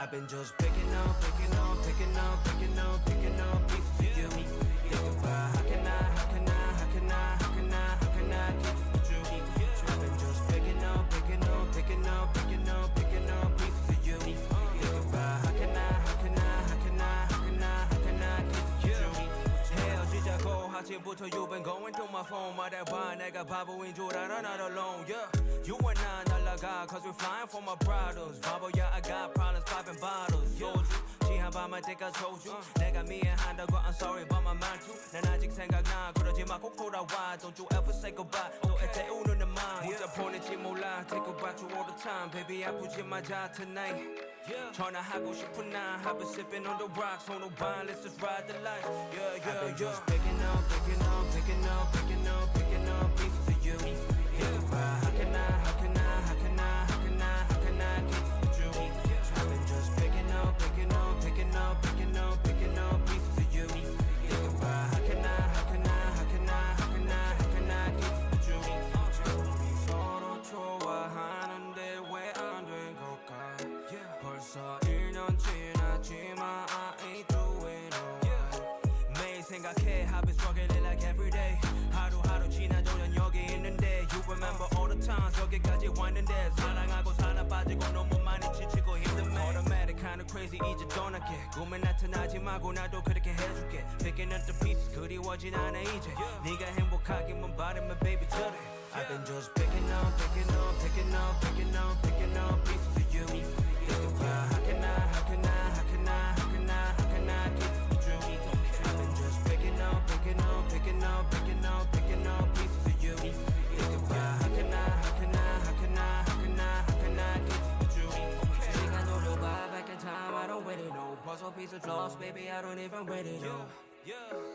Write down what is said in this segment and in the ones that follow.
I've been just picking up pieces of you. Think about how can I keep you? I've been just picking up pieces of you. Think about how can I keep you? 헤어지자고 아침부터 you've been going through my phone 말해봐 내가 바보인 줄 알아 not alone yeah. You and I 날라가 cause we're flying for my problems 바보야 I got problems popping bottles 소주 지한 밤만 때까 소주 내가 미안하다고 I'm sorry but my 말투 난 아직 생각나 그러지마 꼭 돌아와 Don't you ever say goodbye 또 애태우는 내 맘 혼자 보낼지 몰라 Think about you all the time Baby 아프지 마자 tonight 전화하고 싶은 나 I've been sipping on the rocks on the wine Let's just ride the life I've been just picking up pieces of you how can I keep you? I've been just picking up pieces of you how can I keep you? 서로 좋아하는데 왜 안 된 걸까? 벌써 1년 지났지만 I ain't doing alright 매일 생각해 I've been struggling like every day 하루하루 지나도면 여기 있는데 You remember all the times 여기까지 왔는데 사랑하고 사랑 빠지고 너무 많이 지치고 힘든 automatic kinda crazy 이제 떠날게 꿈에 나타나지 말고 나도 그렇게 해줄게 Picking up the pieces 그리워진 않아 이제 네가 행복하기만 바라면 baby today I've been just picking up pieces of you Think about how can I keep you? I've been just picking up pieces of you Think about how can I keep you? 시간 돌려봐 back in time I don't really know Puzzle pieces lost baby I don't even really know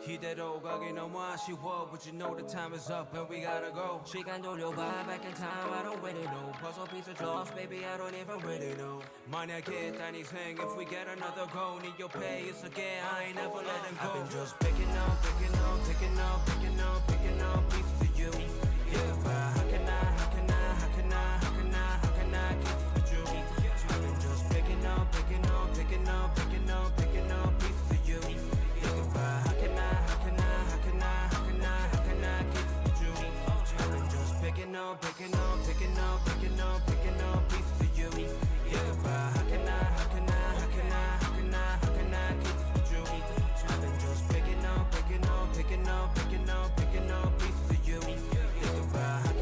이대로 가기 너무 아쉬워 But you know the time is up and we gotta go 시간 돌려봐 back in time I don't really know Puzzle pieces lost baby I don't even really know 만약에 딴 인생 if we get another go Need your pay it's again I ain't never letting go I've been just picking up pieces of you how can I keep you? I've been just picking up pieces of you how can I keep you? I've been just picking up pieces of you how can I keep you? I've been just picking up pieces of you how can I keep you?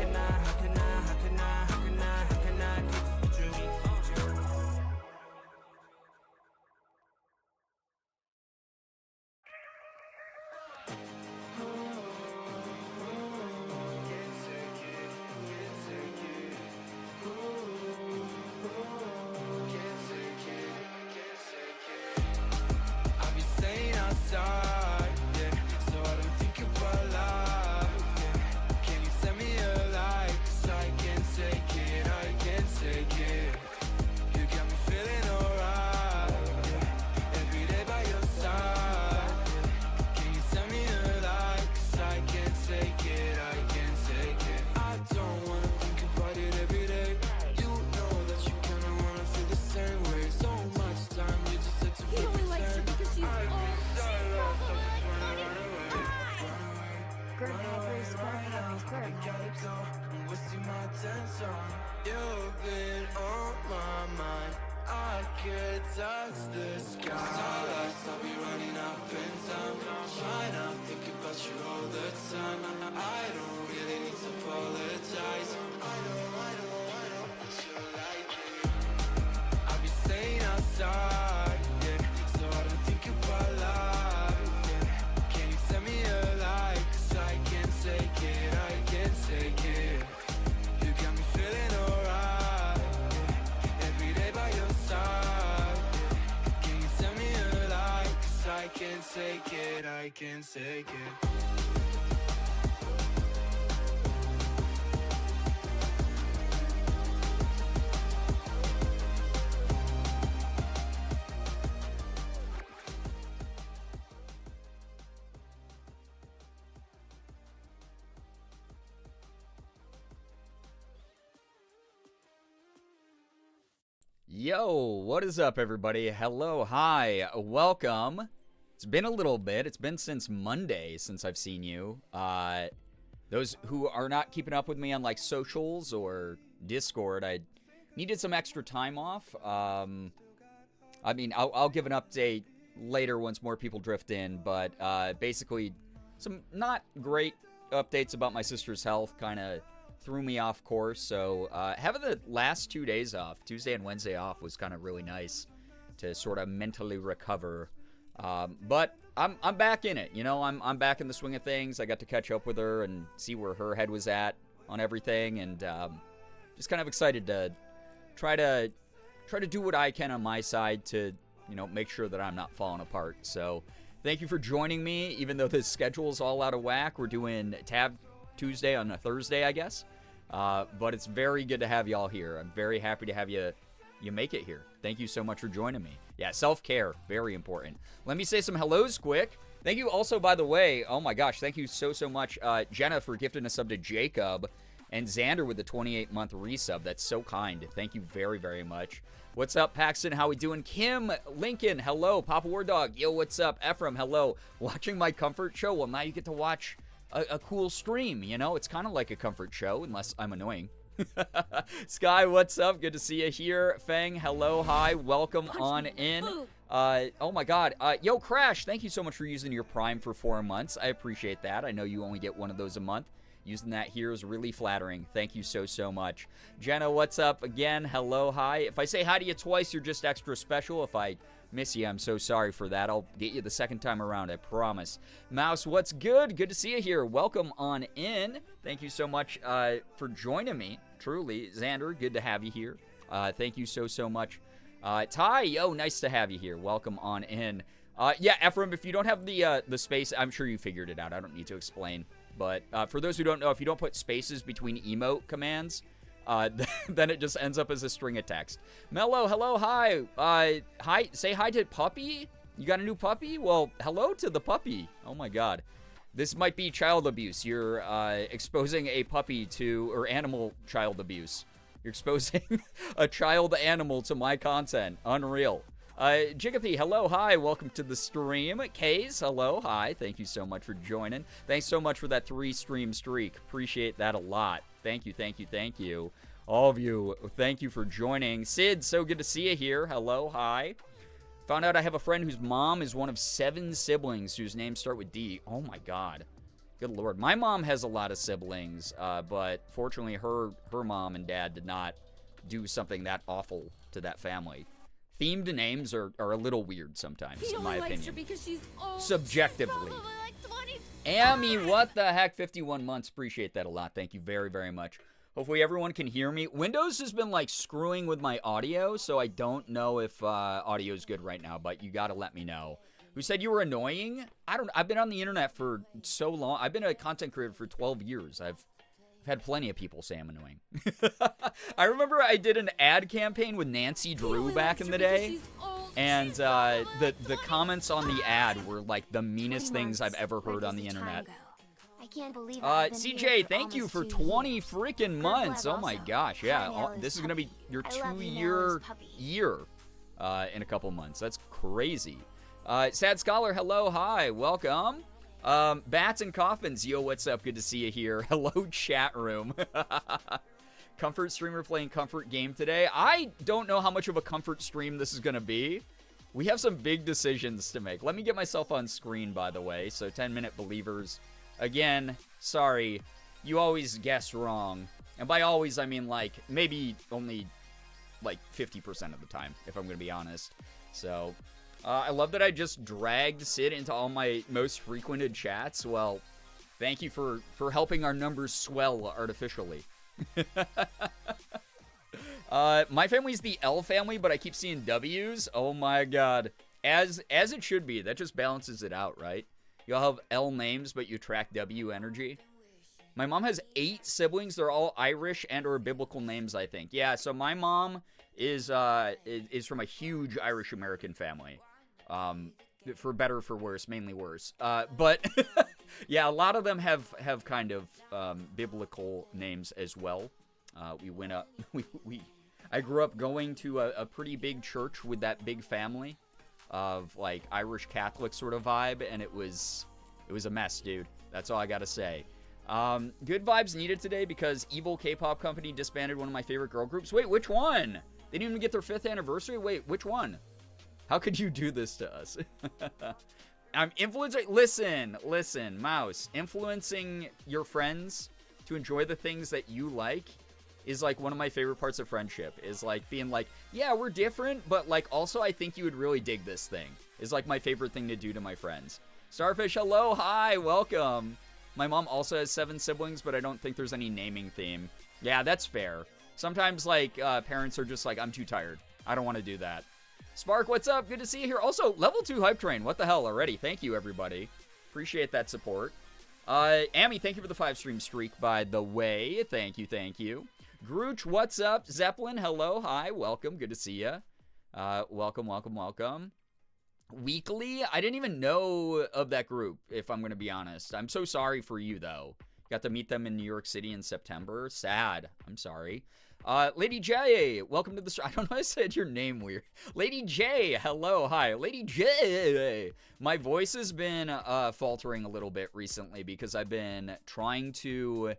Outside, yeah, so I don't think about life, yeah. Can you send me a light? 'Cause I can't take it, You got me feeling alright, yeah. Every day by your side, yeah. Can you send me a light? 'Cause I can't take it, I don't wanna think about it every day. You know that you kinda wanna feel the same way. So much time, you just said to He only likes her because she's old. Girbeagly's Girbeagly's I'm wasting my attention. You've been on my mind. I could touch the sky. Starlights, I'll be running up in time. Trying to think about you all the time. I don't really need to apologize. I know, but you're like it. I'll be staying outside, yeah, so I don't think about life, yeah. Can you tell me a lie? 'Cause I can't take it, You got me feeling alright, yeah. Every day by your side, yeah. Can you tell me a lie? 'Cause I can't take it. Yo, what is up, everybody? Hello, hi, welcome. It's been a little bit. It's been since Monday since I've seen you. Those who are not keeping up with me on like socials or Discord, I needed some extra time off. I mean, I'll give an update later once more people drift in, but basically some not great updates about my sister's health kind of threw me off course. So having the last 2 days off, Tuesday and Wednesday off, was kind of really nice to sort of mentally recover. But I'm back in it, you know. I'm back in the swing of things. I got to catch up with her and see where her head was at on everything, and just kind of excited to try to do what I can on my side to, you know, make sure that I'm not falling apart. So thank you for joining me, even though the schedule's all out of whack. We're doing Tab Tuesday on a Thursday, I guess. But it's very good to have y'all here. I'm very happy to have you make it here. Thank you so much for joining me. Yeah, self-care, very important. Let me say some hellos quick. Thank you also, by the way, oh my gosh, thank you so much, Jenna, for gifting a sub to Jacob, and Xander with the 28-month resub. That's so kind. Thank you very, very much. What's up, Paxton? How we doing? Kim, Lincoln, hello. Papa War Dog, yo, what's up? Ephraim, hello. Watching my comfort show? Well, now you get to watch a cool stream, you know? It's kind of like a comfort show, unless I'm annoying. Sky, what's up? Good to see you here. Fang, hello, hi, welcome on in. Oh my god. Yo, Crash, thank you so much for using your Prime for 4 months. I appreciate that. I know you only get one of those a month. Using that here is really flattering. Thank you so much. Jenna, what's up? Again, hello, hi. If I say hi to you twice, you're just extra special. If I miss you, I'm so sorry for that. I'll get you the second time around, I promise. Mouse, what's good? Good to see you here. Welcome on in. Thank you so much for joining me. Truly. Xander, good to have you here. Thank you so much. Ty, yo, nice to have you here. Welcome on in. Yeah, Ephraim, if you don't have the space, I'm sure you figured it out. I don't need to explain. But for those who don't know, if you don't put spaces between emote commands, then it just ends up as a string of text. Mello, hello, hi. Hi, say hi to Puppy. You got a new puppy? Well, hello to the puppy. Oh my god. This might be child abuse. You're exposing a puppy to, or animal child abuse. You're exposing a child animal to my content. Unreal. Jiggapy, hello, hi, welcome to the stream. Kays, hello, hi, thank you so much for joining. Thanks so much for that 3-stream streak. Appreciate that a lot. Thank you. All of you, thank you for joining. Sid, so good to see you here. Hello, hi. Found out I have a friend whose mom is one of 7 siblings whose names start with D. Oh my god. Good lord. My mom has a lot of siblings, but fortunately her mom and dad did not do something that awful to that family. Themed names are a little weird sometimes, in my opinion. Because she's old. Subjectively. Amy, what the heck? 51 months. Appreciate that a lot. Thank you very, very much. Hopefully everyone can hear me. Windows has been like screwing with my audio, so I don't know if audio is good right now, but you gotta let me know. Who said you were annoying? I've been on the internet for so long. I've been a content creator for 12 years. I've had plenty of people say I'm annoying. I remember I did an ad campaign with Nancy Drew back in the day, and the comments on the ad were like the meanest things I've ever heard on the internet. I can't believe CJ, thank you for 20 freaking months. Oh my gosh, yeah. This is gonna be your 2-year year in a couple months. That's crazy. Sad Scholar, hello, hi, welcome. Bats and Coffins, yo, what's up? Good to see you here. Hello, chat room. Comfort streamer playing comfort game today. I don't know how much of a comfort stream this is going to be. We have some big decisions to make. Let me get myself on screen, by the way. So 10-minute believers. Again, sorry, you always guess wrong. And by always, I mean like maybe only like 50% of the time, if I'm going to be honest. So I love that I just dragged Sid into all my most frequented chats. Well, thank you for helping our numbers swell artificially. My family's the L family, but I keep seeing W's. Oh my god. As it should be. That just balances it out, right? You all have L names, but you attract W energy. My mom has 8 siblings. They're all Irish and or biblical names, I think. Yeah, so my mom is from a huge Irish American family. For better or for worse, mainly worse. But yeah, a lot of them have kind of biblical names as well. We went up. I grew up going to a pretty big church with that big family of, like, Irish Catholic sort of vibe, and it was a mess, dude. That's all I gotta say. Good vibes needed today because evil K-pop company disbanded one of my favorite girl groups. Wait, which one? They didn't even get their 5th anniversary? Wait, which one? How could you do this to us? I'm influencing. Listen, Mouse. Influencing your friends to enjoy the things that you like is, like, one of my favorite parts of friendship. Is, like, being like, yeah, we're different, but, like, also I think you would really dig this thing. Is, like, my favorite thing to do to my friends. Starfish, hello, hi, welcome. My mom also has 7 siblings, but I don't think there's any naming theme. Yeah, that's fair. Sometimes, like, parents are just like, I'm too tired. I don't want to do that. Spark, what's up? Good to see you here. Also, level 2 hype train. What the hell already? Thank you, everybody. Appreciate that support. Amy, thank you for the 5-stream streak, by the way. Thank you, thank you. Grooch, what's up? Zeppelin, hello, hi, welcome. Good to see you. Welcome, welcome, welcome. Weekly, I didn't even know of that group, if I'm going to be honest. I'm so sorry for you, though. Got to meet them in New York City in September. Sad. I'm sorry. Lady J, welcome to the stream. I don't know, I said your name weird. Lady J, hello, hi. Lady J. My voice has been faltering a little bit recently because I've been trying to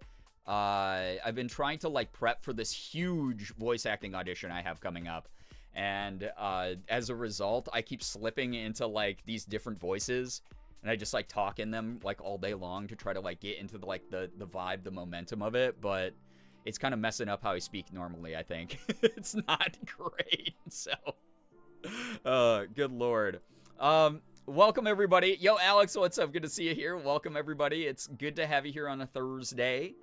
like prep for this huge voice acting audition I have coming up. And as a result, I keep slipping into like these different voices, and I just like talk in them like all day long to try to like get into the vibe, the momentum of it. But it's kind of messing up how I speak normally, I think. It's not great. So, good Lord. Welcome everybody. Yo, Alex, what's up? Good to see you here. Welcome everybody. It's good to have you here on a Thursday.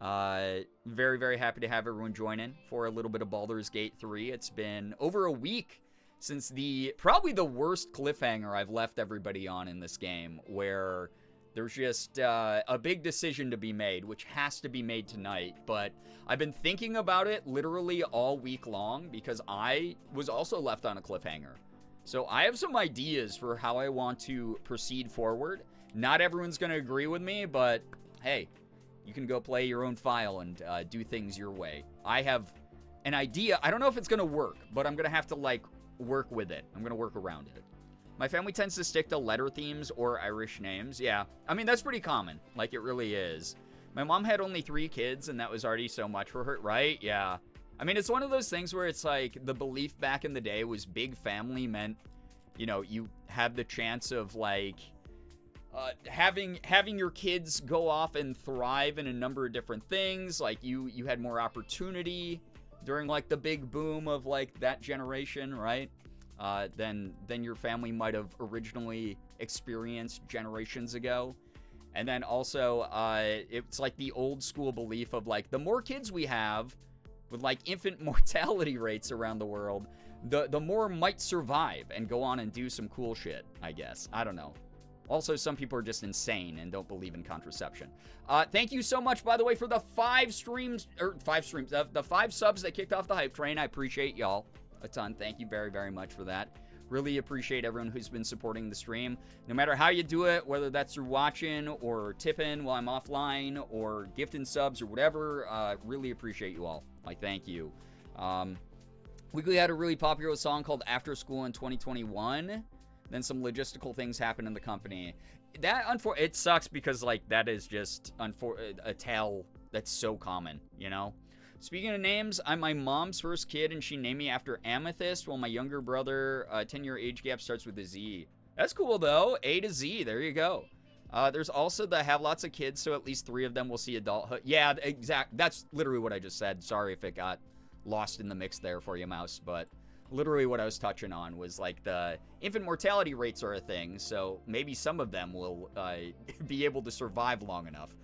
Very, very happy to have everyone join in for a little bit of Baldur's Gate 3. It's been over a week since probably the worst cliffhanger I've left everybody on in this game, where there's just a big decision to be made, which has to be made tonight. But I've been thinking about it literally all week long because I was also left on a cliffhanger. So I have some ideas for how I want to proceed forward. Not everyone's going to agree with me, but hey, you can go play your own file and do things your way. I have an idea. I don't know if it's going to work, but I'm going to have to, like, work with it. I'm going to work around it. My family tends to stick to letter themes or Irish names. Yeah, I mean, that's pretty common. Like, it really is. My mom had only 3 kids, and that was already so much for her, right? Yeah. I mean, it's one of those things where it's like the belief back in the day was big family meant, you know, you have the chance of, like, having your kids go off and thrive in a number of different things. Like, you had more opportunity during, like, the big boom of, like, that generation, right? Than your family might have originally experienced generations ago. And then also, it's like the old school belief of, like, the more kids we have with, like, infant mortality rates around the world, the more might survive and go on and do some cool shit, I guess. I don't know. Also, some people are just insane and don't believe in contraception. Thank you so much, by the way, for the 5 subs that kicked off the hype train. I appreciate y'all a ton. Thank you very, very much for that. Really appreciate everyone who's been supporting the stream. No matter how you do it, whether that's through watching or tipping while I'm offline or gifting subs or whatever, really appreciate you all. Like, thank you. Weekly had a really popular song called After School in 2021. Then some logistical things happened in the company. It sucks because, like, that is just a tale that's so common, you know? Speaking of names, I'm my mom's first kid, and she named me after Amethyst, while my younger brother, 10-year age gap, starts with a Z. That's cool, though. A to Z. There you go. There's also the have lots of kids, so at least 3 of them will see adulthood. Yeah, that's literally what I just said. Sorry if it got lost in the mix there for you, Mouse, but literally what I was touching on was, like, the infant mortality rates are a thing, so maybe some of them will be able to survive long enough.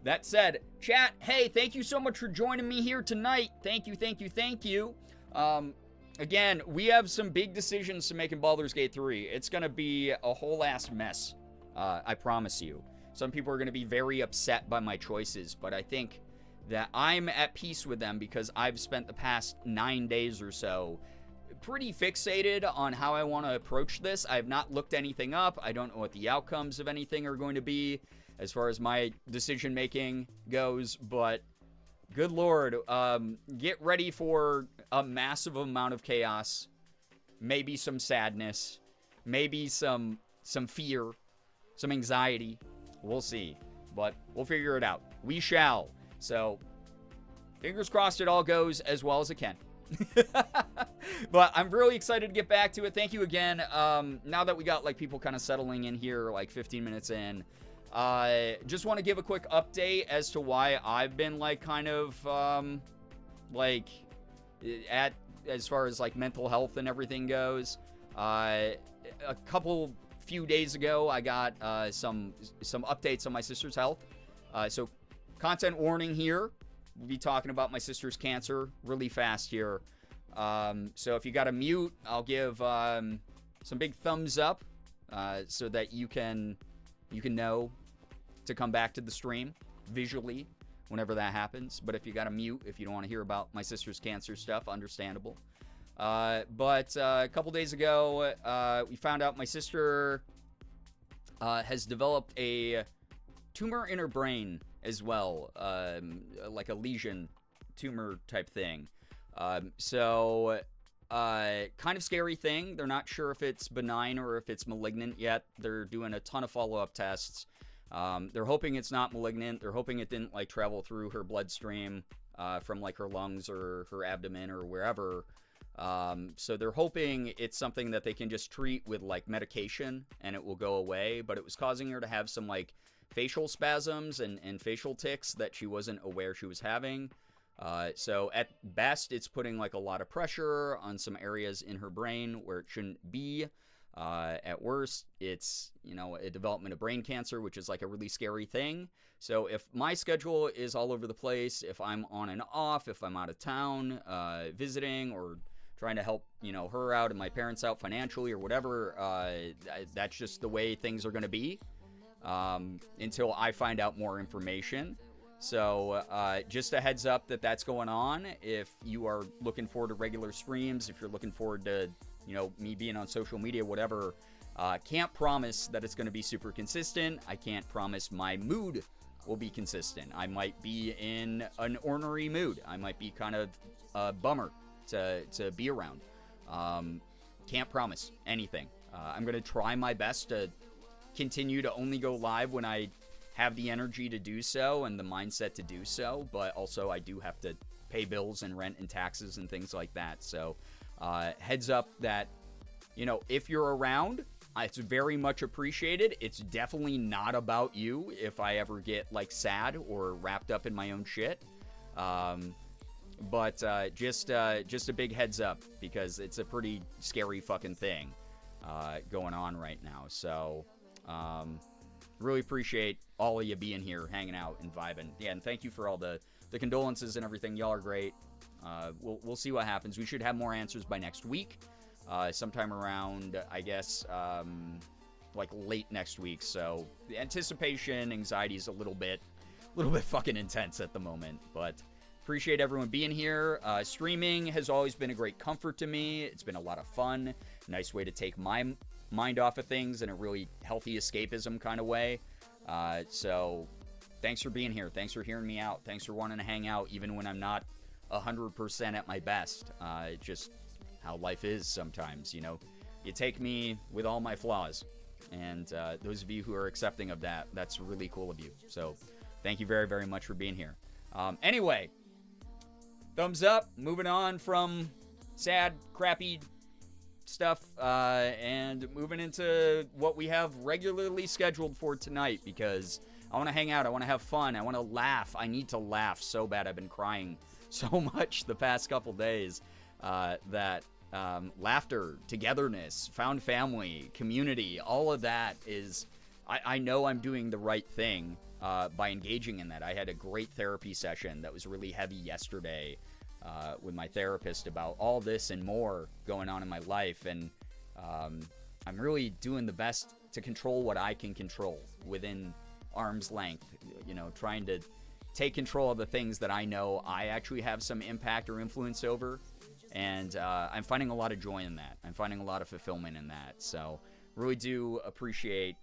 That said, chat, hey, thank you so much for joining me here tonight. Thank you, thank you, thank you. Again, we have some big decisions to make in Baldur's Gate 3. It's going to be a whole ass mess, I promise you. Some people are going to be very upset by my choices, but I think that I'm at peace with them because I've spent the past 9 days or so pretty fixated on how I want to approach this. I have not looked anything up. I don't know what the outcomes of anything are going to be as far as my decision making goes, but good Lord, get ready for a massive amount of chaos, maybe some sadness, maybe some fear, some anxiety. We'll see, but we'll figure it out. We shall. So, fingers crossed it all goes as well as it can. But I'm really excited to get back to it. Thank you again. Now that we got like people kind of settling in here, like 15 minutes in, just want to give a quick update as to why I've been like kind of like at as far as like mental health and everything goes. A few days ago, I got some updates on my sister's health. So content warning here. We'll be talking about my sister's cancer really fast here. So if you got a mute, I'll give some big thumbs up so that you can know to come back to the stream visually whenever that happens. But if you got a mute, if you don't want to hear about my sister's cancer stuff, understandable. But a couple days ago, we found out my sister has developed a tumor in her brain as well, like a lesion tumor type thing. So kind of scary thing. They're not sure if it's benign or if it's malignant yet. They're doing a ton of follow-up tests. They're hoping it's not malignant. They're hoping it didn't like travel through her bloodstream from like her lungs or her abdomen or wherever. So they're hoping it's something that they can just treat with like medication and it will go away. But it was causing her to have some like facial spasms and facial tics that she wasn't aware she was having. So at best, it's putting like a lot of pressure on some areas in her brain where it shouldn't be. At worst, it's, you know, a development of brain cancer, which is like a really scary thing. So if my schedule is all over the place, if I'm on and off, if I'm out of town, visiting or trying to help, you know, her out and my parents out financially or whatever, that's just the way things are going to be. Until I find out more information. So just a heads up that that's going on. If you are looking forward to regular streams, if you're looking forward to, you know, me being on social media, whatever, can't promise that it's going to be super consistent. I can't promise my mood will be consistent. I might be in an ornery mood. I might be kind of a bummer to be around. Can't promise anything. I'm going to try my best to continue to only go live when I have the energy to do so and the mindset to do so, but also I do have to pay bills and rent and taxes and things like that. So heads up that, you know, if you're around, it's very much appreciated. It's definitely not about you if I ever get like sad or wrapped up in my own shit. But just a big heads up because it's a pretty scary fucking thing going on right now. So really appreciate all of you being here, hanging out and vibing. Yeah, and thank you for all the condolences and everything. Y'all are great. We'll see what happens. We should have more answers by next week, sometime around, I guess, like late next week. So the anticipation, anxiety is a little bit fucking intense at the moment, but appreciate everyone being here. Streaming has always been a great comfort to me. It's been a lot of fun. Nice way to take my mind off of things in a really healthy escapism kind of way. So thanks for being here. Thanks for hearing me out. Thanks for wanting to hang out even when I'm not 100% at my best. Just how life is sometimes, you know. You take me with all my flaws. And those of you who are accepting of that, that's really cool of you. So thank you very, very much for being here. Anyway, thumbs up. Moving on from sad, crappy stuff and moving into what we have regularly scheduled for tonight, because I want to hang out, I want to have fun, I want to laugh. I need to laugh so bad. I've been crying so much the past couple days that laughter, togetherness, found family, community, all of that is, I know I'm doing the right thing by engaging in that. I had a great therapy session that was really heavy yesterday with my therapist about all this and more going on in my life. And I'm really doing the best to control what I can control within arm's length, you know, trying to take control of the things that I know I actually have some impact or influence over. And I'm finding a lot of joy in that. I'm finding a lot of fulfillment in that. So really do appreciate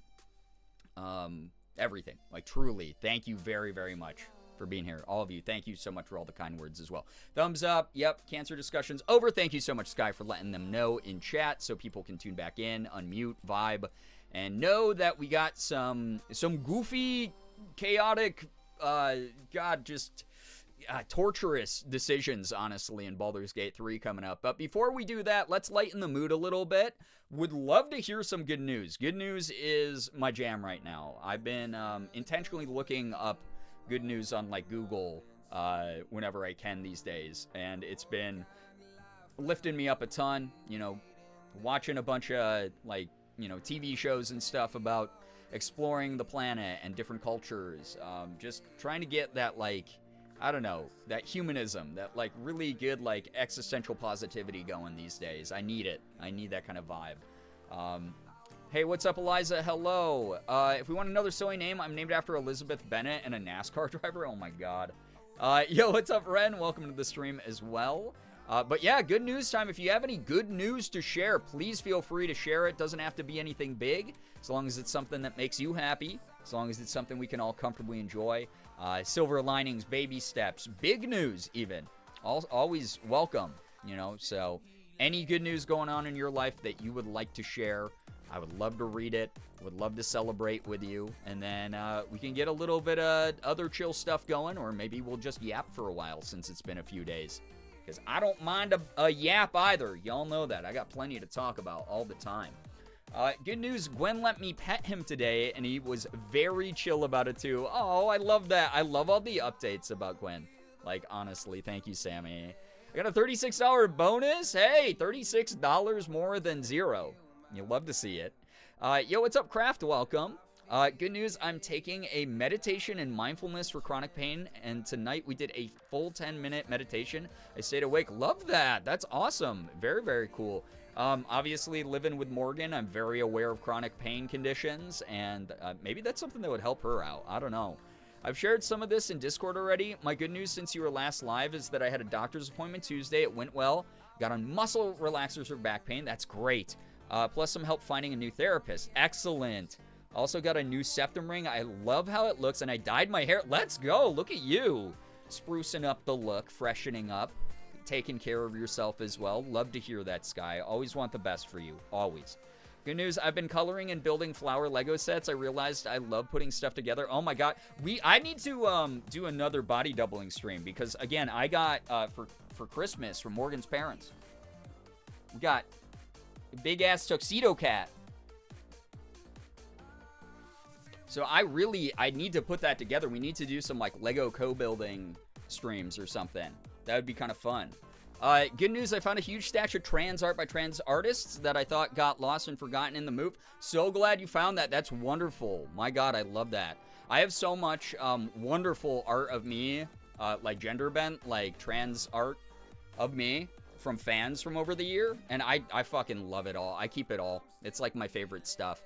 everything. Like, truly, thank you very, very much for being here. All of you, thank you so much for all the kind words as well. Thumbs up. Yep, cancer discussion's over. Thank you so much, Sky, for letting them know in chat so people can tune back in, unmute, vibe, and know that we got some goofy, chaotic, torturous decisions, honestly, in Baldur's Gate 3 coming up. But before we do that, let's lighten the mood a little bit. Would love to hear some good news. Good news is my jam right now. I've been intentionally looking up good news on, like, Google whenever I can these days. And it's been lifting me up a ton, you know, watching a bunch of, like, you know, TV shows and stuff about exploring the planet and different cultures. Just trying to get that, like, I don't know, that humanism, that, like, really good, like, existential positivity going these days. I need it. I need that kind of vibe. Hey, what's up, Eliza? Hello. If we want another silly name, I'm named after Elizabeth Bennett and a NASCAR driver. Oh, my God. Yo, what's up, Ren? Welcome to the stream as well. But yeah, good news time. If you have any good news to share, please feel free to share it. Doesn't have to be anything big, as long as it's something that makes you happy, as long as it's something we can all comfortably enjoy. Silver linings, baby steps, big news even. Always welcome, you know. So any good news going on in your life that you would like to share, I would love to read it. Would love to celebrate with you. And then we can get a little bit of other chill stuff going, or maybe we'll just yap for a while since it's been a few days. Because I don't mind a yap either. Y'all know that. I got plenty to talk about all the time. Good news, Gwen let me pet him today, and he was very chill about it, too. Oh, I love that. I love all the updates about Gwen. Like, honestly, thank you, Sammy. I got a $36 bonus. Hey, $36 more than zero. You love to see it. Yo, what's up, Craft? Welcome. Good news, I'm taking a meditation and mindfulness for chronic pain, and tonight we did a full 10-minute meditation. I stayed awake. Love that. That's awesome. Very, very cool. Obviously, living with Morgan, I'm very aware of chronic pain conditions, and maybe that's something that would help her out. I don't know. I've shared some of this in Discord already. My good news since you were last live is that I had a doctor's appointment Tuesday. It went well. Got on muscle relaxers for back pain. That's great. Plus some help finding a new therapist. Excellent. Also got a new septum ring. I love how it looks, and I dyed my hair. Let's go. Look at you. Sprucing up the look, freshening up. Taking care of yourself as well. Love to hear that, Sky. Always want the best for you. Always. Good news, I've been coloring and building flower Lego sets. I realized I love putting stuff together. Oh my god. I need to do another body doubling stream because, again, I got, for Christmas from Morgan's parents, we got a big-ass tuxedo cat. So I need to put that together. We need to do some, like, Lego co-building streams or something. That would be kind of fun. Good news, I found a huge stash of trans art by trans artists that I thought got lost and forgotten in the move. So glad you found that. That's wonderful. My god, I love that. I have so much wonderful art of me, like gender bent, like trans art of me from fans from over the year. And I fucking love it all. I keep it all. It's like my favorite stuff.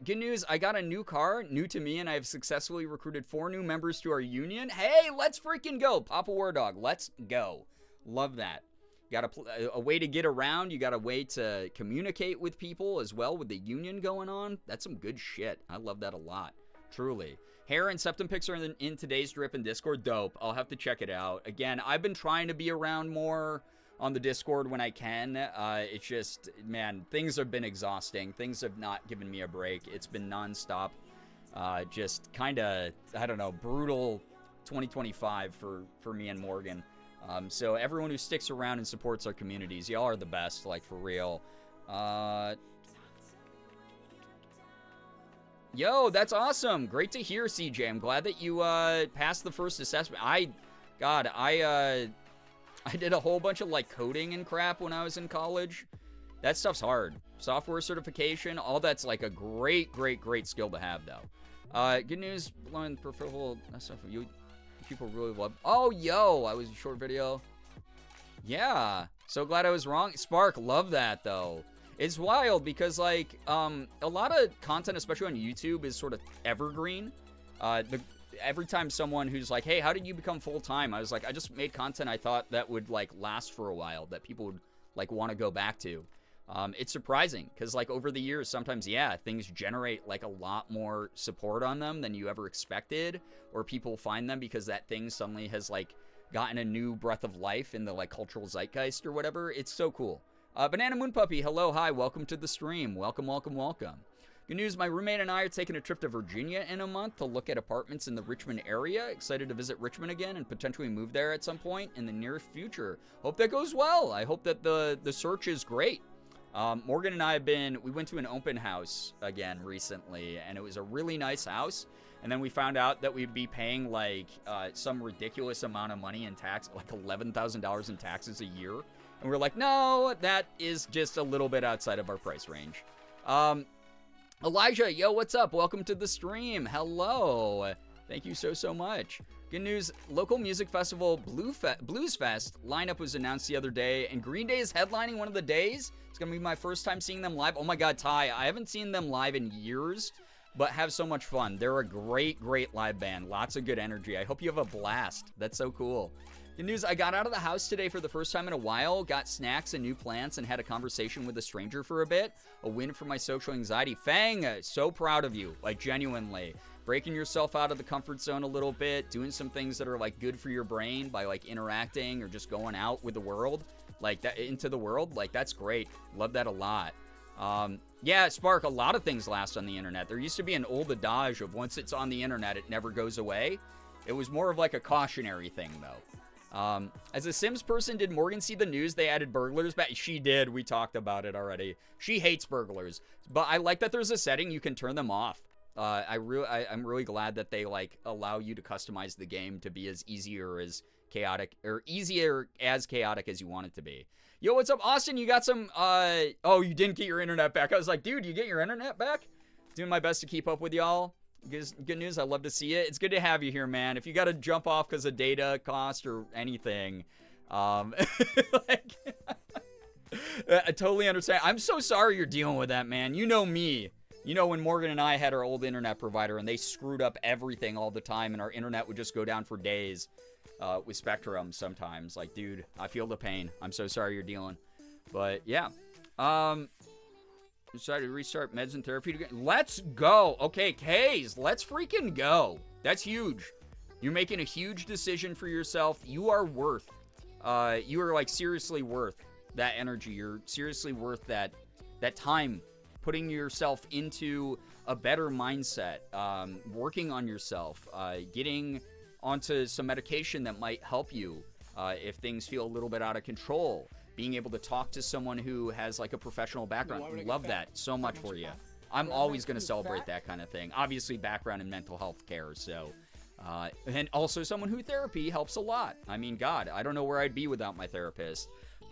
Good news, I got a new car, new to me, and I have successfully recruited 4 new members to our union. Hey, let's freaking go. Papa War Dog, let's go. Love that. Got a way to get around. You got a way to communicate with people as well with the union going on. That's some good shit. I love that a lot. Truly. Hair and septum pics are in today's drip in Discord. Dope. I'll have to check it out. Again, I've been trying to be around more on the Discord when I can. It's just, man, things have been exhausting. Things have not given me a break. It's been nonstop. Just kind of, I don't know, brutal 2025 for me and Morgan. So everyone who sticks around and supports our communities, y'all are the best, like, for real. Yo, that's awesome. Great to hear, CJ. I'm glad that you passed the first assessment. I did a whole bunch of, like, coding and crap when I was in college. That stuff's hard. Software certification, all that's, like, a great skill to have, though. Good news, blowing preferable stuff. People really love. Oh, yo, I was a short video. Yeah, so glad I was wrong. Spark, love that, though. It's wild because, like, a lot of content, especially on YouTube, is sort of evergreen. Every time someone who's like, hey, how did you become full-time? I was like, I just made content I thought that would, like, last for a while, that people would, like, want to go back to. It's surprising because, like, over the years, sometimes, yeah, things generate, like, a lot more support on them than you ever expected, or people find them because that thing suddenly has, like, gotten a new breath of life in the, like, cultural zeitgeist or whatever. It's so cool. Banana Moon Puppy, hello, hi, welcome to the stream. Welcome, welcome, welcome. Good news, my roommate and I are taking a trip to Virginia in a month to look at apartments in the Richmond area. Excited to visit Richmond again and potentially move there at some point in the near future. Hope that goes well. I hope that the search is great. Morgan and I we went to an open house again recently, and it was a really nice house. And then we found out that we'd be paying like some ridiculous amount of money in tax, like $11,000 in taxes a year. And we're like, no, that is just a little bit outside of our price range. Elijah, yo, what's up? Welcome to the stream. Hello. Thank you so much. Good news, local music festival Blues Fest lineup was announced the other day, and Green Day is headlining one of the days. It's going to be my first time seeing them live. Oh my God, Ty, I haven't seen them live in years, but have so much fun. They're a great live band. Lots of good energy. I hope you have a blast. That's so cool. Good news, I got out of the house today for the first time in a while, got snacks and new plants, and had a conversation with a stranger for a bit. A win for my social anxiety. Fang, so proud of you, like genuinely. Breaking yourself out of the comfort zone a little bit, doing some things that are like good for your brain by like interacting or just going out with the world, like that into the world, like that's great. Love that a lot. Yeah, Spark, a lot of things last on the internet. There used to be an old adage of once it's on the internet, it never goes away. It was more of like a cautionary thing though. As a Sims person, did Morgan see the news they added burglars back? She did. We talked about it already. She hates burglars, but I like that there's a setting you can turn them off. I'm really glad that they like allow you to customize the game to be as easier as chaotic as you want it to be. Yo, what's up, Austin? You got some, oh, you didn't get your internet back. I was like, dude, you get your internet back? Doing my best to keep up with y'all. Good news. I love to see it. It's good to have you here, man. If you got to jump off because of data cost or anything, like, I totally understand. I'm so sorry you're dealing with that, man. You know me. You know when Morgan and I had our old internet provider and they screwed up everything all the time and our internet would just go down for days with Spectrum sometimes. Like, dude, I feel the pain. I'm so sorry you're dealing. But, yeah. Decided to restart meds and therapy again. Let's go. Okay, Kays, let's freaking go. That's huge. You're making a huge decision for yourself. You are worth, you are like seriously worth that energy. You're seriously worth that time putting yourself into a better mindset, working on yourself, getting onto some medication that might help you if things feel a little bit out of control. Being able to talk to someone who has like a professional background. Love that so much for you. I'm always going to celebrate that kind of thing. Obviously background in mental health care. So, and also someone who therapy helps a lot. I mean, God, I don't know where I'd be without my therapist.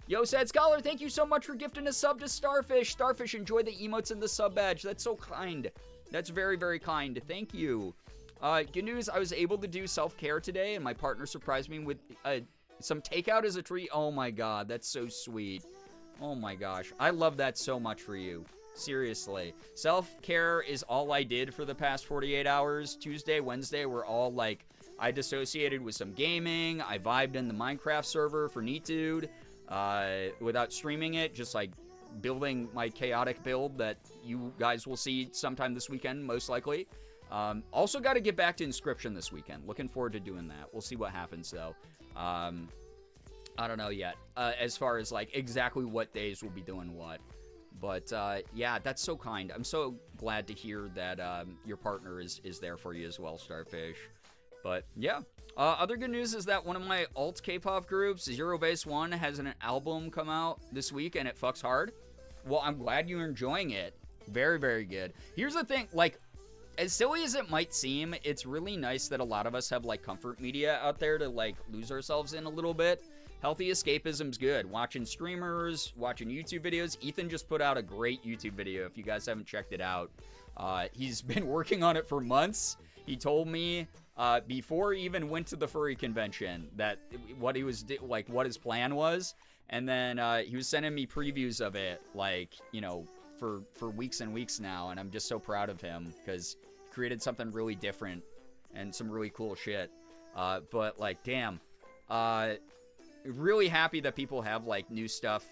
Yo, Sad Scholar, thank you so much for gifting a sub to Starfish. Starfish, enjoy the emotes and the sub badge. That's so kind. That's very, very kind. Thank you. Good news, I was able to do self-care today, and my partner surprised me with some takeout as a treat. Oh my God, that's so sweet. Oh my gosh, I love that so much for you. Seriously. Self-care is all I did for the past 48 hours. Tuesday, Wednesday were all like, I dissociated with some gaming. I vibed in the Minecraft server for Neatude without streaming it, just like building my chaotic build that you guys will see sometime this weekend, most likely. Also got to get back to Inscription this weekend. Looking forward to doing that. We'll see what happens though. I don't know yet, as far as like exactly what days we'll be doing what, but yeah, that's so kind. I'm so glad to hear that your partner is there for you as well, Starfish. But yeah, other good news is that one of my alt K-pop groups, Zero Base One, has an album come out this week and it fucks hard. Well, I'm glad you're enjoying it. Very, very good. Here's the thing, like, as silly as it might seem, it's really nice that a lot of us have like comfort media out there to like lose ourselves in a little bit. Healthy escapism's good. Watching streamers, watching YouTube videos. Ethan just put out a great YouTube video if you guys haven't checked it out. He's been working on it for months. He told me before he even went to the furry convention that what he was like, what his plan was. And then he was sending me previews of it, like, you know, for weeks and weeks now, and I'm just so proud of him because he created something really different and some really cool shit. But like, damn, really happy that people have like new stuff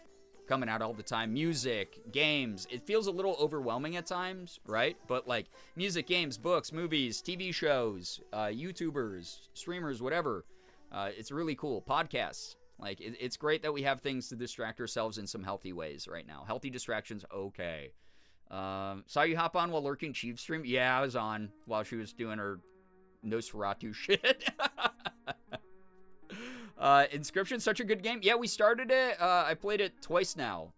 coming out all the time. Music, games. It feels a little overwhelming at times, right? But like music, games, books, movies, TV shows, YouTubers, streamers, whatever. It's really cool. Podcasts. Like, it's great that we have things to distract ourselves in some healthy ways right now. Healthy distractions, okay. Saw you hop on while lurking Chief stream? Yeah, I was on while she was doing her Nosferatu shit. Inscription, such a good game. Yeah, we started it. I played it twice now,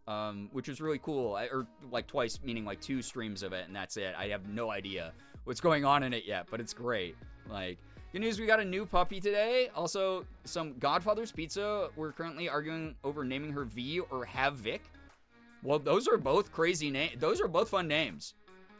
which was really cool. Or like twice, meaning like 2 streams of it, and that's it. I have no idea what's going on in it yet, but it's great. Like, good news, we got a new puppy today. Also, some Godfather's Pizza. We're currently arguing over naming her V or Have Vic. Well, those are both crazy names. Those are both fun names.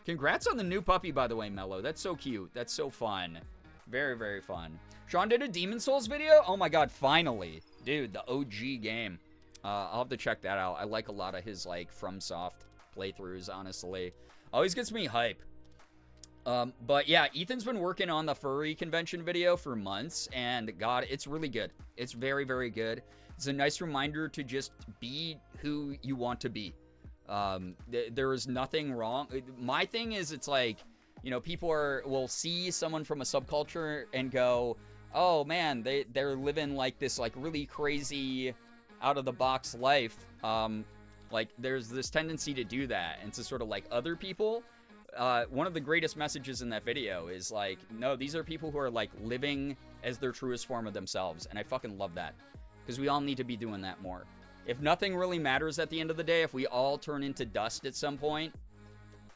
Congrats on the new puppy, by the way, Mello. That's so cute. That's so fun. Very, very fun. Sean did a Demon Souls video? Oh my god, finally. Dude, the OG game. I'll have to check that out. I like a lot of his, like, FromSoft playthroughs, honestly. Always gets me hype. But yeah, Ethan's been working on the furry convention video for months, and god, it's really good. It's very, very good. It's a nice reminder to just be who you want to be. There is nothing wrong. My thing is, it's like, you know, people will see someone from a subculture and go, oh man, they're living like this, like, really crazy out of the box life. Like, there's this tendency to do that and to sort of like other people. One of the greatest messages in that video is like, no, these are people who are like living as their truest form of themselves. And I fucking love that, because we all need to be doing that more. If nothing really matters at the end of the day, if we all turn into dust at some point,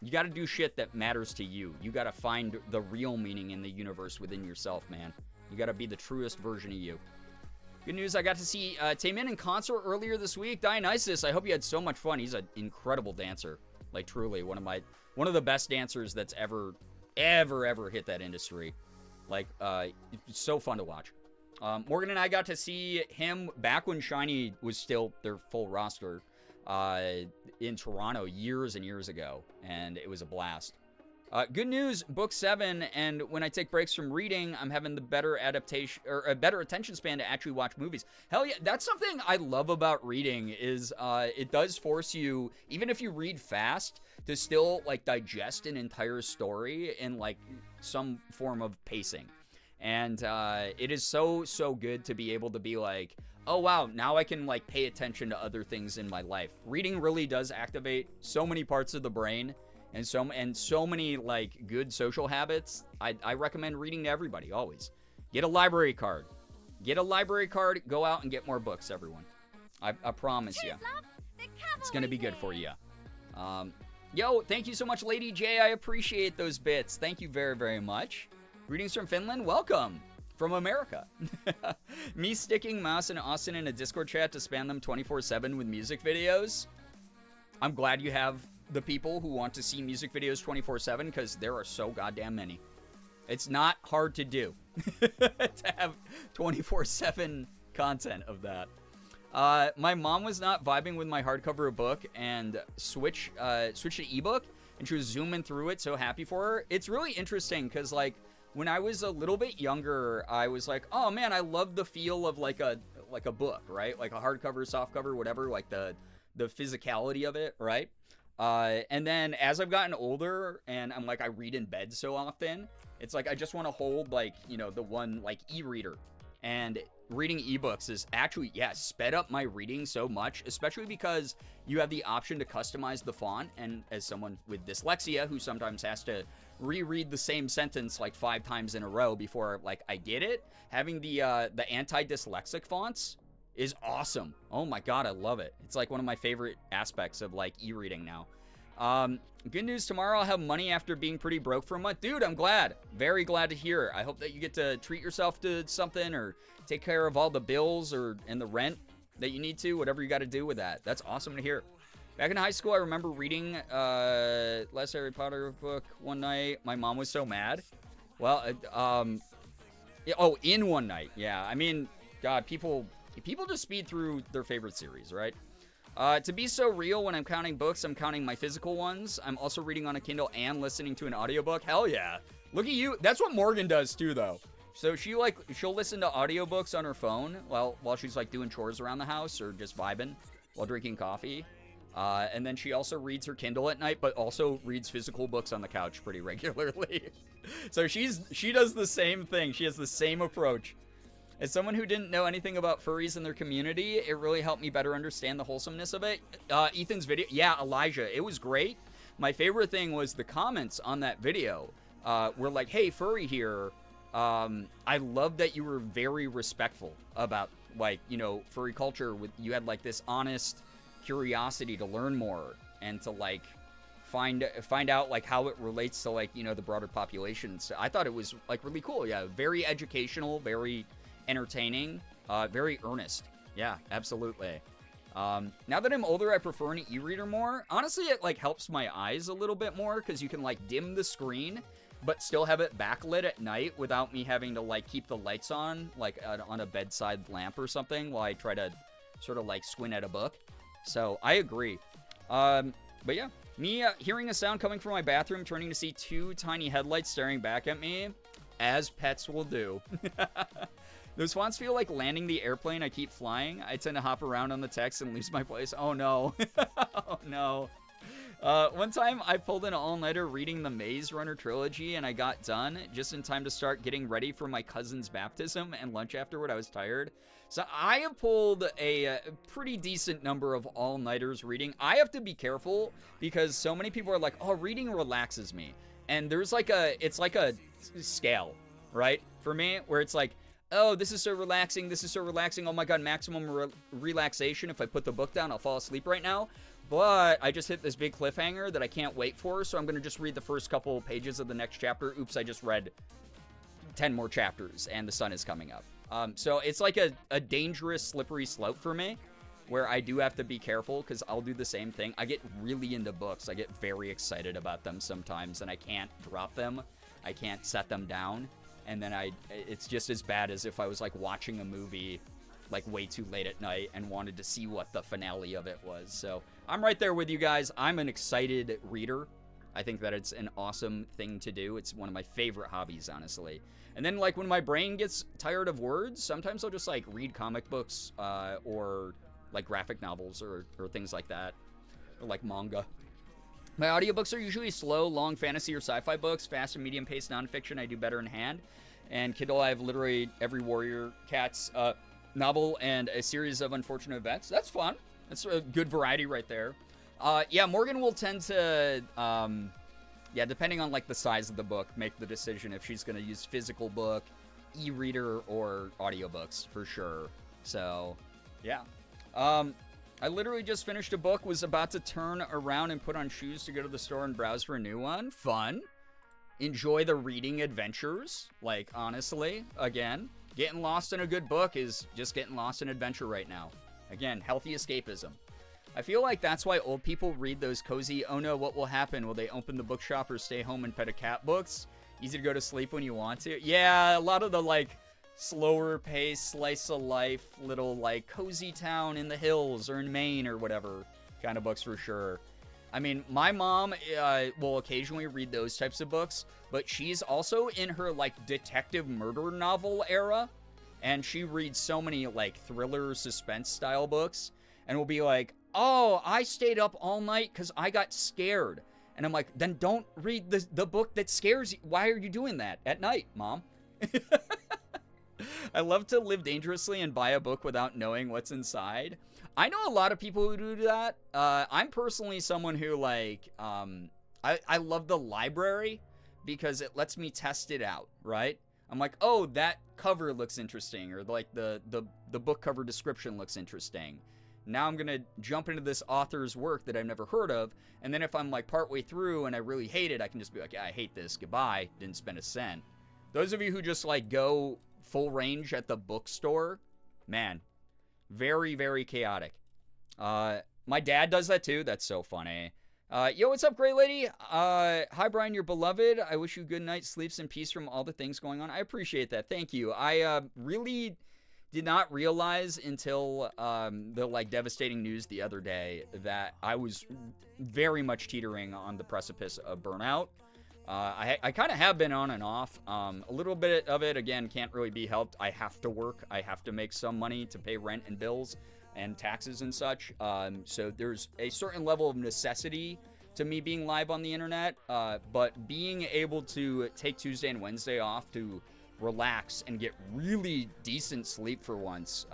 you got to do shit that matters to you. You got to find the real meaning in the universe within yourself, man. You got to be the truest version of you. Good news, I got to see Taemin in concert earlier this week. Dionysus, I hope you had so much fun. He's an incredible dancer. Like, truly, one of the best dancers that's ever hit that industry. Like, it's so fun to watch. Morgan and I got to see him back when Shiny was still their full roster in Toronto years and years ago, and it was a blast. Good news, book 7, and when I take breaks from reading, I'm having the better adaptation, or a better attention span to actually watch movies. Hell yeah, that's something I love about reading, is it does force you, even if you read fast, to still, like, digest an entire story in, like, some form of pacing. And it is so good to be able to be like, oh wow, now I can, like, pay attention to other things in my life. Reading really does activate so many parts of the brain, and so many, like, good social habits. I recommend reading to everybody, always. Get a library card. Get a library card, go out and get more books, everyone. I promise you. It's gonna be good for you. Yo, thank you so much, Lady J. I appreciate those bits. Thank you very, very much. Greetings from Finland. Welcome from America. Me sticking Mouse and Austin in a Discord chat to spam them 24/7 with music videos. I'm glad you have the people who want to see music videos 24/7, because there are so goddamn many. It's not hard to do to have 24/7 content of that. My mom was not vibing with my hardcover book and switched to ebook, and she was zooming through it. So happy for her. It's really interesting because, like, when I was a little bit younger, I was like, oh man, I love the feel of like a book, right? Like a hardcover, softcover, whatever, like the physicality of it, right? And then as I've gotten older and I'm like, I read in bed so often, it's like I just want to hold, like, you know, the one, like, e-reader. And reading ebooks is actually, yeah, sped up my reading so much, especially because you have the option to customize the font. And as someone with dyslexia who sometimes has to reread the same sentence like 5 times in a row before, like, I get it, having the anti-dyslexic fonts is awesome. Oh my god, I love it. It's like one of my favorite aspects of, like, e-reading now. Good news, tomorrow I'll have money after being pretty broke for a month. Dude, I'm glad. Very glad to hear. I hope that you get to treat yourself to something or take care of all the bills and the rent that you need to, whatever you got to do with that. That's awesome to hear. Back in high school, I remember reading last Harry Potter book one night. My mom was so mad. Well, in one night. Yeah, I mean, God, people just speed through their favorite series, right? To be so real, when I'm counting books, I'm counting my physical ones. I'm also reading on a Kindle and listening to an audiobook. Hell yeah. Look at you. That's what Morgan does too, though. So she'll listen to audiobooks on her phone while she's, like, doing chores around the house or just vibing. while drinking coffee. And then she also reads her Kindle at night, but also reads physical books on the couch pretty regularly. So she does the same thing. She has the same approach. As someone who didn't know anything about furries and their community, it really helped me better understand the wholesomeness of it. Ethan's video, yeah, Elijah, it was great. My favorite thing was the comments on that video were like, hey, furry here. I love that you were very respectful about, like, you know, furry culture. You had, like, this honest curiosity to learn more and to, like, find out, like, how it relates to, like, you know, the broader population. So I thought it was, like, really cool. Yeah, very educational, very entertaining, very earnest. Yeah, absolutely. Now that I'm older, I prefer an e-reader more. Honestly, it, like, helps my eyes a little bit more because you can, like, dim the screen but still have it backlit at night without me having to, like, keep the lights on, like, on a bedside lamp or something while I try to sort of, like, squint at a book. So I agree. But yeah, me hearing a sound coming from my bathroom, turning to see two tiny headlights staring back at me, as pets will do. Those fonts feel like landing the airplane I keep flying. I tend to hop around on the text and lose my place. Oh no. Oh no. One time I pulled an all-nighter reading the Maze Runner trilogy and I got done just in time to start getting ready for my cousin's baptism and lunch afterward. I was tired. So I have pulled a pretty decent number of all-nighters reading. I have to be careful because so many people are like, oh, reading relaxes me. And there's like it's like a scale, right? For me, where it's like, oh, this is so relaxing. This is so relaxing. Oh my God, maximum relaxation. If I put the book down, I'll fall asleep right now. But I just hit this big cliffhanger that I can't wait for. So I'm going to just read the first couple pages of the next chapter. Oops, I just read 10 more chapters and the sun is coming up. So it's like a dangerous, slippery slope for me where I do have to be careful because I'll do the same thing. I get really into books. I get very excited about them sometimes and I can't drop them. I can't set them down. And then it's just as bad as if I was, like, watching a movie, like, way too late at night and wanted to see what the finale of it was. So I'm right there with you guys. I'm an excited reader. I think that it's an awesome thing to do. It's one of my favorite hobbies, honestly. And then, like, when my brain gets tired of words, sometimes I'll just, like, read comic books or, like, graphic novels or things like that, or, like, manga. My audiobooks are usually slow, long fantasy or sci-fi books. Fast and medium-paced nonfiction I do better in hand. And Kindle, I have literally every Warrior Cats novel and a series of unfortunate events. That's fun. That's a good variety right there. Yeah, Morgan will tend to, yeah, depending on, like, the size of the book, make the decision if she's going to use physical book, e-reader, or audiobooks, for sure. So, yeah. I literally just finished a book, was about to turn around and put on shoes to go to the store and browse for a new one. Fun. Enjoy the reading adventures. Like, honestly, again, getting lost in a good book is just getting lost in adventure right now. Again, healthy escapism. I feel like that's why old people read those cozy, oh no, what will happen? Will they open the bookshop or stay home and pet a cat books? Easy to go to sleep when you want to. Yeah, a lot of the, like, slower pace, slice of life, little, like, cozy town in the hills or in Maine or whatever kind of books for sure. I mean, my mom will occasionally read those types of books, but she's also in her, like, detective murder novel era, and she reads so many, like, thriller suspense style books, and will be like, oh, I stayed up all night because I got scared. And I'm like, then don't read the book that scares you. Why are you doing that at night, Mom? I love to live dangerously and buy a book without knowing what's inside. I know a lot of people who do that. I'm personally someone who, like, I love the library because it lets me test it out, right? I'm like, oh, that cover looks interesting, or, like, the book cover description looks interesting. Now I'm going to jump into this author's work that I've never heard of, and then if I'm, like, partway through and I really hate it, I can just be like, yeah, I hate this, goodbye, didn't spend a cent. Those of you who just, like, go full range at the bookstore, man, very, very chaotic. My dad does that too. That's so funny. Yo, what's up, great lady? Hi, Brian, you're beloved. I wish you good night, sleeps in peace from all the things going on. I appreciate that. Thank you. I really did not realize until the, like, devastating news the other day that I was very much teetering on the precipice of burnout. I kind of have been on and off. A little bit of it, again, can't really be helped. I have to work. I have to make some money to pay rent and bills. and taxes and such. So there's a certain level of necessity to me being live on the internet, but being able to take Tuesday and Wednesday off to relax and get really decent sleep for once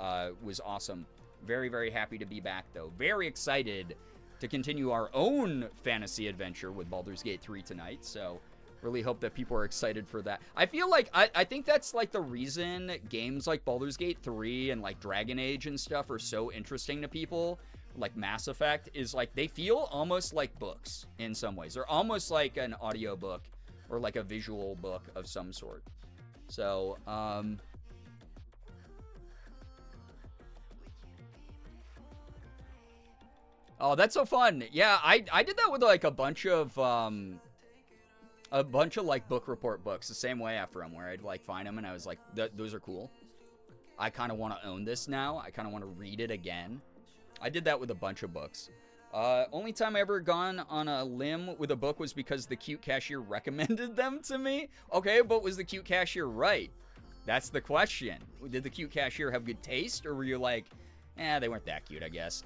was awesome. Very, very happy to be back, though. Very excited to continue our own fantasy adventure with Baldur's Gate 3 tonight, so really hope that people are excited for that. I feel like, I think that's like the reason games like Baldur's Gate 3 and like Dragon Age and stuff are so interesting to people, like Mass Effect, is like they feel almost like books in some ways. They're almost like an audiobook or like a visual book of some sort. So, oh, that's so fun. Yeah, I did that with like a bunch of like book report books the same way after them, where I'd like find them and I was like, those are cool. I kind of want to own this now. I kind of want to read it again. I did that with a bunch of books. Only time I ever gone on a limb with a book was because the cute cashier recommended them to me. Okay, but was the cute cashier right? That's the question. Did the cute cashier have good taste, or were you like, they weren't that cute, I guess?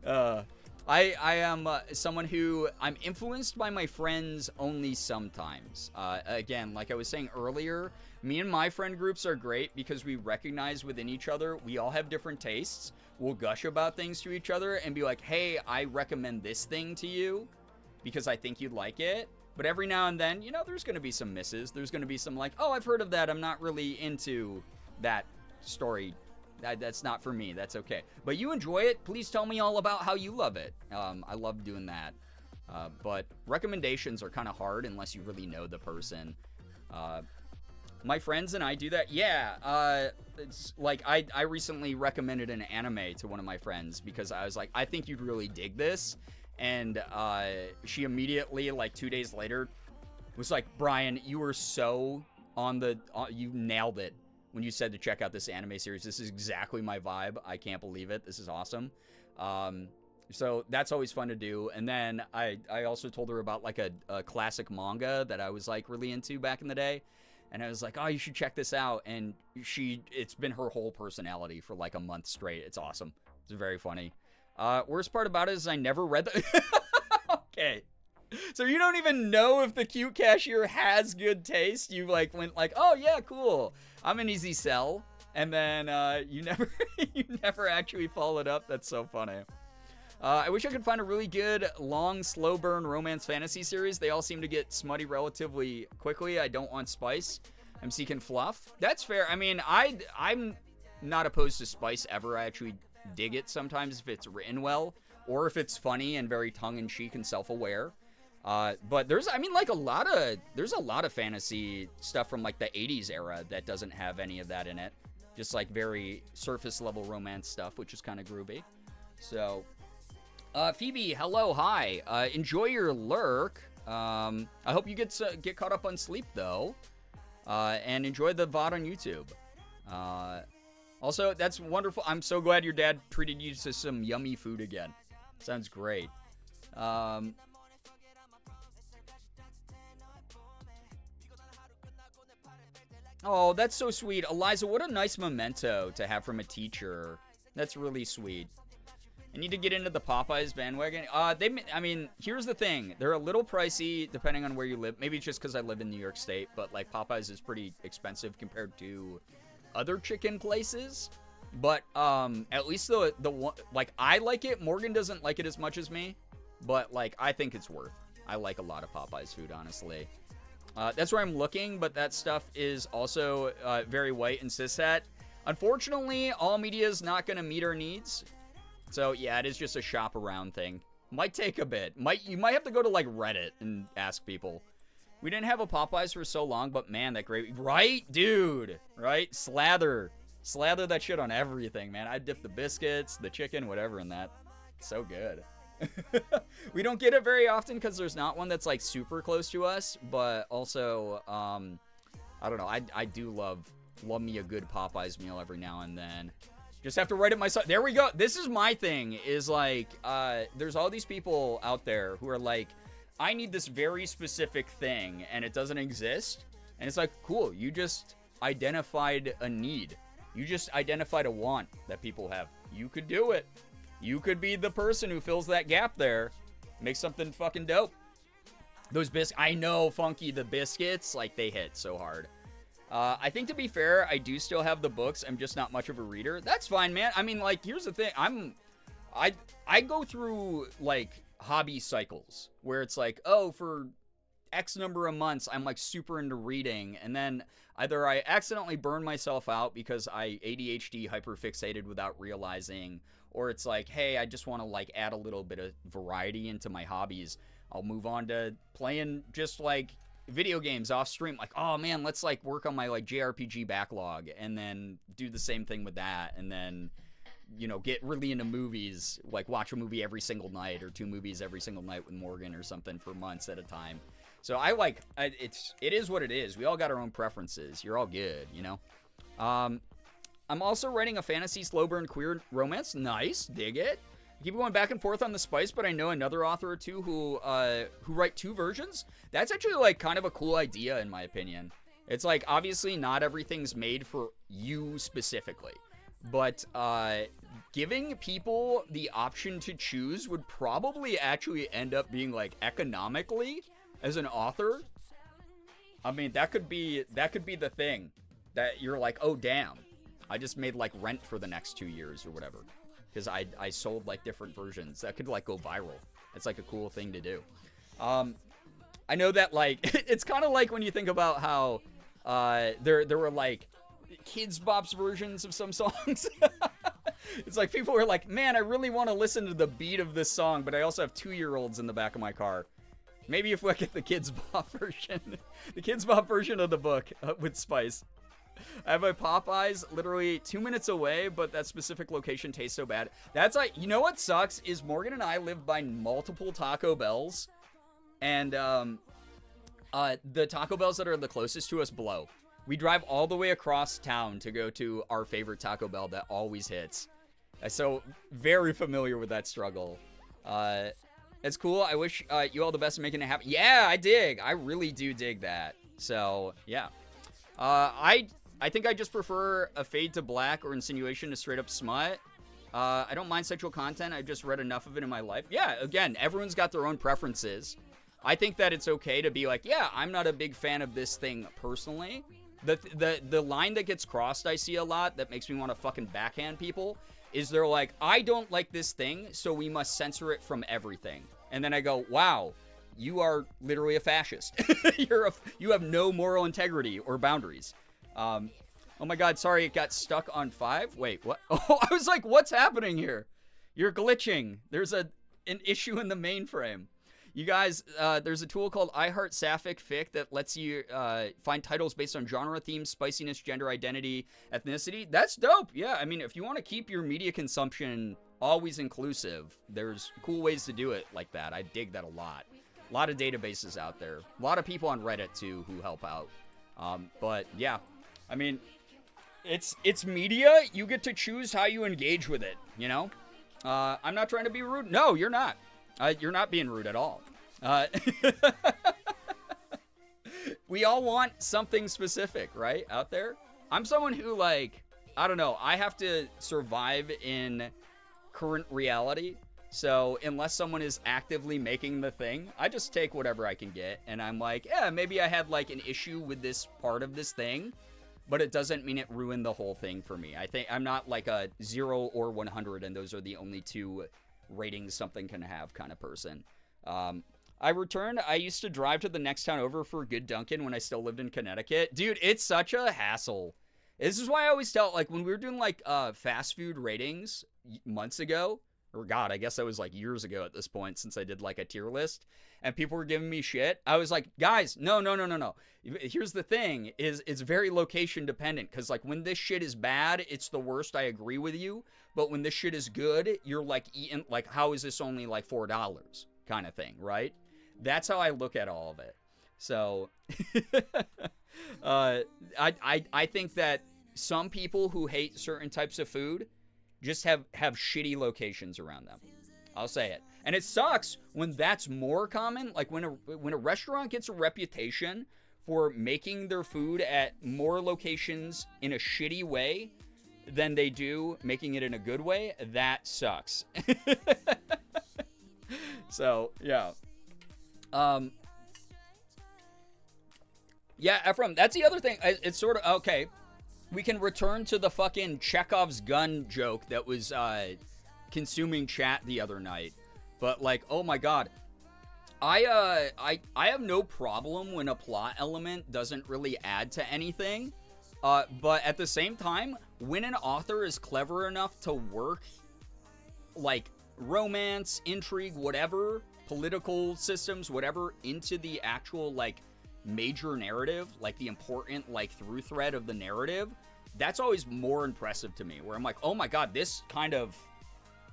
No. I am someone who I'm influenced by my friends only sometimes. Again, like I was saying earlier, me and my friend groups are great because we recognize within each other we all have different tastes. We'll gush about things to each other and be like, hey, I recommend this thing to you because I think you'd like it. But every now and then, there's going to be some misses. There's going to be some like, oh, I've heard of that. I'm not really into that story. That's not for me. That's okay. But you enjoy it. Please tell me all about how you love it. I love doing that. But recommendations are kind of hard unless you really know the person. My friends and I do that. Yeah. It's like I recently recommended an anime to one of my friends because I was like, I think you'd really dig this. And she immediately, like 2 days later, was like, Brian, you were so you nailed it. When you said to check out this anime series, this is exactly my vibe. I can't believe it. This is awesome. So that's always fun to do. And then I also told her about like a classic manga that I was like really into back in the day. And I was like, oh, you should check this out. And it's been her whole personality for like a month straight. It's awesome. It's very funny. Worst part about it is I never read the... Okay. So you don't even know if the cute cashier has good taste. You like went like, oh yeah, cool. I'm an easy sell. And then you never actually followed up. That's so funny. I wish I could find a really good, long, slow burn romance fantasy series. They all seem to get smutty relatively quickly. I don't want spice. I'm seeking fluff. That's fair. I mean, I'm not opposed to spice ever. I actually dig it sometimes if it's written well or if it's funny and very tongue-in-cheek and self-aware. But there's a lot of fantasy stuff from like the 80s era that doesn't have any of that in it. Just like very surface level romance stuff, which is kind of groovy. So, Phoebe, hello, hi. Enjoy your lurk. I hope you get caught up on sleep though. And enjoy the VOD on YouTube. Also, that's wonderful. I'm so glad your dad treated you to some yummy food again. Sounds great. Oh, that's so sweet. Eliza, what a nice memento to have from a teacher. That's really sweet. I need to get into the Popeyes bandwagon. Here's the thing. They're a little pricey depending on where you live. Maybe it's just because I live in New York State, but like Popeyes is pretty expensive compared to other chicken places. But at least the one, like, I like it. Morgan doesn't like it as much as me, but like I think it's worth. I like a lot of Popeyes food, honestly. That's where I'm looking, but that stuff is also very white and cishet. Unfortunately, all media is not going to meet our needs. So, yeah, it is just a shop around thing. Might take a bit. You might have to go to, like, Reddit and ask people. We didn't have a Popeyes for so long, but, man, that gravy... Right, dude? Right? Slather that shit on everything, man. I dip the biscuits, the chicken, whatever in that. So good. We don't get it very often because there's not one that's like super close to us, but also I don't know, I do love me a good Popeyes meal every now and then. Just have to write it myself. There we go. This is my thing, is like there's all these people out there who are like, I need this very specific thing and it doesn't exist. And it's like, cool, you just identified a need. You just identified a want that people have. You could do it. You could be the person who fills that gap there. Make something fucking dope. Those I know, Funky, the biscuits, like, they hit so hard. I think, to be fair, I do still have the books. I'm just not much of a reader. That's fine, man. I mean, like, here's the thing. I go through, like, hobby cycles where it's like, oh, for X number of months, I'm, like, super into reading. And then either I accidentally burn myself out because I ADHD hyperfixated without realizing, or it's like, hey, I just want to, like, add a little bit of variety into my hobbies. I'll move on to playing just, like, video games off stream. Like, oh man, let's, like, work on my, like, JRPG backlog, and then do the same thing with that, and then, you know, get really into movies, like watch a movie every single night or 2 movies every single night with Morgan or something for months at a time. So it is what it is. We all got our own preferences. You're all good, you know. I'm also writing a fantasy slow burn queer romance. Nice, dig it. Keep going back and forth on the spice, but I know another author or two who write 2 versions. That's actually, like, kind of a cool idea, in my opinion. It's like, obviously not everything's made for you specifically, but giving people the option to choose would probably actually end up being, like, economically, as an author, I mean, that could be the thing that you're like, oh damn, I just made, like, rent for the next 2 years or whatever. Because I sold, like, different versions. That could, like, go viral. It's, like, a cool thing to do. I know that, like, it's kind of like when you think about how there were, like, Kids Bop's versions of some songs. It's like people were like, man, I really want to listen to the beat of this song, but I also have 2-year-olds in the back of my car. Maybe if we get the Kids Bop version. The Kids Bop version of the book with Spice. I have my Popeyes literally 2 minutes away, but that specific location tastes so bad. That's like, you know what sucks is Morgan and I live by multiple Taco Bells, and the Taco Bells that are the closest to us blow. We drive all the way across town to go to our favorite Taco Bell that always hits. So very familiar with that struggle. It's cool. I wish you all the best in making it happen. Yeah, I really do dig that. So yeah. I think I just prefer a fade to black or insinuation to straight up smut. I don't mind sexual content. I've just read enough of it in my life. Yeah, again, everyone's got their own preferences. I think that it's okay to be like, yeah, I'm not a big fan of this thing personally. The line that gets crossed I see a lot that makes me want to fucking backhand people is they're like, I don't like this thing, so we must censor it from everything. And then I go, wow, you are literally a fascist. You have no moral integrity or boundaries. Oh my god, sorry, it got stuck on 5. Wait, what? Oh, I was like, what's happening here? You're glitching. There's an issue in the mainframe. You guys, there's a tool called iHeart Sapphic Fic that lets you find titles based on genre, themes, spiciness, gender identity, ethnicity. That's dope. Yeah, I mean, if you want to keep your media consumption always inclusive, there's cool ways to do it like that. I dig that a lot. A lot of databases out there. A lot of people on Reddit, too, who help out. But, yeah, I mean, it's media. You get to choose how you engage with it, you know? I'm not trying to be rude. No, you're not. You're not being rude at all. We all want something specific, right? Out there. I'm someone who, like, I don't know. I have to survive in current reality. So unless someone is actively making the thing, I just take whatever I can get. And I'm like, yeah, maybe I had, like, an issue with this part of this thing, but it doesn't mean it ruined the whole thing for me. I think I'm not like a 0 or 100, and those are the only 2 ratings something can have kind of person. I returned. I used to drive to the next town over for a good Dunkin' when I still lived in Connecticut. Dude, it's such a hassle. This is why I always tell, like, when we were doing, like, fast food ratings months ago, or God, I guess that was, like, years ago at this point since I did, like, a tier list, and people were giving me shit. I was like, guys, no. Here's the thing, is it's very location dependent, because, like, when this shit is bad, it's the worst, I agree with you, but when this shit is good, you're, like, eating, like, how is this only, like, $4 kind of thing, right? That's how I look at all of it. So, I think that some people who hate certain types of food just have shitty locations around them. I'll say it. And it sucks when that's more common. Like when a restaurant gets a reputation for making their food at more locations in a shitty way than they do making it in a good way, that sucks. So, yeah. Yeah, Ephraim, that's the other thing. It's sort of, okay, we can return to the fucking Chekhov's gun joke that was consuming chat the other night. But, like, oh my god. I have no problem when a plot element doesn't really add to anything. But at the same time, when an author is clever enough to work, like, romance, intrigue, whatever, political systems, whatever, into the actual, like, major narrative, like, the important, like, through thread of the narrative, that's always more impressive to me, where I'm like, oh my god, this kind of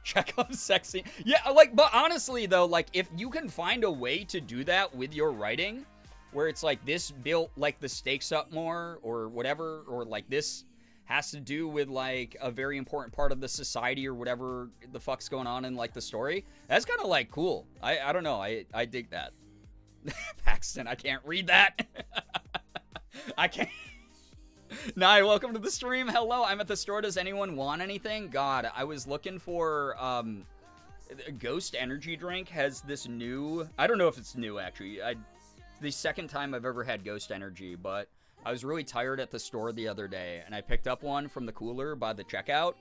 Chekhov's sex scene. Yeah, like, but honestly, though, like, if you can find a way to do that with your writing, where it's like, this built, like, the stakes up more, or whatever, or, like, this has to do with, like, a very important part of the society or whatever the fuck's going on in, like, the story. That's kind of, like, cool. I don't know. I dig that. Paxton, I can't read that. I can't. Nye, welcome to the stream. Hello, I'm at the store. Does anyone want anything? God, I was looking for, Ghost Energy Drink has this new, I don't know if it's new, actually. The second time I've ever had Ghost Energy, but I was really tired at the store the other day, and I picked up one from the cooler by the checkout,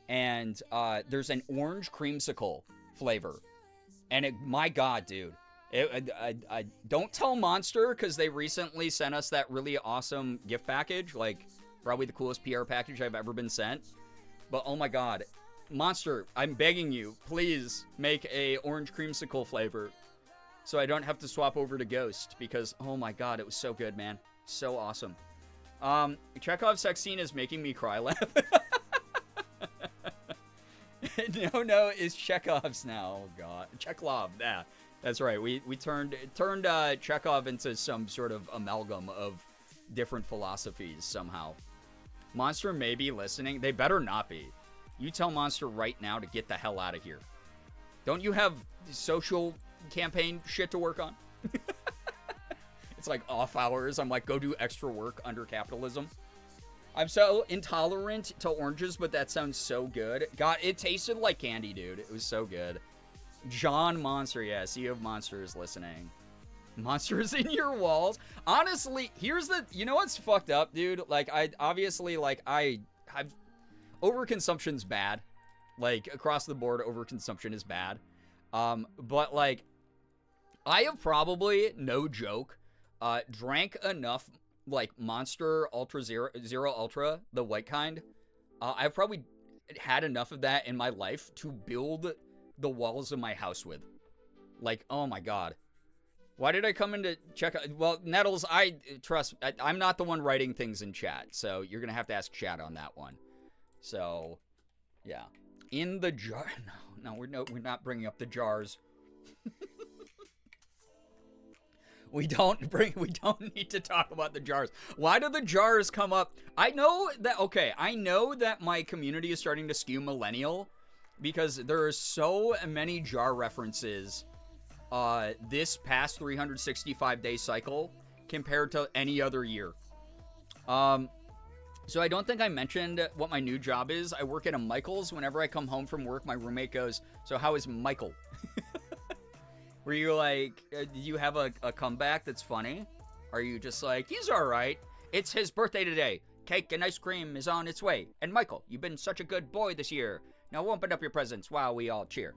and there's an orange creamsicle flavor, and my god, dude, I don't tell Monster, because they recently sent us that really awesome gift package, like, probably the coolest PR package I've ever been sent, but oh my god, Monster, I'm begging you, please make a orange creamsicle flavor, so I don't have to swap over to Ghost, because, oh my god, it was so good, man. So awesome. Chekhov's sex scene is making me cry laugh. No, it's Chekhov's now. Oh god. Chekhov, yeah. That's right. We turned Chekhov into some sort of amalgam of different philosophies somehow. Monster may be listening. They better not be. You tell Monster right now to get the hell out of here. Don't you have social campaign shit to work on? It's like off hours. I'm like, go do extra work under capitalism. I'm so intolerant to oranges, but that sounds so good. God, it tasted like candy, dude. It was so good. John Monster, yeah, Sea of Monster is listening. Monsters in your walls. Honestly, here's the, you know what's fucked up, dude? Like, I've overconsumption's bad. Like, across the board, overconsumption is bad. But, like, I have probably, no joke, drank enough, like, Monster Ultra Zero Ultra, the white kind. I've probably had enough of that in my life to build the walls of my house with. Like, oh my god. Why did I come in to check? Well, Nettles, I'm not the one writing things in chat, so you're gonna have to ask chat on that one. So, yeah. In the jar. No, we're not bringing up the jars. We don't need to talk about the jars. Why do the jars come up? I know that my community is starting to skew millennial because there are so many jar references this past 365-day cycle compared to any other year. So I don't think I mentioned what my new job is. I work at a Michael's. Whenever I come home from work, my roommate goes, "So how is Michael?" Were you like, do you have a comeback that's funny? Are you just like, he's all right. It's his birthday today. Cake and ice cream is on its way. And Michael, you've been such a good boy this year. Now open up your presents while we all cheer.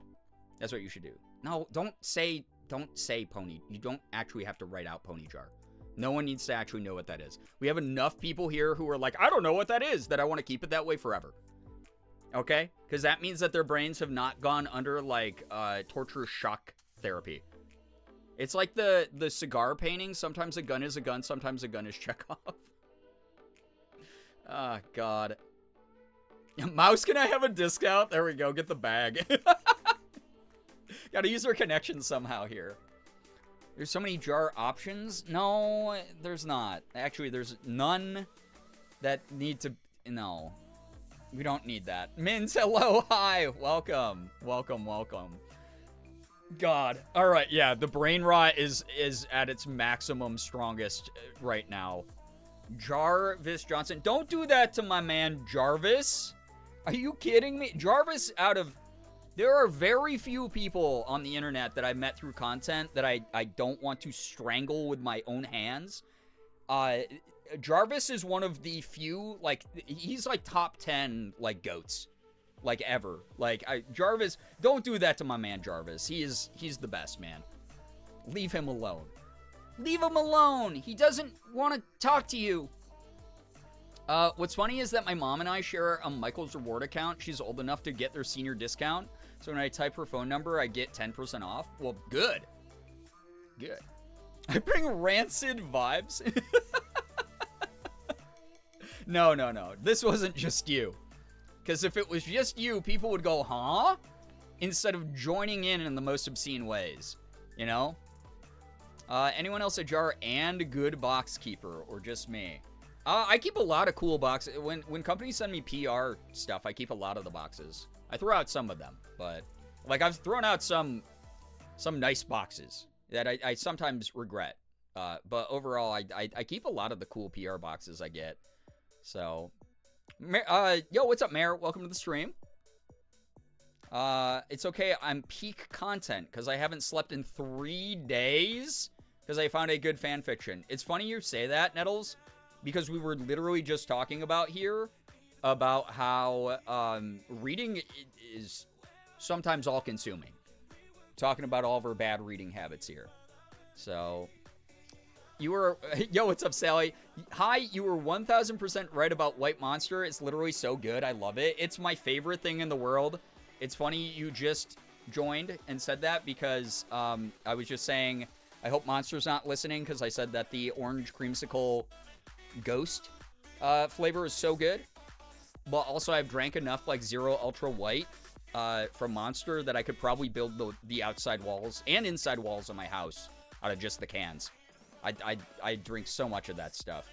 That's what you should do. No, don't say pony. You don't actually have to write out pony jar. No one needs to actually know what that is. We have enough people here who are like, I don't know what that is, that I want to keep it that way forever. Okay? Because that means that their brains have not gone under, like, torture shock therapy. It's like the cigar painting. Sometimes a gun is a gun. Sometimes a gun is Chekhov. Ah, God. Mouse, can I have a discount? There we go. Get the bag. Gotta use our connection somehow here. There's so many jar options. No, there's not. Actually, there's none that need to... No. We don't need that. Mins, hello. Hi. Welcome. Welcome, welcome. God. All right, yeah, the brain rot is at its maximum strongest right now. Jarvis Johnson. Don't do that to my man Jarvis. Are you kidding me? Jarvis, there are very few people on the internet that I met through content that I don't want to strangle with my own hands. Jarvis is one of the few, like, he's like top 10, like, goats, like, ever. Like, Jarvis, don't do that to my man Jarvis. He's the best, man. Leave him alone. Leave him alone. He doesn't want to talk to you. What's funny is that my mom and I share a Michael's Reward account. She's old enough to get their senior discount. So when I type her phone number, I get 10% off. Well, good. Good. I bring rancid vibes. No. This wasn't just you. Because if it was just you, people would go, huh? Instead of joining in the most obscene ways. You know? Anyone else a jar and good box keeper? Or just me? I keep a lot of cool boxes. When companies send me PR stuff, I keep a lot of the boxes. I throw out some of them, but like I've thrown out some nice boxes that I sometimes regret. But overall, I keep a lot of the cool PR boxes I get. So, yo, what's up, Mayor? Welcome to the stream. It's okay. I'm peak content because I haven't slept in 3 days because I found a good fan fiction. It's funny you say that, Nettles. Because we were literally just talking about how reading is sometimes all-consuming. Talking about all of our bad reading habits here. So, you were... Yo, what's up, Sally? Hi, you were 1,000% right about White Monster. It's literally so good. I love it. It's my favorite thing in the world. It's funny you just joined and said that because I was just saying, I hope Monster's not listening because I said that the orange creamsicle... Ghost flavor is so good, but also I've drank enough like Zero Ultra White from Monster that I could probably build the outside walls and inside walls of my house out of just the cans. I drink so much of that stuff.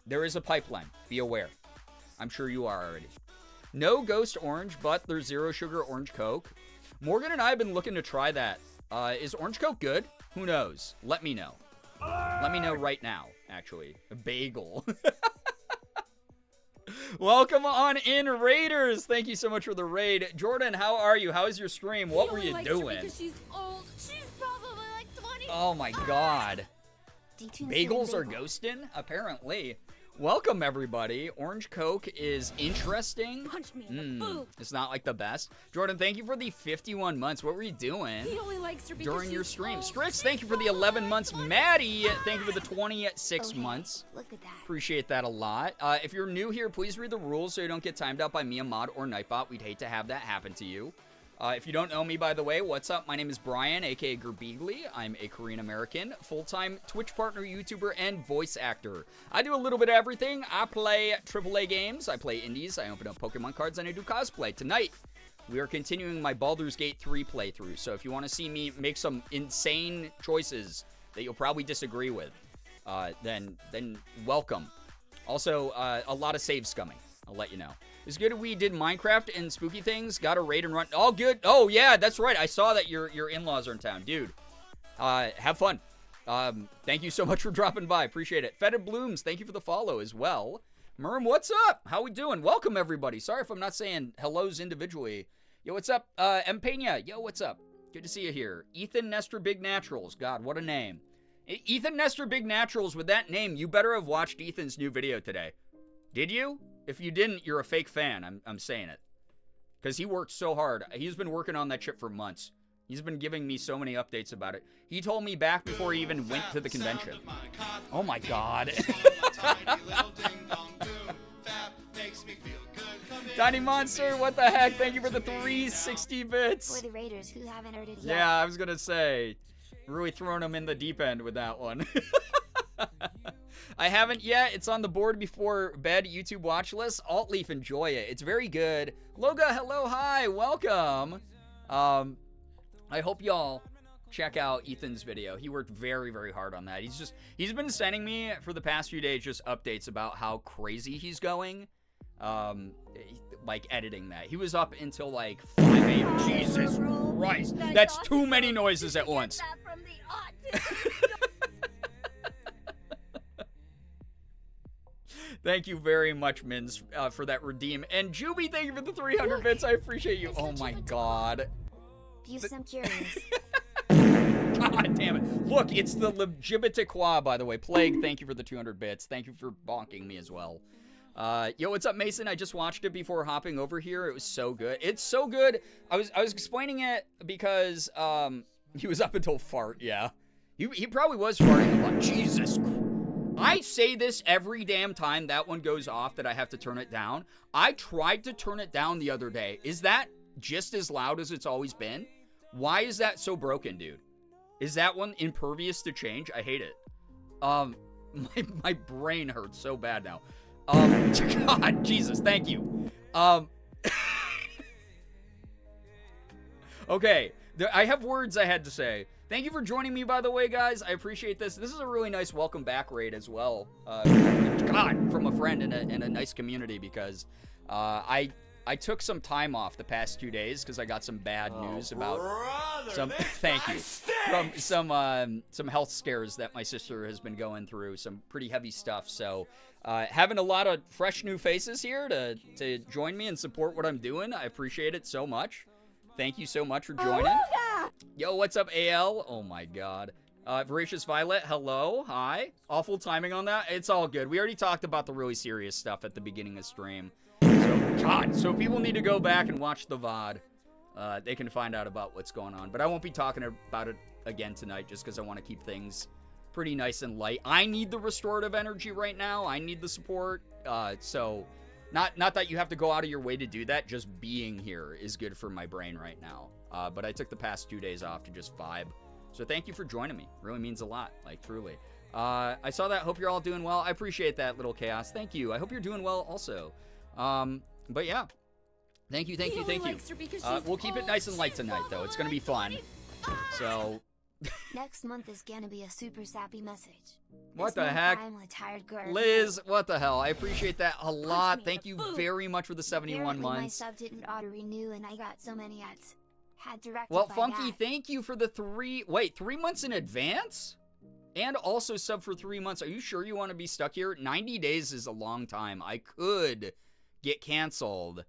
There is a pipeline, be aware. I'm sure you are already. No Ghost Orange, but there's Zero Sugar Orange Coke. Morgan and I have been looking to try that. Is Orange Coke good? Who knows? Let me know. Let me know right now, actually. A bagel. Welcome on in, Raiders. Thank you so much for the raid. Jordan, how are you? How is your stream? What were you doing? She's old. She's probably like 20. Oh my god. Bagels are ghosting? Apparently. Welcome, everybody. Orange Coke is interesting. Punch me in the boob. It's not like the best. Jordan, thank you for the 51 months. What were you doing He only likes her because during your she's stream? old. Strix, thank you for the 11 months. Maddie, thank you for the 26 months. Look at that. Appreciate that a lot. If you're new here, please read the rules so you don't get timed out by me, a mod, or Nightbot. We'd hate to have that happen to you. If you don't know me, by the way, what's up? My name is Brian, aka Girbeagly. I'm a Korean American, full-time Twitch partner, YouTuber, and voice actor. I do a little bit of everything. I play AAA games, I play indies, I open up Pokemon cards, and I do cosplay. Tonight, we are continuing my Baldur's Gate 3 playthrough, so if you want to see me make some insane choices that you'll probably disagree with, then welcome. Also, a lot of saves coming. I'll let you know. It's good we did Minecraft and spooky things. Got a raid and run. All good. Oh, yeah, that's right. I saw that your in-laws are in town. Dude, have fun. Thank you so much for dropping by. Appreciate it. Fetid Blooms, thank you for the follow as well. Merm, what's up? How we doing? Welcome, everybody. Sorry if I'm not saying hellos individually. Yo, what's up? M. Pena, yo, what's up? Good to see you here. Ethan Nestor Big Naturals. God, what a name. Ethan Nestor Big Naturals, with that name, you better have watched Ethan's new video today. Did you? If you didn't, you're a fake fan. I'm saying it. Because he worked so hard. He's been working on that chip for months. He's been giving me so many updates about it. He told me back before he even went to the convention. Oh my god. Tiny Monster, what the heck? Thank you for the 360 bits. For the Raiders who haven't heard it yet. Yeah, I was going to say. Really throwing him in the deep end with that one. I haven't yet. It's on the board before bed YouTube watch list. Altleaf, enjoy it. It's very good. Loga, hello, hi, welcome. I hope y'all check out Ethan's video. He worked very, very hard on that. He's been sending me for the past few days just updates about how crazy he's going. Like editing that. He was up until like 5 a.m. Jesus Christ. That's too many noises at once. Thank you very much, Mins, for that redeem. And Juby, thank you for the 300 bits. I appreciate you. Oh my god. Views I'm curious. God damn it. Look, it's the Legibitiqua, by the way. Plague, thank you for the 200 bits. Thank you for bonking me as well. Yo, what's up, Mason? I just watched it before hopping over here. It was so good. It's so good. I was explaining it because he was up until fart, yeah. He probably was farting a lot. Jesus Christ. I say this every damn time that one goes off that I have to turn it down. I tried to turn it down the other day. Is that just as loud as it's always been? Why is that so broken, dude? Is that one impervious to change? I hate it. My brain hurts so bad now. God, Jesus, thank you. Okay, I have words I had to say. Thank you for joining me, by the way, guys. I appreciate this. This is a really nice welcome back raid as well. God, from a friend in a nice community because I took some time off the past 2 days because I got some bad news about some. Thank you. From some health scares that my sister has been going through. Some pretty heavy stuff. So having a lot of fresh new faces here to join me and support what I'm doing. I appreciate it so much. Thank you so much for joining. Yo, what's up, AL? Oh my god. Voracious Violet, hello, hi. Awful timing on that. It's all good. We already talked about the really serious stuff at the beginning of stream. So people need to go back and watch the VOD. They can find out about what's going on. But I won't be talking about it again tonight just because I want to keep things pretty nice and light. I need the restorative energy right now. I need the support. So not that you have to go out of your way to do that. Just being here is good for my brain right now. But I took the past 2 days off to just vibe. So thank you for joining me. Really means a lot, like truly. I saw that. Hope you're all doing well. I appreciate that, little chaos. Thank you. I hope you're doing well also. But yeah. Thank you. We'll keep it nice and light tonight, though. It's going to be fun. So. Next month is gonna be a super sappy message. What the heck? I'm a tired girl. Liz, what the hell? I appreciate that a lot. Thank you very much for the 71 Apparently months. My sub didn't auto-renew and I got so many ads. Had to rectify Well, Funky, that. thank you for the 3 months in advance? And also sub for 3 months. Are you sure you want to be stuck here? 90 days is a long time. I could get canceled.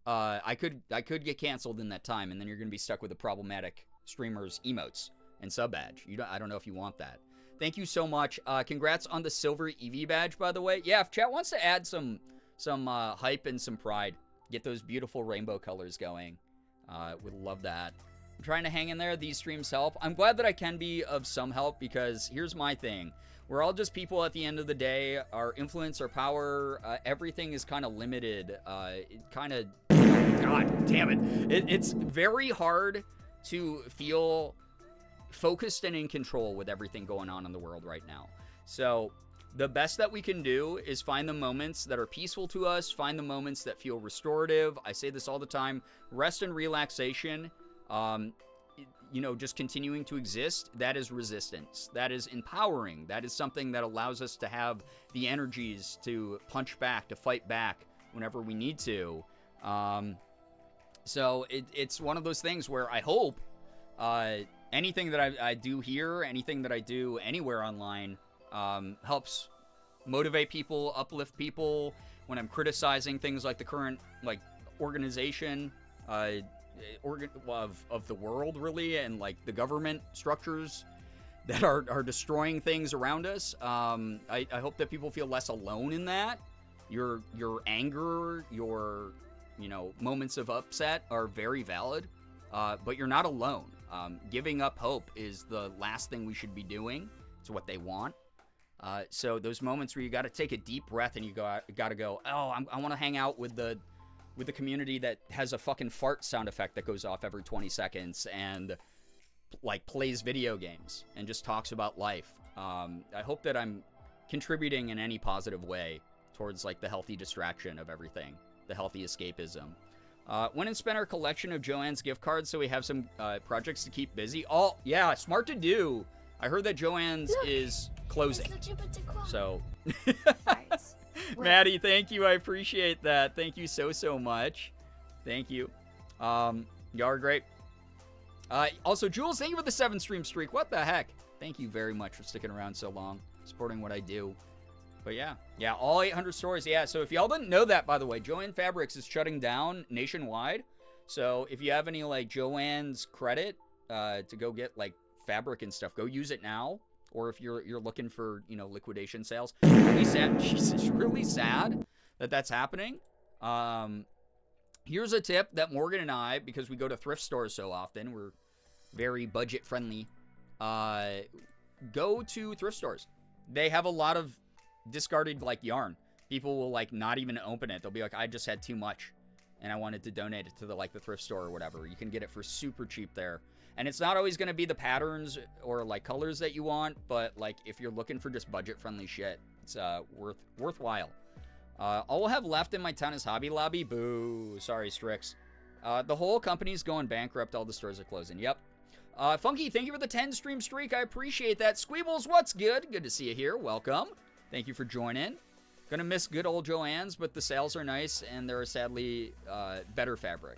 I could get canceled in that time, and then you're going to be stuck with the problematic streamers emotes and sub badge. I don't know if you want that. Thank you so much. Congrats on the silver EV badge, by the way. Yeah, if chat wants to add some hype and some pride, get those beautiful rainbow colors going. Would love that. I'm trying to hang in there. These streams help. I'm glad that I can be of some help because here's my thing. We're all just people at the end of the day. Our influence, our power, everything is kind of limited. God damn it. It's very hard to feel focused and in control with everything going on in the world right now. So the best that we can do is find the moments that are peaceful to us, find the moments that feel restorative. I say this all the time. Rest and relaxation, just continuing to exist, that is resistance. That is empowering. That is something that allows us to have the energies to punch back, to fight back whenever we need to. So it's one of those things where I hope anything that I do here, anything that I do anywhere online, helps motivate people, uplift people. When I'm criticizing things like the current organization of the world, really, and like the government structures that are destroying things around us, I hope that people feel less alone in that. Your anger, your moments of upset are very valid, but you're not alone. Giving up hope is the last thing we should be doing. It's what they want. So those moments where you got to take a deep breath and you got to go, oh, I want to hang out with the community that has a fucking fart sound effect that goes off every 20 seconds and plays video games and just talks about life. I hope that I'm contributing in any positive way towards the healthy distraction of everything, the healthy escapism. Went and spent our collection of Joanne's gift cards so we have some projects to keep busy. Oh, yeah, smart to do. I heard that Joanne's is closing. So, Maddie, thank you. I appreciate that. Thank you so much. Thank you. Y'all are great. Also, Jules, thank you for the 7 stream streak. What the heck? Thank you very much for sticking around so long, supporting what I do. But yeah, all 800 stores. Yeah, so if y'all didn't know that, by the way, Joann Fabrics is shutting down nationwide. So if you have any like Joann's credit to go get like fabric and stuff, go use it now. Or if you're looking for, you know, liquidation sales. Really sad. It's really sad that that's happening. Here's a tip that Morgan and I, because we go to thrift stores so often, we're very budget friendly. Go to thrift stores. They have a lot of discarded like yarn. People will like not even open it. They'll be like, I just had too much and I wanted to donate it to the thrift store or whatever. You can get it for super cheap there. And it's not always going to be the patterns or like colors that you want, but like if you're looking for just budget friendly shit, it's worthwhile. All we'll have left in my town is Hobby Lobby. Boo. Sorry, Strix. The whole company's going bankrupt. All the stores are closing. Yep. Funky, thank you for the 10 stream streak. I appreciate that. Squeebles, what's good? Good to see you here. Welcome. Thank you for joining. Gonna miss good old Joann's, but the sales are nice, and they're sadly better fabric.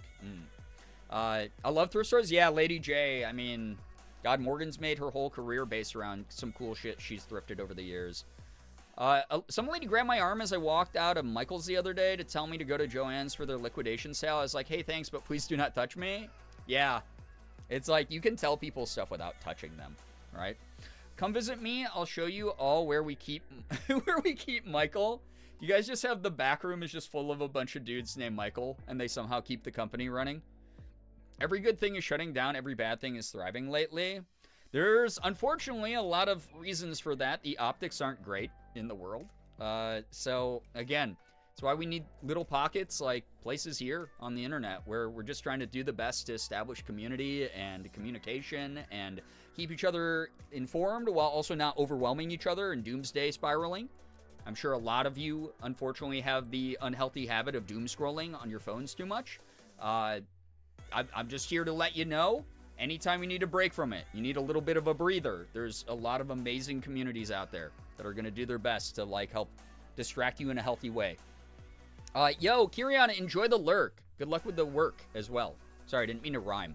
I love thrift stores. Yeah, Lady J. I mean, God, Morgan's made her whole career based around some cool shit she's thrifted over the years. Some lady grabbed my arm as I walked out of Michael's the other day to tell me to go to Joann's for their liquidation sale. I was like, hey, thanks, but please do not touch me. Yeah. It's like, you can tell people stuff without touching them, right? Come visit me. I'll show you all where we keep Michael. You guys just have the back room is just full of a bunch of dudes named Michael, and they somehow keep the company running. Every good thing is shutting down. Every bad thing is thriving lately. There's, unfortunately, a lot of reasons for that. The optics aren't great in the world. So, again, that's why we need little pockets like places here on the internet where we're just trying to do the best to establish community and communication and keep each other informed while also not overwhelming each other and doomsday spiraling. I'm sure a lot of you, unfortunately, have the unhealthy habit of doom scrolling on your phones too much. I'm just here to let you know, anytime you need a break from it, you need a little bit of a breather, there's a lot of amazing communities out there that are going to do their best to, like, help distract you in a healthy way. Yo, Kiriana, enjoy the lurk. Good luck with the work as well. Sorry, I didn't mean to rhyme.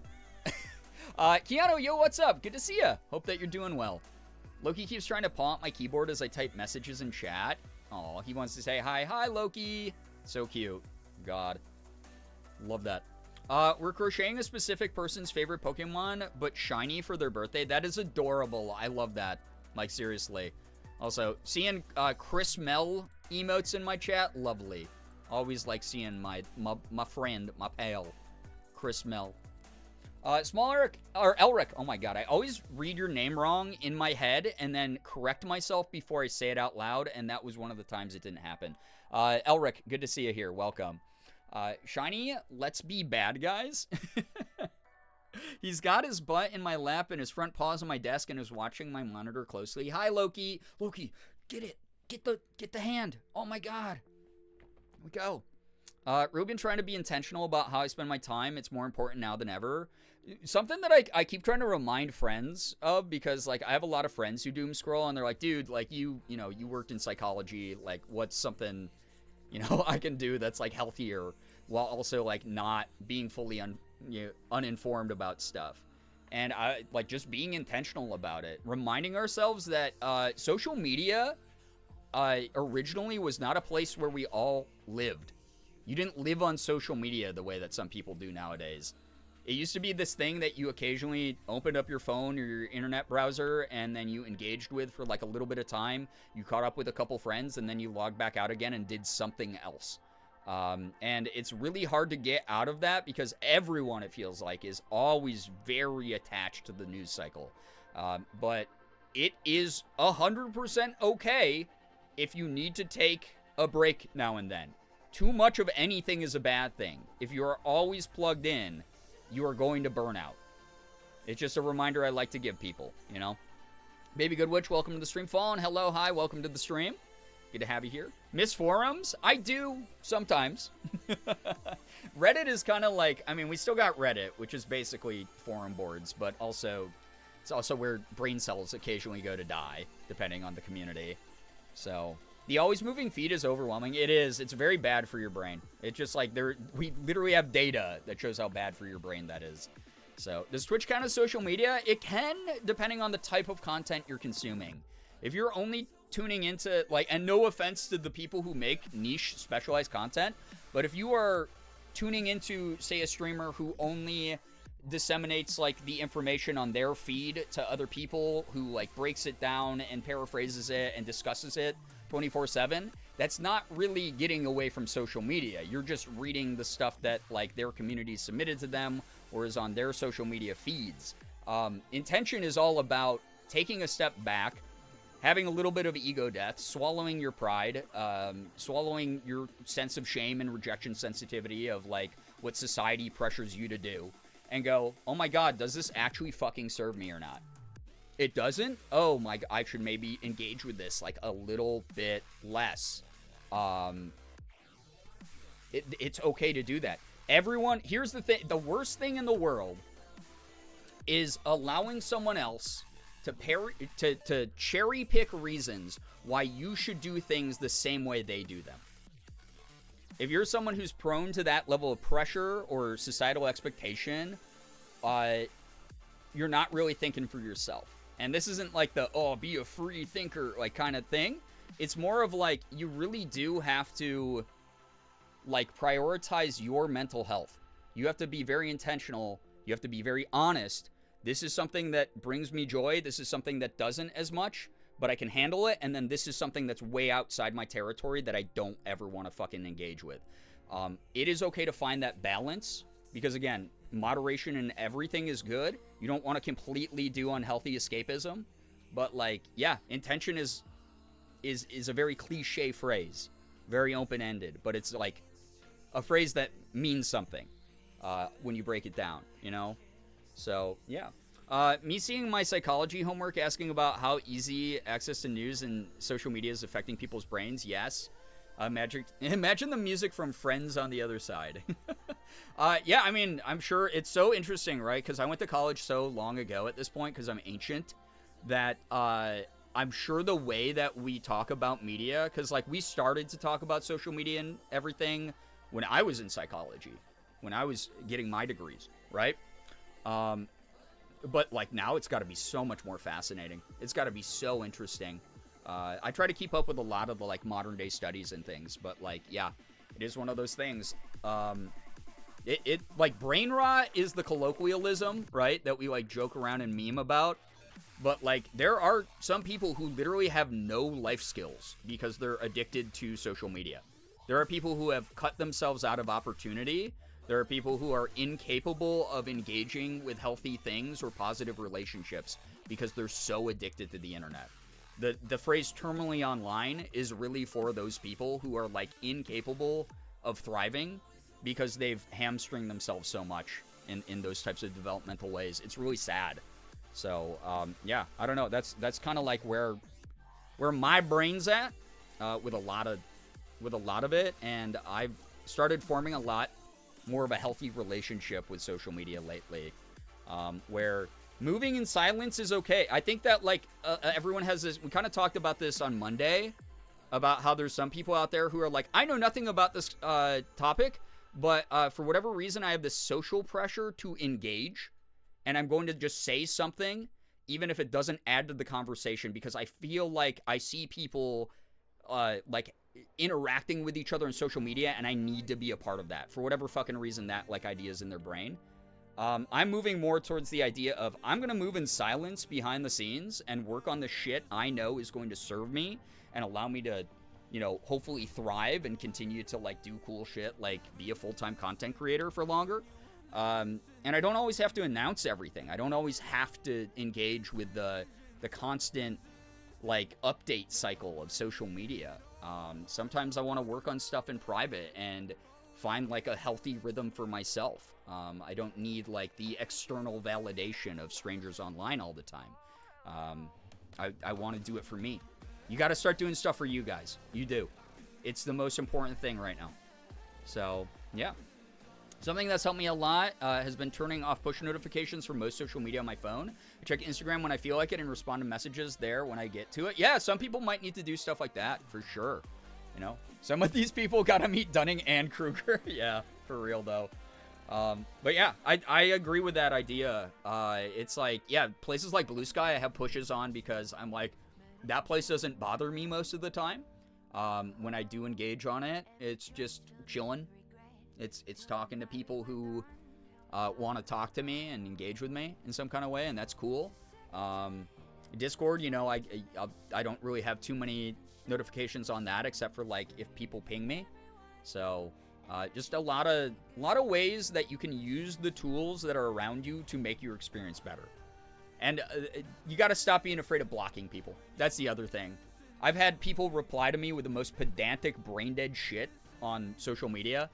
Keanu, yo, what's up? Good to see ya. Hope that you're doing well. Loki keeps trying to paw at my keyboard as I type messages in chat. Oh, he wants to say hi. Hi, Loki. So cute. God. Love that. We're crocheting a specific person's favorite Pokemon, but shiny for their birthday. That is adorable. I love that. Like, seriously. Also, seeing Chris Mel emotes in my chat, lovely. Always like seeing my friend, my pal, Chris Mel. Small Eric, or Elric, oh my god, I always read your name wrong in my head and then correct myself before I say it out loud, and that was one of the times it didn't happen. Elric, good to see you here, welcome. Shiny, let's be bad guys. He's got his butt in my lap and his front paws on my desk and is watching my monitor closely. Hi, Loki. Loki, get it. Get the hand. Oh my god. Here we go. Ruben, trying to be intentional about how I spend my time. It's more important now than ever. Something that I keep trying to remind friends of, because like I have a lot of friends who doom scroll and they're like, dude, like you worked in psychology. Like, what's something, I can do that's like healthier while also like not being fully uninformed about stuff. And I like just being intentional about it, reminding ourselves that social media originally was not a place where we all lived. You didn't live on social media the way that some people do nowadays. It used to be this thing that you occasionally opened up your phone or your internet browser and then you engaged with for like a little bit of time. You caught up with a couple friends and then you logged back out again and did something else. And it's really hard to get out of that because everyone, it feels like, is always very attached to the news cycle. But it is 100% okay if you need to take a break now and then. Too much of anything is a bad thing. If you are always plugged in, you are going to burn out. It's just a reminder I like to give people, Baby Good Witch, welcome to the stream. Fallen, hello, hi, welcome to the stream. Good to have you here. Miss forums? I do, sometimes. Reddit is kind of like, we still got Reddit, which is basically forum boards, but also, it's also where brain cells occasionally go to die, depending on the community. So, the always moving feed is overwhelming. It is. It's very bad for your brain. It's just like we literally have data that shows how bad for your brain that is. So, does Twitch count as social media? It can, depending on the type of content you're consuming. If you're only tuning into, like, and no offense to the people who make niche specialized content, but if you are tuning into, say, a streamer who only disseminates, like, the information on their feed to other people, who, like, breaks it down and paraphrases it and discusses it 24/7, that's not really getting away from social media. You're just reading the stuff that, like, their community submitted to them or is on their social media feeds. Intention is all about taking a step back, having a little bit of ego death, swallowing your pride, swallowing your sense of shame and rejection sensitivity of, like, what society pressures you to do, and go, oh my god, does this actually fucking serve me or not? It doesn't? Oh my god, I should maybe engage with this, like, a little bit less. It's okay to do that. Everyone, here's the thing, the worst thing in the world is allowing someone else to cherry pick reasons why you should do things the same way they do them. If you're someone who's prone to that level of pressure or societal expectation, you're not really thinking for yourself. And this isn't like the, oh, be a free thinker, like, kind of thing. It's more of like, you really do have to, like, prioritize your mental health. You have to be very intentional. You have to be very honest. This is something that brings me joy. This is something that doesn't as much, but I can handle it. And then this is something that's way outside my territory that I don't ever want to fucking engage with. It is okay to find that balance because, again, moderation in everything is good. You don't want to completely do unhealthy escapism. But, like, yeah, intention is a very cliche phrase. Very open-ended. But it's, like, a phrase that means something when you break it down, you know? So, yeah. Me seeing my psychology homework asking about how easy access to news and social media is affecting people's brains. Yes. Imagine the music from Friends on the other side. Yeah, I mean, I'm sure it's so interesting, right? Because I went to college so long ago at this point, because I'm ancient, that I'm sure the way that we talk about media, because, like, we started to talk about social media and everything when I was in psychology, when I was getting my degrees, right? But, like, now it's got to be so much more fascinating. It's got to be so interesting. I try to keep up with a lot of the, like, modern day studies and things, but, like, yeah, it is one of those things. Like, brain rot is the colloquialism, right, that we, like, joke around and meme about. But, like, there are some people who literally have no life skills because they're addicted to social media. There are people who have cut themselves out of opportunity. There are people who are incapable of engaging with healthy things or positive relationships because they're so addicted to the internet. The phrase terminally online is really for those people who are, like, incapable of thriving because they've hamstringed themselves so much in those types of developmental ways. It's really sad. So, yeah, I don't know. That's kind of like where my brain's at with a lot of it, and I've started forming a lot more of a healthy relationship with social media lately, where moving in silence is okay. I think that, like, everyone has this. We kind of talked about this on Monday about how there's some people out there who are like, I know nothing about this topic, but for whatever reason, I have this social pressure to engage, and I'm going to just say something, even if it doesn't add to the conversation, because I feel like I see people like interacting with each other on social media, and I need to be a part of that for whatever fucking reason that, like, idea is in their brain. I'm moving more towards the idea of I'm going to move in silence behind the scenes and work on the shit I know is going to serve me and allow me to, you know, hopefully thrive and continue to, like, do cool shit, like be a full-time content creator for longer. And I don't always have to announce everything. I don't always have to engage with the constant, like, update cycle of social media. Sometimes I want to work on stuff in private and find, like, a healthy rhythm for myself. I don't need, like, the external validation of strangers online all the time. I want to do it for me. You got to start doing stuff for you guys. You do. It's the most important thing right now. So, yeah. Something that's helped me a lot has been turning off push notifications for most social media on my phone. I check Instagram when I feel like it and respond to messages there when I get to it. Yeah, some people might need to do stuff like that, for sure. You know? Some of these people gotta meet Dunning and Kruger. Yeah, for real, though. But yeah, I agree with that idea. It's like, yeah, places like Blue Sky I have pushes on because I'm like, that place doesn't bother me most of the time. When I do engage on it, it's just chilling. It's talking to people who want to talk to me and engage with me in some kind of way, and that's cool. Discord, you know, I don't really have too many notifications on that except for like if people ping me. So just a lot of ways that you can use the tools that are around you to make your experience better. And you got to stop being afraid of blocking people. That's the other thing. I've had people reply to me with the most pedantic, brain-dead shit on social media.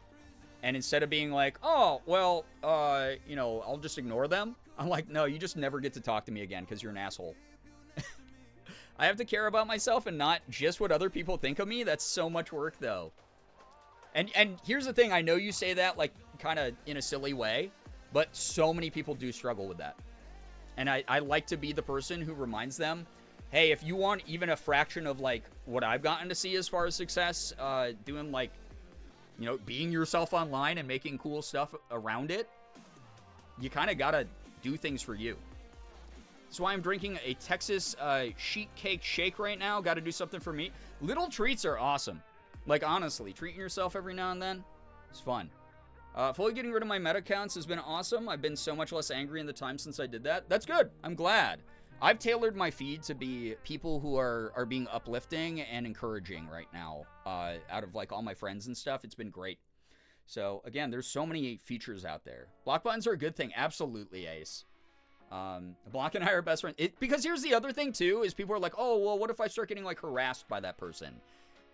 And instead of being like, oh, well, you know, I'll just ignore them. I'm like, no, you just never get to talk to me again because you're an asshole. I have to care about myself and not just what other people think of me. That's so much work, though. And here's the thing. I know you say that, like, kind of in a silly way, but so many people do struggle with that. And I like to be the person who reminds them, hey, if you want even a fraction of, like, what I've gotten to see as far as success, doing, like, you know, being yourself online and making cool stuff around it, you kind of got to do things for you. That's why I'm drinking a Texas sheet cake shake right now. Got to do something for me. Little treats are awesome. Like, honestly, treating yourself every now and then is fun. Fully getting rid of my meta accounts has been awesome. I've been so much less angry in the time since I did that. That's good. I'm glad. I've tailored my feed to be people who are being uplifting and encouraging right now. Out of, like, all my friends and stuff. It's been great. So, again, there's so many features out there. Block buttons are a good thing. Absolutely, Ace. Block and I are best friends. Because here's the other thing, too, is people are like, oh, well, what if I start getting, like, harassed by that person?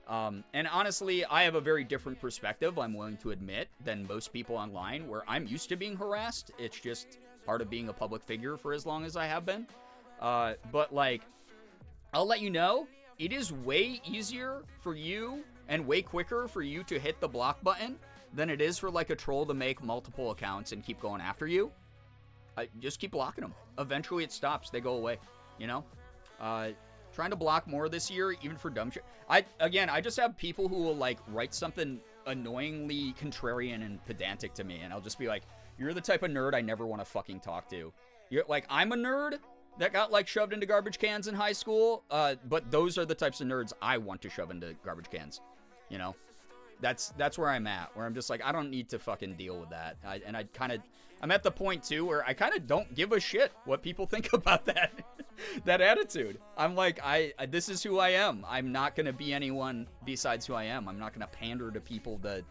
And honestly, I have a very different perspective, I'm willing to admit, than most people online, where I'm used to being harassed. It's just part of being a public figure for as long as I have been. But, like, I'll let you know, it is way easier for you and way quicker for you to hit the block button than it is for, like, a troll to make multiple accounts and keep going after you. Just keep blocking them. Eventually it stops. They go away, you know? Trying to block more this year, even for dumb shit. I just have people who will, like, write something annoyingly contrarian and pedantic to me, and I'll just be like, you're the type of nerd I never want to fucking talk to. You're like, I'm a nerd that got, like, shoved into garbage cans in high school, but those are the types of nerds I want to shove into garbage cans, you know? That's where I'm at, where I'm just like, I don't need to fucking deal with that. I'm at the point, too, where I kind of don't give a shit what people think about that that attitude. I'm like, this is who I am. I'm not going to be anyone besides who I am. I'm not going to pander to people to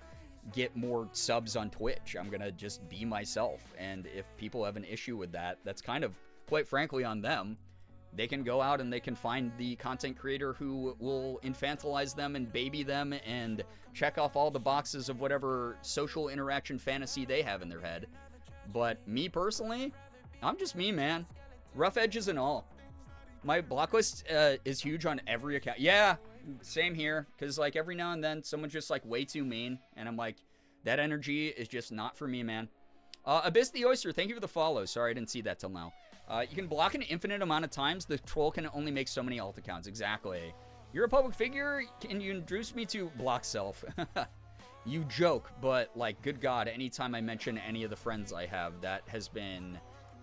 get more subs on Twitch. I'm going to just be myself. And if people have an issue with that, that's kind of, quite frankly, on them. They can go out and they can find the content creator who will infantilize them and baby them and check off all the boxes of whatever social interaction fantasy they have in their head. But me personally, I'm just me, man. Rough edges and all. My block list is huge on every account. Yeah, same here. Because, like, every now and then, someone's just, like, way too mean. And I'm like, that energy is just not for me, man. Abyss the Oyster, thank you for the follow. Sorry, I didn't see that till now. You can block an infinite amount of times. The troll can only make so many alt accounts. Exactly. You're a public figure. Can you introduce me to block self? You joke, but, like, good God, anytime I mention any of the friends I have, that has been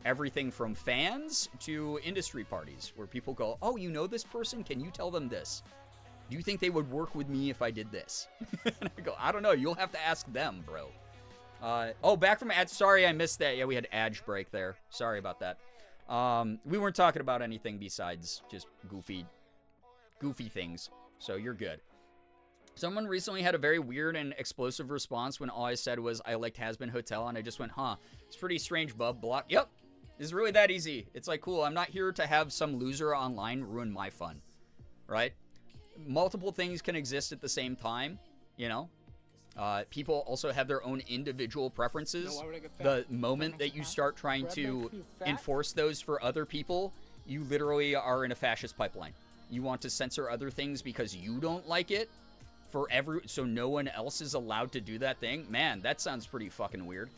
everything from fans to industry parties where people go, oh, you know this person? Can you tell them this? Do you think they would work with me if I did this? And I go, I don't know. You'll have to ask them, bro. Oh, back from ad. Sorry, I missed that. Yeah, we had ad break there. Sorry about that. We weren't talking about anything besides just goofy things. So you're good. Someone recently had a very weird and explosive response when all I said was, I liked Has-Been Hotel, and I just went, huh, it's pretty strange, bub. Block. Yep. It's really that easy. It's like, cool, I'm not here to have some loser online ruin my fun. Right? Multiple things can exist at the same time, you know? People also have their own individual preferences. The moment that you start trying to enforce those for other people, you literally are in a fascist pipeline. You want to censor other things because you don't like it, so no one else is allowed to do that thing. Man, that sounds pretty fucking weird.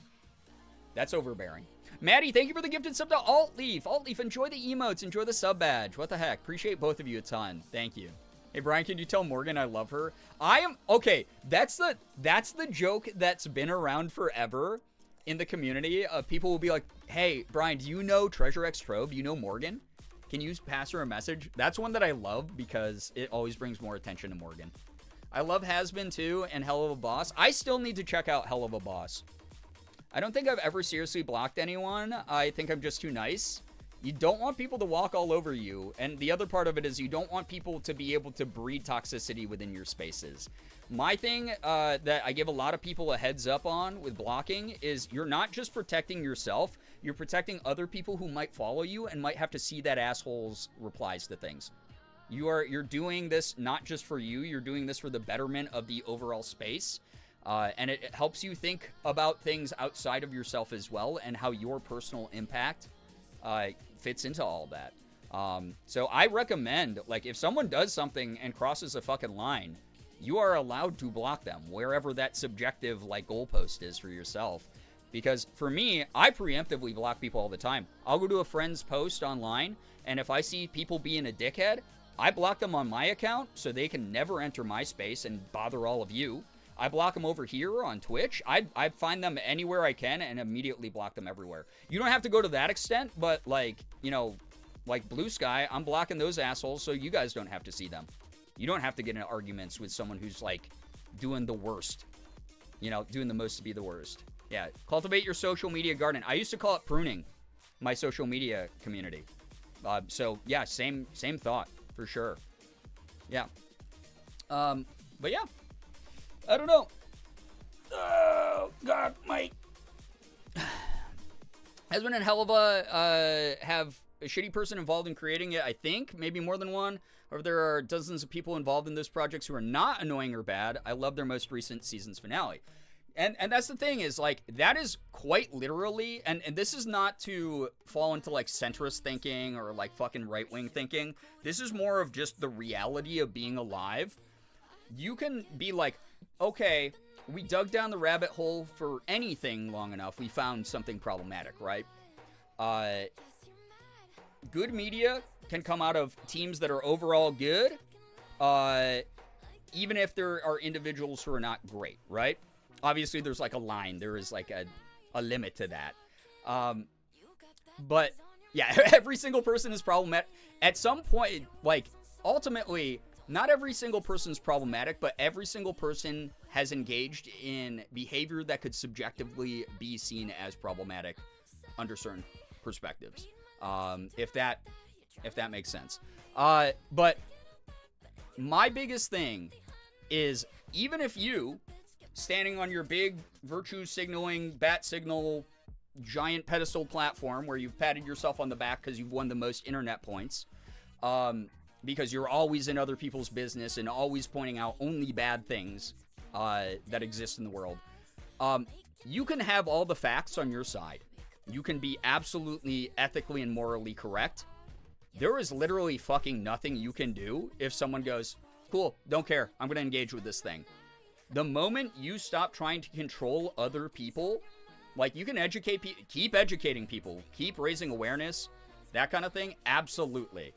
That's overbearing. Maddie, thank you for the gifted sub to Altleaf. Altleaf, enjoy the emotes, enjoy the sub badge. What the heck? Appreciate both of you a ton. Thank you. Hey, Brian, can you tell Morgan I love her? Okay, that's the joke that's been around forever in the community. People will be like, hey, Brian, do you know Treasure X Trove? You know Morgan? Can you pass her a message? That's one that I love because it always brings more attention to Morgan. I love Has Been too and Hell of a Boss. I still need to check out Hell of a Boss. I don't think I've ever seriously blocked anyone. I think I'm just too nice. You don't want people to walk all over you. And the other part of it is you don't want people to be able to breed toxicity within your spaces. My thing that I give a lot of people a heads up on with blocking is you're not just protecting yourself. You're protecting other people who might follow you and might have to see that asshole's replies to things. You're doing this not just for you. You're doing this for the betterment of the overall space. And it helps you think about things outside of yourself as well and how your personal impact fits into all that. So I recommend, like, if someone does something and crosses a fucking line, you are allowed to block them wherever that subjective, like, goalpost is for yourself. Because for me, I preemptively block people all the time. I'll go to a friend's post online, and if I see people being a dickhead, I block them on my account so they can never enter my space and bother all of you. I block them over here on Twitch. I find them anywhere I can and immediately block them everywhere. You don't have to go to that extent, but, like, you know, like Blue Sky, I'm blocking those assholes so you guys don't have to see them. You don't have to get in arguments with someone who's, like, doing the worst. You know, doing the most to be the worst. Yeah, cultivate your social media garden. I used to call it pruning, my social media community. So, yeah, same thought, for sure. Yeah. But, yeah. I don't know. Oh, God, Mike. Husband and Helva have a shitty person involved in creating it, I think. Maybe more than one. Or there are dozens of people involved in those projects who are not annoying or bad. I love their most recent season's finale. And that's the thing is, like, that is quite literally, and this is not to fall into, like, centrist thinking or, like, fucking right-wing thinking. This is more of just the reality of being alive. You can be like, okay, we dug down the rabbit hole for anything long enough. We found something problematic, right? Good media can come out of teams that are overall good, even if there are individuals who are not great, right? Obviously, there's, like, a line. There is, like, a limit to that. But, yeah, every single person is problematic. At some point, like, ultimately, not every single person is problematic, but every single person has engaged in behavior that could subjectively be seen as problematic under certain perspectives. If that makes sense. But my biggest thing is, even if you, standing on your big virtue signaling, bat signal, giant pedestal platform where you've patted yourself on the back because you've won the most internet points, because you're always in other people's business and always pointing out only bad things that exist in the world, you can have all the facts on your side. You can be absolutely ethically and morally correct. There is literally fucking nothing you can do if someone goes, cool, don't care, I'm going to engage with this thing. The moment you stop trying to control other people, like, you can educate people, keep educating people, keep raising awareness, that kind of thing, absolutely.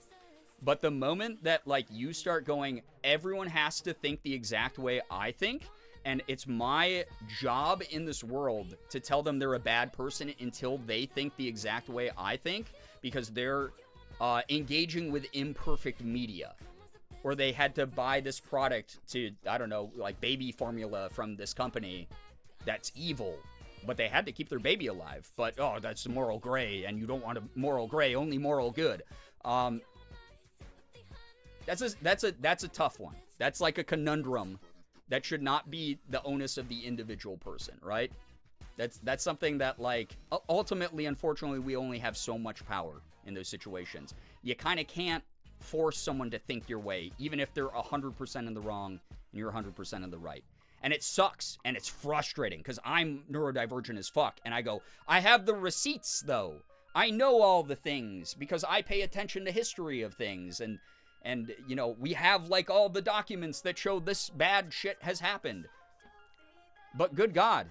But the moment that, like, you start going, everyone has to think the exact way I think, and it's my job in this world to tell them they're a bad person until they think the exact way I think, because they're engaging with imperfect media. Or they had to buy this product to, I don't know, like baby formula from this company that's evil. But they had to keep their baby alive. But, oh, that's moral gray, and you don't want a moral gray, only moral good. That's a tough one. That's like a conundrum that should not be the onus of the individual person, right? That's something that, like, ultimately, unfortunately, we only have so much power in those situations. You kind of can't force someone to think your way, even if they're 100% in the wrong and you're 100% in the right. And it sucks, and it's frustrating, because I'm neurodivergent as fuck, and I go, I have the receipts, though. I know all the things, because I pay attention to history of things, and you know, we have, like, all the documents that show this bad shit has happened. But good God,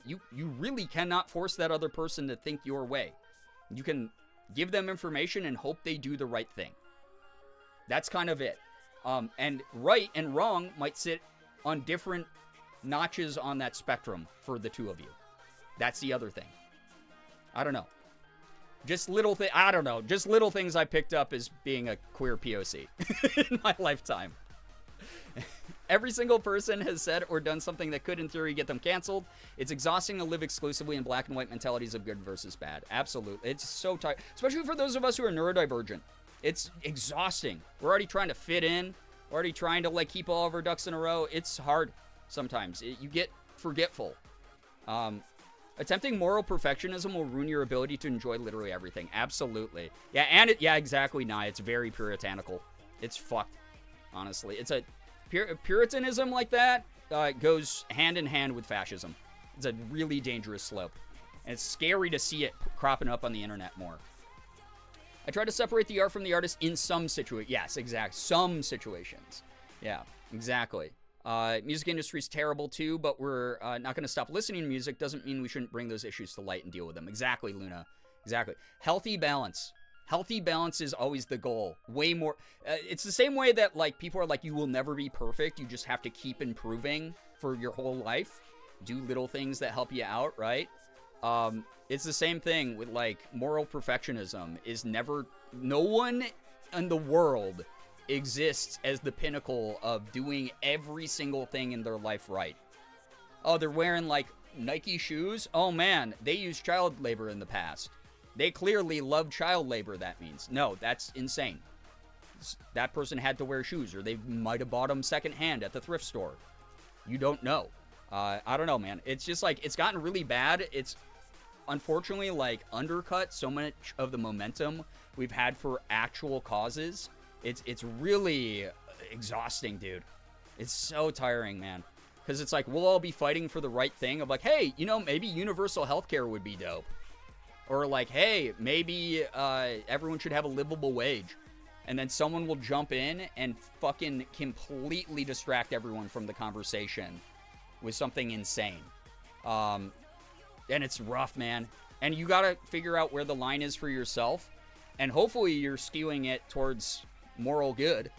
you really cannot force that other person to think your way. You can give them information and hope they do the right thing. That's kind of it. And right and wrong might sit on different notches on that spectrum for the two of you. That's the other thing. I don't know. Just little things, I don't know, just little things I picked up as being a queer POC in my lifetime. Every single person has said or done something that could, in theory, get them canceled. It's exhausting to live exclusively in black and white mentalities of good versus bad. Absolutely. It's so tight, especially for those of us who are neurodivergent. It's exhausting. We're already trying to fit in. We're already trying to, like, keep all of our ducks in a row. It's hard sometimes. You get forgetful. Attempting moral perfectionism will ruin your ability to enjoy literally everything. Absolutely. Yeah, and yeah, exactly, Nye. It's very puritanical. It's fucked, honestly. It's a Puritanism like that goes hand in hand with fascism. It's a really dangerous slope. And it's scary to see it cropping up on the internet more. I try to separate the art from the artist in some situations. Yes, exact. Some situations. Yeah, exactly. Music industry's terrible too, but we're not going to stop listening to music. Doesn't mean we shouldn't bring those issues to light and deal with them. Exactly, Luna. Exactly. Healthy balance. Healthy balance is always the goal. Way more. It's the same way that, like, people are like, you will never be perfect. You just have to keep improving for your whole life. Do little things that help you out, right? It's the same thing with, like, moral perfectionism is never. No one in the world exists as the pinnacle of doing every single thing in their life right. Oh, they're wearing, like, Nike shoes? Oh, man, they used child labor in the past. They clearly love child labor, that means. No, that's insane. That person had to wear shoes, or they might have bought them secondhand at the thrift store. You don't know. I don't know, man. It's just, like, it's gotten really bad. It's, unfortunately, like, undercut so much of the momentum we've had for actual causes. It's really exhausting, dude. It's so tiring, man. Because it's like, we'll all be fighting for the right thing of, like, hey, you know, maybe universal healthcare would be dope. Or like, hey, maybe everyone should have a livable wage. And then someone will jump in and fucking completely distract everyone from the conversation with something insane. And it's rough, man. And you gotta figure out where the line is for yourself. And hopefully you're skewing it towards moral good.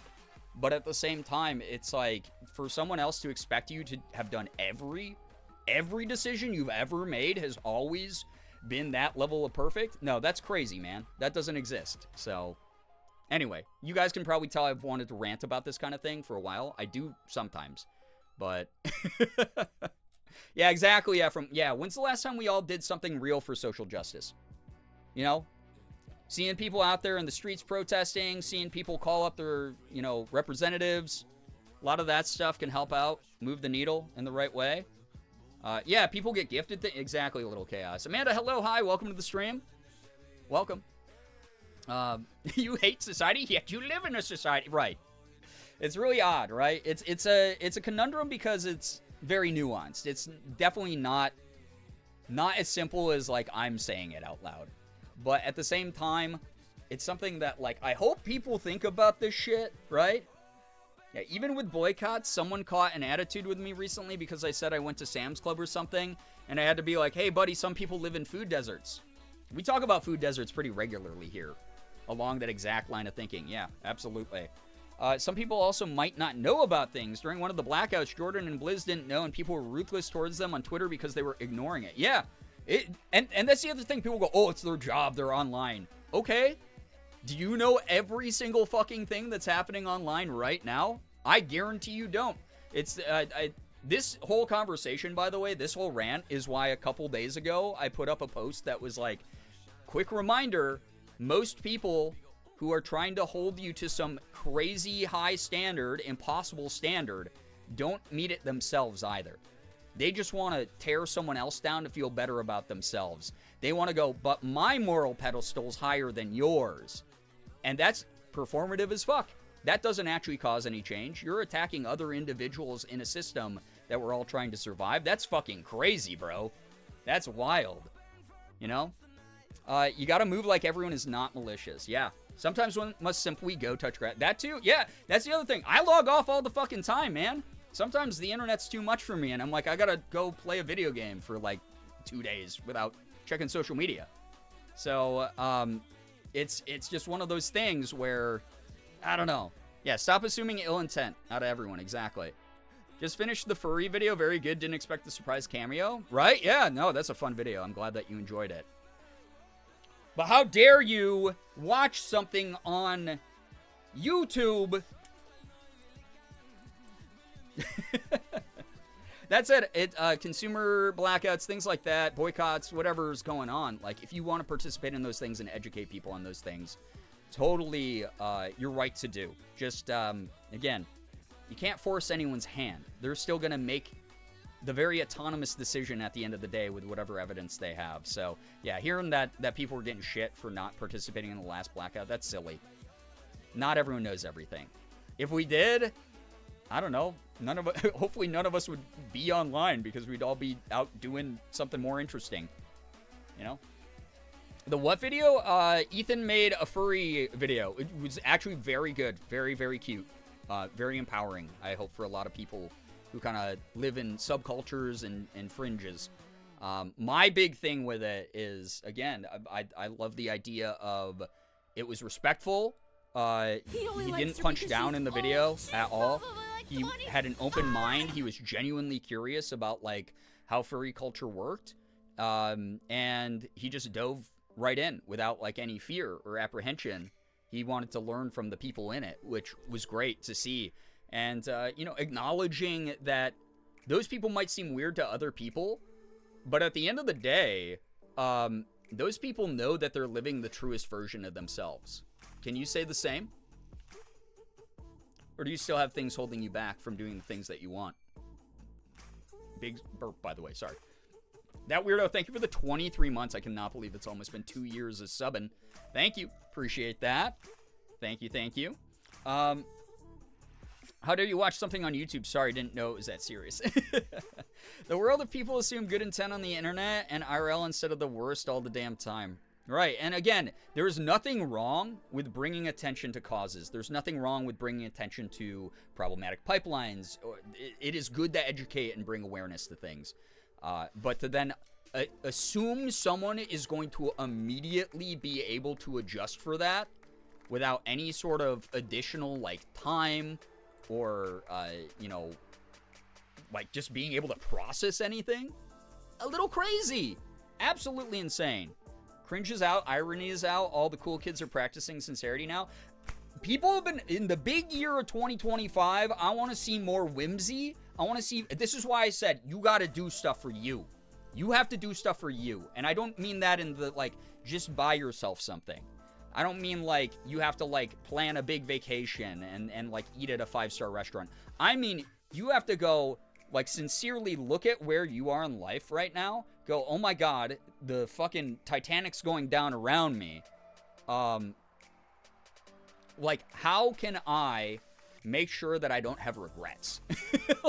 But at the same time, it's like, for someone else to expect you to have done every decision you've ever made has always been that level of perfect? No, that's crazy, man. That doesn't exist. So, anyway, you guys can probably tell I've wanted to rant about this kind of thing for a while. I do sometimes. But, yeah, exactly, Ephraim. Yeah, when's the last time we all did something real for social justice? You know? Seeing people out there in the streets protesting, seeing people call up their, you know, representatives. A lot of that stuff can help out, move the needle in the right way. Yeah, people get gifted things. Exactly, Little Chaos. Amanda, hello, hi, welcome to the stream. Welcome. You hate society, yet you live in a society. Right. It's really odd, right? It's a conundrum because it's very nuanced. It's definitely not as simple as, like, I'm saying it out loud. But at the same time, it's something that, like, I hope people think about this shit, right? Yeah, even with boycotts, someone caught an attitude with me recently because I said I went to Sam's Club or something, and I had to be like, hey, buddy, some people live in food deserts. We talk about food deserts pretty regularly here, along that exact line of thinking. Yeah, absolutely. Some people also might not know about things. During one of the blackouts, Jordan and Blizz didn't know, and people were ruthless towards them on Twitter because they were ignoring it. Yeah, and that's the other thing. People go, oh, it's their job. They're online. Okay. Do you know every single fucking thing that's happening online right now? I guarantee you don't. It's this whole conversation, by the way, this whole rant is why a couple days ago I put up a post that was like, quick reminder, most people who are trying to hold you to some crazy high standard, impossible standard, don't meet it themselves either. They just want to tear someone else down to feel better about themselves. They want to go, but my moral pedestal's higher than yours. And that's performative as fuck. That doesn't actually cause any change. You're attacking other individuals in a system that we're all trying to survive. That's fucking crazy, bro. That's wild. You know? You gotta move like everyone is not malicious. Yeah. Sometimes one must simply go touch grass. That too? Yeah. That's the other thing. I log off all the fucking time, man. Sometimes the internet's too much for me, and I'm like, I gotta go play a video game for like 2 days without checking social media. So, it's just one of those things where, I don't know. Yeah, stop assuming ill intent out of everyone. Exactly. Just finished the furry video. Very good. Didn't expect the surprise cameo. Right? Yeah, no, that's a fun video. I'm glad that you enjoyed it. But how dare you watch something on YouTube? That's it. Consumer blackouts, things like that, boycotts, whatever's going on. Like, if you want to participate in those things and educate people on those things, totally your right to do. Just, again, you can't force anyone's hand. They're still going to make the very autonomous decision at the end of the day with whatever evidence they have. So, yeah, hearing that people were getting shit for not participating in the last blackout, that's silly. Not everyone knows everything. If we did, I don't know, hopefully none of us would be online because we'd all be out doing something more interesting, you know? The what video? Ethan made a furry video. It was actually very good, very, very cute, very empowering, I hope, for a lot of people who kind of live in subcultures and fringes. My big thing with it is, again, I love the idea of it was respectful. He didn't punch down in the video at all. He had an open mind. He was genuinely curious about, like, how furry culture worked. And he just dove right in without, like, any fear or apprehension. He wanted to learn from the people in it, which was great to see. And, you know, acknowledging that those people might seem weird to other people, but at the end of the day, those people know that they're living the truest version of themselves. Can you say the same? Or do you still have things holding you back from doing the things that you want? Big burp, by the way, sorry. That weirdo, thank you for the 23 months. I cannot believe it's almost been 2 years of subbing. Thank you. Appreciate that. Thank you, thank you. How dare you watch something on YouTube? Sorry, didn't know it was that serious. The world of people assume good intent on the internet and IRL instead of the worst all the damn time. Right, and again, there is nothing wrong with bringing attention to causes. There's nothing wrong with bringing attention to problematic pipelines. It is good to educate and bring awareness to things. But to then assume someone is going to immediately be able to adjust for that without any sort of additional, like, time or, you know, like, just being able to process anything, a little crazy. Absolutely insane. Cringe is out, irony is out, all the cool kids are practicing sincerity now. People have been, in the big year of 2025, I want to see more whimsy. I want to see, this is why I said, you got to do stuff for you. You have to do stuff for you. And I don't mean that in the, like, just buy yourself something. I don't mean, like, you have to, like, plan a big vacation and like, eat at a 5-star restaurant. I mean, you have to go, like, sincerely look at where you are in life right now. Go, oh my God, the fucking Titanic's going down around me. Like, how can I make sure that I don't have regrets?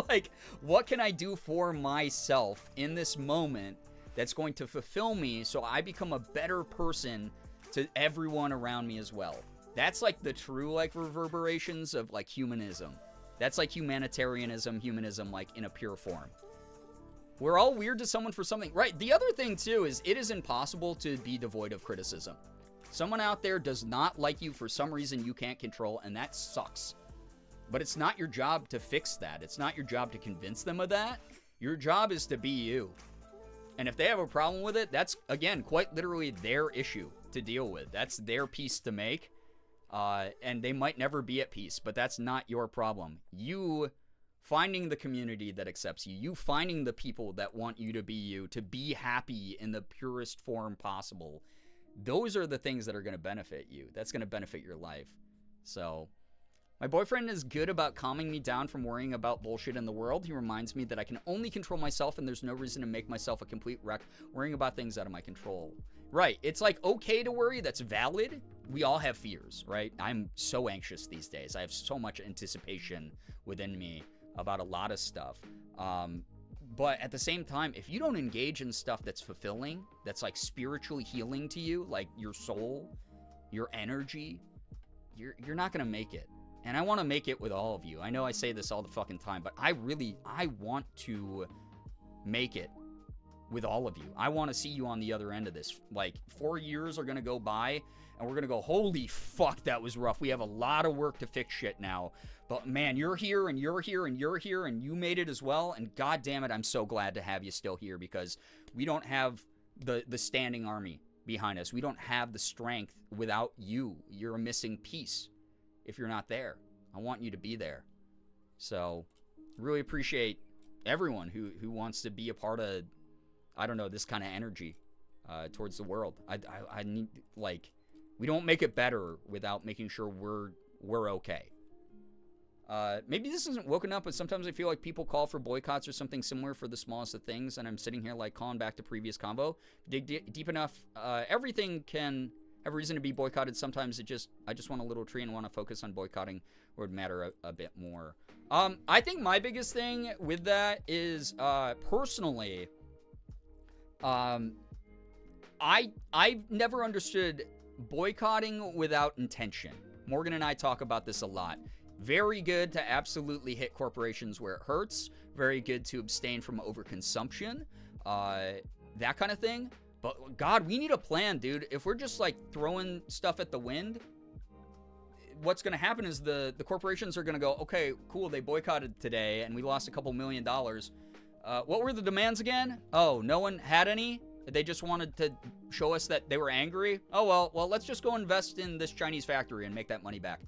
Like, what can I do for myself in this moment that's going to fulfill me so I become a better person to everyone around me as well? That's, like, the true, like, reverberations of, like, humanism. That's, like, humanitarianism, humanism, like, in a pure form. We're all weird to someone for something. Right, the other thing, too, is it is impossible to be devoid of criticism. Someone out there does not like you for some reason you can't control, and that sucks. But it's not your job to fix that. It's not your job to convince them of that. Your job is to be you. And if they have a problem with it, that's, again, quite literally their issue to deal with. That's their peace to make. And they might never be at peace, but that's not your problem. You finding the community that accepts you, you finding the people that want you, to be happy in the purest form possible, those are the things that are going to benefit you. That's going to benefit your life. So, my boyfriend is good about calming me down from worrying about bullshit in the world. He reminds me that I can only control myself and there's no reason to make myself a complete wreck worrying about things out of my control. Right, it's, like, okay to worry, that's valid. We all have fears, right? I'm so anxious these days. I have so much anticipation within me about a lot of stuff. But at the same time, if you don't engage in stuff that's fulfilling, that's, like, spiritually healing to you, like your soul, your energy, you're not gonna make it. And I want to make it with all of you. I know I say this all the fucking time, but I want to make it with all of you. I want to see you on the other end of this. Like, 4 years are gonna go by, and we're gonna go, holy fuck, that was rough. We have a lot of work to fix shit now. But man, you're here, and you're here, and you're here, and you made it as well. And god damn it, I'm so glad to have you still here, because we don't have the standing army behind us. We don't have the strength without you. You're a missing piece if you're not there. I want you to be there. So really appreciate everyone who wants to be a part of, I don't know, this kind of energy towards the world. I need, like, we don't make it better without making sure we're okay. Maybe this isn't woken up, but sometimes I feel like people call for boycotts or something similar for the smallest of things, and I'm sitting here like calling back to previous convo. Dig deep enough, everything can have a reason to be boycotted. Sometimes I just want a little tree and want to focus on boycotting where it would matter a bit more. I think my biggest thing with that is personally, I've never understood boycotting without intention. Morgan and I talk about this a lot. Very good to absolutely hit corporations where it hurts. Very good to abstain from overconsumption. That kind of thing. But God, we need a plan, dude. If we're just like throwing stuff at the wind, what's going to happen is the corporations are going to go, okay, cool, they boycotted today and we lost a couple $1 million. What were the demands again? Oh, no one had any? They just wanted to show us that they were angry? Oh, well, let's just go invest in this Chinese factory and make that money back.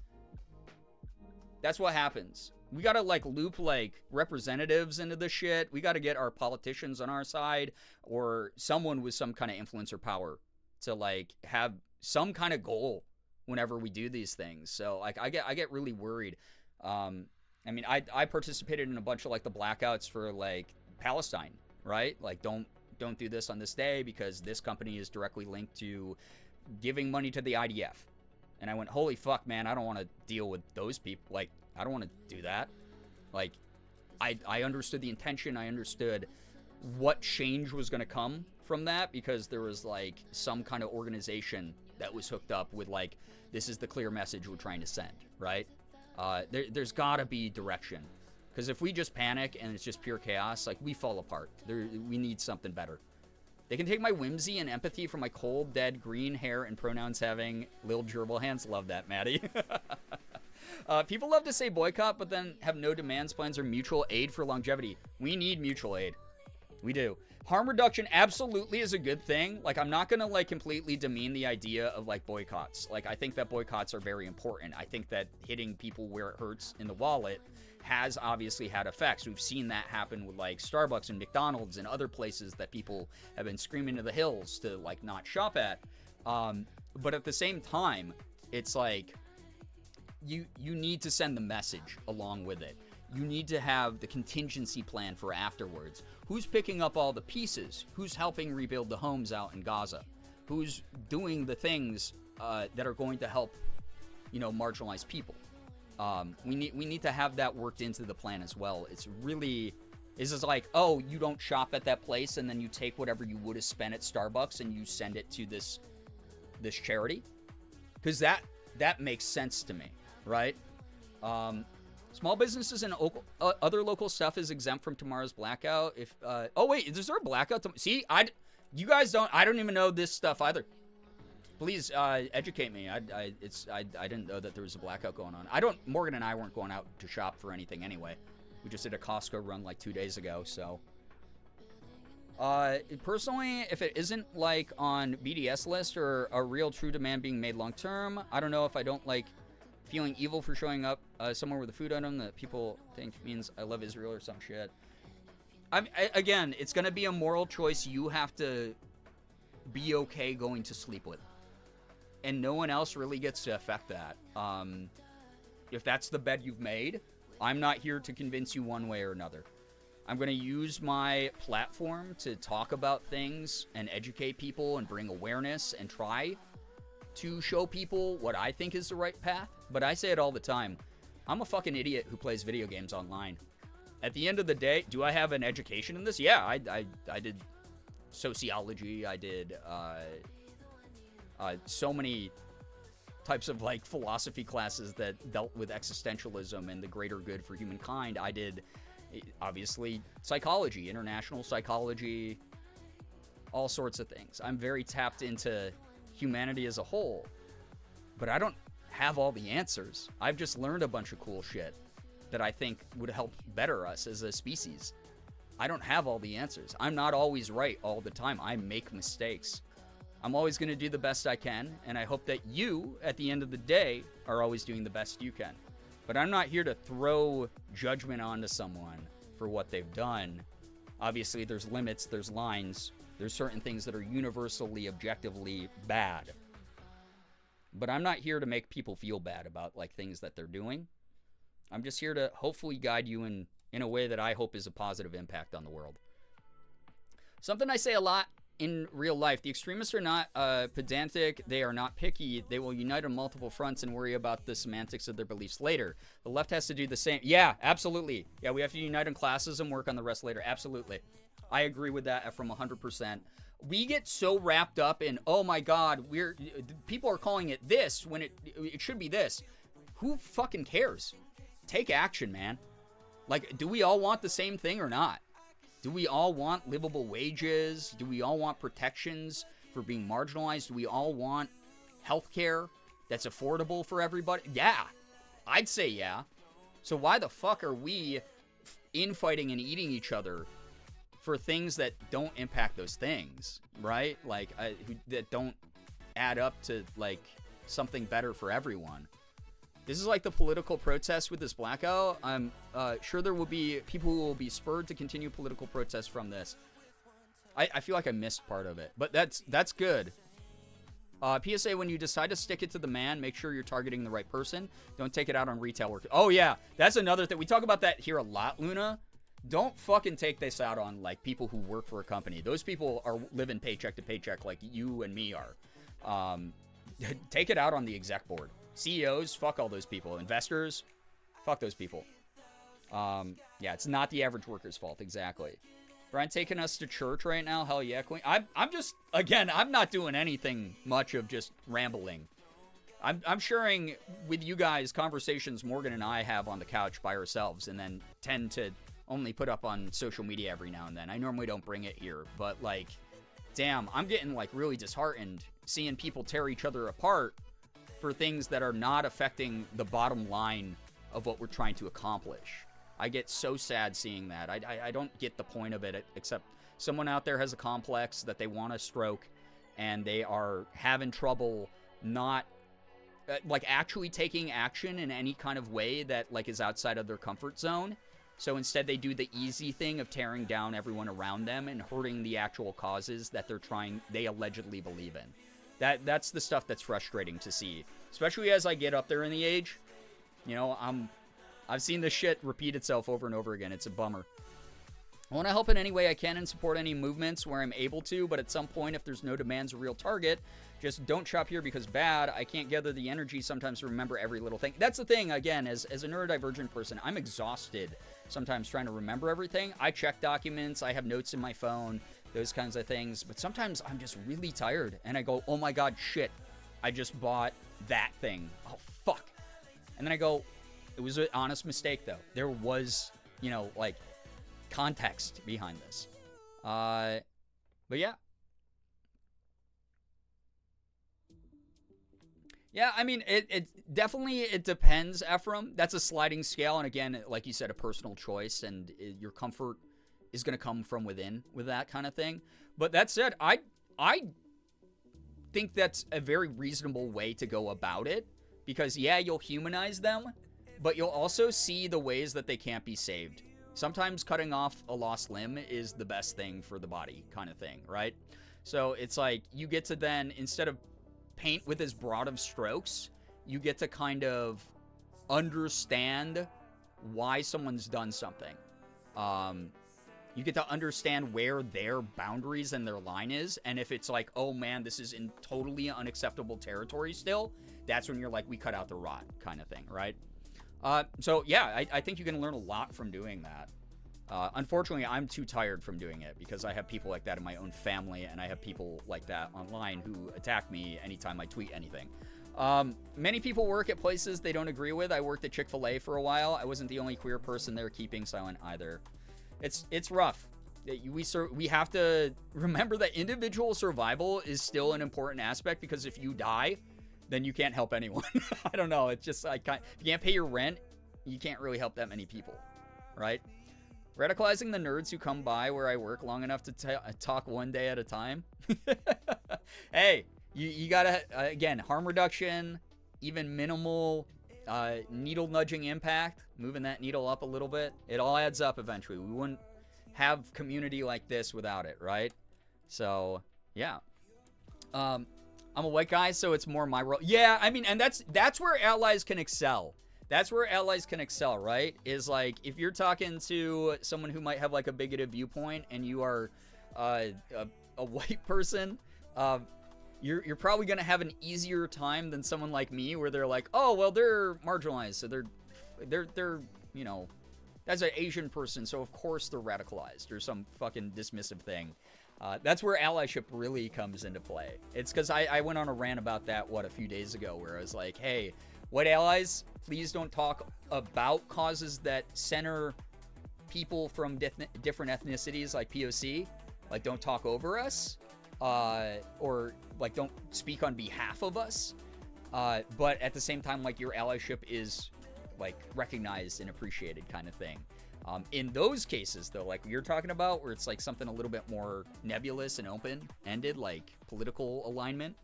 That's what happens. We got to like loop like representatives into this shit. We got to get our politicians on our side or someone with some kind of influence or power to like have some kind of goal whenever we do these things. So like I get really worried. I mean, I participated in a bunch of like the blackouts for like Palestine, right? Like don't do this on this day because this company is directly linked to giving money to the IDF. And I went, holy fuck, man, I don't want to deal with those people. Like, I don't want to do that. Like, I understood the intention. I understood what change was going to come from that because there was, like, some kind of organization that was hooked up with, like, this is the clear message we're trying to send, right? There's got to be direction. Because if we just panic and it's just pure chaos, like, we fall apart. We need something better. They can take my whimsy and empathy for my cold, dead, green hair and pronouns having little gerbil hands. Love that, Maddie. People love to say boycott, but then have no demands, plans, or mutual aid for longevity. We need mutual aid. We do. Harm reduction absolutely is a good thing. Like, I'm not going to, like, completely demean the idea of, like, boycotts. Like, I think that boycotts are very important. I think that hitting people where it hurts in the wallet has obviously had effects. We've seen that happen with like Starbucks and McDonald's and other places that people have been screaming to the hills to like not shop at. But at the same time, it's like you need to send the message along with it. You need to have the contingency plan for afterwards. Who's picking up all the pieces? Who's helping rebuild the homes out in Gaza? Who's doing the things that are going to help, you know, marginalized people? We need to have that worked into the plan as well. It's like, oh, you don't shop at that place and then you take whatever you would have spent at Starbucks and you send it to this charity? Because that makes sense to me, right? Small businesses and other local stuff is exempt from tomorrow's blackout. If oh wait, is there a blackout? See, I don't even know this stuff either. Please educate me. I didn't know that there was a blackout going on. Morgan and I weren't going out to shop for anything anyway. We just did a Costco run like 2 days ago, so. Personally, if it isn't like on BDS list or a real true demand being made long term, I don't know if I don't like feeling evil for showing up somewhere with a food item that people think means I love Israel or some shit. Again, it's going to be a moral choice you have to be okay going to sleep with. And no one else really gets to affect that. If that's the bed you've made, I'm not here to convince you one way or another. I'm going to use my platform to talk about things and educate people and bring awareness and try to show people what I think is the right path. But I say it all the time. I'm a fucking idiot who plays video games online. At the end of the day, do I have an education in this? Yeah, I did sociology. I did so many types of like philosophy classes that dealt with existentialism and the greater good for humankind. I did obviously psychology, international psychology, all sorts of things. I'm very tapped into humanity as a whole, but I don't have all the answers. I've just learned a bunch of cool shit that I think would help better us as a species. I don't have all the answers. I'm not always right all the time. I make mistakes. I'm always going to do the best I can, and I hope that you, at the end of the day, are always doing the best you can. But I'm not here to throw judgment onto someone for what they've done. Obviously, there's limits, there's lines, there's certain things that are universally, objectively bad. But I'm not here to make people feel bad about like things that they're doing. I'm just here to hopefully guide you in a way that I hope is a positive impact on the world. Something I say a lot in real life, the extremists are not pedantic, they are not picky, they will unite on multiple fronts and worry about the semantics of their beliefs later. The left has to do the same. Yeah, absolutely. Yeah, we have to unite on classism, work on the rest later. Absolutely. I agree with that from 100%. We get so wrapped up in, oh my God, people are calling it this when it should be this. Who fucking cares? Take action, man. Like, do we all want the same thing or not? Do we all want livable wages? Do we all want protections for being marginalized? Do we all want healthcare that's affordable for everybody? Yeah, I'd say yeah. So why the fuck are we infighting and eating each other for things that don't impact those things, right? Like, that don't add up to, like, something better for everyone. This is like the political protest with this blackout. I'm sure there will be people who will be spurred to continue political protests from this. I feel like I missed part of it, but that's good. PSA, when you decide to stick it to the man, make sure you're targeting the right person. Don't take it out on retail workers. Oh, yeah. That's another thing. We talk about that here a lot, Luna. Don't fucking take this out on, like, people who work for a company. Those people are living paycheck to paycheck like you and me are. Take it out on the exec board. CEOs, fuck all those people. Investors, fuck those people. Yeah, it's not the average worker's fault. Exactly. Brian taking us to church right now. Hell yeah, Queen. I'm just, again, I'm not doing anything much of just rambling. I'm sharing with you guys conversations Morgan and I have on the couch by ourselves and then tend to only put up on social media every now and then. I normally don't bring it here, but like, damn, I'm getting like really disheartened seeing people tear each other apart for things that are not affecting the bottom line of what we're trying to accomplish. I get so sad seeing that. I don't get the point of it, except someone out there has a complex that they want to stroke, and they are having trouble not, like, actually taking action in any kind of way that, like, is outside of their comfort zone. So instead they do the easy thing of tearing down everyone around them and hurting the actual causes that they allegedly believe in. That's the stuff that's frustrating to see, especially as I get up there in the age. You know, I've seen this shit repeat itself over and over again. It's a bummer. I want to help in any way I can and support any movements where I'm able to, but at some point, if there's no demands a real target, just don't shop here because bad. I can't gather the energy sometimes to remember every little thing. That's the thing, again, as a neurodivergent person, I'm exhausted sometimes trying to remember everything. I check documents, I have notes in my phone, those kinds of things, but sometimes I'm just really tired, and I go, oh my god, shit, I just bought that thing. Oh, fuck. And then I go, it was an honest mistake, though. There was, you know, like, context behind this. But yeah. Yeah, I mean, it definitely, it depends, Ephraim. That's a sliding scale, and again, like you said, a personal choice, and your comfort is going to come from within with that kind of thing. But that said, I think that's a very reasonable way to go about it, because yeah, you'll humanize them, but you'll also see the ways that they can't be saved. Sometimes cutting off a lost limb is the best thing for the body, kind of thing, right? So it's like, you get to then, instead of paint with as broad of strokes, you get to kind of understand why someone's done something. You get to understand where their boundaries and their line is, and if it's like, oh man, this is in totally unacceptable territory still, that's when you're like, we cut out the rot, kind of thing, right? So yeah, I think you can learn a lot from doing that. Unfortunately, I'm too tired from doing it because I have people like that in my own family, and I have people like that online who attack me anytime I tweet anything. Many people work at places they don't agree with. I worked at Chick-fil-A for a while. I wasn't the only queer person there keeping silent either. It's rough. We have to remember that individual survival is still an important aspect, because if you die, then you can't help anyone. I don't know. It's just, if you can't pay your rent, you can't really help that many people, right? Radicalizing the nerds who come by where I work long enough to talk one day at a time. Hey, you gotta, again, harm reduction, even minimal needle nudging impact, moving that needle up a little bit. It all adds up eventually. We wouldn't have community like this without it, right? So, yeah. I'm a white guy, so it's more my role. Yeah, I mean, and that's where allies can excel. That's where allies can excel, right? Is like, if you're talking to someone who might have like a bigoted viewpoint and you are a white person, you're probably going to have an easier time than someone like me where they're like, oh, well, they're marginalized. So they're, you know, that's an Asian person. So of course they're radicalized or some fucking dismissive thing. That's where allyship really comes into play. It's because I went on a rant about that, a few days ago, where I was like, hey, white allies, please don't talk about causes that center people from different ethnicities like POC. Like, don't talk over us, or like don't speak on behalf of us. But at the same time, like, your allyship is like recognized and appreciated kind of thing. In those cases, though, like you're talking about, where it's like something a little bit more nebulous and open-ended, like political alignment,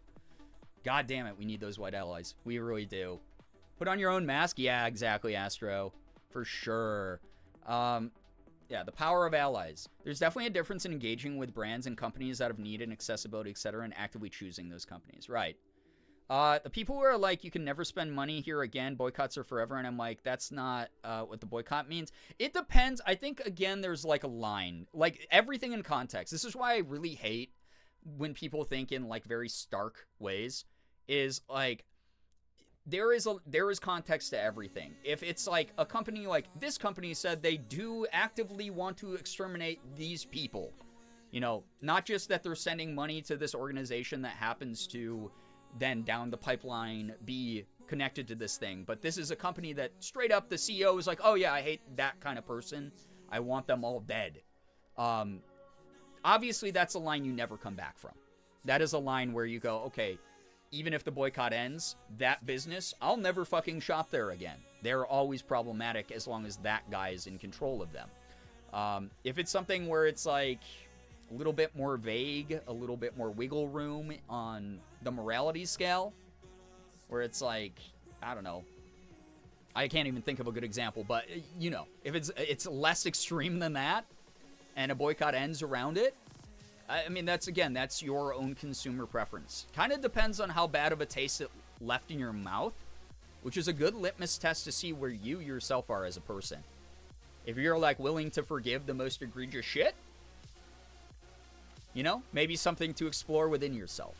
god damn it, we need those white allies. We really do. Put on your own mask? Yeah, exactly, Astro. For sure. Yeah, the power of allies. There's definitely a difference in engaging with brands and companies out of need and accessibility, etc., and actively choosing those companies. Right. The people who are like, you can never spend money here again, boycotts are forever, and I'm like, that's not what the boycott means. It depends. I think, again, there's like a line. Like, everything in context. This is why I really hate when people think in like very stark ways, is like, there is context to everything. If it's like a company like this company said they do actively want to exterminate these people, you know, not just that they're sending money to this organization that happens to then down the pipeline be connected to this thing, but this is a company that straight up the CEO is like, oh yeah, I hate that kind of person, I want them all dead. Obviously that's a line you never come back from. That is a line where you go, okay, even if the boycott ends, that business, I'll never fucking shop there again. They're always problematic as long as that guy is in control of them. If it's something where it's like a little bit more vague, a little bit more wiggle room on the morality scale, where it's like, I don't know, I can't even think of a good example, but you know, if it's less extreme than that and a boycott ends around it, I mean, that's your own consumer preference. Kind of depends on how bad of a taste it left in your mouth, which is a good litmus test to see where you yourself are as a person. If you're like willing to forgive the most egregious shit, you know, maybe something to explore within yourself.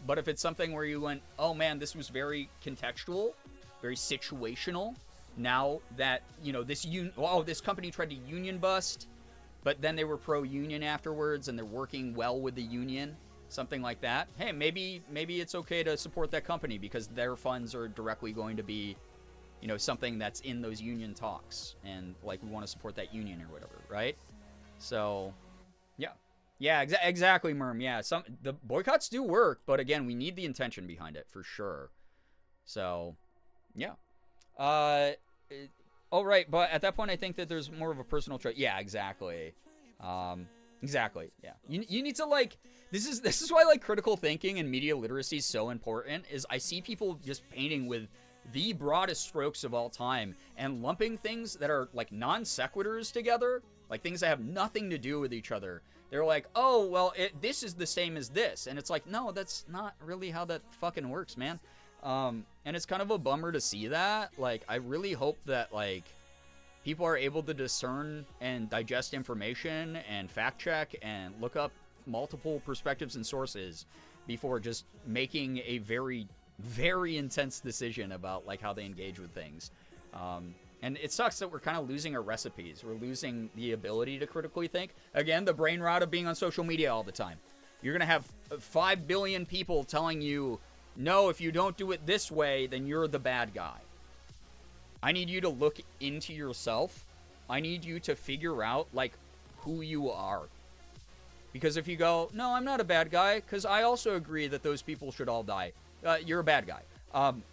But if it's something where you went, oh man, this was very contextual, very situational. Now that, you know, this company tried to union bust, but then they were pro-union afterwards and they're working well with the union, something like that. Hey, maybe it's okay to support that company because their funds are directly going to be, you know, something that's in those union talks, and like we want to support that union or whatever, right? So, yeah, exactly, Merm. Yeah, the boycotts do work, but again, we need the intention behind it for sure. So, yeah. Oh, right, but at that point, I think that there's more of a personal choice. Yeah, exactly. Exactly, yeah. You need to, like, this is why, like, critical thinking and media literacy is so important, is I see people just painting with the broadest strokes of all time and lumping things that are, like, non sequiturs together, like things that have nothing to do with each other. They're like, oh, well, this is the same as this. And it's like, no, that's not really how that fucking works, man. And it's kind of a bummer to see that. Like, I really hope that, like, people are able to discern and digest information and fact check and look up multiple perspectives and sources before just making a very, very intense decision about, like, how they engage with things. And it sucks that we're kind of losing our recipes. We're losing the ability to critically think. Again, the brain rot of being on social media all the time. You're going to have 5 billion people telling you, no, if you don't do it this way, then you're the bad guy. I need you to look into yourself. I need you to figure out, like, who you are. Because if you go, no, I'm not a bad guy, because I also agree that those people should all die, you're a bad guy.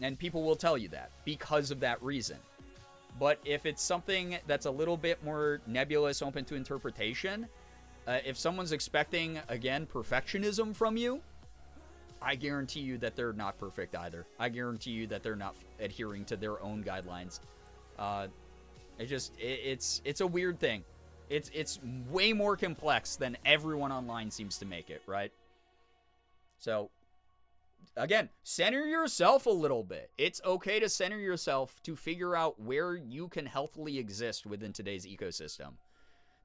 And people will tell you that because of that reason. But if it's something that's a little bit more nebulous, open to interpretation, if someone's expecting, again, perfectionism from you, I guarantee you that they're not perfect either. I guarantee you that they're not adhering to their own guidelines. It's a weird thing. It's way more complex than everyone online seems to make it, right? So, again, center yourself a little bit. It's okay to center yourself to figure out where you can healthily exist within today's ecosystem.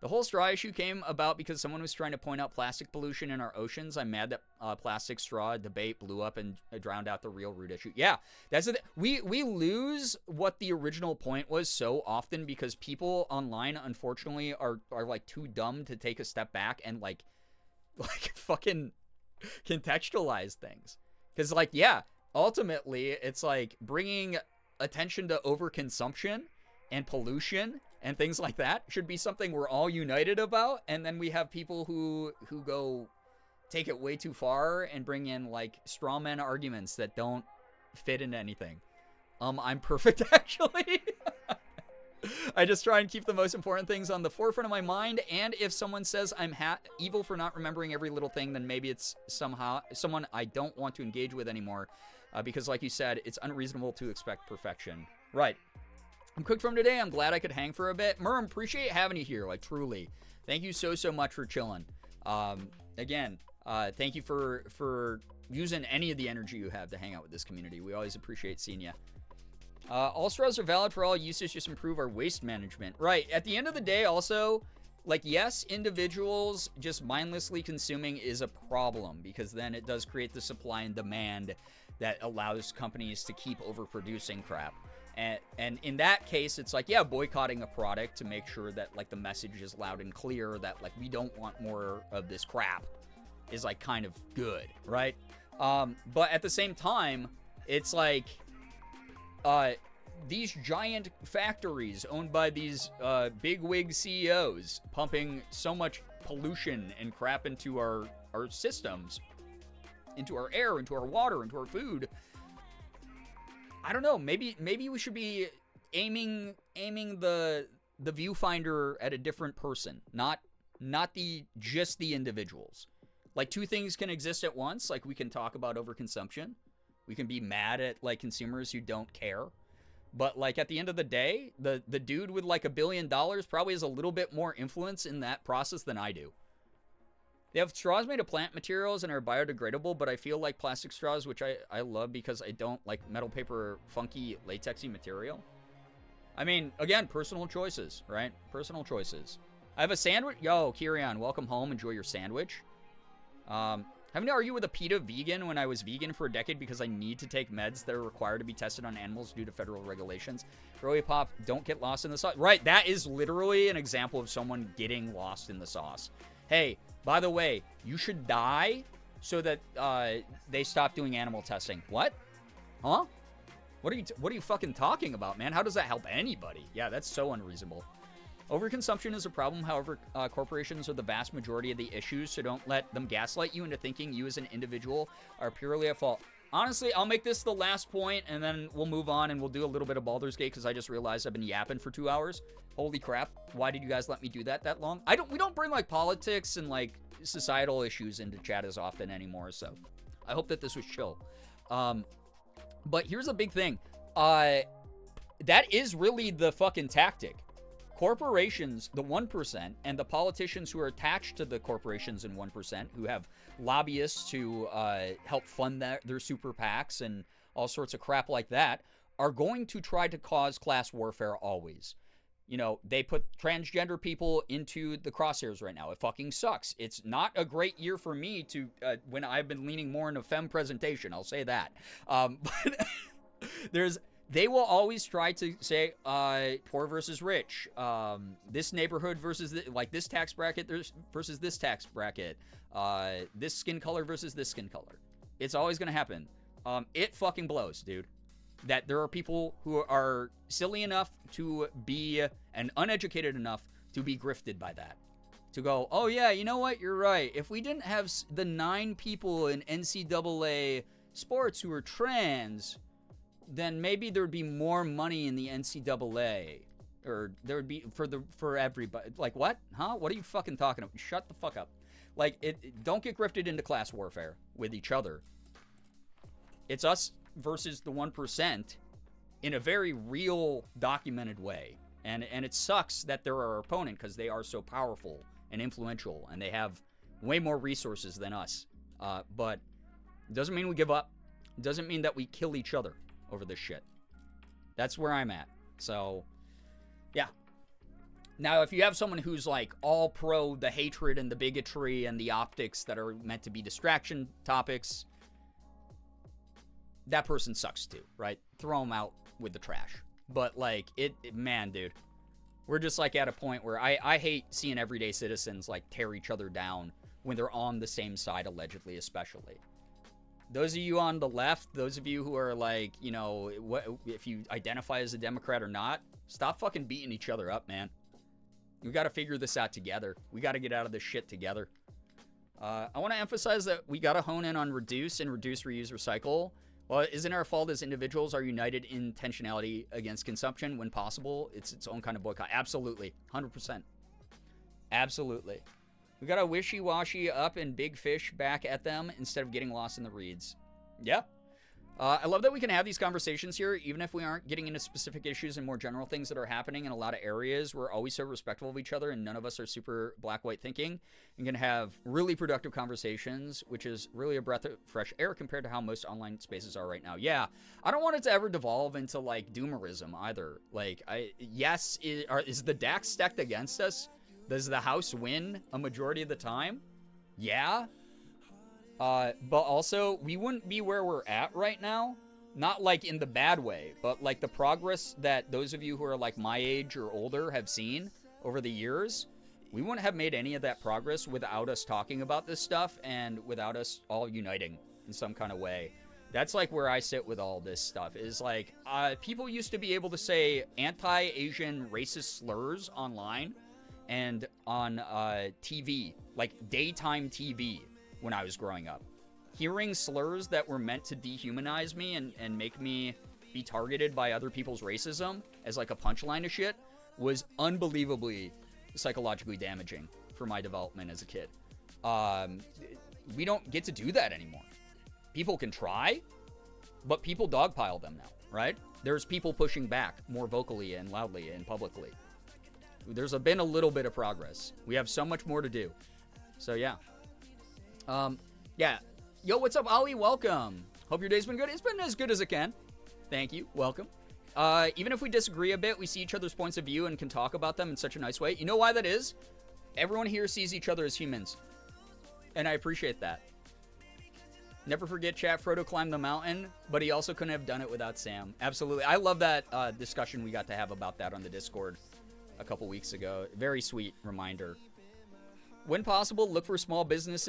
The whole straw issue came about because someone was trying to point out plastic pollution in our oceans. I'm mad that plastic straw debate blew up and drowned out the real root issue. Yeah, that's the we lose what the original point was so often because people online, unfortunately, are like too dumb to take a step back and like fucking contextualize things. Because like, yeah, ultimately, it's like bringing attention to overconsumption and pollution and things like that should be something we're all united about. And then we have people who go take it way too far and bring in like straw man arguments that don't fit into anything. I'm perfect, actually. I just try and keep the most important things on the forefront of my mind. And if someone says I'm evil for not remembering every little thing, then maybe it's somehow someone I don't want to engage with anymore. Because like you said, it's unreasonable to expect perfection. Right. I'm cooked from today. I'm glad I could hang for a bit. Merm, appreciate having you here. Like, truly. Thank you so much for chilling. Again, thank you for using any of the energy you have to hang out with this community. We always appreciate seeing you. All straws are valid for all uses. Just improve our waste management. Right. At the end of the day, also, like, yes, individuals just mindlessly consuming is a problem because then it does create the supply and demand that allows companies to keep overproducing crap. And in that case, it's like, yeah, boycotting a product to make sure that, like, the message is loud and clear that, like, we don't want more of this crap is, like, kind of good, right? But at the same time, it's like, these giant factories owned by these bigwig CEOs pumping so much pollution and crap into our systems, into our air, into our water, into our food. I don't know. Maybe we should be aiming the viewfinder at a different person, not just the individuals. Like, two things can exist at once. Like, we can talk about overconsumption. We can be mad at like consumers who don't care. But like at the end of the day, the dude with like $1 billion probably has a little bit more influence in that process than I do. They have straws made of plant materials and are biodegradable, but I feel like plastic straws, which I love because I don't like metal paper, funky, latexy material. I mean, again, personal choices, right? Personal choices. I have a sandwich. Yo, Kirian, welcome home. Enjoy your sandwich. Having to argue with a PETA vegan when I was vegan for a decade because I need to take meds that are required to be tested on animals due to federal regulations. Roy Pop, don't get lost in the sauce. Right, that is literally an example of someone getting lost in the sauce. Hey, by the way, you should die so that they stop doing animal testing. What? Huh? What are you fucking talking about, man? How does that help anybody? Yeah, that's so unreasonable. Overconsumption is a problem. However, corporations are the vast majority of the issues, so don't let them gaslight you into thinking you as an individual are purely at fault. Honestly, I'll make this the last point, and then we'll move on, and we'll do a little bit of Baldur's Gate, because I just realized I've been yapping for 2 hours. Holy crap. Why did you guys let me do that long? We don't bring, like, politics and, like, societal issues into chat as often anymore, so I hope that this was chill. But here's a big thing. That is really the fucking tactic. Corporations, the 1%, and the politicians who are attached to the corporations in 1%, who have lobbyists to help fund their super PACs and all sorts of crap like that, are going to try to cause class warfare always. You know, they put transgender people into the crosshairs right now. It fucking sucks. It's not a great year for me to, when I've been leaning more into femme presentation, I'll say that. But they will always try to say poor versus rich, this neighborhood versus this tax bracket versus this tax bracket, this skin color versus this skin color. It's always going to happen. It fucking blows, dude, that there are people who are silly enough to be and uneducated enough to be grifted by that. To go, oh yeah, you know what? You're right. If we didn't have the 9 people in NCAA sports who are trans, then maybe there would be more money in the NCAA, or there would be for everybody. Like, what? Huh? What are you fucking talking about? Shut the fuck up. Like, don't get grifted into class warfare with each other. It's us versus the 1% in a very real, documented way. And it sucks that they're our opponent because they are so powerful and influential, and they have way more resources than us. But it doesn't mean we give up. It doesn't mean that we kill each other over this shit. That's where I'm at. So, yeah. Now, if you have someone who's like all pro the hatred and the bigotry and the optics that are meant to be distraction topics, that person sucks too, right? Throw them out with the trash. But like, man, dude, we're just like at a point where I hate seeing everyday citizens like tear each other down when they're on the same side, allegedly, especially. Those of you on the left, those of you who are like, you know, if you identify as a Democrat or not, stop fucking beating each other up, man. We got to figure this out together. We got to get out of this shit together. I want to emphasize that we got to hone in on reduce, reuse, recycle. Well, isn't our fault as individuals are united in intentionality against consumption when possible? It's its own kind of boycott. Absolutely. 100%. Absolutely. We got to wishy-washy up and big fish back at them instead of getting lost in the reeds. Yeah. I love that we can have these conversations here, even if we aren't getting into specific issues and more general things that are happening in a lot of areas. We're always so respectful of each other, and none of us are super black-white thinking. And can have really productive conversations, which is really a breath of fresh air compared to how most online spaces are right now. Yeah, I don't want it to ever devolve into, like, doomerism either. Like, is the DAX stacked against us? Does the House win a majority of the time? Yeah. But also, we wouldn't be where we're at right now. Not like in the bad way, but like the progress that those of you who are like my age or older have seen over the years. We wouldn't have made any of that progress without us talking about this stuff and without us all uniting in some kind of way. That's like where I sit with all this stuff, is like, people used to be able to say anti-Asian racist slurs online and on TV, like daytime TV. When I was growing up, hearing slurs that were meant to dehumanize me and make me be targeted by other people's racism as like a punchline to shit was unbelievably psychologically damaging for my development as a kid. We don't get to do that anymore. People can try, but people dogpile them now, right? There's people pushing back more vocally and loudly and publicly. There's been a little bit of progress. We have so much more to do. So yeah. Yeah. Yo, what's up, Ollie? Welcome. Hope your day's been good. It's been as good as it can. Thank you. Welcome. Even if we disagree a bit, we see each other's points of view and can talk about them in such a nice way. You know why that is? Everyone here sees each other as humans. And I appreciate that. Never forget, chat, Frodo climbed the mountain, but he also couldn't have done it without Sam. Absolutely. I love that discussion we got to have about that on the Discord a couple weeks ago. Very sweet reminder. When possible, look for small business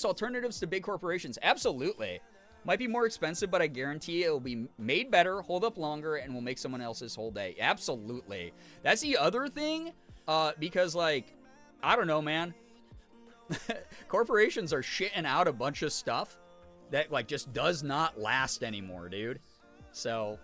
alternatives to big corporations. Absolutely. Might be more expensive, but I guarantee it will be made better, hold up longer, and will make someone else's whole day. Absolutely. That's the other thing, because, like, I don't know, man. Corporations are shitting out a bunch of stuff that, like, just does not last anymore, dude. So...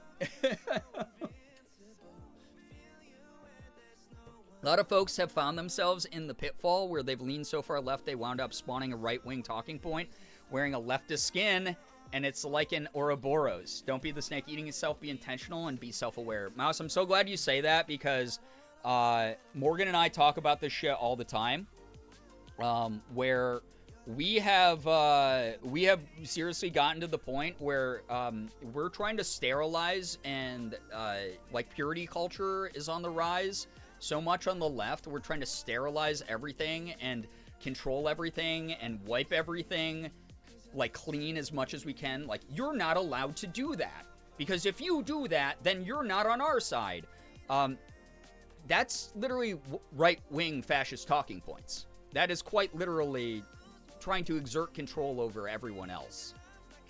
A lot of folks have found themselves in the pitfall where they've leaned so far left they wound up spawning a right-wing talking point, wearing a leftist skin, and it's like an Ouroboros. Don't be the snake eating itself, be intentional, and be self-aware. Mouse, I'm so glad you say that because Morgan and I talk about this shit all the time, where we have seriously gotten to the point where we're trying to sterilize and like purity culture is on the rise. So much on the left, we're trying to sterilize everything and control everything and wipe everything, like clean as much as we can. Like, you're not allowed to do that because if you do that, then you're not on our side. That's literally right-wing fascist talking points. That is quite literally trying to exert control over everyone else.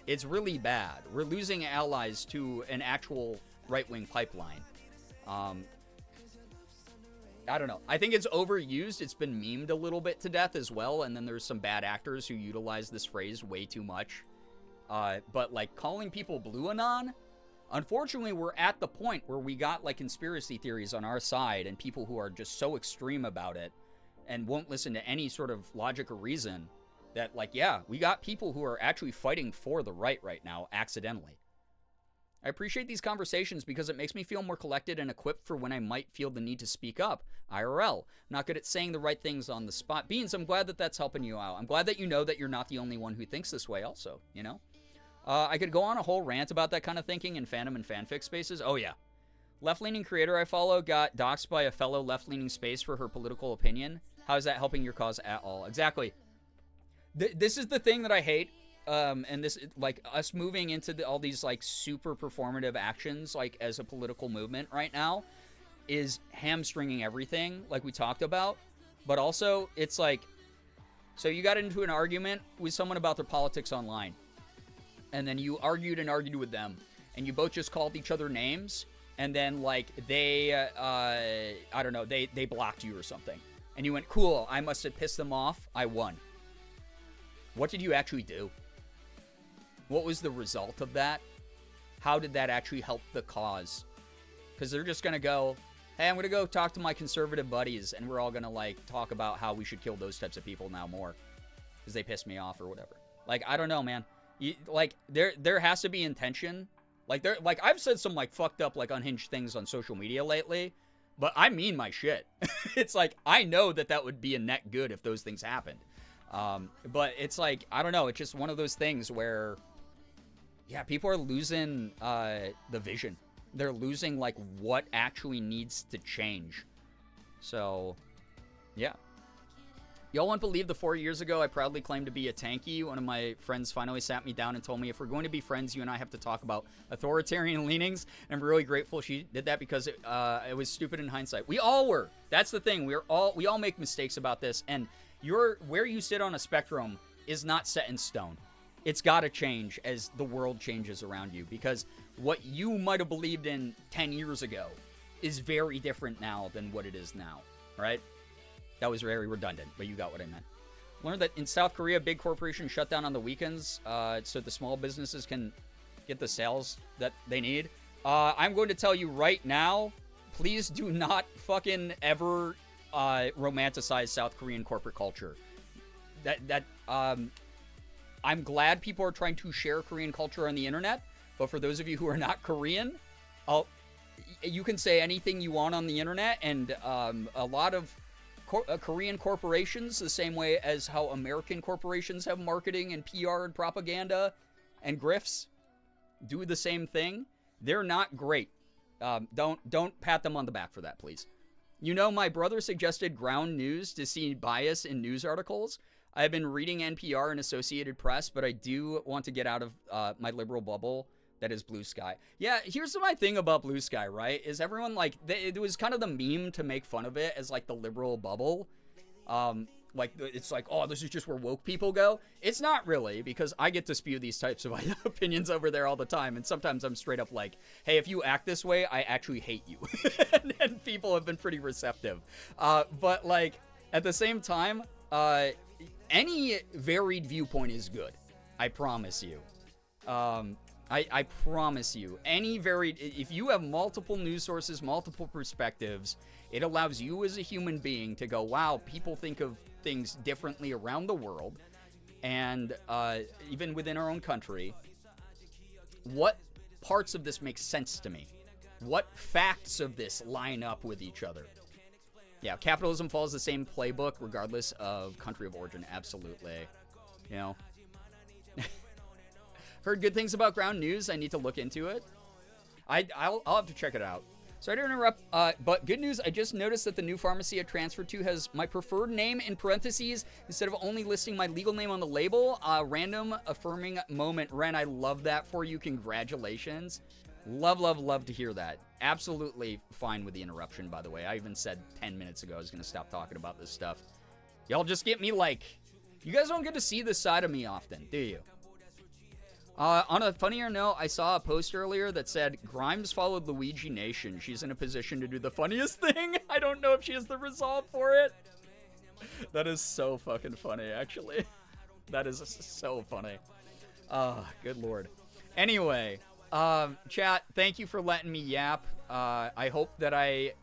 It's really bad. We're losing allies to an actual right-wing pipeline. I don't know. I think it's overused. It's been memed a little bit to death as well. And then there's some bad actors who utilize this phrase way too much. But like calling people Blue Anon, unfortunately, we're at the point where we got like conspiracy theories on our side and people who are just so extreme about it and won't listen to any sort of logic or reason That, like, yeah, we got people who are actually fighting for the right now, accidentally. I appreciate these conversations because it makes me feel more collected and equipped for when I might feel the need to speak up. IRL. I'm not good at saying the right things on the spot. Beans, I'm glad that that's helping you out. I'm glad that you know that you're not the only one who thinks this way also, you know? I could go on a whole rant about that kind of thinking in fandom and fanfic spaces. Oh, yeah. Left-leaning creator I follow got doxxed by a fellow left-leaning space for her political opinion. How is that helping your cause at all? Exactly. This is the thing that I hate. And this, like, us moving into all these, like, super performative actions, like, as a political movement right now, is hamstringing everything, like we talked about. But also, it's like, so you got into an argument with someone about their politics online, and then you argued with them, and you both just called each other names, and then, like, they, I don't know, they blocked you or something. And you went, cool, I must have pissed them off, I won. What did you actually do? What was the result of that? How did that actually help the cause? Because they're just going to go, hey, I'm going to go talk to my conservative buddies, and we're all going to, like, talk about how we should kill those types of people now more. Because they pissed me off or whatever. Like, I don't know, man. Like, there has to be intention. Like, I've said some, like, fucked up, like, unhinged things on social media lately. But I mean my shit. It's like, I know that would be a net good if those things happened. But it's like, I don't know. It's just one of those things where, yeah, people are losing the vision. They're losing, like, what actually needs to change. So, yeah. Y'all won't believe the 4 years ago I proudly claimed to be a tanky. One of my friends finally sat me down and told me, if we're going to be friends, you and I have to talk about authoritarian leanings. And I'm really grateful she did that because it was stupid in hindsight. We all were. That's the thing. We all make mistakes about this. And where you sit on a spectrum is not set in stone. It's got to change as the world changes around you, because what you might have believed in 10 years ago is very different now than what it is now, right? That was very redundant, but you got what I meant. Learned that in South Korea, big corporations shut down on the weekends so the small businesses can get the sales that they need. I'm going to tell you right now, please do not fucking ever romanticize South Korean corporate culture. I'm glad people are trying to share Korean culture on the internet, but for those of you who are not Korean, you can say anything you want on the internet, and a lot of Korean corporations, the same way as how American corporations have marketing and PR and propaganda and grifts, do the same thing. They're not great. Don't pat them on the back for that, please. You know, my brother suggested ground news to see bias in news articles. I've been reading NPR and Associated Press, but I do want to get out of my liberal bubble that is Blue Sky. Yeah, here's my thing about Blue Sky, right? Is everyone, like, it was kind of the meme to make fun of it as, like, the liberal bubble. Like, it's like, oh, this is just where woke people go. It's not really, because I get to spew these types of opinions over there all the time, and sometimes I'm straight up like, hey, if you act this way, I actually hate you. and people have been pretty receptive. But, like, at the same time, any varied viewpoint is good. I promise you. I promise you, if you have multiple news sources, multiple perspectives, it allows you as a human being to go, wow, people think of things differently around the world, and even within our own country. What parts of this make sense to me? What facts of this line up with each other? Yeah, capitalism follows the same playbook regardless of country of origin, absolutely. You know? Heard good things about ground news. I need to look into it. I'll have to check it out. Sorry to interrupt, but good news. I just noticed that the new pharmacy I transferred to has my preferred name in parentheses instead of only listing my legal name on the label. Random affirming moment. Ren, I love that for you. Congratulations. Love, love, love to hear that. Absolutely fine with the interruption, by the way. I even said 10 minutes ago I was going to stop talking about this stuff. Y'all just get me, like... You guys don't get to see this side of me often, do you? On a funnier note, I saw a post earlier that said, Grimes followed Luigi Nation. She's in a position to do the funniest thing. I don't know if she has the resolve for it. That is so fucking funny, actually. That is so funny. Good lord. Anyway, chat, thank you for letting me yap. I hope that I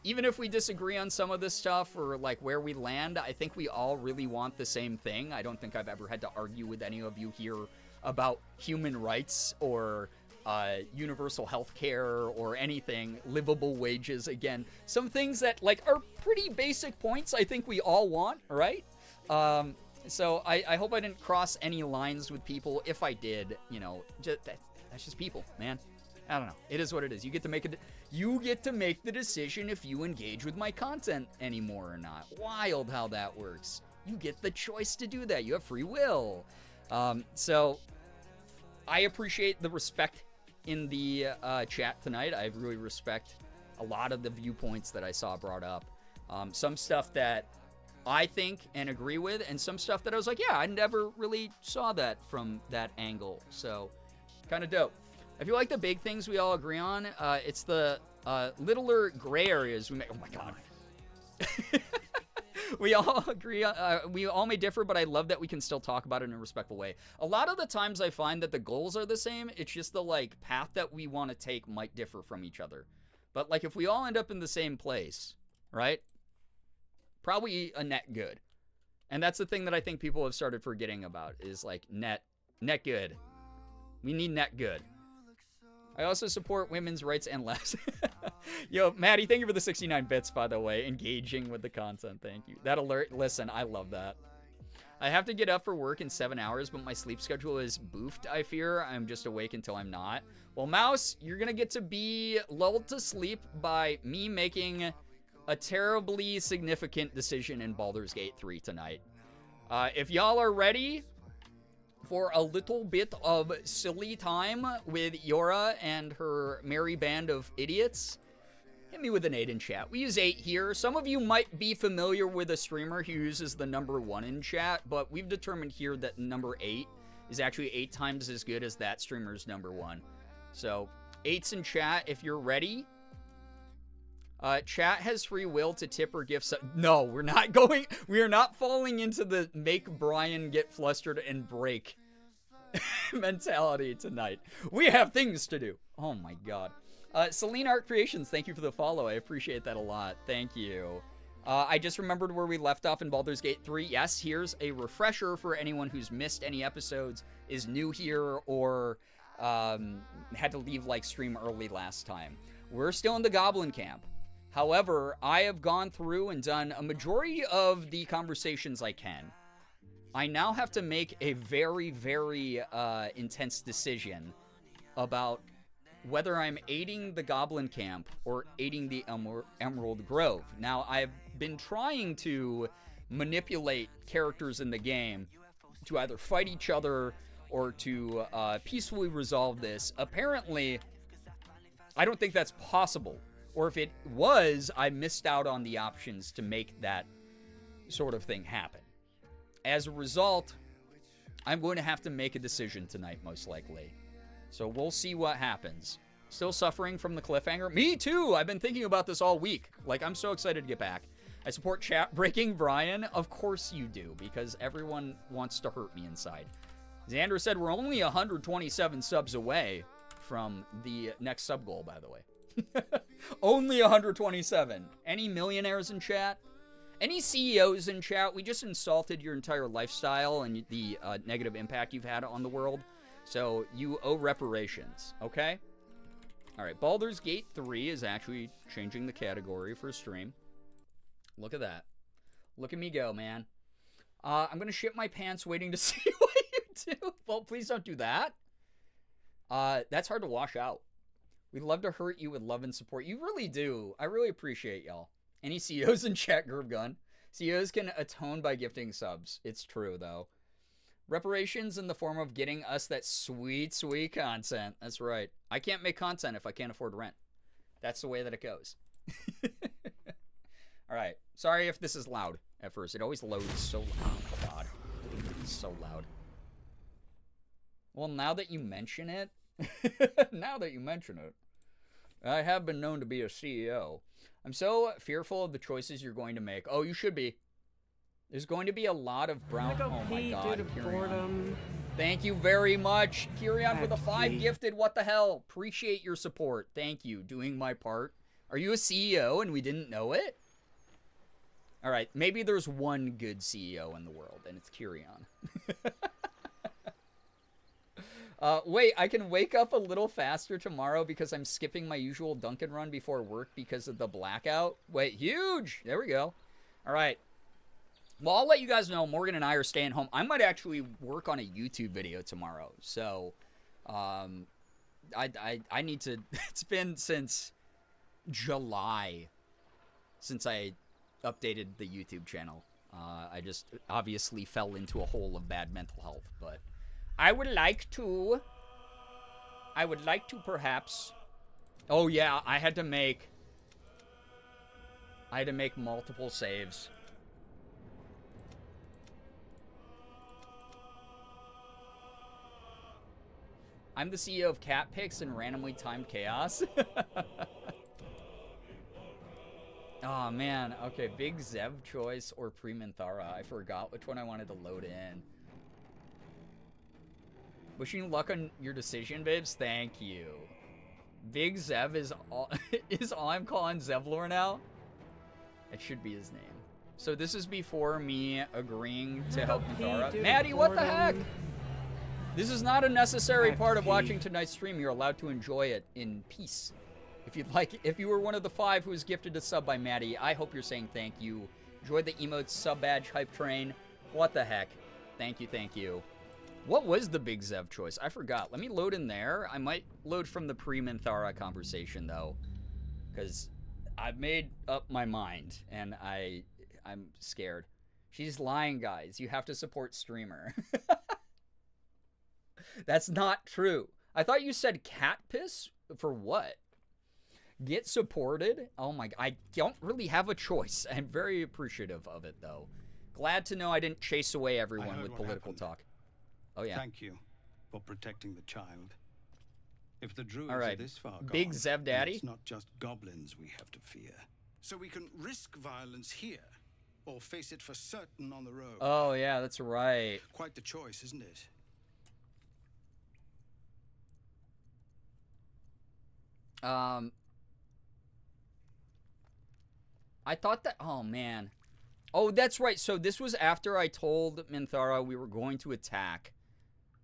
even if we disagree on some of this stuff or like where we land, I think we all really want the same thing. I don't think I've ever had to argue with any of you here about human rights or universal health care or anything, livable wages. Again, some things that like are pretty basic points I think we all want, right? So I hope I didn't cross any lines with people. If I did, you know, that's just people, man. I don't know. It is what it is. You get to make the decision if you engage with my content anymore or not. Wild how that works. You get the choice to do that. You have free will. So I appreciate the respect in the chat tonight. I really respect a lot of the viewpoints that I saw brought up. Some stuff that I think and agree with, and some stuff that I was like, yeah, I never really saw that from that angle. So kind of dope. I feel like the big things we all agree on, it's the littler gray areas we make. Oh my God. We all agree, we all may differ, but I love that we can still talk about it in a respectful way. A lot of the times I find that the goals are the same. It's just the like path that we want to take might differ from each other. But like if we all end up in the same place, right? Probably a net good. And that's the thing that I think people have started forgetting about is like net good. We need net good. I also support women's rights and less. Yo, Maddie, thank you for the 69 bits, by the way. Engaging with the content, thank you. That alert, listen, I love that. I have to get up for work in 7 hours, but my sleep schedule is boofed, I fear. I'm just awake until I'm not. Well, Mouse, you're going to get to be lulled to sleep by me making a terribly significant decision in Baldur's Gate 3 tonight. If y'all are ready for a little bit of silly time with Yora and her merry band of idiots, hit me with an 8 in chat. We use 8 here. Some of you might be familiar with a streamer who uses the number 1 in chat, but we've determined here that number 8 is actually 8 times as good as that streamer's number 1. So 8's in chat if you're ready. Chat has free will to tip or gift. No, we're not going. We are not falling into the make Brian get flustered and break mentality tonight. We have things to do. Oh my God. Celine Art Creations, thank you for the follow. I appreciate that a lot. Thank you. I just remembered where we left off in Baldur's Gate 3. Yes, here's a refresher for anyone who's missed any episodes, is new here, or had to leave like stream early last time. We're still in the Goblin Camp. However, I have gone through and done a majority of the conversations I can. I now have to make a very, very intense decision about whether I'm aiding the Goblin Camp or aiding the Emerald Grove. Now, I've been trying to manipulate characters in the game to either fight each other or to peacefully resolve this. Apparently, I don't think that's possible. Or if it was, I missed out on the options to make that sort of thing happen. As a result, I'm going to have to make a decision tonight, most likely. So we'll see what happens. Still suffering from the cliffhanger? Me too! I've been thinking about this all week. Like, I'm so excited to get back. I support chat breaking Brian. Of course you do, because everyone wants to hurt me inside. Xander said we're only 127 subs away from the next sub goal, by the way. Only 127. Any millionaires in chat? Any CEOs in chat? We just insulted your entire lifestyle and the negative impact you've had on the world. So you owe reparations, okay? All right, Baldur's Gate 3 is actually changing the category for stream. Look at that. Look at me go, man. I'm going to shit my pants waiting to see what you do. Well, please don't do that. That's hard to wash out. We'd love to hurt you with love and support. You really do. I really appreciate y'all. Any CEOs in chat, Girbeagly? CEOs can atone by gifting subs. It's true, though. Reparations in the form of getting us that sweet, sweet content. That's right. I can't make content if I can't afford rent. That's the way that it goes. All right. Sorry if this is loud at first. It always loads so loud. Oh, God. It's so loud. Well, now that you mention it, I have been known to be a CEO. I'm so fearful of the choices you're going to make. Oh, you should be. There's going to be a lot of brown. Oh my God, Kirion. Thank you very much, Kirion, for the 5 gifted. What the hell? Appreciate your support. Thank you. Doing my part. Are you a CEO and we didn't know it? All right, maybe there's one good CEO in the world, and it's Kyrion. Wait, I can wake up a little faster tomorrow because I'm skipping my usual Dunkin' run before work because of the blackout. Wait, huge! There we go. All right. Well, I'll let you guys know Morgan and I are staying home. I might actually work on a YouTube video tomorrow. So, I need to... It's been since July since I updated the YouTube channel. I just obviously fell into a hole of bad mental health, but I would like to perhaps... Oh yeah, I had to make multiple saves. I'm the CEO of Cat Picks and Randomly Timed Chaos. Oh man, okay, Big Zev choice or Pre-Minthara. I forgot which one I wanted to load in. Wishing you luck on your decision, babes. Thank you. Big Zev is all I'm calling Zevlor now. It should be his name. So this is before me agreeing to help Minthara. Maddie, what the heck? This is not a necessary part of watching tonight's stream. You're allowed to enjoy it in peace. If you'd like, if you were one of the 5 who was gifted a sub by Maddie, I hope you're saying thank you. Enjoy the emotes, sub badge, hype train. What the heck? Thank you, thank you. What was the Big Zev choice? I forgot. Let me load in there. I might load from the pre-Minthara conversation, though. Because I've made up my mind, and I'm scared. She's lying, guys. You have to support streamer. That's not true. I thought you said cat piss? For what? Get supported? Oh my... I don't really have a choice. I'm very appreciative of it, though. Glad to know I didn't chase away everyone with political talk. Oh, yeah. Thank you for protecting the child. If the druids All right. are this far gone, Big Zev Daddy? it's not just goblins we have to fear. So we can risk violence here, or face it for certain on the road. Oh, yeah, that's right. Quite the choice, isn't it? I thought that... Oh, man. Oh, that's right. So this was after I told Minthara we were going to attack.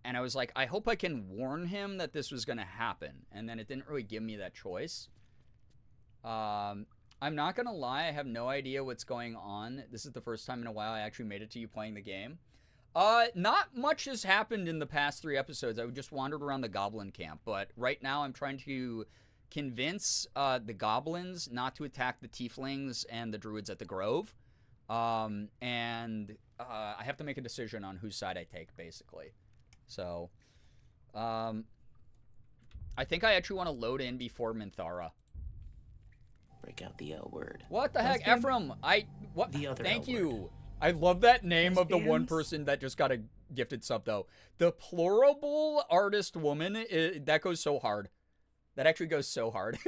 And I was like, I hope I can warn him that this was going to happen. And then it didn't really give me that choice. I'm not going to lie. I have no idea what's going on. This is the first time in a while I actually made it to you playing the game. Not much has happened in the past 3 episodes. I just wandered around the goblin camp. But right now I'm trying to convince the goblins not to attack the tieflings and the druids at the grove. I have to make a decision on whose side I take, basically. So, I think I actually want to load in before Minthara. Break out the L word. What the heck, Ephraim? What? The other Thank L you. word. I love that name of the one Lesbians? person that just got a gifted sub, though. The Plurable Artist Woman, that goes so hard. That actually goes so hard.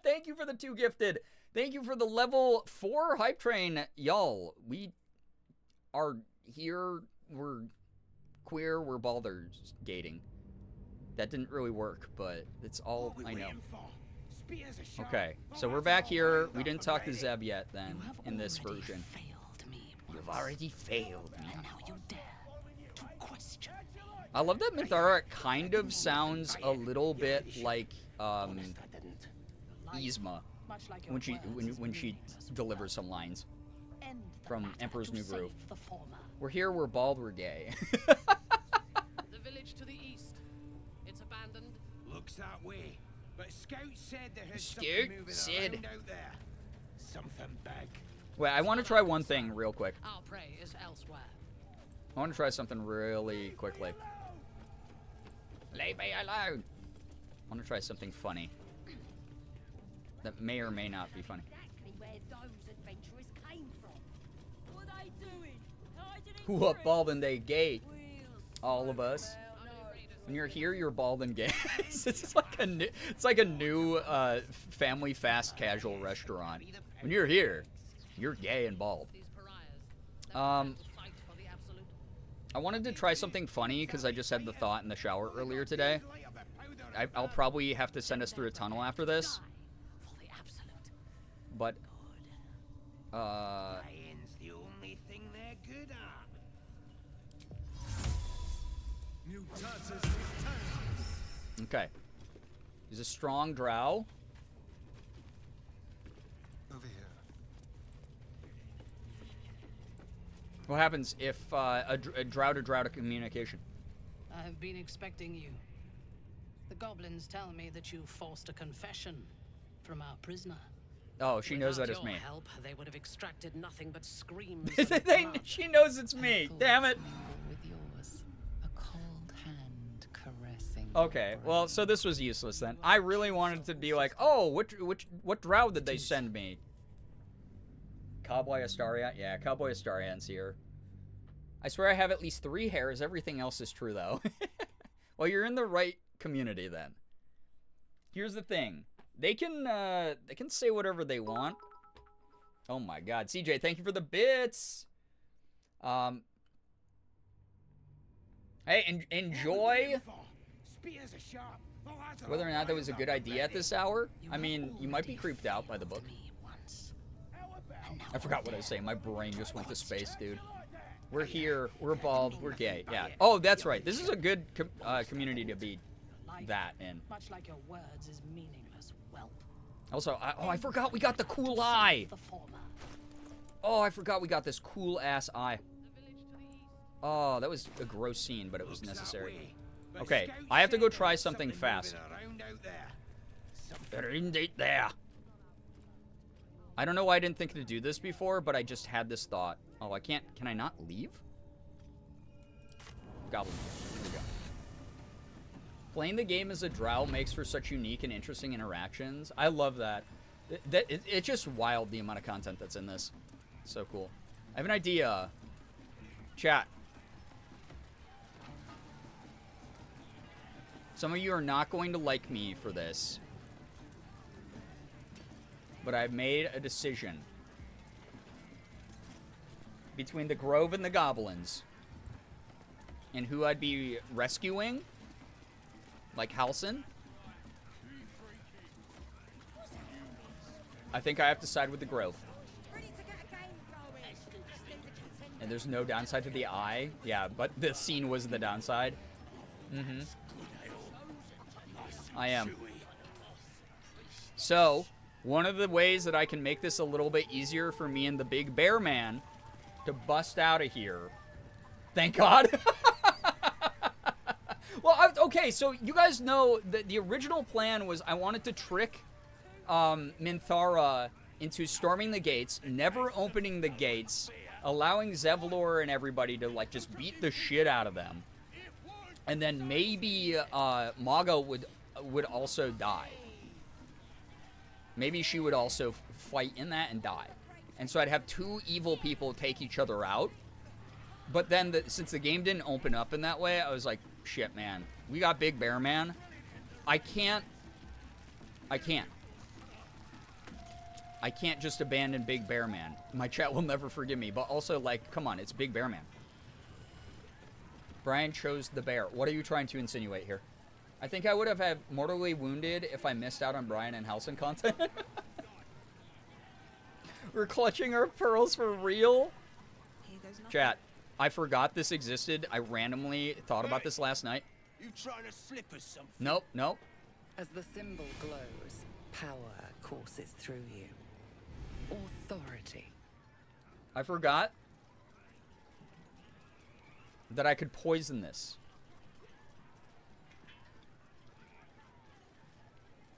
Thank you for the 2 gifted. Thank you for the level 4 hype train. Y'all, we are here. We're queer. We're baldur gating. That didn't really work, but it's all I know. Okay, so we're back here. We didn't talk to Zeb yet, then, in this version. You've already failed me. And now you dare to question. I love that Minthara kind of sounds a little bit like Yzma when she delivers some lines from Emperor's New Groove. We're here, we're bald, we're gay. The village to the east. It's abandoned. Looks that way. But Scout said there had Scout something moving said. around out there. Something big. Wait, I want to try one thing real quick. Our prey is elsewhere. I want to try something really quickly. Leave me alone. I want to try something funny. That may or may not be funny. Exactly where those adventurers came from. What are they doing? Hiding in Who up trees? bald and they gay? We'll All of us. well know. When you're here, you're bald and gay. It's like a new family fast casual restaurant. When you're here, you're gay and bald. These pariahs. Fight for the absolute. I wanted to try something funny because I just had the thought in the shower earlier today. I'll probably have to send us through a tunnel after this. For the absolute. but Lion's the only thing they're good at. okay. He's a strong drow. Over here. What happens if a drow to drow to communication? I have been expecting you. The goblins tell me that you forced a confession from our prisoner. Oh, she knows that it's Without me. your help, they would have extracted nothing but screams. She knows it's me. Damn it. With yours, a cold hand caressing. Okay, well, so this was useless then. I really wanted to be like, oh, what drow did they send me? Cowboy Astaria? Yeah, Cowboy Astarian's here. I swear I have at least 3 hairs. Everything else is true, though. Well, you're in the right community, then. Here's the thing. They can say whatever they want. Oh, my God. CJ, thank you for the bits. Hey, enjoy whether or not that was a good idea at this hour. I mean, you might be creeped out by the book. I forgot what I was saying. My brain just went to space, dude. We're here. We're bald. We're gay. Yeah. Oh, that's right. This is a good community to be that in. Much like your words is meaningless whelp. Also, I forgot we got the cool eye. The former. Oh, I forgot we got this cool ass eye. Oh, that was a gross scene, but it was necessary. Okay, I have to go try something fast. There ain't there. I don't know why I didn't think to do this before, but I just had this thought. Oh, I can't. Can I not leave? Goblin. Here we go. Playing the game as a drow makes for such unique and interesting interactions. I love that. It's just wild, the amount of content that's in this. So cool. I have an idea. Chat. Some of you are not going to like me for this, but I've made a decision between the Grove and the Goblins and who I'd be rescuing, like Halsin. I think I have to side with the Grove. And there's no downside to the eye. Yeah, but the scene was the downside. Mm-hmm. I am. So, one of the ways that I can make this a little bit easier for me and the big bear man to bust out of here. Thank God. Well, okay, so you guys know that the original plan was I wanted to trick Minthara into storming the gates, never opening the gates, allowing Zevlor and everybody to, like, just beat the shit out of them. And then maybe Maga would also die. Maybe she would also fight in that and die. And so I'd have 2 evil people take each other out. But then, since the game didn't open up in that way, I was like, shit, man. We got Big Bear Man. I can't just abandon Big Bear Man. My chat will never forgive me. But also, like, come on, it's Big Bear Man. Brian chose the bear. What are you trying to insinuate here? I think I would have had mortally wounded if I missed out on Brian and Halsin content. We're clutching our pearls for real? Chat, I forgot this existed. I randomly thought about this last night. You trying to slip us something? Nope, nope. As the symbol glows, power courses through you. Authority. I forgot that I could poison this.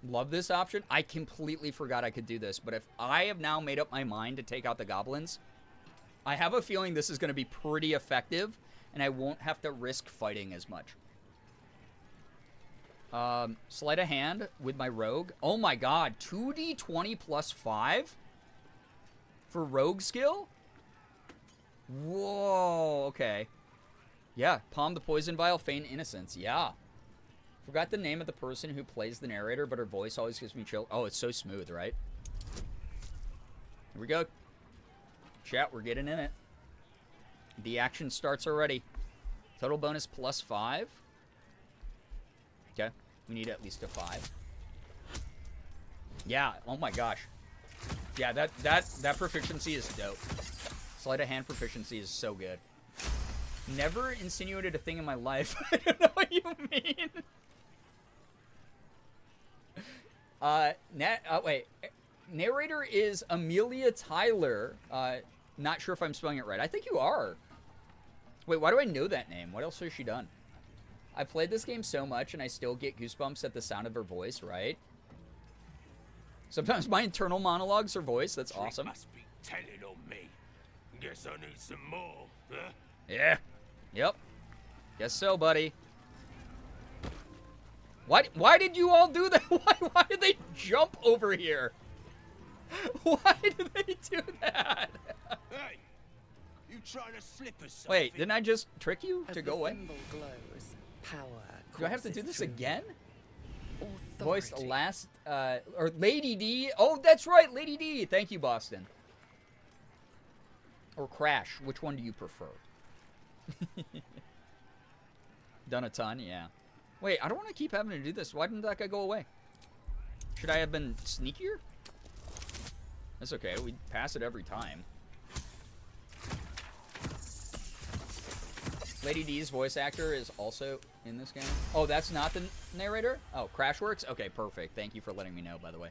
Love this option. I completely forgot I could do this, but if I have now made up my mind to take out the goblins, I have a feeling this is going to be pretty effective, and I won't have to risk fighting as much. Sleight of hand with my rogue. Oh my god, 2d20 plus 5 for rogue skill? Whoa, okay. Yeah, palm the poison vial, feign innocence. Yeah. Forgot the name of the person who plays the narrator, but her voice always gives me chill. Oh, it's so smooth, right? Here we go. Chat, we're getting in it. The action starts already. Total bonus plus 5. Okay. We need at least a 5. Yeah. Oh my gosh. Yeah, that proficiency is dope. Sleight of hand proficiency is so good. Never insinuated a thing in my life. I don't know what you mean. Wait. Narrator is Amelia Tyler. Not sure if I'm spelling it right. I think you are. Wait, why do I know that name? What else has she done? I played this game so much and I still get goosebumps at the sound of her voice, right? Sometimes my internal monologues her voice. That's awesome. Must be telling on me. Guess I need some more, huh? Yeah. Yep. Guess so, buddy. Why did you all do that? Why did they jump over here? Why did they do that? Hey, you trying to slip us something? Wait, didn't I just trick you to As go the away? symbol glows, power Do I have to do courses this through. again? Authority. Voiced last, or Lady D. Oh, that's right, Lady D. Thank you, Boston. Or Crash. Which one do you prefer? Done a ton, yeah. Wait, I don't want to keep having to do this. Why didn't that guy go away? Should I have been sneakier? That's okay. We pass it every time. Lady D's voice actor is also in this game. Oh, that's not the narrator? Oh, Crashworks? Okay, perfect. Thank you for letting me know, by the way.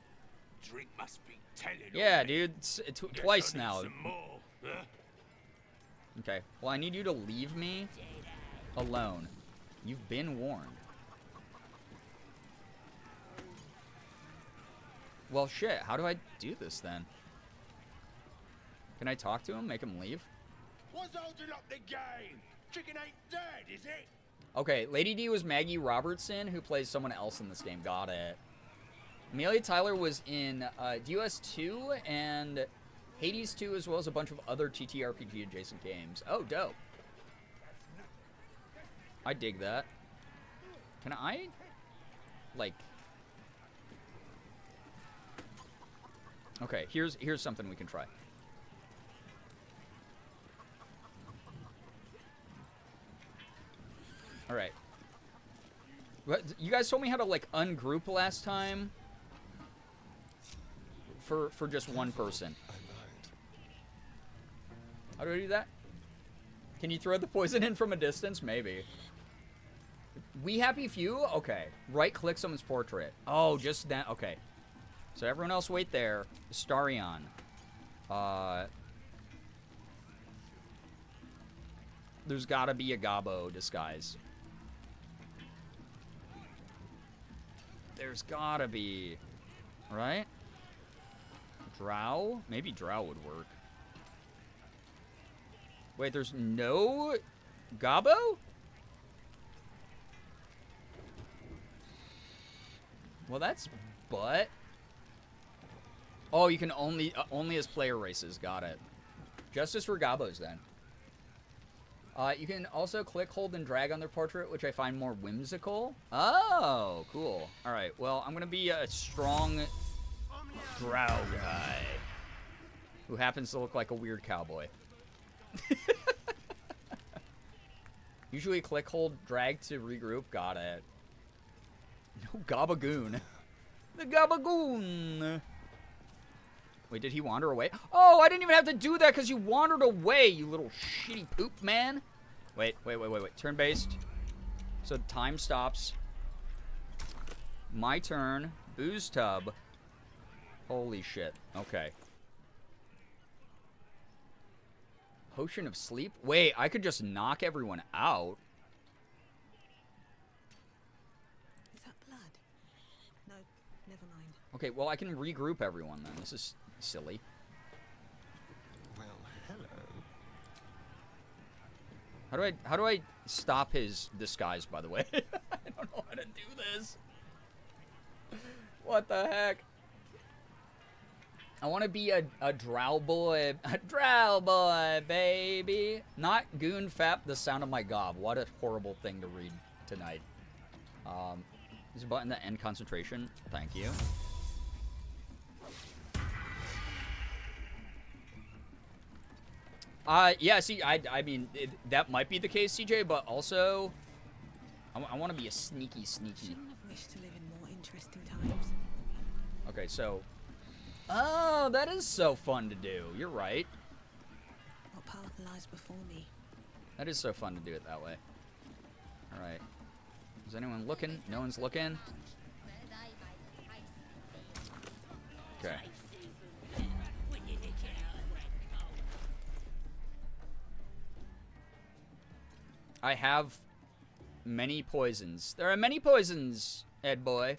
Drink must be telling Yeah, on me. dude. Guess Twice I need now. some more, huh? Okay. Well, I need you to leave me alone. You've been warned. Well, shit. How do I do this, then? Can I talk to him? Make him leave? What's holding up the game? Chicken ain't dead, is it? Okay, Lady D was Maggie Robertson, who plays someone else in this game. Got it. Amelia Tyler was in DOS 2 and Hades 2, as well as a bunch of other TTRPG adjacent games. Oh, dope. I dig that. Can I, like... Okay, here's something we can try. All right. You guys told me how to like ungroup last time. For just one person. How do I do that? Can you throw the poison in from a distance? Maybe. We happy few? Okay. Right click someone's portrait. Oh, just that. Okay. So everyone else wait there. Starion. There's gotta be a Gabo disguise. There's gotta be. Right? Drow? Maybe Drow would work. Wait, there's no Gabo? Well, that's butt. Oh, you can only as player races. Got it. Justice for Gabos, then. You can also click, hold, and drag on their portrait, which I find more whimsical. Oh, cool. All right, well, I'm going to be a strong drow guy who happens to look like a weird cowboy. Usually click, hold, drag to regroup. Got it. No Gabagoon. The Gabagoon. Wait, did he wander away? Oh, I didn't even have to do that because you wandered away, you little shitty poop man. Wait. Turn-based. So time stops. My turn. Booze tub. Holy shit. Okay. Potion of sleep? Wait, I could just knock everyone out. Is that blood? No, never mind. Okay, well, I can regroup everyone then. This is silly. Well, hello. How do I stop his disguise, by the way? I don't know how to do this. What the heck? I want to be a drow boy. A drow boy, baby. Not goon fap, the sound of my gob. What a horrible thing to read tonight. Is a button to end concentration? Thank you. Yeah, see, I mean, that might be the case, CJ, but also, I want to be a sneaky. Shouldn't have wished to live in more interesting times. Okay, so, Oh, that is so fun to do. You're right. What path lies before me? That is so fun to do it that way. Alright. Is anyone looking? No one's looking? Okay. I have many poisons. There are many poisons, Ed boy.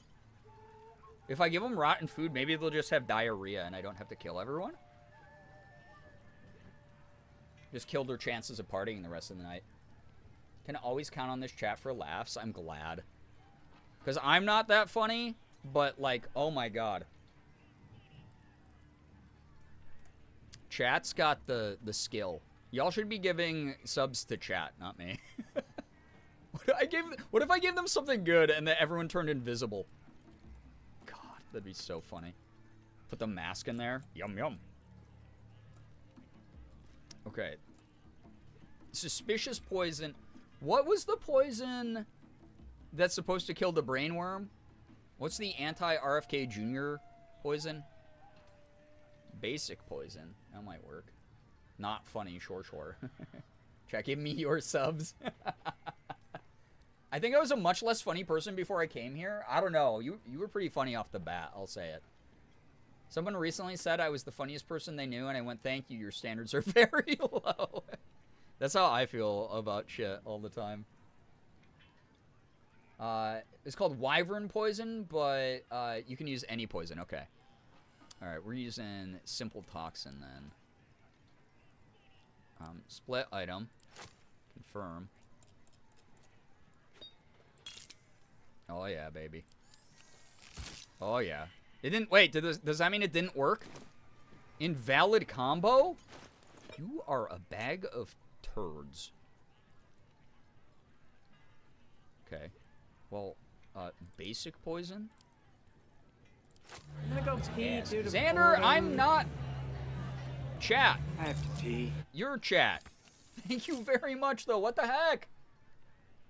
If I give them rotten food, maybe they'll just have diarrhea and I don't have to kill everyone. Just killed their chances of partying the rest of the night. Can always count on this chat for laughs. I'm glad. Because I'm not that funny, but like, oh my god. Chat's got the skill. Y'all should be giving subs to chat, not me. What if I gave them something good and that everyone turned invisible? God, that'd be so funny. Put the mask in there. Yum, yum. Okay. Suspicious poison. What was the poison that's supposed to kill the brainworm? What's the anti-RFK Jr. poison? Basic poison. That might work. Not funny, sure. Chat, give me your subs. I think I was a much less funny person before I came here. I don't know. You were pretty funny off the bat, I'll say it. Someone recently said I was the funniest person they knew, and I went, thank you, your standards are very low. That's how I feel about shit all the time. It's called Wyvern Poison, but you can use any poison. Okay. Alright, we're using Simple Toxin then. Split item. Confirm. Oh yeah, baby. Oh yeah. It didn't, wait, does that mean it didn't work? Invalid combo? You are a bag of turds. Okay. Well, basic poison? I'm gonna go pee, Yes. dude. Xander, I'm not chat. I have to pee. You're chat. Thank you very much, though. What the heck?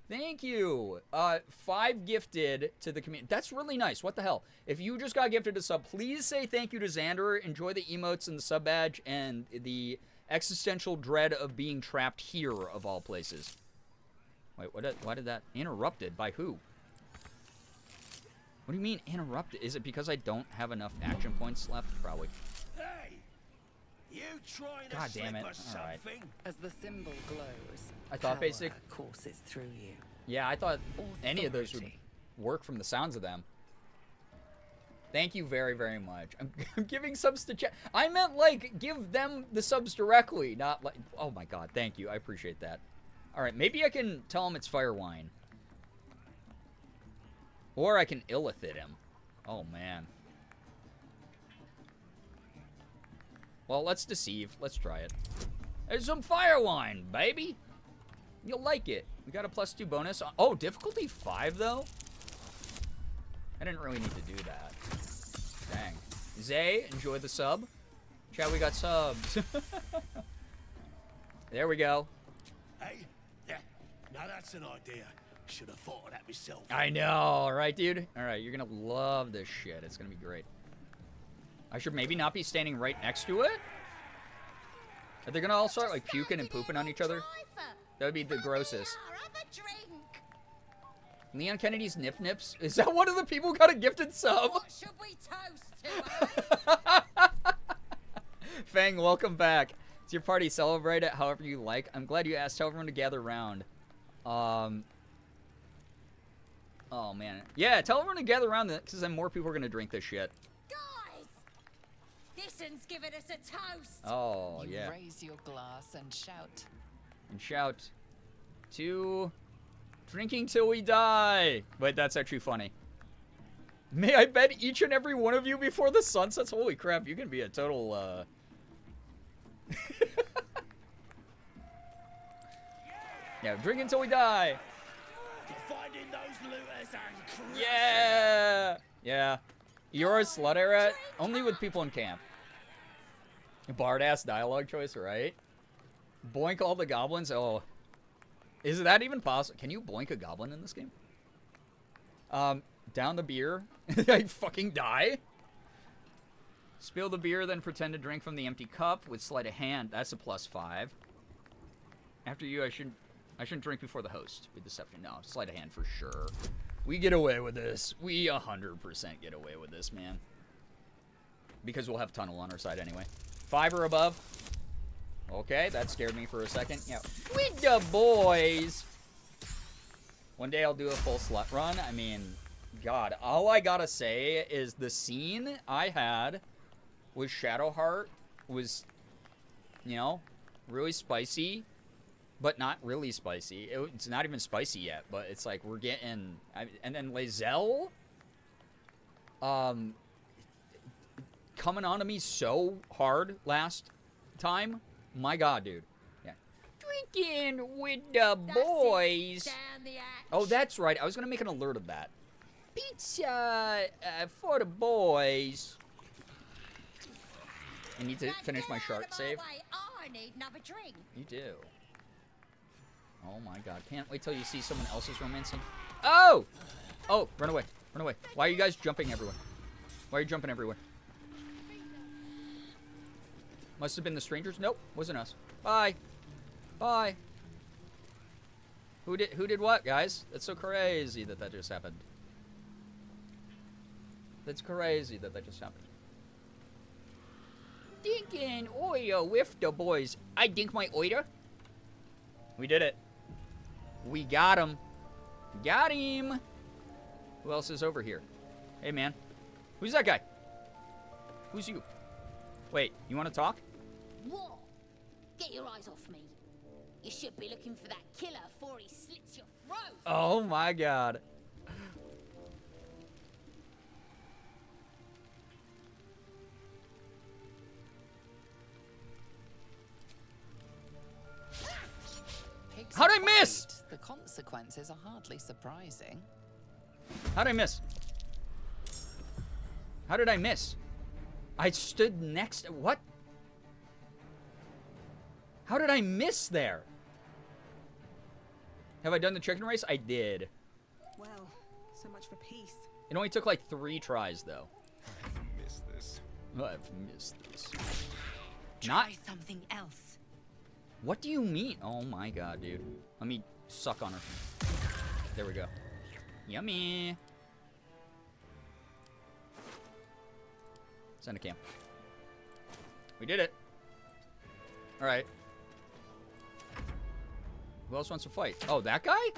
Thank you. 5 gifted to the community. That's really nice. What the hell? If you just got gifted a sub, please say thank you to Xander. Enjoy the emotes and the sub badge and the existential dread of being trapped here, of all places. Wait, why did that? Interrupted? By who? What do you mean interrupted? Is it because I don't have enough action points left? Probably. Hey! You trying God to damn slip it. us All right. something? As the symbol glows, I thought power basic. courses through you. Yeah, I thought any of those would work from the sounds of them. Thank you very, very much. I'm giving subs to chat. I meant, like, give them the subs directly, not like... Oh, my God. Thank you. I appreciate that. All right. Maybe I can tell him it's fire wine. Or I can illithid him. Oh, man. Well, let's deceive. Let's try it. There's some fire wine, baby. You'll like it. We got a +2 bonus. Oh, difficulty 5, though? I didn't really need to do that. Dang. Zay, enjoy the sub. Chat, we got subs. There we go. Hey? Yeah. Now that's an idea. Should have thought of that myself. I know, right, dude? All right, you're going to love this shit. It's going to be great. I should maybe not be standing right next to it? Are they going to all start, like, puking and pooping on each other? That would be the grossest. Leon Kennedy's Nip Nips? Is that one of the people who got a gifted sub? What should we toast to? Fang, welcome back. It's your party. Celebrate it however you like. I'm glad you asked. Tell everyone to gather around. Oh, man. Yeah, tell everyone to gather around because then more people are going to drink this shit. Guys! This one's giving us a toast! Oh, You yeah. raise your glass and shout. And shout to drinking till we die. Wait, that's actually funny. May I bed each and every one of you before the sun sets? Holy crap, you can be a total, Yeah, drink until we die. Finding those looters and crushing. Yeah! Yeah. You're a slut era? Only with people in camp. Bard-ass dialogue choice, right? Boink all the goblins? Oh. Is that even possible? Can you boink a goblin in this game? Down the beer. I fucking die? Spill the beer, then pretend to drink from the empty cup with sleight of hand. That's a +5. After you, I shouldn't drink before the host with deception. No, sleight of hand for sure. We get away with this. We 100% get away with this, man. Because we'll have tunnel on our side anyway. 5 or above. Okay, that scared me for a second. Yeah, with the boys. One day I'll do a full slut run. I mean, God, all I gotta say is the scene I had with Shadowheart was, you know, really spicy, but not really spicy. It's not even spicy yet, but it's like we're getting... and then lae'zel, coming onto me so hard last time. My God, dude. Yeah. Drinking with the boys. Oh, that's right. I was going to make an alert of that. Pizza for the boys. I need to finish my shark save. I need another drink. You do. Oh my God. Can't wait till you see someone else's romancing. Oh! Oh, run away. Run away. Why are you guys jumping everywhere? Why are you jumping everywhere? Must have been the strangers. Nope, wasn't us. Bye. Bye. Who did what, guys? That's so crazy that just happened. That's crazy that just happened. Dinking oil with the boys. I dink my oiter. We did it. We got him. Got him. Who else is over here? Hey, man. Who's that guy? Who's you? Wait, you want to talk? What? Get your eyes off me. You should be looking for that killer before he slits your throat. Oh my God. How'd I miss? The consequences are hardly surprising. How'd I miss? How did I miss? I stood next. What? How did I miss there? Have I done the chicken race? I did. Well, so much for peace. It only took like 3 tries, though. I've missed this. I've missed this. Try something else. What do you mean? Oh my God, dude. Let me suck on her. There we go. Yummy. Send a cam. We did it. All right. Who else wants to fight? Oh, that guy?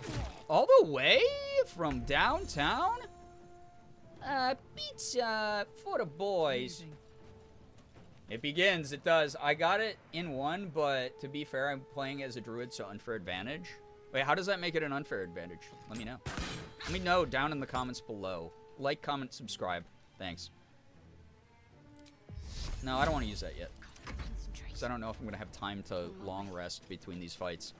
All the way from downtown? Pizza for the boys. It begins. It does. I got it in 1, but to be fair, I'm playing as a druid, so unfair advantage. Wait, how does that make it an unfair advantage? Let me know. Let me know down in the comments below. Like, comment, subscribe. Thanks. No, I don't want to use that yet. Because I don't know if I'm going to have time to long rest between these fights.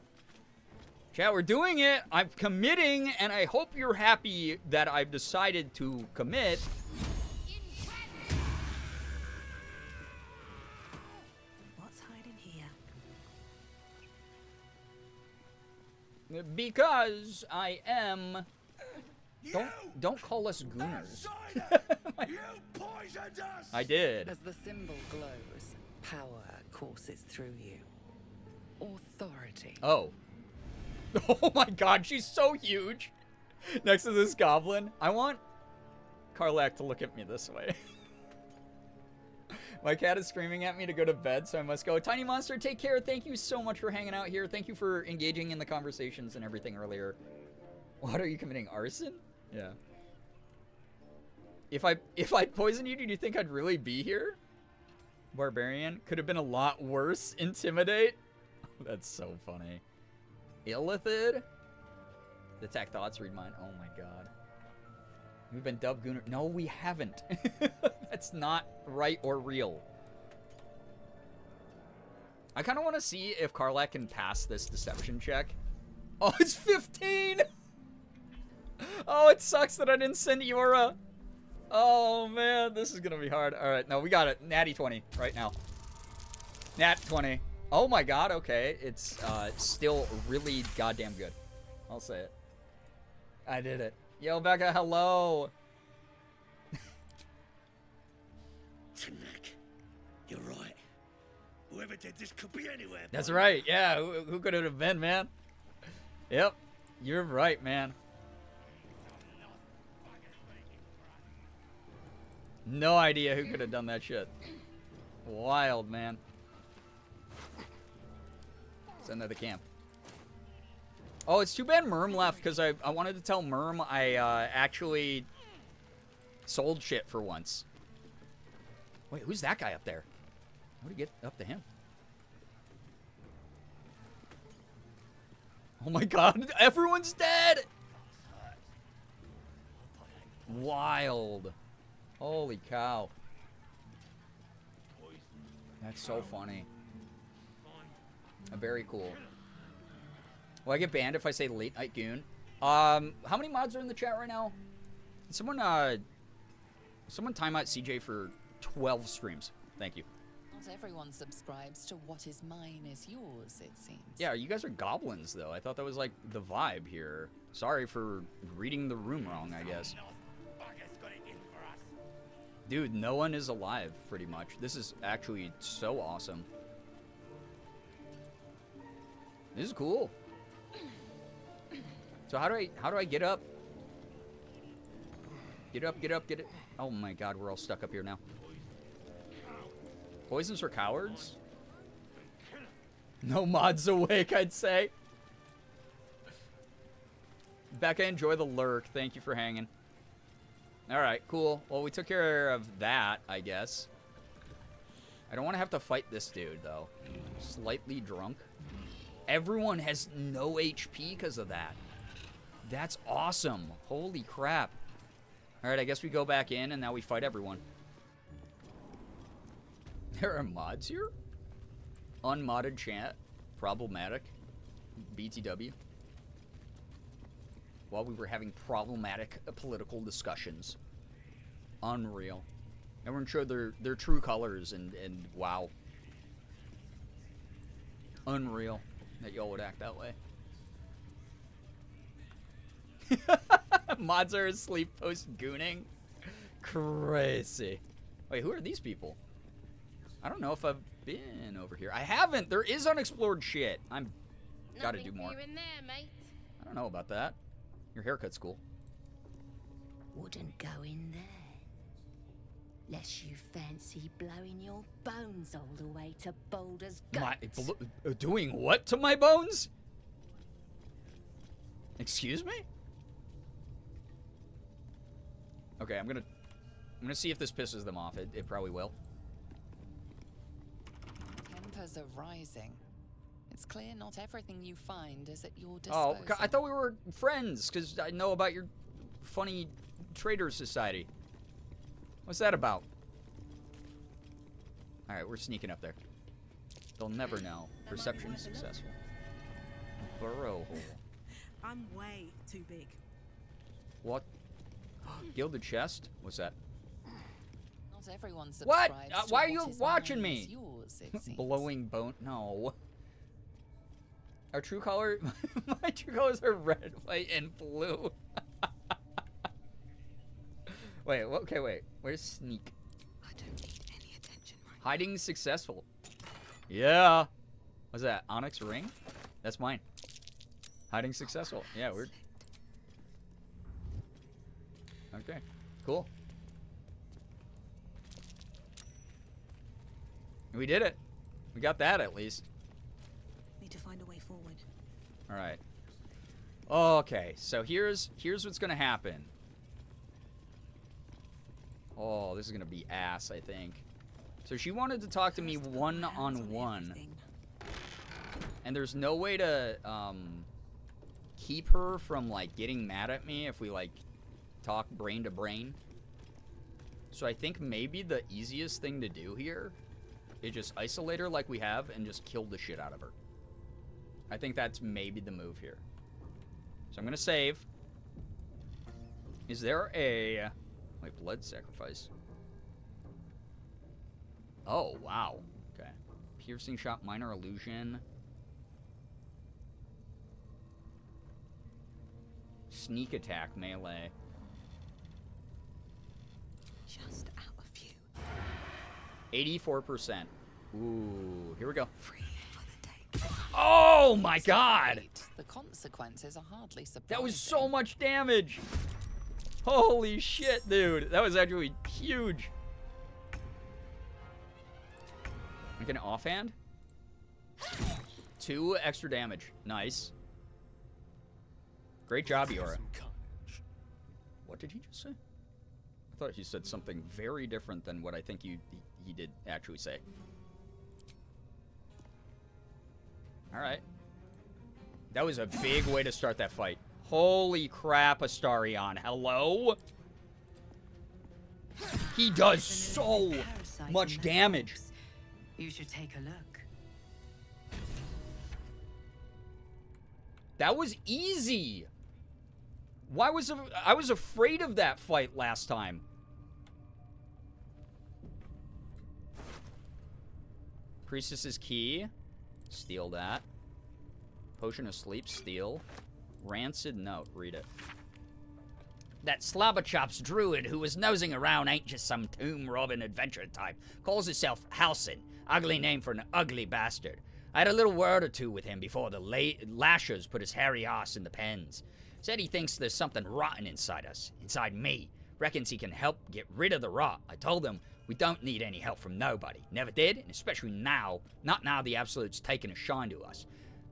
Chat, we're doing it. I'm committing, and I hope you're happy that I've decided to commit. What's hiding here? Because I am... Don't call us gooners. You poisoned us! I did. As the symbol glows, power courses through you. Authority. Oh. Oh my God, she's so huge. Next to this goblin. I want Karlak to look at me this way. My cat is screaming at me to go to bed, so I must go. Tiny Monster, take care. Thank you so much for hanging out here. Thank you for engaging in the conversations and everything earlier. What are you committing? Arson? Yeah. If I poisoned you, do you think I'd really be here? Barbarian? Could have been a lot worse. Intimidate? That's so funny. Illithid? Detect thoughts, read mine. Oh my God. We've been dubbed Gooner. No, we haven't. That's not right or real. I kind of want to see if Karlak can pass this deception check. Oh, it's 15! Oh, it sucks that I didn't send Yora. Oh, man, this is going to be hard. All right, no, we got it. Natty 20 right now. Nat 20. Oh, my God, okay. It's still really goddamn good. I'll say it. I did it. Yo, Becca, hello. Tanak, Whoever did this could be anywhere. That's right. Yeah, who could it have been, man? Yep, you're right, man. No idea who could have done that shit. Wild, man. Send to the camp. Oh, it's too bad Merm left, because I wanted to tell Merm I actually sold shit for once. Wait, who's that guy up there? How do you get up to him? Oh my god, everyone's dead! Wild. Holy cow. That's so funny. Very cool. Will I get banned if I say late night goon? How many mods are in the chat right now? Someone time out CJ for 12 streams. Thank you. Not everyone subscribes to what is mine is yours, it seems. Yeah, you guys are goblins, though. I thought that was, like, the vibe here. Sorry for reading the room wrong, I guess. Dude, no one is alive, pretty much. This is actually so awesome. This is cool. So how do I get up? Get up, get up, get it. Oh my god, we're all stuck up here now. Poisons for cowards? No mods awake, I'd say. Becca, enjoy the lurk. Thank you for hanging. Alright, cool. Well, we took care of that, I guess. I don't want to have to fight this dude, though. Slightly drunk. Everyone has no HP because of that. That's awesome. Holy crap. Alright, I guess we go back in and now we fight everyone. There are mods here? Unmodded chat. Problematic. BTW. While we were having problematic political discussions. Unreal. Everyone showed their true colors and wow. Unreal that y'all would act that way. Mods are asleep post-gooning. Crazy. Wait, who are these people? I don't know if I've been over here. I haven't. There is unexplored shit. I'm gotta do more. In there, mate. I don't know about that. Your haircut's cool. Wouldn't go in there. Lest you fancy blowing your bones all the way to Baldur's Gate. Doing what to my bones? Excuse me? Okay, I'm gonna see if this pisses them off. It probably will. Tempers are rising. It's clear not everything you find is at your disposal. Oh, I thought we were friends, because I know about your funny trader society. What's that about? Alright, we're sneaking up there. They'll never know. Perception successful. Burrow hole. I'm way too big. What? Gilded chest? What's that? Not everyone What? subscribes to Why are you what is watching mine me? is yours, it seems. Blowing bone? No. Our true color? My true colors are red, white, and blue. Wait, okay, wait. Where's sneak? I don't need any attention right Hiding successful. Yeah. What's that? Onyx ring? That's mine. Hiding successful. Yeah, weird. Okay, cool. We did it. We got that at least. Need to find a way forward. All right. Okay, so here's what's gonna happen. Oh, this is gonna be ass, I think. So she wanted to talk to me one-on-one, and there's no way to keep her from like getting mad at me if we like talk brain to brain. So I think maybe the easiest thing to do here is just isolate her like we have and just kill the shit out of her. I think that's maybe the move here. So I'm gonna save. Is there a... Wait, blood sacrifice. Oh, wow. Okay. Piercing shot, minor illusion. Sneak attack, melee. Just out of view. 84%. Ooh, here we go. Oh my god! The consequences are hardly surprising. That was so much damage! Holy shit, dude. That was actually huge. Make an offhand? 2 extra damage. Nice. Great job, Eora. What did he just say? I thought he said something very different than what I think he did actually say. Alright. That was a big way to start that fight. Holy crap, Astarion. Hello? He does so much damage. You should take a look. That was easy. Why was I was afraid of that fight last time? Priestess's key. Steal that. Potion of sleep. Steal. Rancid note. Read it. That Slobberchop's druid who was nosing around ain't just some tomb-robbing adventure type. Calls himself Halsin. Ugly name for an ugly bastard. I had a little word or two with him before the lashers put his hairy ass in the pens. Said he thinks there's something rotten inside us. Inside me. Reckons he can help get rid of the rot. I told him we don't need any help from nobody. Never did, and especially now. Not now the Absolute's taking a shine to us.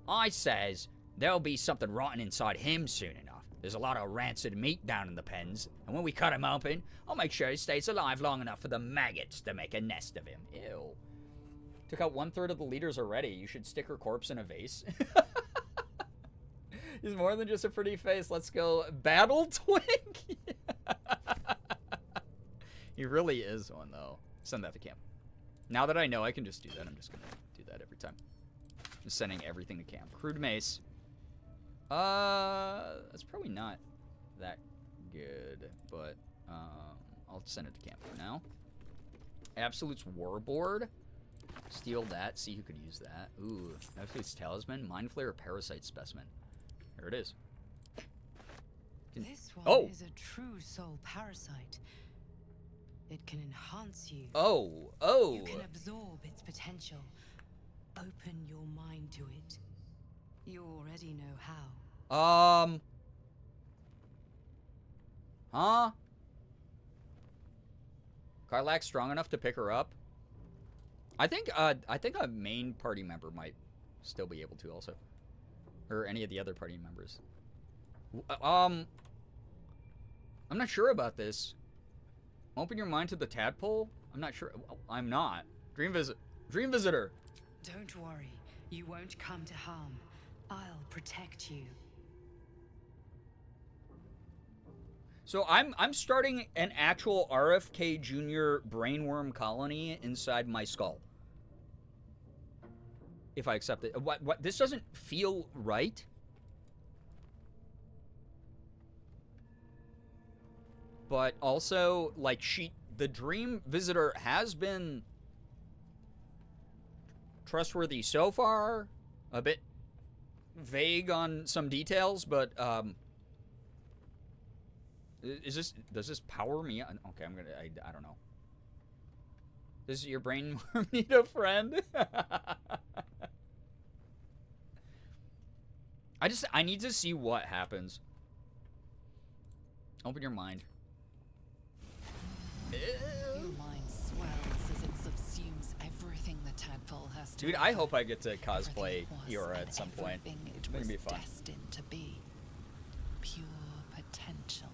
I says there'll be something rotten inside him soon enough. There's a lot of rancid meat down in the pens, and when we cut him open, I'll make sure he stays alive long enough for the maggots to make a nest of him. Ew. Took out 1/3 of the leaders already. You should stick her corpse in a vase. He's more than just a pretty face. Let's go. Battle Twink? He really is one, though. Send that to camp. Now that I know I can just do that, I'm just going to do that every time. Just sending everything to camp. Crude mace. That's probably not that good, but I'll send it to camp for now. Absolute's Warboard. Steal that. See who could use that. Ooh, Absolute's Talisman, Mind Flayer, or Parasite Specimen. There it is. This one is a true soul parasite. It can enhance you. Oh. You can absorb its potential. Open your mind to it. You already know how. Huh? Karlak strong enough to pick her up? I think a main party member might still be able to also. Or any of the other party members. I'm not sure about this. Open your mind to the tadpole? I'm not sure. I'm not. Dream Visitor. Don't worry. You won't come to harm. I'll protect you. So I'm starting an actual RFK Jr. brainworm colony inside my skull. If I accept it. What? This doesn't feel right. But also, like, the Dream Visitor has been trustworthy so far. A bit vague on some details, but, does this power me? Okay, I don't know. Does your brain need a friend? I need to see what happens. Open your mind. Your mind swells as it subsumes everything the tadpole has to Dude, I hope I get to cosplay Everything Eora at some point. It's gonna be fun. Destined to be pure potential,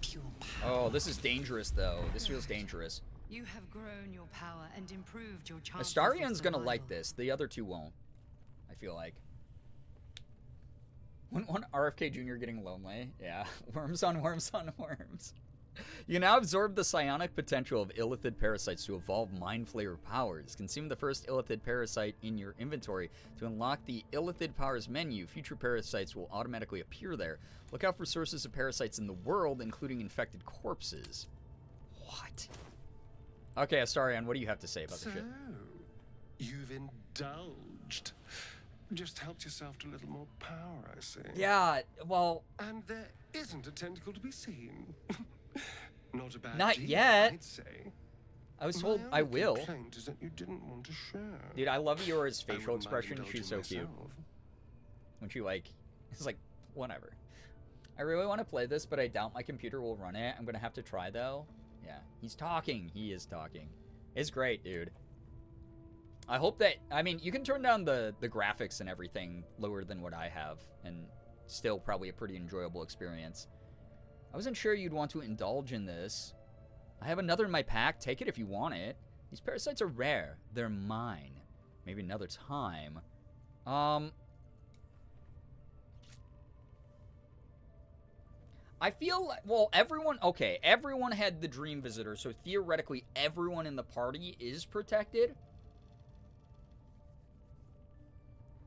pure power. Oh, this is dangerous though. This feels dangerous. You have grown your power and improved your chances. Astarion's gonna like this. The other two won't. I feel like. One RFK Jr. getting lonely. Yeah. Worms on worms on worms. You can now absorb the psionic potential of illithid parasites to evolve Mind Flayer powers. Consume the first illithid parasite in your inventory to unlock the illithid powers menu. Future parasites will automatically appear there. Look out for sources of parasites in the world, including infected corpses. What? Okay, Astarion, what do you have to say about this shit? You've indulged. Just helped yourself to a little more power, I see. Yeah, well... And there isn't a tentacle to be seen. Not a bad Not deal, yet. I'd say. I was told I will. My complaint is that you didn't want to share. Dude, I love Yora's facial wouldn't mind expression. indulging She's so cute. myself. When she like, it's like, whatever. I really want to play this, but I doubt my computer will run it. I'm gonna have to try though. Yeah, he's talking. He is talking. It's great, dude. I hope that, I mean, you can turn down the graphics and everything lower than what I have, and still probably a pretty enjoyable experience. I wasn't sure you'd want to indulge in this. I have another in my pack. Take it if you want it. These parasites are rare. They're mine. Maybe another time. I feel like, well, everyone had the Dream Visitor, so theoretically everyone in the party is protected.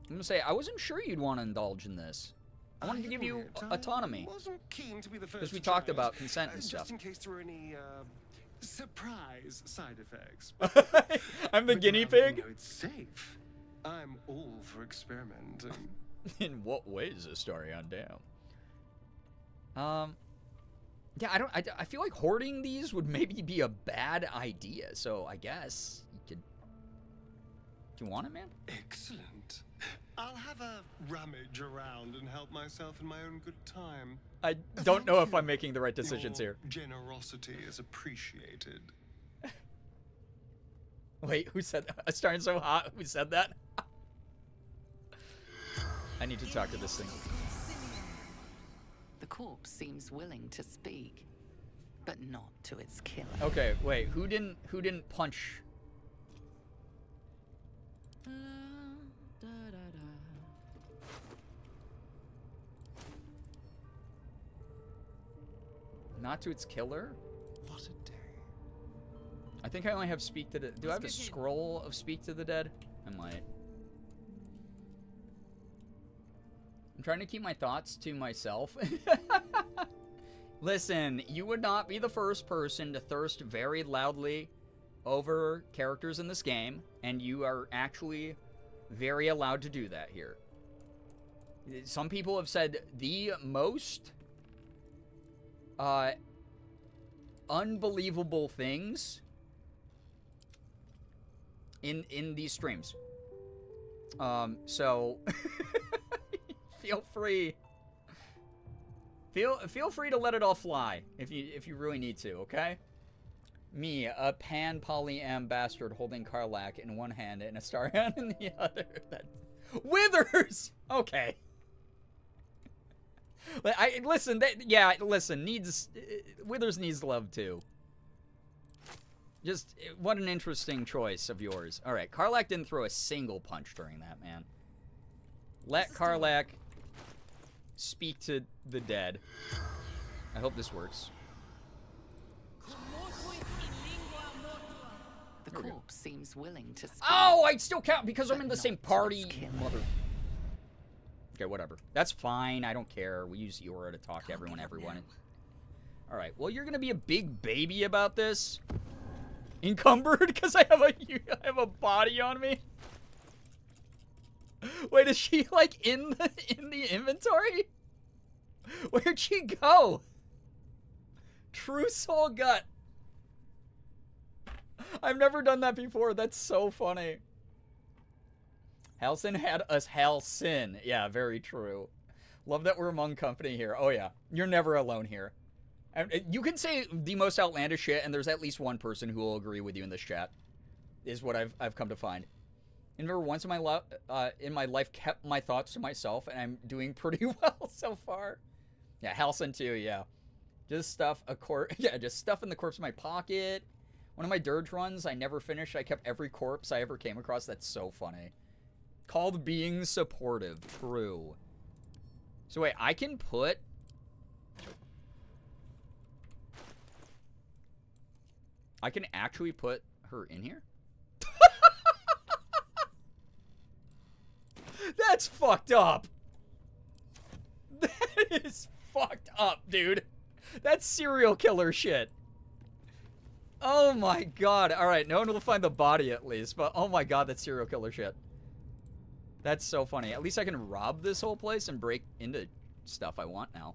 I'm gonna say, I wasn't sure you'd want to indulge in this. I wanted to give you autonomy. Wasn't keen to be the first Because we to talked try it, about consent and stuff. Just in case there were any surprise side effects. I'm the guinea pig? You know, it's safe. I'm all for experimenting. In what way is this story on damn? Yeah, I feel like hoarding these would maybe be a bad idea, so I guess you could... Do you want it, man? Excellent. I'll have a rummage around and help myself in my own good time. I don't know if I'm making the right decisions Your here. Generosity is appreciated. Wait, who said that? It's starting so hot. Who said that? I need to talk to this thing. The corpse seems willing to speak, but not to its killer. Okay, wait. Who didn't punch? Not to its killer? What a day. I think I only have Speak to the... Do I have a scroll of Speak to the Dead? I might. I'm trying to keep my thoughts to myself. Listen, you would not be the first person to thirst very loudly over characters in this game, and you are actually very allowed to do that here. Some people have said the most unbelievable things in these streams. So feel free to let it all fly if you really need to, okay? Me, a pan polyam bastard holding Karlak in one hand and a Starion in the other. That Withers. Okay. Listen. Withers needs love too. Just what an interesting choice of yours. All right, Karlak didn't throw a single punch during that, man. Let Karlak speak to the dead. I hope this works. The corpse seems willing to speak. Oh, I still count because I'm in the same party. Mother. Okay, whatever. That's fine. I don't care. We use Yora to talk to everyone. All right. Well, you're gonna be a big baby about this. Encumbered because I have a body on me. Wait, is she like in the inventory? Where'd she go? True soul gut. I've never done that before. That's so funny. Halsin had us Halsin. Yeah, very true. Love that we're among company here. Oh yeah, you're never alone here. And you can say the most outlandish shit, and there's at least one person who will agree with you in this chat. Is what I've come to find. And never once in my life kept my thoughts to myself, and I'm doing pretty well so far. Yeah, Halsin too. Yeah, just stuff just stuff in the corpse in my pocket. One of my dirge runs I never finished. I kept every corpse I ever came across. That's so funny. Called being supportive. True. So wait, I can put... I can actually put her in here? That's fucked up. That is fucked up, dude. That's serial killer shit. Oh my god. Alright, no one will find the body at least, but oh my god, that's serial killer shit. That's so funny. At least I can rob this whole place and break into stuff I want now.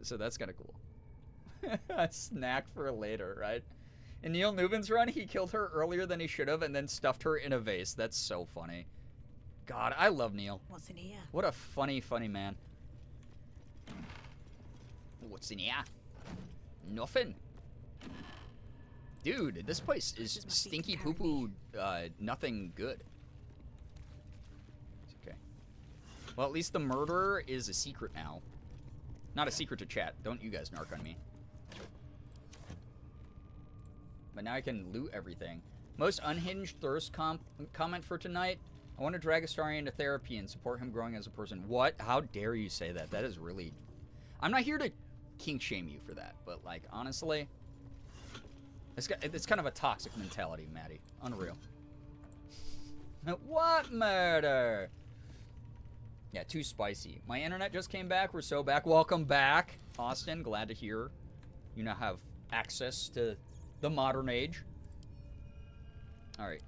So that's kind of cool. A snack for later, right? In Neil Newman's run, he killed her earlier than he should have and then stuffed her in a vase. That's so funny. God, I love Neil. What's in here? What a funny, funny man. What's in here? Nothing. Dude, this place is stinky poo-poo, nothing good. It's okay. Well, at least the murderer is a secret now. Not a secret to chat. Don't you guys narc on me. But now I can loot everything. Most unhinged thirst comment for tonight. I want to drag Astarion into therapy and support him growing as a person. What? How dare you say that? That is really... I'm not here to kink shame you for that. But, like, honestly... It's kind of a toxic mentality, Maddie. Unreal. What murder? Yeah, too spicy. My internet just came back. We're so back. Welcome back, Austin. Glad to hear you now have access to the modern age. All right.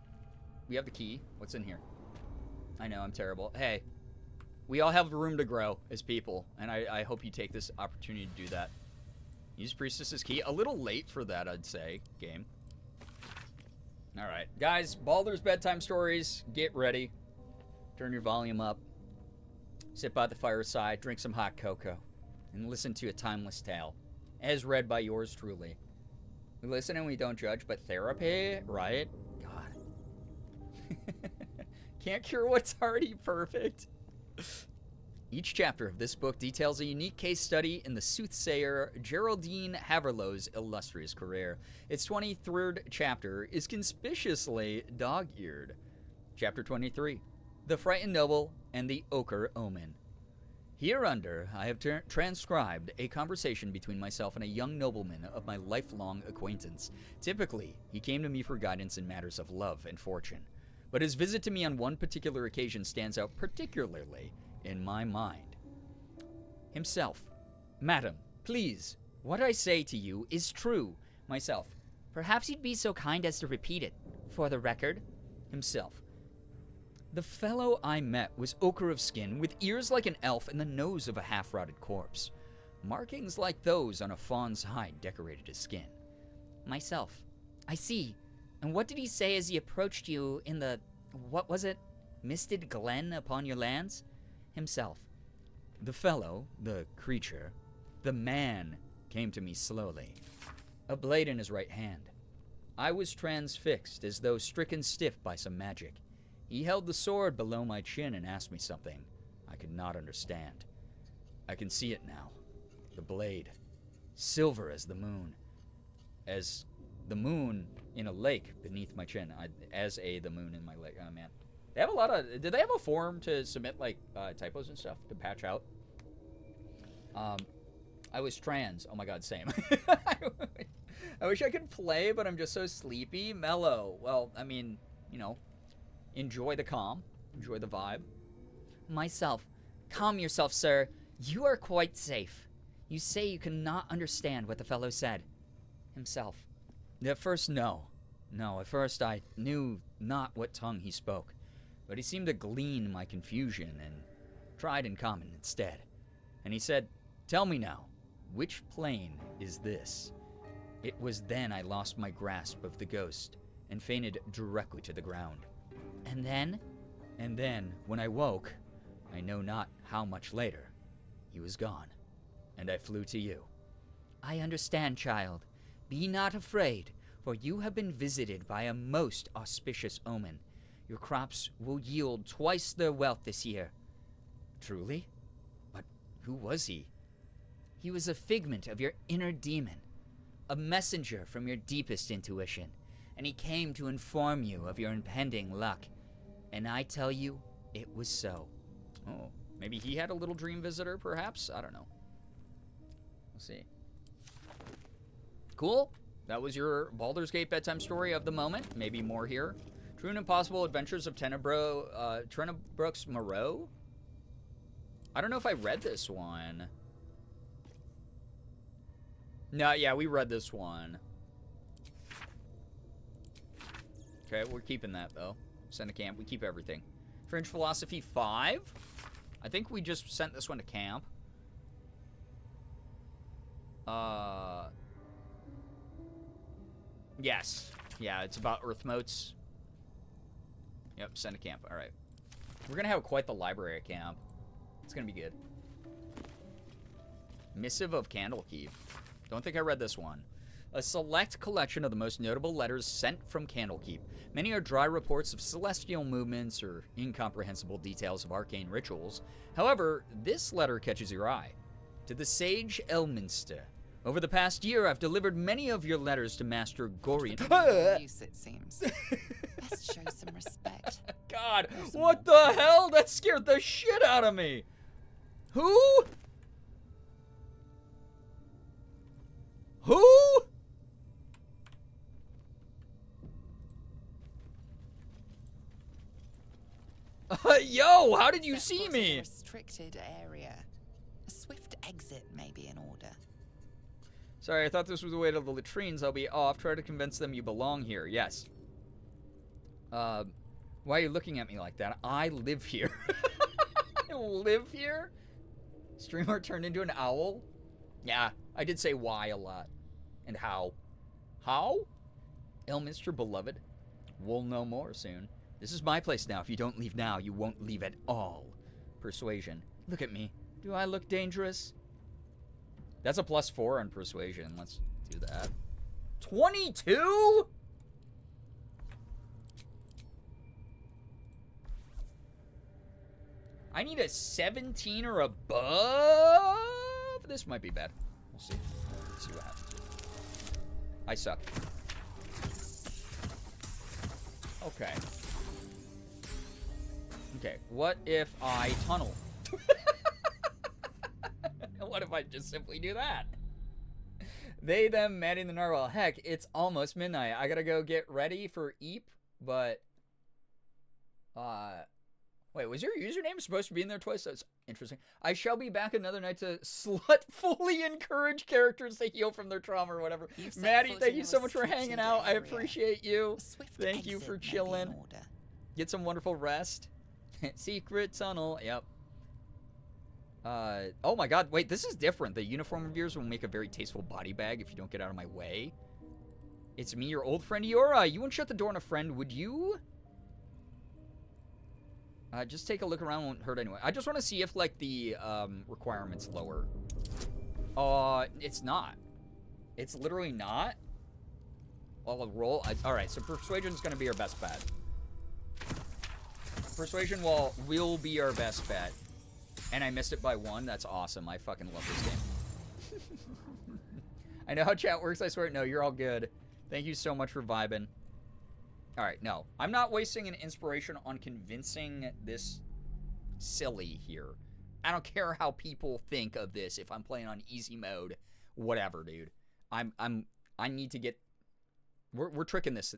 We have the key. What's in here? I know, I'm terrible. Hey, we all have room to grow as people, and I hope you take this opportunity to do that. Use Priestess's key. A little late for that, I'd say, game. All right. Guys, Baldur's Bedtime Stories. Get ready. Turn your volume up. Sit by the fireside, drink some hot cocoa, and listen to a timeless tale, as read by yours truly. We listen and we don't judge, but therapy, right? God. Can't cure what's already perfect. Each chapter of this book details a unique case study in the soothsayer Geraldine Haverlow's illustrious career. Its 23rd chapter is conspicuously dog-eared. Chapter 23, The Frightened Noble and the Ochre Omen. Hereunder, I have transcribed a conversation between myself and a young nobleman of my lifelong acquaintance. Typically, he came to me for guidance in matters of love and fortune, but his visit to me on one particular occasion stands out particularly in my mind. Himself. Madam, please, what I say to you is true. Myself. Perhaps you'd be so kind as to repeat it, for the record. Himself. The fellow I met was ochre of skin, with ears like an elf and the nose of a half-rotted corpse. Markings like those on a fawn's hide decorated his skin. Myself. I see. And what did he say as he approached you in the, what was it, misted glen upon your lands? Himself. The fellow, the creature, the man came to me slowly, a blade in his right hand. I was transfixed as though stricken stiff by some magic. He held the sword below my chin and asked me something I could not understand. I can see it now. The blade, silver as the moon in a lake beneath my chin, the moon in my lake. Oh man. They have a lot of... Did they have a forum to submit, like, typos and stuff to patch out? I was trans. Oh, my God, same. I wish I could play, but I'm just so sleepy. Mellow. Well, I mean, you know, enjoy the calm. Enjoy the vibe. Myself. Calm yourself, sir. You are quite safe. You say you cannot understand what the fellow said. Himself. At first, no. No, at first I knew not what tongue he spoke. But he seemed to glean my confusion and tried in common instead. And he said, "Tell me now, which plane is this?" It was then I lost my grasp of the ghost and fainted directly to the ground. And then? And then, when I woke, I know not how much later, he was gone, and I flew to you. I understand, child. Be not afraid, for you have been visited by a most auspicious omen. Your crops will yield twice their wealth this year. Truly? But who was he? He was a figment of your inner demon, a messenger from your deepest intuition, and he came to inform you of your impending luck. And I tell you, it was so. Oh, maybe he had a little dream visitor, perhaps? I don't know. We'll see. Cool. That was your Baldur's Gate bedtime story of the moment. Maybe more here. True and Impossible Adventures of Tenebrook's Moreau? I don't know if I read this one. No, yeah, we read this one. Okay, we're keeping that, though. Send to camp. We keep everything. Fringe Philosophy 5? I think we just sent this one to camp. Yes. Yeah, it's about Earth motes. Yep, send a camp. All right. We're going to have quite the library at camp. It's going to be good. Missive of Candlekeep. Don't think I read this one. A select collection of the most notable letters sent from Candlekeep. Many are dry reports of celestial movements or incomprehensible details of arcane rituals. However, this letter catches your eye. To the sage Elminster. Over the past year, I've delivered many of your letters to Master Gorian. Use, it seems. Best show some respect. God, what the hell? That scared the shit out of me. Who? Who? Yo, how did you see me? Restricted area. A swift exit may be in order. Sorry, I thought this was the way to the latrines. I'll be off. Try to convince them you belong here. Yes. Why are you looking at me like that? I live here. I live here? Streamer turned into an owl? Yeah, I did say why a lot. And how. How? Elminster beloved. We'll know more soon. This is my place now. If you don't leave now, you won't leave at all. Persuasion. Look at me. Do I look dangerous? That's a +4 on persuasion. Let's do that. 22? I need a 17 or above. This might be bad. We'll see. Let's see what happens. I suck. Okay. Okay, what if I tunnel? What if I just simply do that? They, them, Maddie, and the narwhal. Heck, it's almost midnight. I gotta go get ready for Eep, but... Wait, was your username supposed to be in there twice? That's interesting. I shall be back another night to slutfully encourage characters to heal from their trauma or whatever. Maddie, thank you so much for hanging out. I appreciate you. Thank you for chilling. Get some wonderful rest. Secret tunnel. Yep. Oh my god, wait, this is different. The uniform reviewers will make a very tasteful body bag if you don't get out of my way. It's me, your old friend Eora. You won't shut the door on a friend, would you? Just take a look around, won't hurt anyway. I just want to see if, like, the, requirements lower. It's not. It's literally not. I'll roll. Alright, so Persuasion is going to be our best bet. Persuasion will be our best bet. And I missed it by 1. That's awesome. I fucking love this game. I know how chat works, I swear. No, you're all good. Thank you so much for vibing. Alright, no. I'm not wasting an inspiration on convincing this silly here. I don't care how people think of this if I'm playing on easy mode. Whatever, dude. I need to get... We're tricking this.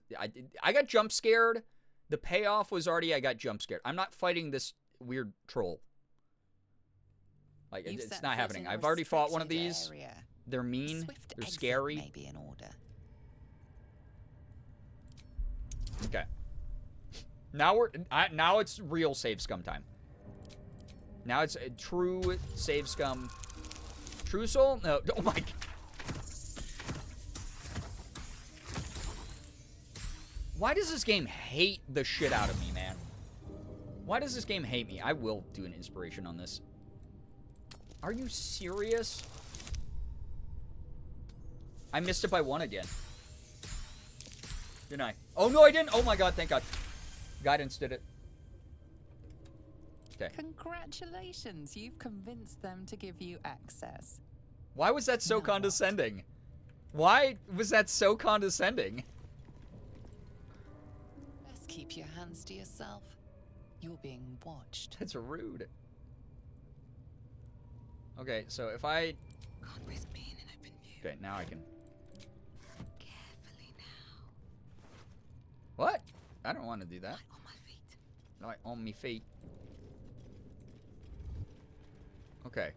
I got jump scared. The payoff was already I got jump scared. I'm not fighting this weird troll. Like, it's not happening. I've already fought one of these. They're mean. They're scary. May be in order. Okay. Now it's real save scum time. Now it's a true save scum. True soul? No. Oh my god. Why does this game hate the shit out of me, man? Why does this game hate me? I will do an inspiration on this. Are you serious? I missed it by 1 again. Didn't I? Oh, no, I didn't. Oh, my God. Thank God. Guidance did it. Okay. Congratulations. You've convinced them to give you access. Why was that so condescending? Why was that so condescending? Best keep your hands to yourself. You're being watched. That's rude. Okay, so if I... Can't risk being in open view. Okay, now I can... Carefully now. What? I don't want to do that. Light on my feet. Light on me feet. Okay.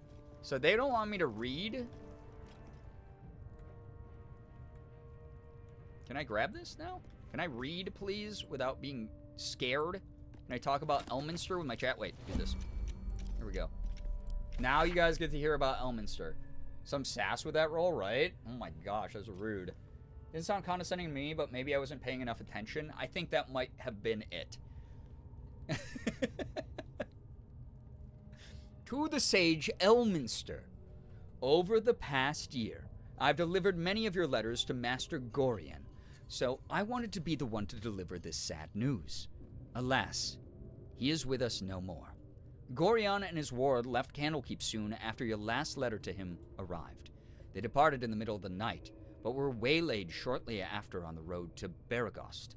So they don't want me to read? Can I grab this now? Can I read, please, without being scared? Can I talk about Elminster with my chat? Wait, do this. Here we go. Now you guys get to hear about Elminster. Some sass with that roll, right? Oh my gosh, that's rude. Didn't sound condescending to me, but maybe I wasn't paying enough attention. I think that might have been it. To the sage Elminster. Over the past year, I've delivered many of your letters to Master Gorian, so I wanted to be the one to deliver this sad news. Alas, he is with us no more. Gorian and his ward left Candlekeep soon after your last letter to him arrived. They departed in the middle of the night, but were waylaid shortly after on the road to Baragost.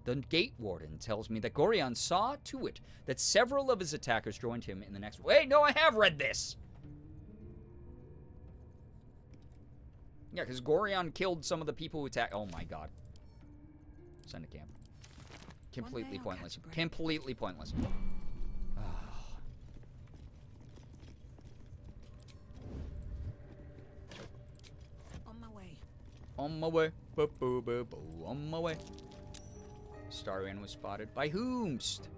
The gate warden tells me that Gorian saw to it that several of his attackers joined him in the next... Wait, no, I have read this! Yeah, because Gorian killed some of the people who attacked... Oh my god. Send a camp. Completely pointless. Completely pointless. On my way. On my way. Starman was spotted. By whomst?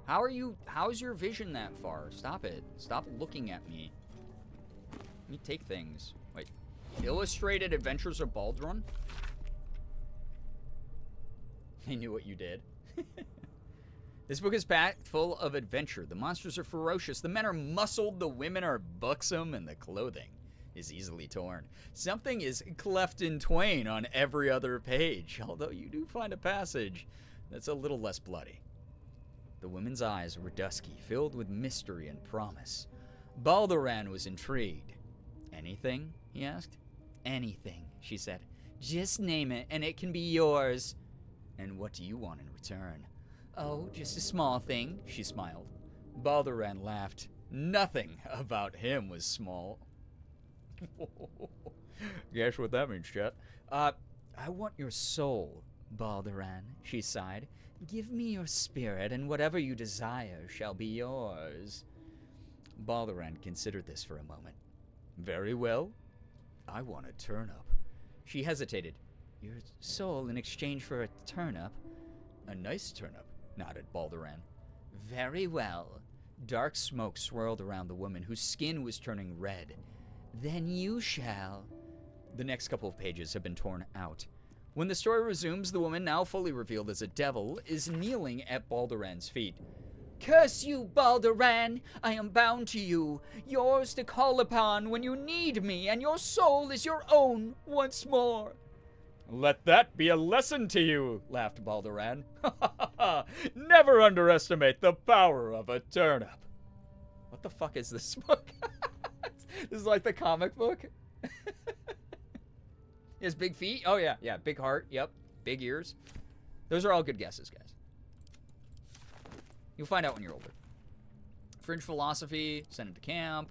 How's your vision that far? Stop it. Stop looking at me. Let me take things. Wait. Illustrated Adventures of Baldrun? I knew what you did. This book is packed full of adventure. The monsters are ferocious. The men are muscled. The women are buxom. And the clothing is easily torn. Something is cleft in twain on every other page, although you do find a passage that's a little less bloody. The women's eyes were dusky, filled with mystery and promise. Balduran was intrigued. Anything? He asked. Anything, she said. Just name it, and it can be yours. And what do you want in return? Oh, just a small thing, she smiled. Balduran laughed. Nothing about him was small. Guess what that means, chat. I want your soul, Balduran, she sighed. Give me your spirit, and whatever you desire shall be yours. Balduran considered this for a moment. Very well. I want a turnip. She hesitated. Your soul in exchange for a turnip? A nice turnip, nodded Balduran. Very well. Dark smoke swirled around the woman, whose skin was turning red. Then you shall. The next couple of pages have been torn out. When the story resumes, the woman, now fully revealed as a devil, is kneeling at Balduran's feet. Curse you, Balduran! I am bound to you, yours to call upon when you need me, and your soul is your own once more. Let that be a lesson to you, laughed Balduran. Never underestimate the power of a turnip. What the fuck is this book? This is like the comic book. He has big feet. Oh, yeah. Yeah, big heart. Yep. Big ears. Those are all good guesses, guys. You'll find out when you're older. Fringe Philosophy, send it to camp.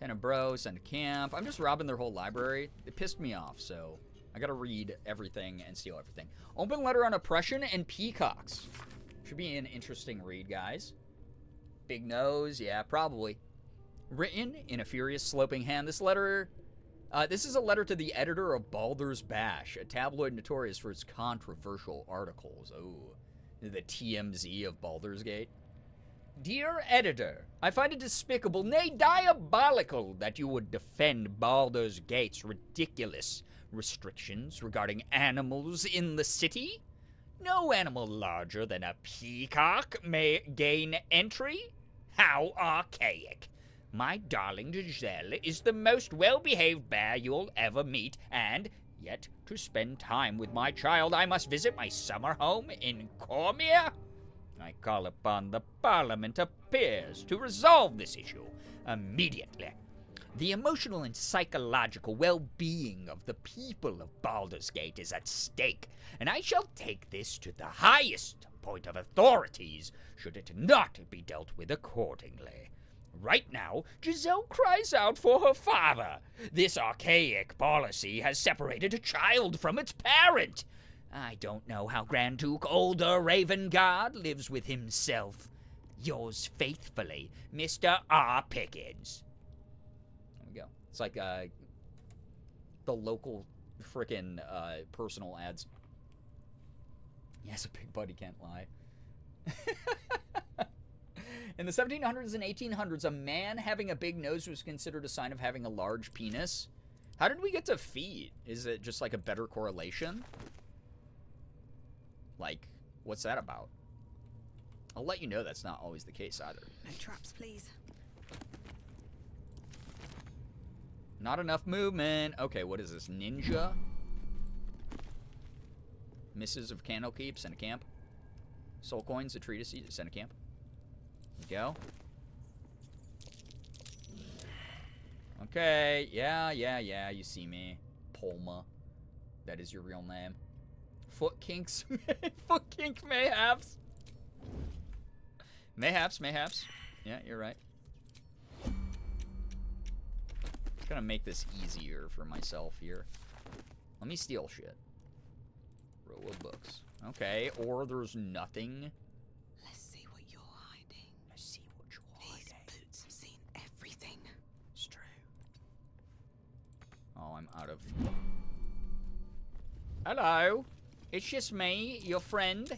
Tenebro, send to camp. I'm just robbing their whole library. It pissed me off, so I gotta read everything and steal everything. Open Letter on Oppression and Peacocks. Should be an interesting read, guys. Big nose. Yeah, probably. Written in a furious, sloping hand, this is a letter to the editor of Baldur's Bash, a tabloid notorious for its controversial articles. Oh, the TMZ of Baldur's Gate. Dear editor, I find it despicable, nay diabolical, that you would defend Baldur's Gate's ridiculous restrictions regarding animals in the city. No animal larger than a peacock may gain entry. How archaic. My darling Giselle is the most well-behaved bear you'll ever meet, and yet to spend time with my child I must visit my summer home in Cormier. I call upon the Parliament of Peers to resolve this issue immediately. The emotional and psychological well-being of the people of Baldur's Gate is at stake, and I shall take this to the highest point of authorities, should it not be dealt with accordingly. Right now, Giselle cries out for her father. This archaic policy has separated a child from its parent. I don't know how Grand Duke Older Ravengard lives with himself. Yours faithfully, Mr. R. Pickens. There we go. It's like the local frickin' personal ads. He has a big butt, he can't lie. In the 1700s and 1800s, a man having a big nose was considered a sign of having a large penis. How did we get to feet? Is it just like a better correlation? Like, what's that about? I'll let you know that's not always the case either. No traps, please. Not enough movement. Okay, what is this? Ninja? Misses of Candlekeep, send a camp. Soul coins, a treatise, send a camp. There we go. Okay, yeah, you see me. Polma. That is your real name. Foot kinks. Foot kink mayhaps. Mayhaps. Yeah, you're right. Just gonna make this easier for myself here. Let me steal shit. Row of books. Okay, or there's nothing. Let's see what you're hiding. Let's see what you're hiding. These boots have seen everything. It's true. Oh, I'm out of... Hello. It's just me, your friend.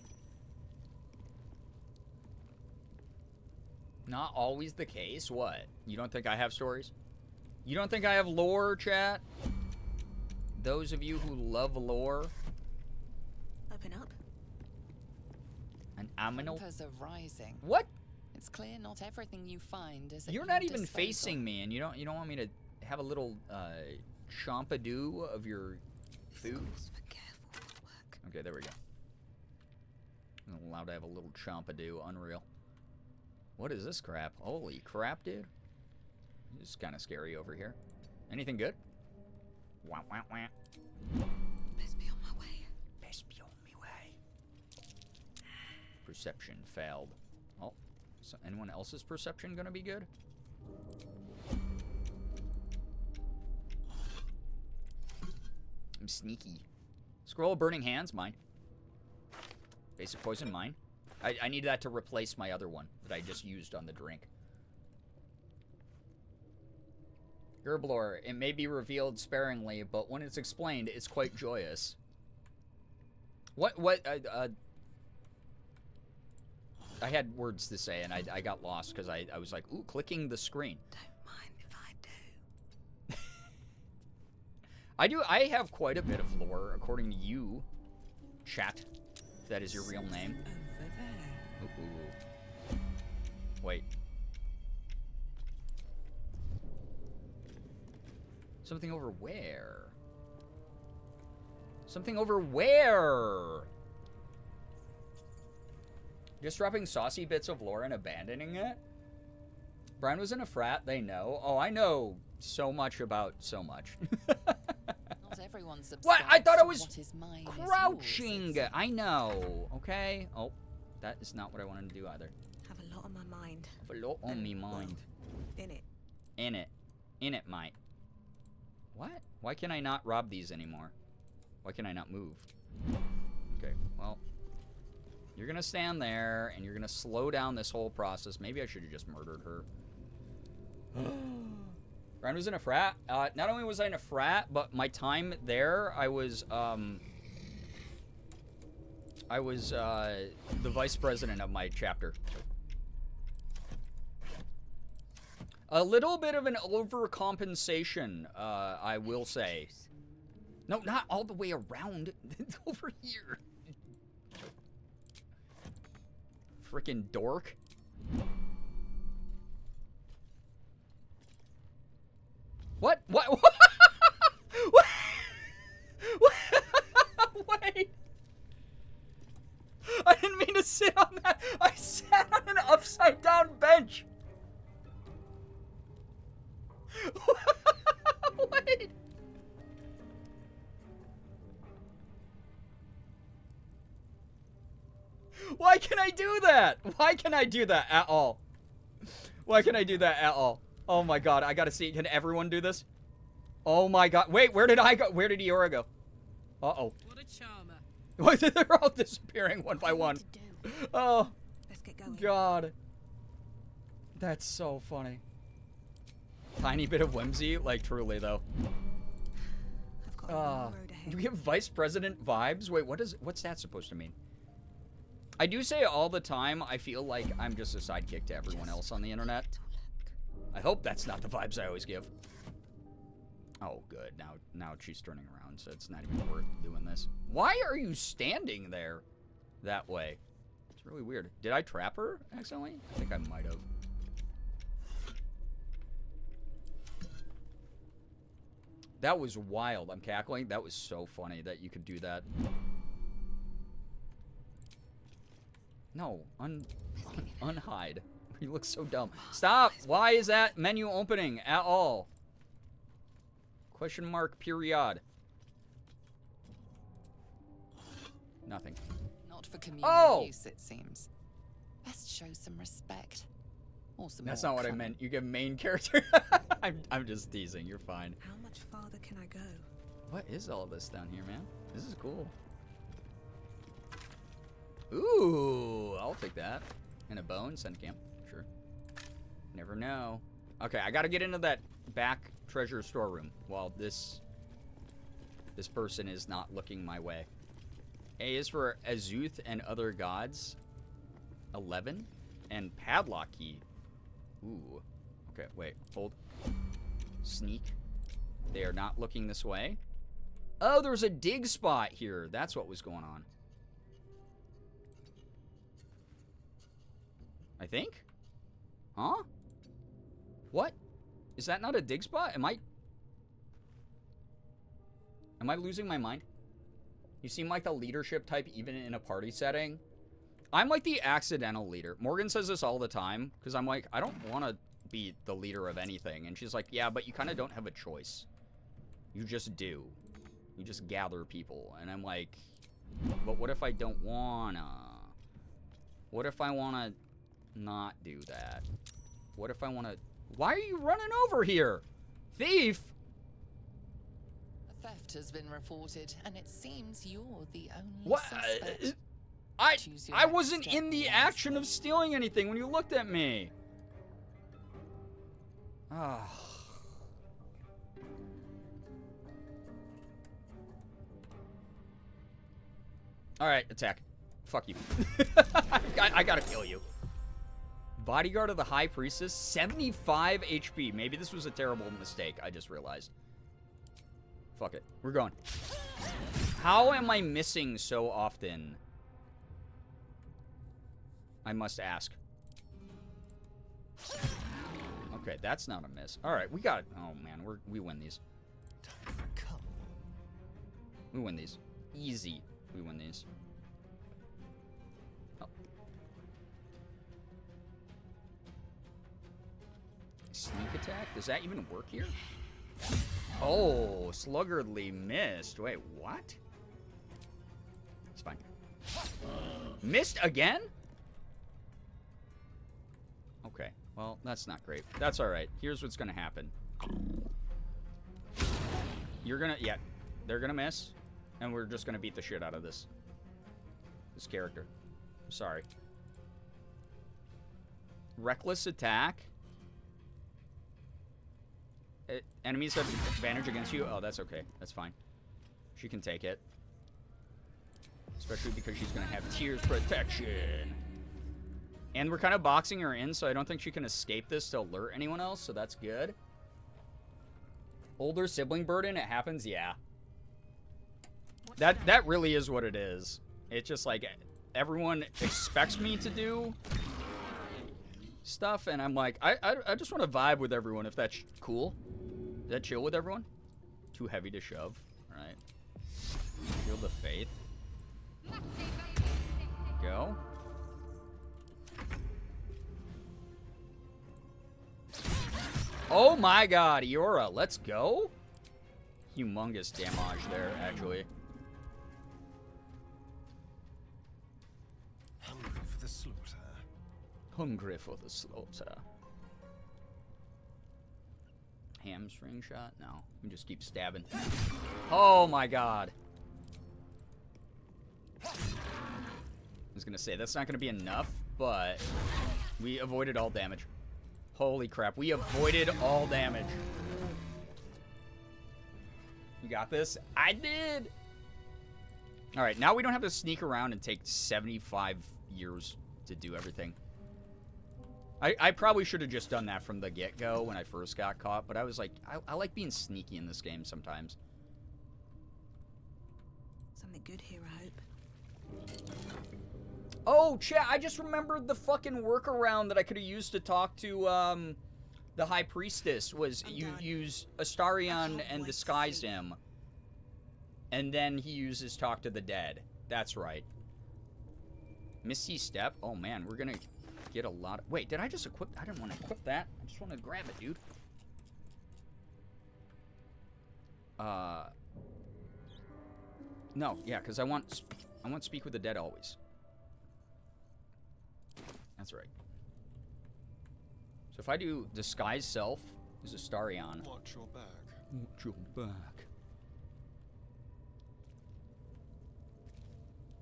Not always the case. What? You don't think I have stories? You don't think I have lore, chat? Those of you who love lore. Open up. And I'm gonna... Tempers are rising. What? It's clear not everything you find is at You're your not even disposal. facing me, and you don't want me to have a little chompado of your food? Okay, there we go. I'm allowed to have a little chompado. Unreal. What is this crap? Holy crap, dude. This is kind of scary over here. Anything good? Wah, wah, wah. Best be on my way. Best be on me way. Perception failed. Oh, so anyone else's perception gonna be good? I'm sneaky. Scroll of Burning Hands, mine. Basic poison, mine. I need that to replace my other one that I just used on the drink. Gerblor, it may be revealed sparingly, but when it's explained, it's quite joyous. I had words to say, and I got lost because I was like, ooh, clicking the screen. Don't mind if I do. I have quite a bit of lore, according to you, chat. If that is your real name. Ooh. Wait. Something over where? Something over where? Just dropping saucy bits of lore and abandoning it? Brian was in a frat, they know. Oh, I know so much about so much. Not everyone subscribes What? I thought I was what is mine is crouching. yours. I know. Okay. Oh, that is not what I wanted to do either. have a lot on my mind. Have a lot on me mind. In it. In it. In it, mate. What? Why can I not rob these anymore? Why can I not move? Okay, well. You're gonna stand there, and you're gonna slow down this whole process. Maybe I should have just murdered her. Brian was in a frat. Not only was I in a frat, but my time there, I was the vice president of my chapter. A little bit of an overcompensation, I will say. No, not all the way around. It's over here. Frickin' dork. What? What? What? Wait. I didn't mean to sit on that. I sat on an upside down bench. Wait. Why can I do that? Why can I do that at all? Why can I do that at all? Oh my god, I gotta see. Can everyone do this? Oh my god. Wait, where did I go? Where did Eora go? Uh-oh. What a charmer. Wait, they're all disappearing one by one. Oh. Let's get going. God. That's so funny. Tiny bit of whimsy, like truly though. I've got a long road ahead. Do we have vice president vibes? Wait, what's that supposed to mean? I do say all the time, I feel like I'm just a sidekick to everyone else on the internet. I hope that's not the vibes I always give. Oh, good. Now she's turning around, so it's not even worth doing this. Why are you standing there that way? It's really weird. Did I trap her accidentally? I think I might have. That was wild. I'm cackling. That was so funny that you could do that. No, unhide. You look so dumb. Stop! Why is that menu opening at all? Question mark, period. Nothing. Not for communal Oh! use, it seems. Best show some respect. Or some That's more not what I cunning. meant. You give main character. I'm just teasing. You're fine. How much farther can I go? What is all this down here, man? This is cool. Ooh, I'll take that. And a bone, send camp. Sure. Never know. Okay, I gotta get into that back treasure storeroom while this person is not looking my way. A is for Azuth and other gods. 11. And padlock key. Ooh. Okay, wait. Hold. Sneak. They are not looking this way. Oh, there's a dig spot here. That's what was going on. I think? Huh? What? Is that not a dig spot? Am I losing my mind? You seem like the leadership type even in a party setting. I'm like the accidental leader. Morgan says this all the time because I'm like, I don't want to be the leader of anything. And she's like, yeah, but you kind of don't have a choice. You just do. You just gather people. And I'm like, but what if I don't wanna? What if I wanna not do that? What if I wanna... Why are you running over here? Thief! A theft has been reported, and it seems you're the only What? suspect. I wasn't in the action of stealing anything when you looked at me. Ah. Alright, attack. Fuck you. I gotta kill you. Bodyguard of the High Priestess, 75 HP. Maybe this was a terrible mistake, I just realized. Fuck it. We're going. How am I missing so often? I must ask. Okay, that's not a miss. Alright, we got it. Oh, man, we win these. We win these. Easy. We win these. Oh. Sneak attack? Does that even work here? Oh, sluggardly missed. Wait, what? It's fine. Missed again? Okay, well, that's not great. That's alright. Here's what's gonna happen. You're gonna... Yeah, they're gonna miss. And we're just gonna beat the shit out of this character. I'm sorry. Reckless attack. Enemies have advantage against you. Oh, that's okay. That's fine. She can take it. Especially because she's gonna have tears protection. And we're kind of boxing her in, so I don't think she can escape this to alert anyone else, so that's good. Older sibling burden, it happens, yeah. That really is what it is. It's just like everyone expects me to do stuff, and I'm like, I just want to vibe with everyone if that's cool. Is that chill with everyone? Too heavy to shove. All right. Shield of Faith. Go. Oh my god, Eora, let's go. Humongous damage there, actually. Hungry for the slaughter. Hungry for the slaughter. Hamstring shot? No. We just keep stabbing. Oh my god. I was gonna say, that's not gonna be enough, but we avoided all damage. Holy crap, we avoided all damage. You got this? I did! Alright, now we don't have to sneak around and take 75 years to do everything. I probably should have just done that from the get-go when I first got caught, but I was like, I like being sneaky in this game sometimes. Something good here, I hope. Oh, chat, I just remembered the fucking workaround that I could have used to talk to, the High Priestess was you use Astarion and disguise him. And then he uses Talk to the Dead. That's right. Misty Step. Oh, man, we're gonna get a lot of... Wait, did I just equip... I didn't want to equip that. I just want to grab it, dude. No, yeah, because I want Speak with the Dead always. That's right. So if I do Disguise Self, is Astarion. Watch your back. Watch your back.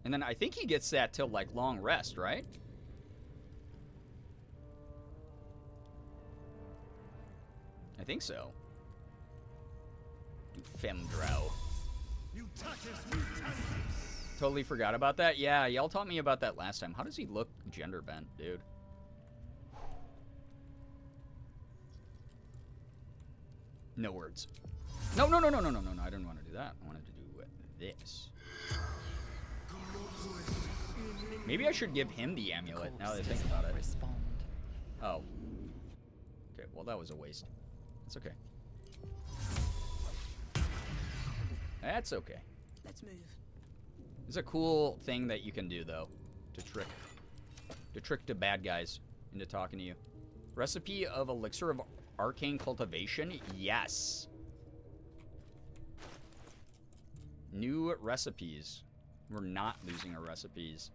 And then I think he gets that till, like, Long Rest, right? I think so. Femdrow. Totally forgot about that. Yeah, y'all taught me about that last time. How does he look gender bent, dude? No words. No. I didn't want to do that. I wanted to do this. Maybe I should give him the amulet now that I think about it. Oh. Okay, well that was a waste. That's okay. That's okay. Let's move. It's a cool thing that you can do though, to trick the bad guys into talking to you. Recipe of elixir of arcane cultivation? Yes. New recipes. We're not losing our recipes.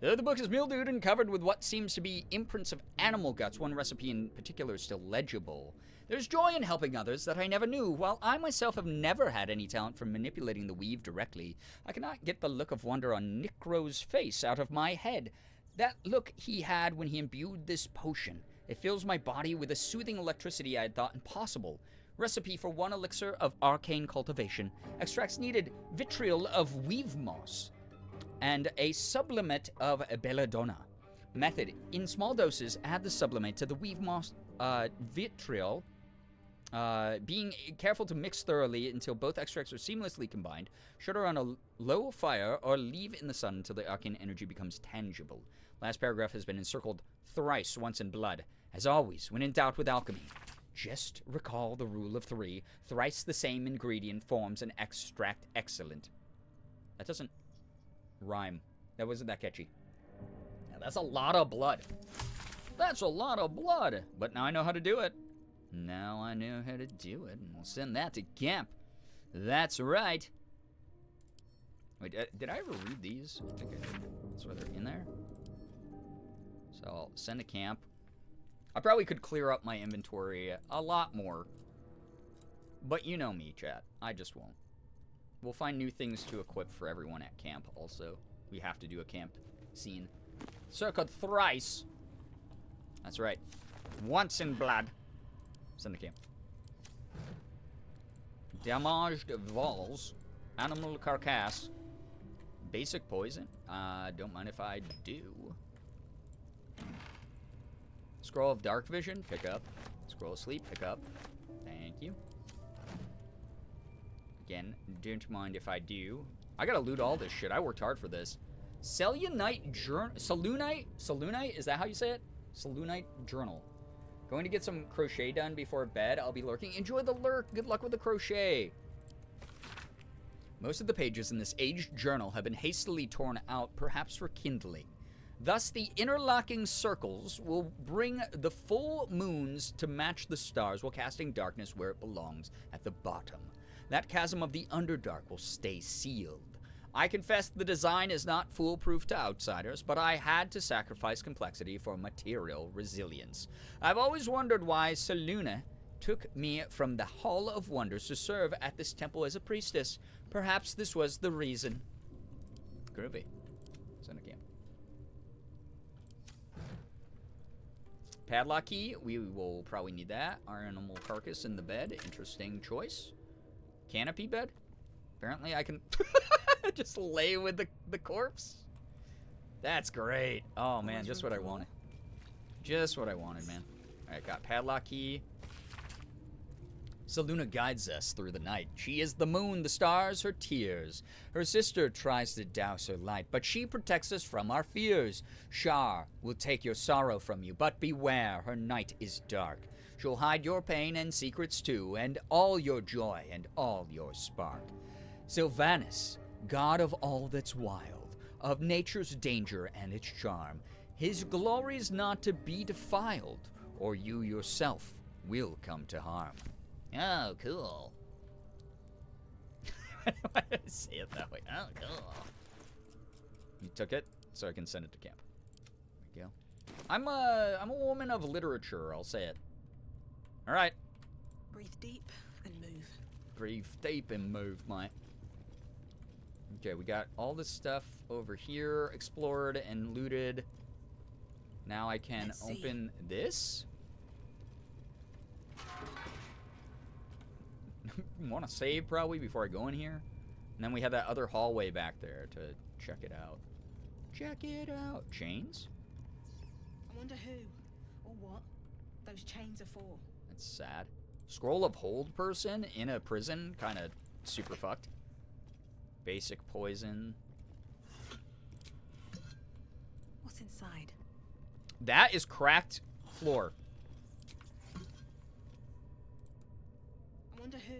The book is mildewed and covered with what seems to be imprints of animal guts. One recipe in particular is still legible. There's joy in helping others that I never knew. While I myself have never had any talent for manipulating the weave directly, I cannot get the look of wonder on Necro's face out of my head. That look he had when he imbued this potion. It fills my body with a soothing electricity I had thought impossible. Recipe for 1 elixir of arcane cultivation. Extracts needed: vitriol of weave moss and a sublimate of belladonna. Method: in small doses, add the sublimate to the weave moss vitriol, being careful to mix thoroughly until both extracts are seamlessly combined. Shudder on a low fire or leave in the sun until the arcane energy becomes tangible. Last paragraph has been encircled thrice, once in blood. As always, when in doubt with alchemy, just recall the rule of 3. Thrice the same ingredient forms an extract excellent. That doesn't rhyme. That wasn't that catchy. Now, that's a lot of blood. That's a lot of blood. But now I know how to do it. Now I know how to do it. And we'll send that to camp. That's right. Wait, did I ever read these? I think I did. So they're in there. So I'll send to camp. I probably could clear up my inventory a lot more. But you know me, chat. I just won't. We'll find new things to equip for everyone at camp also. We have to do a camp scene. Circled thrice. That's right. Once in blood. Send to camp. Damaged walls. Animal carcass. Basic poison. Don't mind if I do. Scroll of dark vision, pick up. Scroll of sleep, pick up. Thank you. Again, don't mind if I do. I gotta loot all this shit. I worked hard for this. Selunite journal. Selunite? Is that how you say it? Selunite journal. Going to get some crochet done before bed. I'll be lurking. Enjoy the lurk. Good luck with the crochet. Most of the pages in this aged journal have been hastily torn out, perhaps for kindling. Thus, the interlocking circles will bring the full moons to match the stars while casting darkness where it belongs, at the bottom. That chasm of the Underdark will stay sealed. I confess the design is not foolproof to outsiders, but I had to sacrifice complexity for material resilience. I've always wondered why Seluna took me from the Hall of Wonders to serve at this temple as a priestess. Perhaps this was the reason. Groovy. Send a camp. Padlock key, we will probably need that. Our animal carcass in the bed, interesting choice. Canopy bed? Apparently I can just lay with the corpse. That's great. Oh man, just what I wanted. Just what I wanted, man. Alright, got padlock key. Seluna guides us through the night. She is the moon, the stars, her tears. Her sister tries to douse her light, but she protects us from our fears. Shar will take your sorrow from you, but beware, her night is dark. She'll hide your pain and secrets too, and all your joy and all your spark. Sylvanus, god of all that's wild, of nature's danger and its charm, his glory's not to be defiled, or you yourself will come to harm. Oh, cool. Why did I say it that way? Oh, cool. You took it, so I can send it to camp. There we go. I'm a woman of literature, I'll say it. Alright. Breathe deep and move. Breathe deep and move, mate. Okay, we got all this stuff over here explored and looted. Now I can open this. Want to save probably before I go in here. And then we have that other hallway back there to check it out. Check it out. Chains? I wonder who or what those chains are for. That's sad. Scroll of hold person in a prison. Kind of super fucked. Basic poison. What's inside? That is cracked floor. I wonder who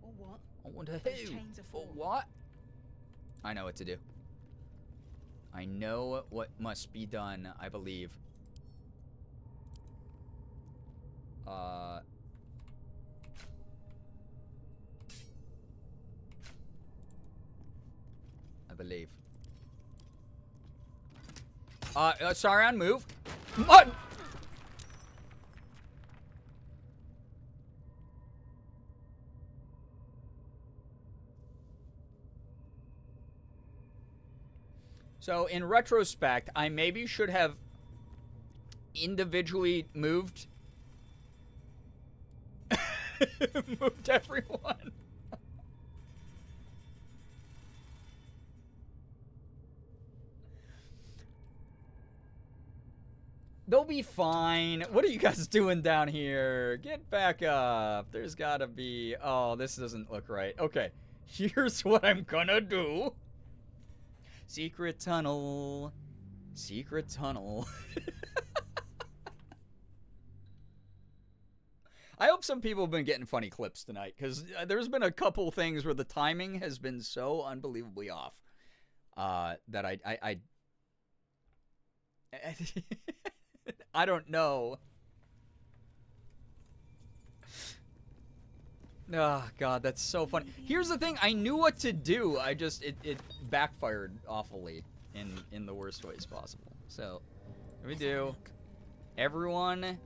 or what I wonder those who chains are for. or what? I know what to do. I know what must be done, I believe. I believe. Sarion, move. Mud! So, in retrospect, I maybe should have individually moved moved everyone. They'll be fine. What are you guys doing down here? Get back up. There's gotta be... Oh, this doesn't look right. Okay, here's what I'm gonna do. Secret tunnel. Secret tunnel. I hope some people have been getting funny clips tonight, because there's been a couple things where the timing has been so unbelievably off that I don't know. Oh, God, that's so funny. Here's the thing. I knew what to do. I just, it backfired awfully in the worst ways possible. So, what we do, everyone,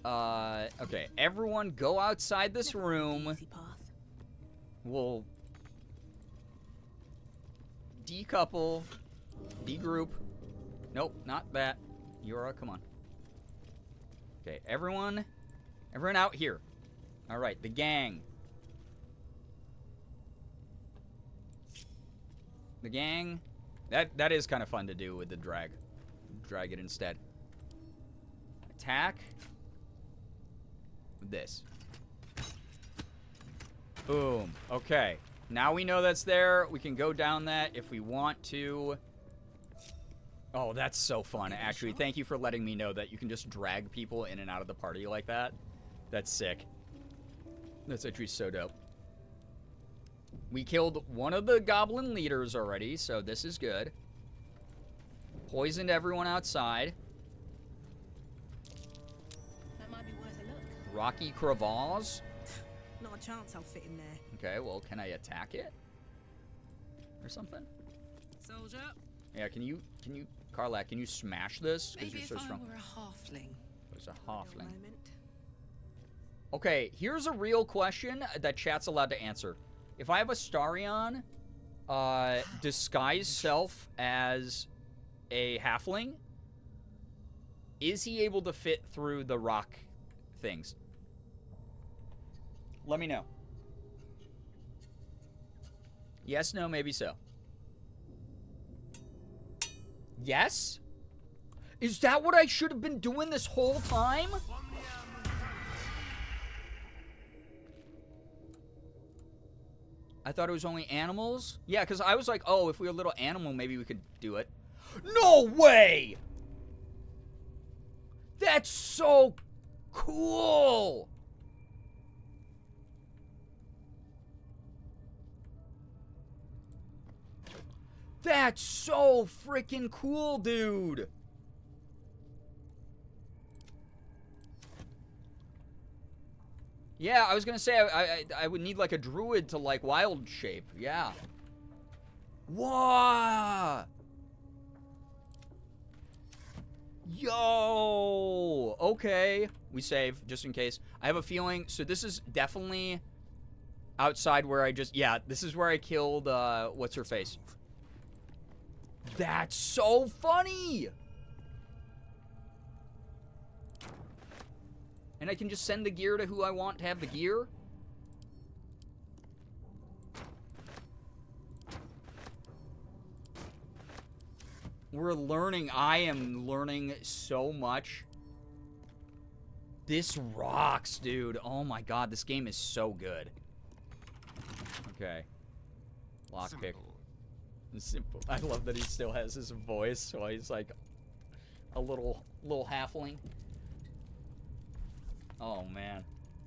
okay, everyone go outside this room. We'll decouple, degroup. Nope, not that. Yura, come on. Okay, everyone out here. All right, the gang. The gang. That is kind of fun to do with the drag. Drag it instead. Attack. With this. Boom. Okay. Now we know that's there. We can go down that if we want to. Oh, that's so fun, actually. Thank you for letting me know that you can just drag people in and out of the party like that. That's sick. That's actually so dope. We killed one of the goblin leaders already, so this is good. Poisoned everyone outside. That might be worth a look. Rocky crevasse. Not a chance I'll fit in there. Okay, well, can I attack it? Or something? Soldier. Yeah, can you, Karlak, can you smash this? Because Maybe you're so if I strong. were a halfling. There's a halfling. Okay, here's a real question that chat's allowed to answer. If I have Astarion disguise self as a halfling, is he able to fit through the rock things? Let me know. Yes, no, maybe so. Yes? Is that what I should have been doing this whole time? I thought it was only animals? Yeah, because I was like, oh, if we were a little animal, maybe we could do it. No way! That's so cool! That's so freaking cool, dude! Yeah, I was gonna say I would need like a druid to like wild shape. Yeah. Whoa! Yo! Okay. We save, just in case. I have a feeling, so this is definitely outside where I just, yeah, this is where I killed, what's her face? That's so funny! And I can just send the gear to who I want to have the gear? We're learning. I am learning so much. This rocks, dude. Oh my god, this game is so good. Okay. Lockpick. Simple. I love that he still has his voice while he's like a little halfling. Oh man.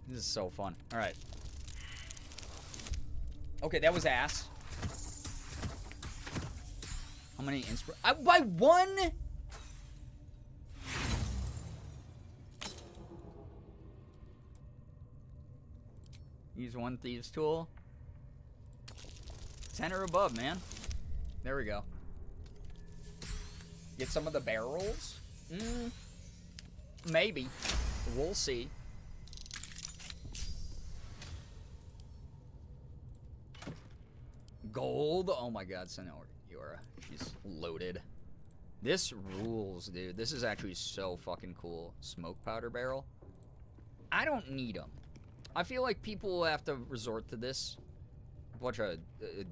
This is so fun. Alright. Okay, that was ass. How many by one? Use one thieves tool. 10 or above, man. There we go. Get some of the barrels? Maybe. We'll see. Gold. Oh my god, Senora. She's loaded. This rules, dude. This is actually so fucking cool. Smoke powder barrel. I don't need them. I feel like people will have to resort to this. A bunch of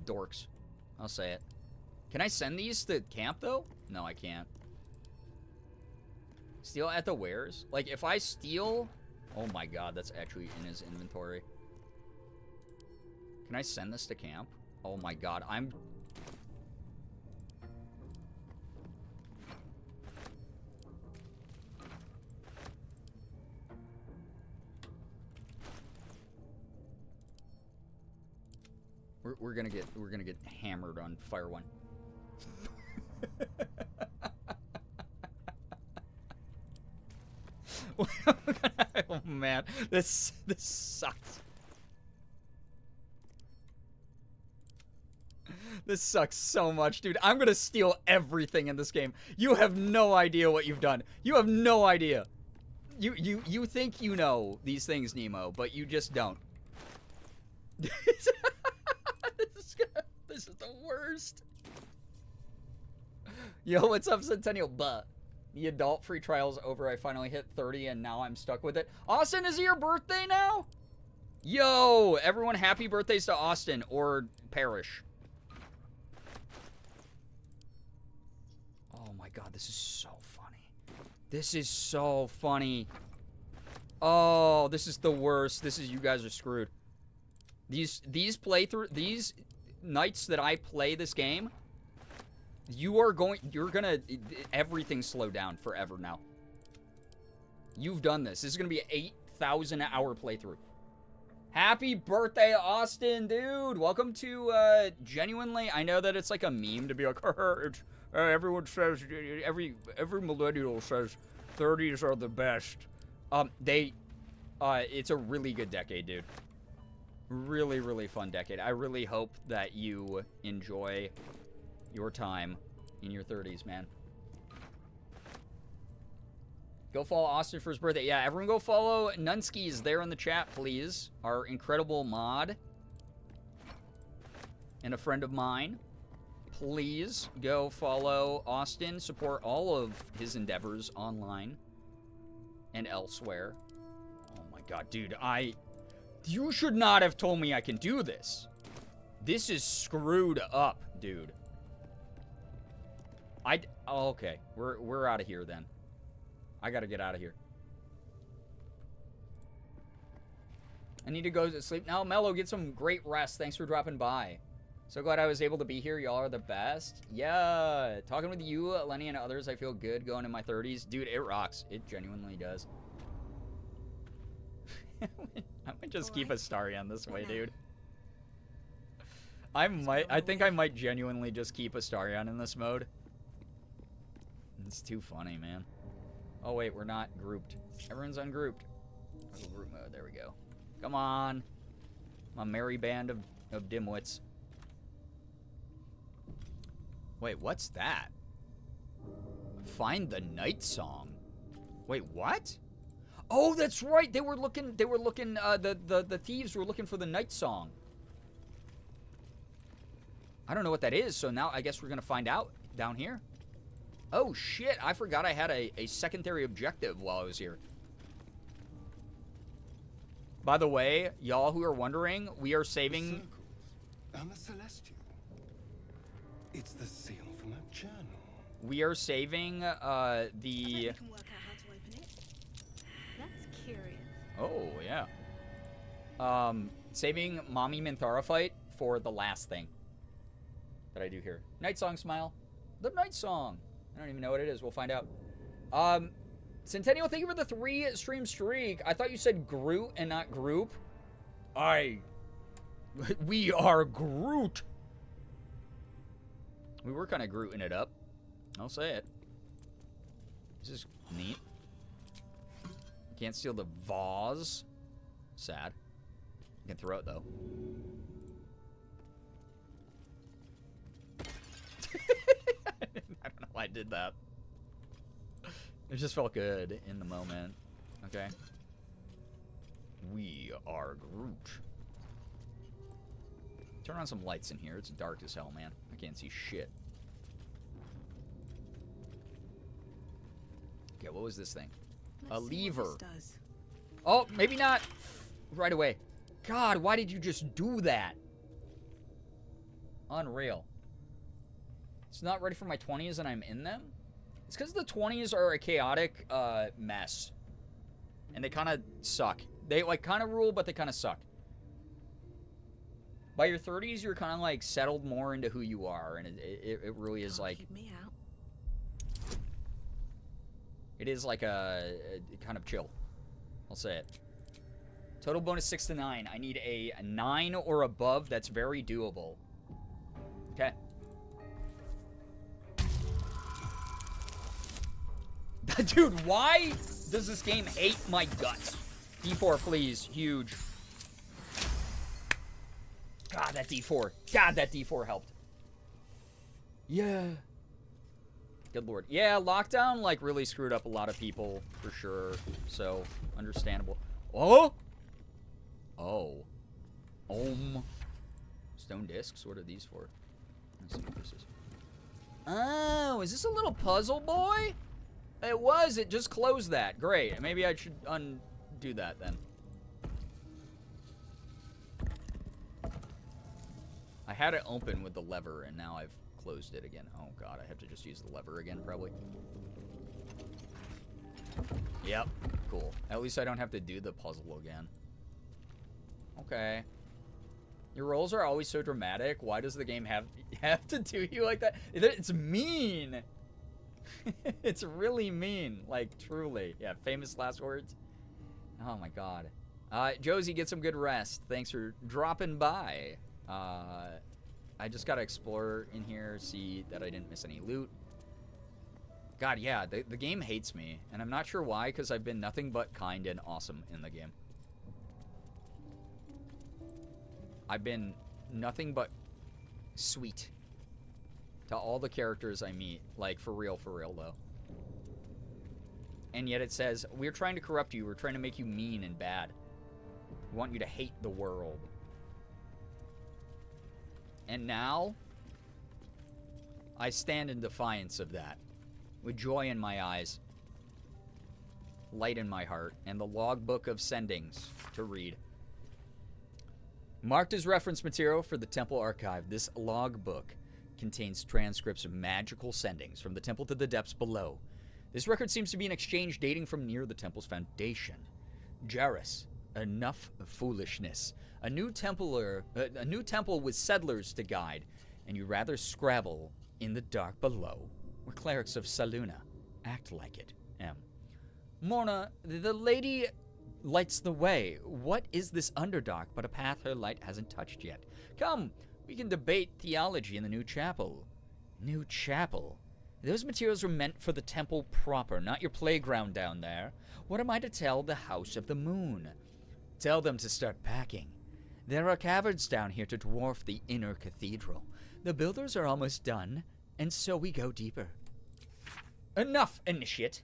dorks. I'll say it. Can I send these to camp, though? No, I can't. Steal at the wares? Like, if I steal... Oh my god, that's actually in his inventory. Can I send this to camp? Oh my god, I'm... We're gonna get hammered on Fire One. Oh man, this sucks. This sucks so much, dude. I'm gonna steal everything in this game. You have no idea what you've done. You have no idea. You think you know these things, Nemo, but you just don't. This is the worst. Yo, what's up, Centennial? But the adult free trial's over. I finally hit 30 and now I'm stuck with it. Austin, is it your birthday now? Yo, everyone, happy birthdays to Austin or Parrish. Oh my god, this is so funny. This is so funny. Oh, this is the worst. This is, you guys are screwed. These nights that I play this game, you're gonna, everything slow down forever now. You've done this. This is gonna be an 8,000 hour playthrough. Happy birthday, Austin, dude. Welcome to, genuinely, I know that it's like a meme to be like, everyone says, every millennial says 30s are the best. It's a really good decade, dude. Really, really fun decade. I really hope that you enjoy your time in your 30s, man. Go follow Austin for his birthday. Yeah, everyone go follow Nunskis there in the chat, please. Our incredible mod. And a friend of mine. Please go follow Austin. Support all of his endeavors online and elsewhere. Oh my god, dude. You should not have told me I can do this. This is screwed up, dude. Oh, okay. We're out of here then. I gotta get out of here. I need to go to sleep now. Mello, get some great rest. Thanks for dropping by. So glad I was able to be here. Y'all are the best. Yeah. Talking with you, Lenny, and others, I feel good going in my 30s. Dude, it rocks. It genuinely does. I might just keep Astarion this way, dude. I think I might genuinely just keep Astarion in this mode. It's too funny, man. Oh, wait, we're not grouped. Everyone's ungrouped. Group mode, there we go. Come on. My merry band of dimwits. Wait, what's that? Find the night song. Wait, what? Oh, that's right. They were looking, the thieves were looking for the night song. I don't know what that is, so now I guess we're gonna find out down here. Oh, shit. I forgot I had a secondary objective while I was here. By the way, y'all who are wondering, we are saving... And the Celestial. It's the seal from that journal. We are saving, the... I bet you can work out how to open it. That's curious. Oh, yeah. Saving Mommy Minthara fight for the last thing that I do here. Night Song Smile. The Night Song. I don't even know what it is. We'll find out. Centennial, thank you for the 3 stream streak. I thought you said Groot and not group. We are Groot. We were kind of Grooting it up. I'll say it. This is neat. Can't steal the vase. Sad. You can throw it, though. I don't know why I did that. It just felt good in the moment. Okay. We are Groot. Turn on some lights in here. It's dark as hell, man. I can't see shit. Okay, what was this thing? A lever. Oh, maybe not right away. God, why did you just do that? Unreal. It's not ready for my 20s and I'm in them? It's because the 20s are a chaotic mess. And they kind of suck. They, like, kind of rule, but they kind of suck. By your 30s, you're kind of, like, settled more into who you are. And it really is, like... Keep me out. It is, like, a kind of chill. I'll say it. Total bonus 6 to 9. I need a 9 or above. That's very doable. Okay. Dude, why does this game hate my guts? D4, please. Huge. God, that D4. God, that D4 helped. Yeah. Good lord. Yeah, lockdown, like, really screwed up a lot of people, for sure. So, understandable. Oh! Oh. Stone discs? What are these for? Let's see what this is. Oh, is this a little puzzle boy? It was. It just closed that. Great. Maybe I should undo that then. I had it open with the lever, and now I've closed it again. Oh, God. I have to just use the lever again, probably. Yep. Cool. At least I don't have to do the puzzle again. Okay. Your rolls are always so dramatic. Why does the game have to do you like that? It's mean. It's really mean. Like, truly. Yeah, famous last words. Oh, my God. Josie, get some good rest. Thanks for dropping by. I just gotta explore in here, see that I didn't miss any loot. God, yeah, the game hates me. And I'm not sure why, because I've been nothing but kind and awesome in the game. I've been nothing but sweet to all the characters I meet. Like, for real, though. And yet it says, we're trying to corrupt you. We're trying to make you mean and bad. We want you to hate the world. And now, I stand in defiance of that. With joy in my eyes. Light in my heart. And the logbook of sendings to read. Marked as reference material for the Temple Archive, this logbook contains transcripts of magical sendings from the temple to the depths below. This record seems to be an exchange dating from near the temple's foundation. Jairus, enough foolishness. A new temple with settlers to guide, and you rather scrabble in the dark below. We're clerics of Saluna. Act like it. M. Morna, the lady lights the way. What is this Underdark but a path her light hasn't touched yet? Come, we can debate theology in the new chapel. New chapel? Those materials were meant for the temple proper, not your playground down there. What am I to tell the House of the Moon? Tell them to start packing. There are caverns down here to dwarf the inner cathedral. The builders are almost done, and so we go deeper. Enough, initiate.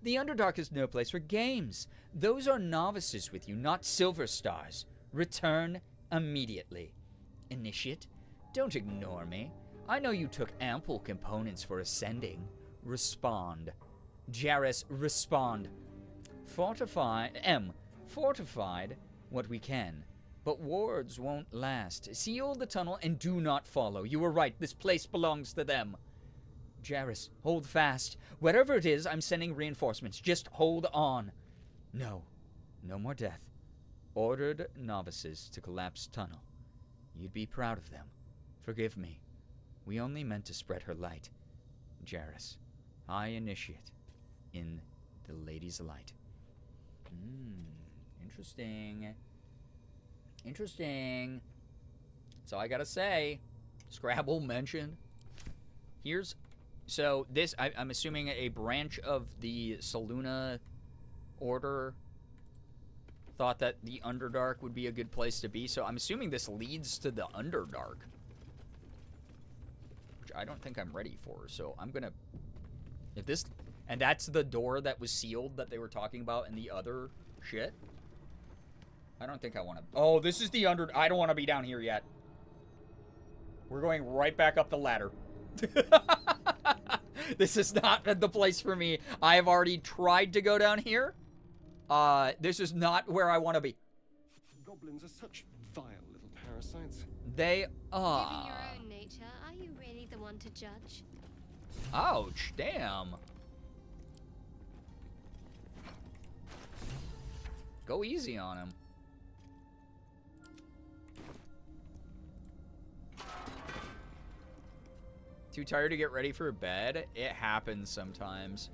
The Underdark is no place for games. Those are novices with you, not silver stars. Return immediately. Initiate, don't ignore me. I know you took ample components for ascending. Respond. Jairus, respond. Fortified what we can. But wards won't last. Seal the tunnel and do not follow. You were right, this place belongs to them. Jairus, hold fast. Wherever it is, I'm sending reinforcements. Just hold on. No more death. Ordered novices to collapse tunnel. You'd be proud of them. Forgive me. We only meant to spread her light. Jairus, I initiate in the Lady's Light. Interesting. Interesting. That's all I gotta say. Scrabble mentioned. So this, I'm assuming a branch of the Saluna Order thought that the Underdark would be a good place to be. So I'm assuming this leads to the Underdark, which I don't think I'm ready for. So I'm gonna, and that's the door that was sealed that they were talking about in the other shit. I don't think I want to. Oh, this is the I don't want to be down here yet. We're going right back up the ladder. This is not the place for me. I have already tried to go down here. This is not where I want to be. Goblins are such vile little parasites. They are. Given your own nature, are you really the one to judge? Ouch, damn. Go easy on him. Too tired to get ready for bed? It happens sometimes.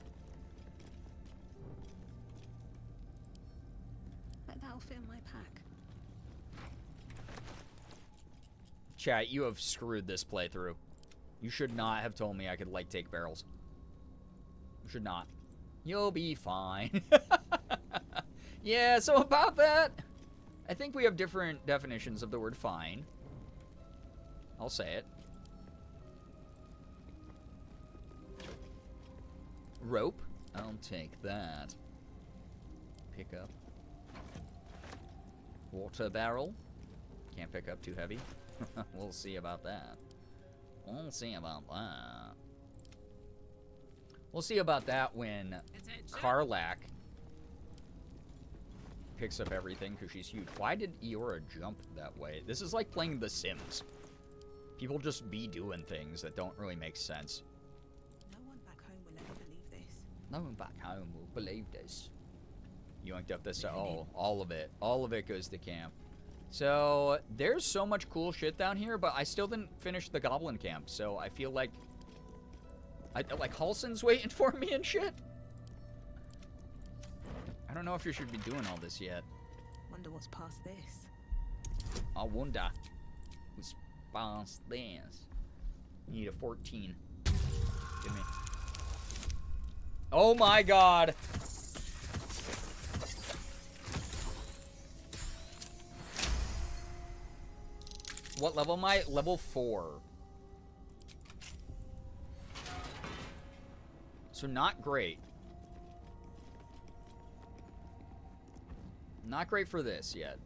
But that'll fit in my pack. Chat, you have screwed this playthrough. You should not have told me I could, like, take barrels. You should not. You'll be fine. Yeah, so about that, I think we have different definitions of the word fine. I'll say it. Rope. I'll take that. Pick up. Water barrel. Can't pick up too heavy. We'll see about that. We'll see about that. We'll see about that when Karlach picks up everything because she's huge. Why did Eora jump that way? This is like playing The Sims. People just be doing things that don't really make sense. No one back home will ever believe this. No one back home will believe this. You yanked up this. Oh, all of it. All of it goes to camp. So there's so much cool shit down here, but I still didn't finish the goblin camp. So I feel like Halsin's waiting for me and shit. I don't know if you should be doing all this yet. Wonder what's past this. I wonder what's past this. You need a 14. Give me. Oh my god. What level am I? Level 4. So not great. Not great for this yet.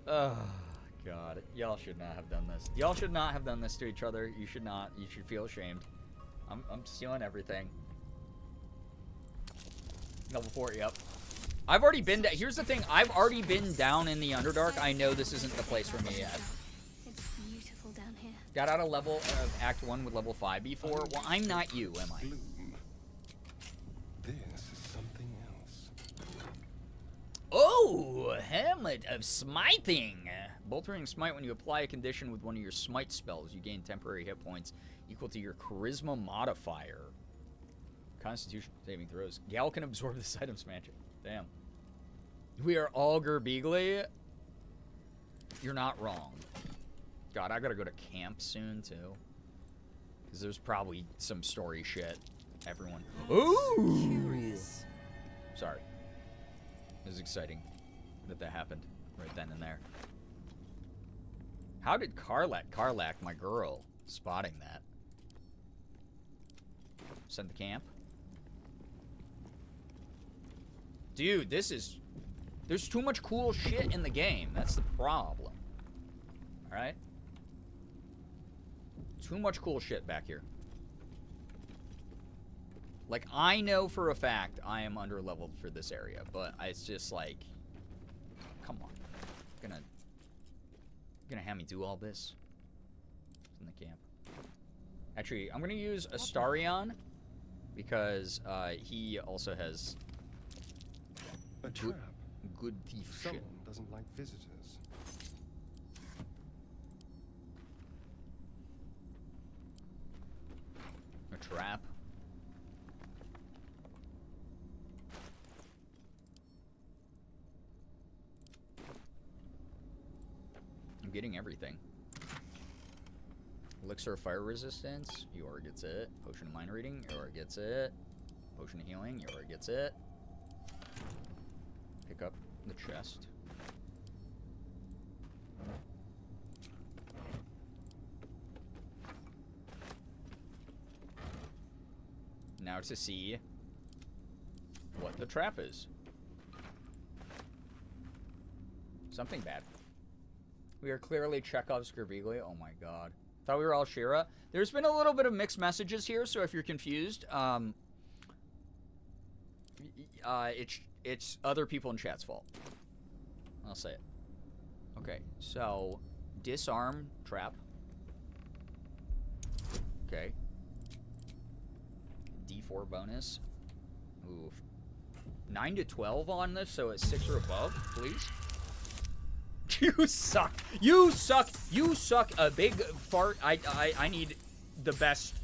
Oh, God. Y'all should not have done this. Y'all should not have done this to each other. You should not. You should feel ashamed. I'm stealing everything. Level 4, yep. I've already been here's the thing, I've already been down in the Underdark. I know this isn't the place for me yet. It's beautiful down here. Got out of level of Act 1 with level 5 before. Well, I'm not you, am I? This is something else. Oh, Hamlet of Smiting. Boltering Smite, when you apply a condition with one of your Smite spells, you gain temporary hit points equal to your Charisma modifier. Constitution saving throws. Gal can absorb this item's magic. Damn. We are all Girbeagly. You're not wrong. God, I gotta go to camp soon, too. Because there's probably some story shit. Everyone. Ooh! Sorry. It was exciting that happened right then and there. How did Karlak, my girl, spotting that? Send the camp. Dude, there's too much cool shit in the game. That's the problem. Alright? Too much cool shit back here. Like, I know for a fact I am under-leveled for this area, but it's just like, come on. Gonna have me do all this in the camp. Actually, I'm gonna use Astarion because he also has a trap. Good thief Someone shit. doesn't like visitors. A trap. I'm getting everything. Elixir of Fire Resistance, Yor gets it. Potion of Mind Reading, Yor gets it. Potion of Healing, Yor gets it. Pick up the chest. Now to see what the trap is. Something bad. We are clearly Chekhov's Girbeagly. Oh my god. Thought we were all Shira. There's been a little bit of mixed messages here, so if you're confused, it's other people in chat's fault. I'll say it. Okay, so disarm trap. Okay. D4 bonus. Oof. 9 to 12 on this, so it's 6 or above, please. You suck. You suck. You suck a big fart. I need the best.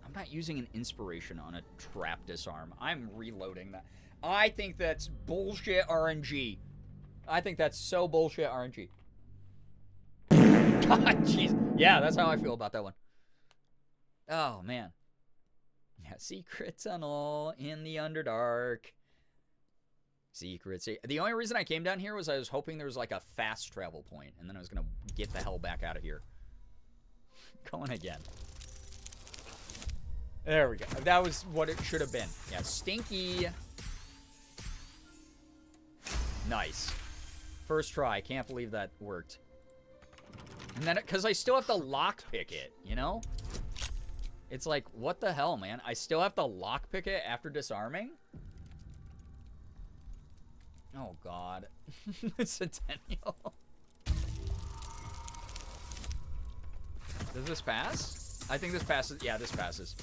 I'm not using an inspiration on a trap disarm. I'm reloading that. I think that's bullshit RNG. I think that's so bullshit RNG. God, jeez. Yeah, that's how I feel about that one. Oh, man. Yeah, secret tunnel in the Underdark. Secret. The only reason I came down here was I was hoping there was like a fast travel point, and then I was going to get the hell back out of here. Going again. There we go. That was what it should have been. Yeah, stinky. Nice. First try. Can't believe that worked. And then, because I still have to lockpick it, you know? It's like, what the hell, man? I still have to lockpick it after disarming? Oh, God. Centennial. Does this pass? I think this passes. Yeah, this passes.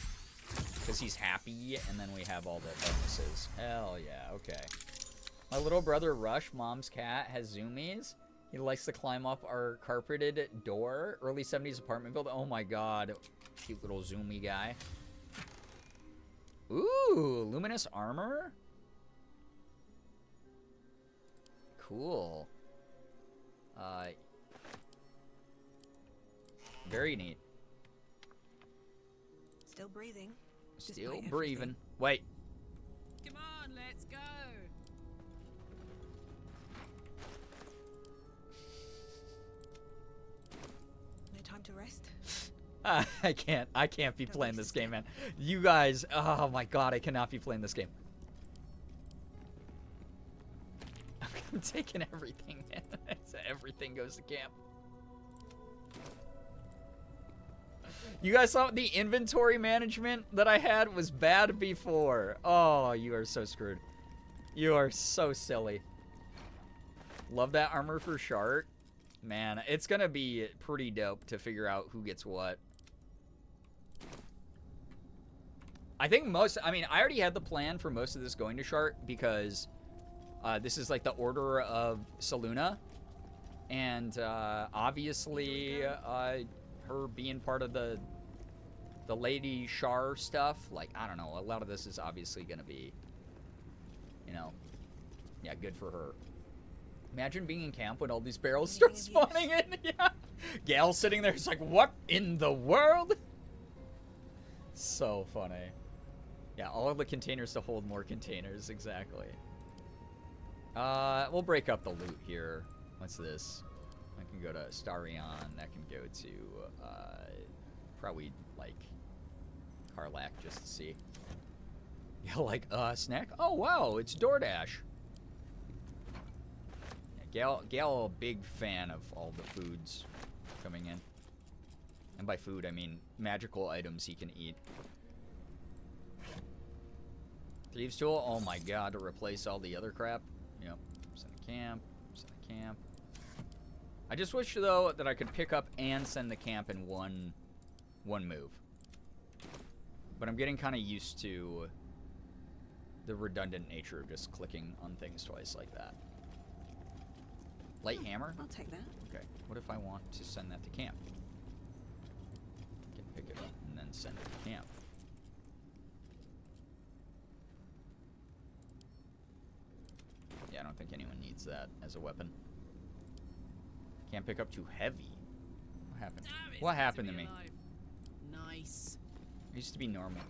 Because he's happy, and then we have all the bonuses. Hell yeah, okay. My little brother Rush, mom's cat, has zoomies. He likes to climb up our carpeted door. Early 70s apartment build. Oh my god. Cute little zoomy guy. Ooh, luminous armor? Cool. Very neat. Still breathing. Still breathing. Wait. Come on, let's go. No time to rest. I can't be playing this game, man. You guys, oh my god, I cannot be playing this game. I'm taking everything, man. It's Everything goes to camp. You guys saw the inventory management that I had was bad before. Oh, you are so screwed. You are so silly. Love that armor for Shart. Man, it's gonna be pretty dope to figure out who gets what. I think I mean, I already had the plan for most of this going to Shart because this is like the Order of Saluna. And obviously, her being part of the Lady Shar stuff, like, I don't know, a lot of this is obviously going to be, you know, yeah, good for her. Imagine being in camp when all these barrels start spawning in. Yeah. Gail sitting there, it's like, what in the world? So funny. Yeah, all of the containers to hold more containers, exactly. We'll break up the loot here. What's this? I can go to Starion. That can go to, probably, like, Karlak, just to see. Yeah, like, snack? Oh, wow, it's DoorDash. Yeah, Gail, a big fan of all the foods coming in. And by food, I mean magical items he can eat. Thieves tool? Oh my god, to replace all the other crap. Yep. Send a camp. Send a camp. I just wish, though, that I could pick up and send the camp in one move. But I'm getting kind of used to the redundant nature of just clicking on things twice like that. Light hammer? I'll take that. Okay. What if I want to send that to camp? I can pick it up and then send it to camp. Yeah, I don't think anyone needs that as a weapon. Can't pick up too heavy. What happened? What happened to me? Nice. It used to be normal.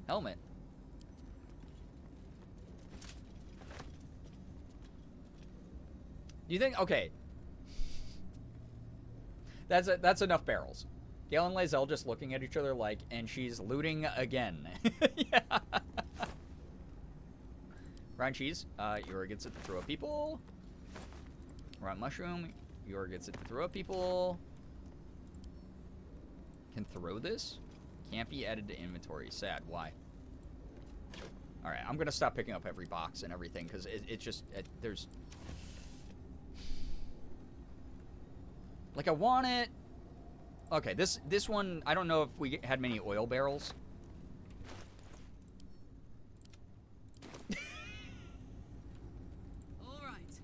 Helmet. Do you think? Okay. That's enough barrels. Gale and lae'zel just looking at each other like, and she's looting again. Yeah. Round cheese. Yor gets it to throw at people. Round mushroom. Yor gets it to throw at people. Can throw this? Can't be added to inventory. Sad. Why? Alright, I'm going to stop picking up every box and everything because it's just, there's... Like, I want it... Okay, this one, I don't know if we had many oil barrels. Alright.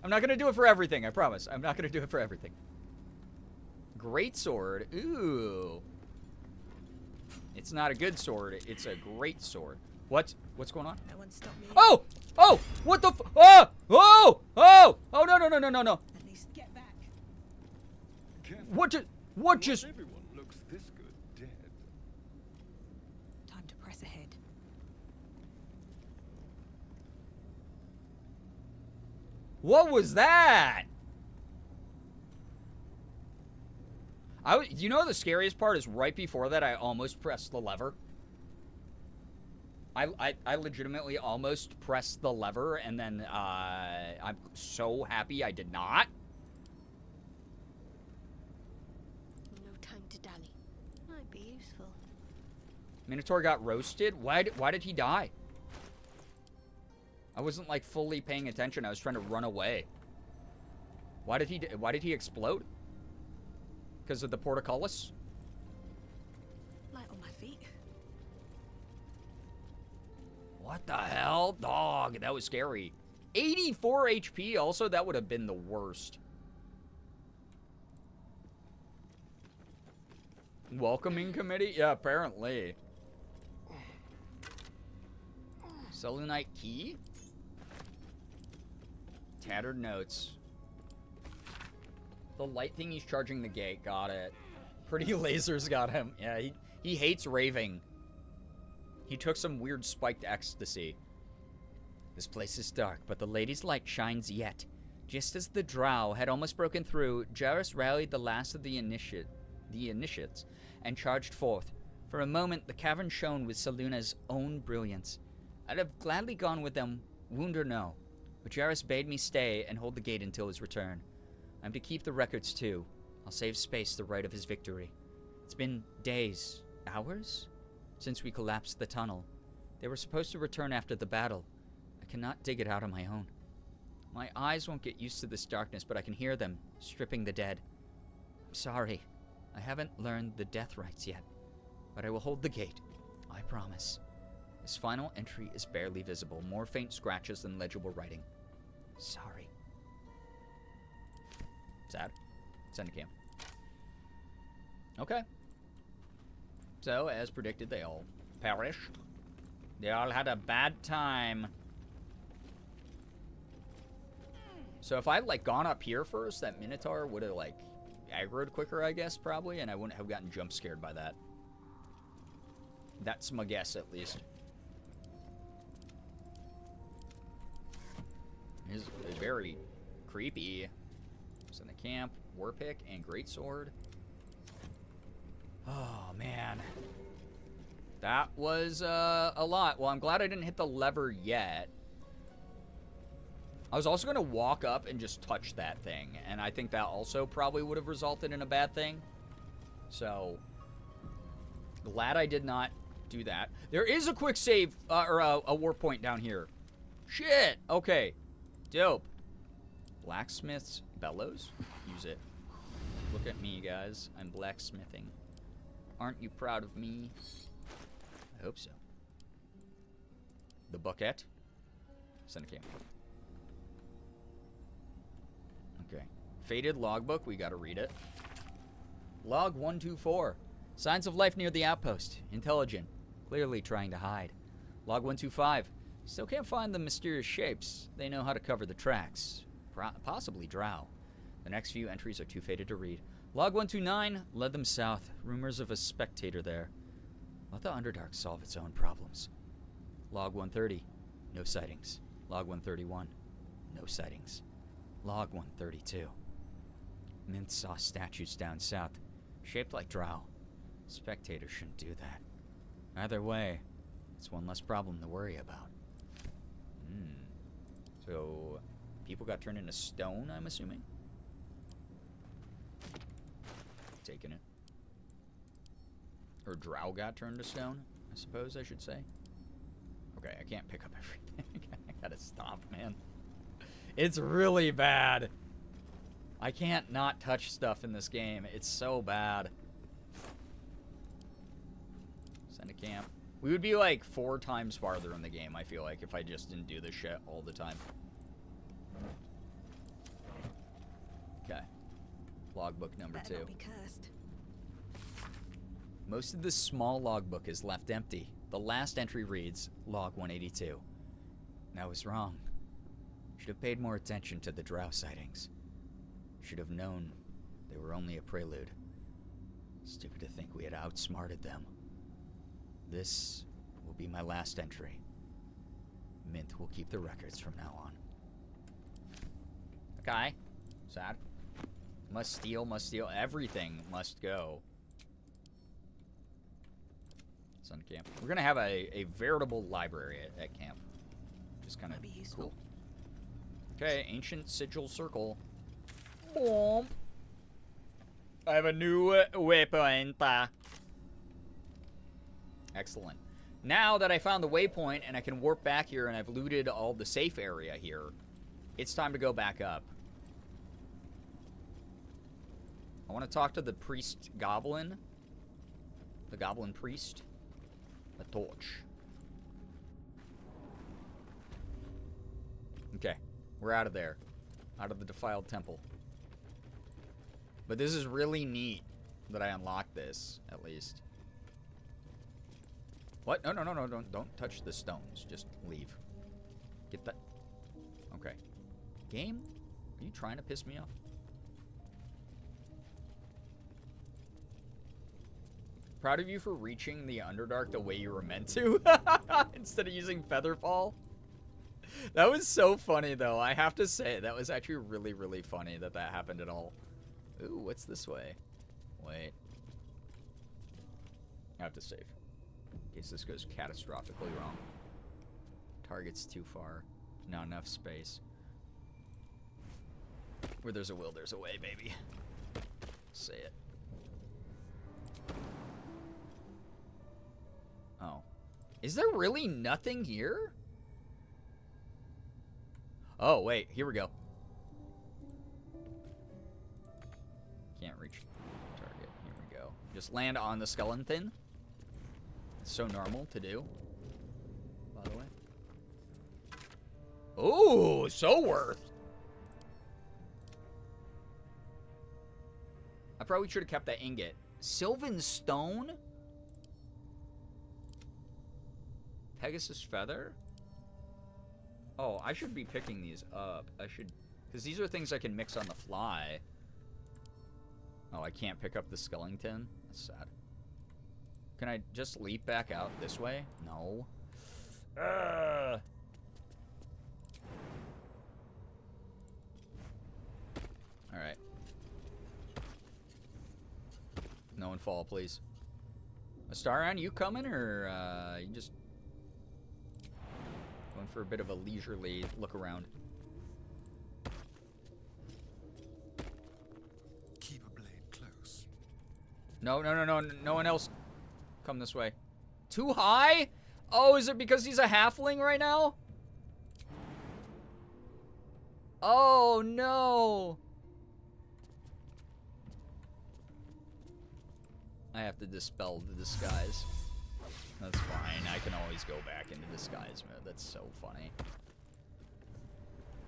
I'm not going to do it for everything, I promise. I'm not going to do it for everything. Great sword. Ooh. It's not a good sword. It's a great sword. What's going on? No one stop me. Oh! Oh! What the oh! Oh! Oh! Oh, no. At least get back. What just... Everyone looks this good dead. Time to press ahead. What was that? You know the scariest part is right before that I almost pressed the lever. I legitimately almost pressed the lever and then I'm so happy I did not. No time to dally. Might be useful. Minotaur got roasted? Why did he die? I wasn't like fully paying attention. I was trying to run away. Why did he explode? Because of the portcullis? Light on my feet. What the hell? Dog, that was scary. 84 HP also? That would have been the worst. Welcoming committee? Yeah, apparently. Selunite key? Tattered notes. The light thing he's charging the gate. Got it. Pretty lasers got him. Yeah, he hates raving. He took some weird spiked ecstasy. This place is dark, but the lady's light shines yet. Just as the drow had almost broken through, Jarrus rallied the last of the initiates and charged forth. For a moment, the cavern shone with Saluna's own brilliance. I'd have gladly gone with them, wound or no, but Jairus bade me stay and hold the gate until his return. I'm to keep the records, too. I'll save space the right of his victory. It's been days, hours, since we collapsed the tunnel. They were supposed to return after the battle. I cannot dig it out on my own. My eyes won't get used to this darkness, but I can hear them, stripping the dead. I'm sorry. I haven't learned the death rites yet, but I will hold the gate. I promise. This final entry is barely visible, more faint scratches than legible writing. Sorry. Sad. Send a cam. Okay. So, as predicted, they all perished. They all had a bad time. So if I'd, like, gone up here first, that Minotaur would have, like, aggroed quicker, I guess, probably, and I wouldn't have gotten jump scared by that. That's my guess, at least. It's very creepy. It's in the camp, war pick, and greatsword. Oh, man. That was a lot. Well, I'm glad I didn't hit the lever yet. I was also going to walk up and just touch that thing, and I think that also probably would have resulted in a bad thing. So, glad I did not do that. There is a quick save, or a warp point down here. Shit! Okay. Dope. Blacksmith's bellows? Use it. Look at me, guys. I'm blacksmithing. Aren't you proud of me? I hope so. The bucket. Send a camera. Okay. Faded logbook. We gotta read it. Log 124. Signs of life near the outpost. Intelligent. Clearly trying to hide. Log 125. Still can't find the mysterious shapes. They know how to cover the tracks. Possibly drow. The next few entries are too faded to read. Log 129. Led them south. Rumors of a spectator there. Let the Underdark solve its own problems. Log 130. No sightings. Log 131. No sightings. Log 132. Mint saw statues down south, shaped like drow. Spectators shouldn't do that. Either way, it's one less problem to worry about. So, people got turned into stone, I'm assuming? Taking it. Or drow got turned to stone, I suppose I should say. Okay, I can't pick up everything. I gotta stop, man. It's really bad. I can't not touch stuff in this game. It's so bad. Send a camp. We would be like 4 times farther in the game, I feel like, if I just didn't do this shit all the time. Okay. Logbook number 2. Be cursed. Most of this small logbook is left empty. The last entry reads, Log 182. I was wrong. Should have paid more attention to the drow sightings. Should have known they were only a prelude. Stupid to think we had outsmarted them. This will be my last entry. Mint will keep the records from now on. Okay. Sad. Must steal, must steal. Everything must go. Sun camp. We're gonna have a veritable library at camp. Just kind of cool. Okay, ancient sigil circle. Boom. I have a new waypoint. Excellent. Now that I found the waypoint and I can warp back here and I've looted all the safe area here, it's time to go back up. I want to talk to the priest goblin. The goblin priest. A torch. Okay, we're out of there. Out of the defiled temple. But this is really neat that I unlocked this, at least. What? No, don't touch the stones. Just leave. Get that. Okay. Game? Are you trying to piss me off? Proud of you for reaching the Underdark the way you were meant to. Instead of using Featherfall. That was so funny, though. I have to say, that was actually really, really funny that that happened at all. Ooh, what's this way? Wait. I have to save. In case this goes catastrophically wrong. Target's too far. Not enough space. Where there's a will, there's a way, baby. Say it. Oh. Is there really nothing here? Oh, wait. Here we go. Can't reach target. Here we go. Just land on the skeleton. It's so normal to do. By the way. Ooh, so worth. I probably should have kept that ingot. Sylvan Stone? Pegasus Feather? Oh, I should be picking these up. I should... Because these are things I can mix on the fly. Oh, I can't pick up the skeleton? That's sad. Can I just leap back out this way? No. Alright. No one fall, please. Astarion, you coming, or you just going for a bit of a leisurely look around? Keep a blade close. No, no, no, no, no one else come this way. Too high? Oh, is it because he's a halfling right now? Oh, no. I have to dispel the disguise. That's fine. I can always go back into disguise mode. That's so funny.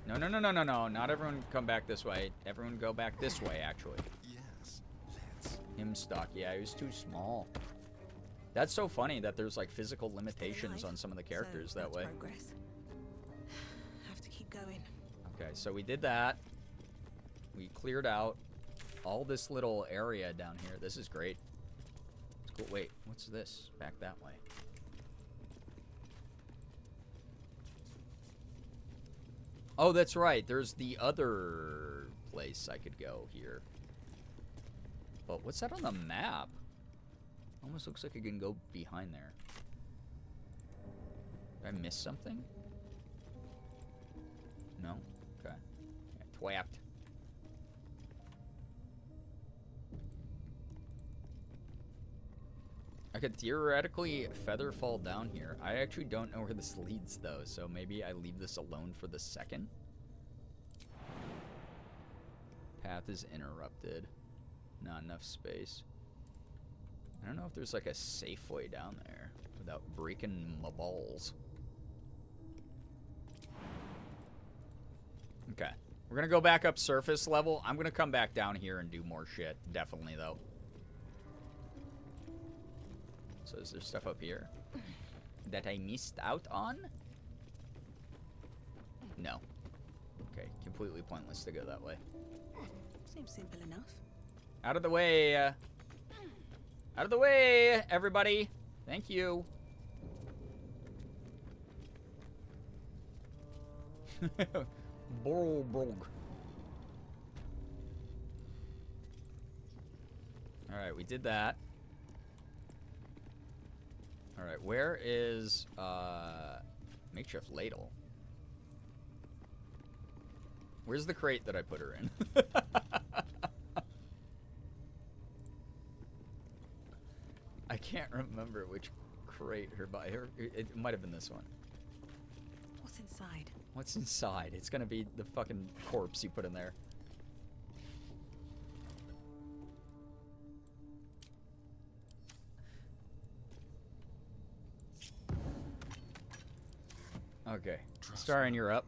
No, no, no, no, no, no. Not everyone come back this way. Everyone go back this way, actually. Yes, let's. Him stuck. Yeah, he was too small. That's so funny that there's like physical limitations on some of the characters that way. Progress. Have to keep going. Okay, so we did that. We cleared out all this little area down here. This is great. It's cool. Wait, what's this? Back that way. Oh, that's right. There's the other place I could go here. But what's that on the map? Almost looks like I can go behind there. Did I miss something? No? Okay. Yeah, twapped. I could theoretically feather fall down here. I actually don't know where this leads, though, so maybe I leave this alone for the second. Path is interrupted. Not enough space. I don't know if there's like a safe way down there without breaking my balls. Okay. We're gonna go back up surface level. I'm gonna come back down here and do more shit. Definitely, though. So is there stuff up here that I missed out on? No. Okay, completely pointless to go that way. Seems simple enough. Out of the way. Out of the way, everybody. Thank you. Borlbrog. Alright, we did that. Alright, where is makeshift ladle? Where's the crate that I put her in? I can't remember which crate her by her. It might have been this one. What's inside? What's inside? It's gonna be the fucking corpse you put in there. Okay. Starring, you're up.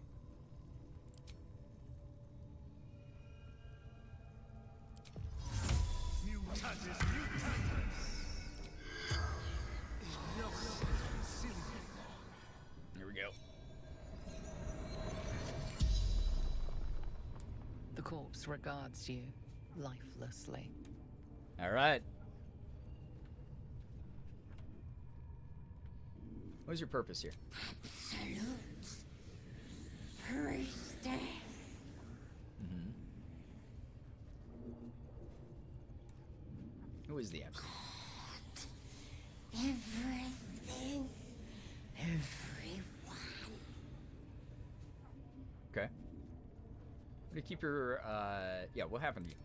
Here we go. The corpse regards you lifelessly. All right. What's your purpose here? Absolute priestess. Who is the absolute? Okay. Where do you keep your, yeah, what happened to you?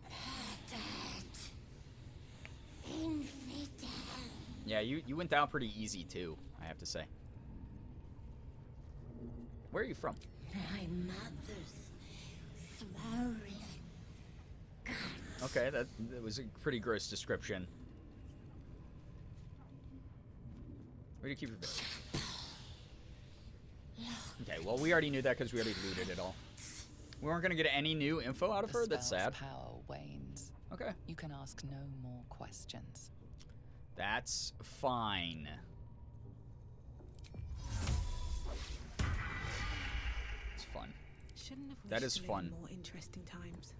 Yeah, you went down pretty easy, too, I have to say. Where are you from? My mother's swollen. Okay, that was a pretty gross description. Where do you keep your bit? Okay, well, we already knew that because we already looted it all. We weren't going to get any new info out of her? That's sad. Power wanes. Okay. You can ask no more questions. That's fine. It's fun. Shouldn't have That wished is to live fun. in more interesting times.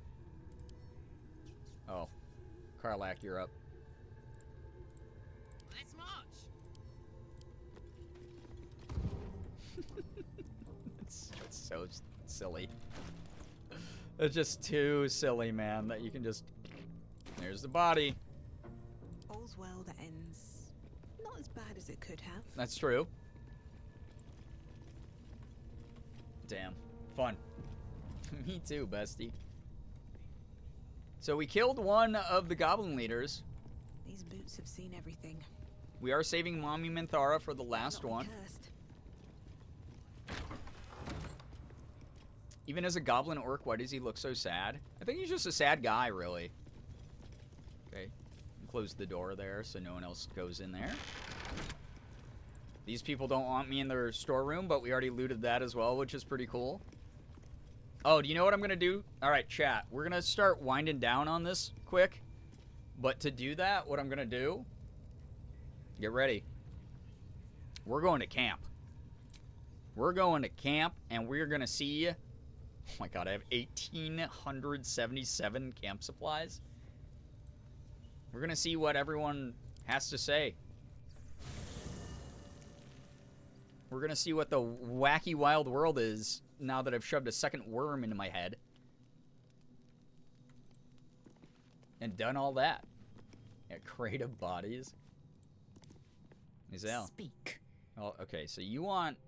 Oh. Karlak, you're up. Let's march. It's so silly. It's just too silly, man, that you can just... There's the body. All's well that ends not as bad as it could have. That's true. Damn. Fun. Me too, bestie. So we killed one of the goblin leaders. These boots have seen everything. We are saving Mommy Minthara for the last one. Cursed. Even as a goblin orc, why does he look so sad? I think he's just a sad guy, really. Okay. Close the door there so no one else goes in there. These people don't want me in their storeroom, but we already looted that as well, which is pretty cool. Oh, do you know what I'm going to do? All right, chat. We're going to start winding down on this quick. But to do that, what I'm going to do... Get ready. We're going to camp. We're going to camp, and we're going to see... Oh my god, I have 1,877 camp supplies. We're going to see what everyone has to say. We're going to see what the wacky wild world is now that I've shoved a second worm into my head. And done all that. Yeah, creative bodies. Lae'zel. Speak. Oh, okay, so you want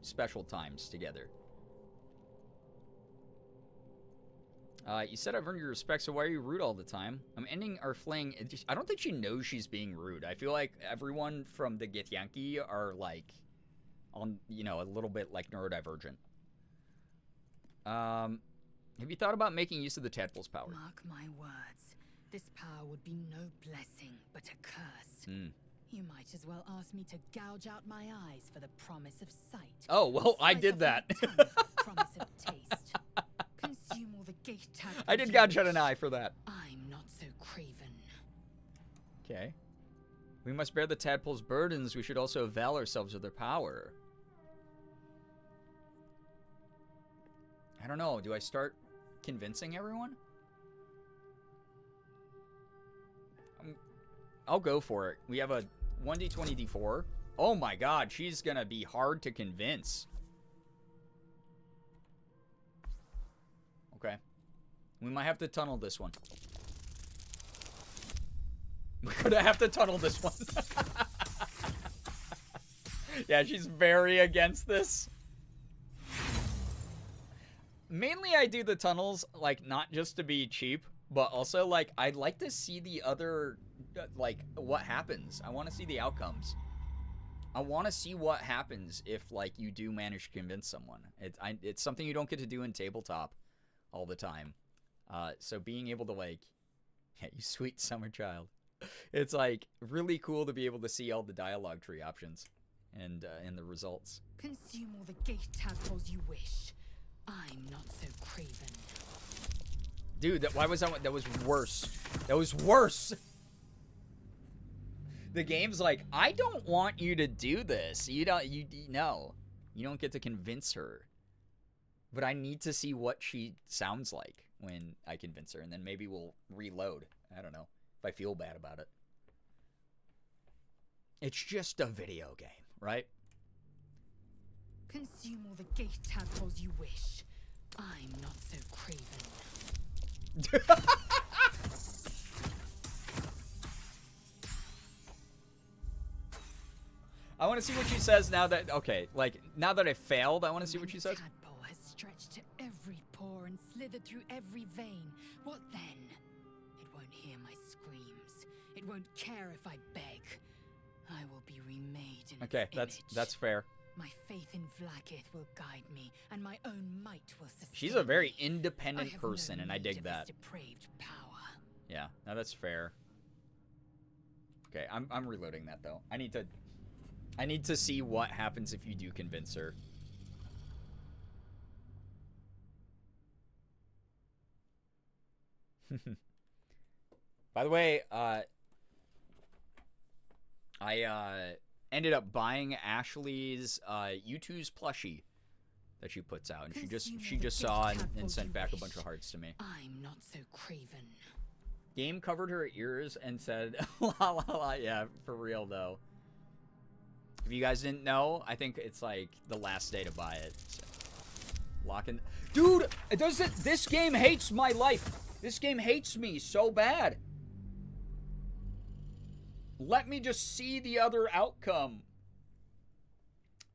special times together. You said I've earned your respect, so why are you rude all the time? I'm ending our fling. I don't think she knows she's being rude. I feel like everyone from the Githyanki are, like, on, you know, a little bit, like, neurodivergent. Have you thought about making use of the tadpole's power? Mark my words. This power would be no blessing, but a curse. You might as well ask me to gouge out my eyes for the promise of sight. Oh, well, I did that. Promise of taste. Consume all the gate tadpoles. I did gouge out an eye for that. I'm not so craven. Okay. We must bear the tadpole's burdens. We should also avail ourselves of their power. I don't know. Do I start convincing everyone? I'll go for it. We have a 1d20 d4. Oh my god, she's gonna be hard to convince. Okay. We might have to tunnel this one. We're gonna have to tunnel this one. Yeah, she's very against this. Mainly I do the tunnels, like, not just to be cheap, but also, like, I'd like to see the other, like, what happens. I want to see the outcomes. I want to see what happens if, like, you do manage to convince someone. It's something you don't get to do in tabletop all the time. So being able to, like, yeah, you sweet summer child. It's, like, really cool to be able to see all the dialogue tree options and the results. Consume all the gate tadpoles you wish. I'm not so craven. Dude, why was that? That was worse. That was worse. The game's like, I don't want you to do this. You don't get to convince her. But I need to see what she sounds like when I convince her, and then maybe we'll reload. I don't know if I feel bad about it. It's just a video game, right? Consume all the gate tadpoles you wish. I'm not so craven. I want to see what she says now that, okay, like, now that I failed, I want to see what she says. Tadpole has stretched to every pore and slithered through every vein, what then? It won't hear my screams. It won't care if I beg. I will be remade in Okay, its that's fair. My faith in Vlaakith will guide me, and my own might will sustain. She's a very independent person, and I dig that. Depraved power. Yeah, no, that's fair. Okay, I'm reloading that though. I need to see what happens if you do convince her. By the way, I ended up buying Ashley's U2's plushie that she puts out, and she just saw and sent back a bunch of hearts to me. I'm not so craven. Game covered her ears and said, la la la, yeah, for real though. If you guys didn't know, I think it's like the last day to buy it. So. Locking. Dude, this game hates my life. This game hates me so bad. Let me just see the other outcome.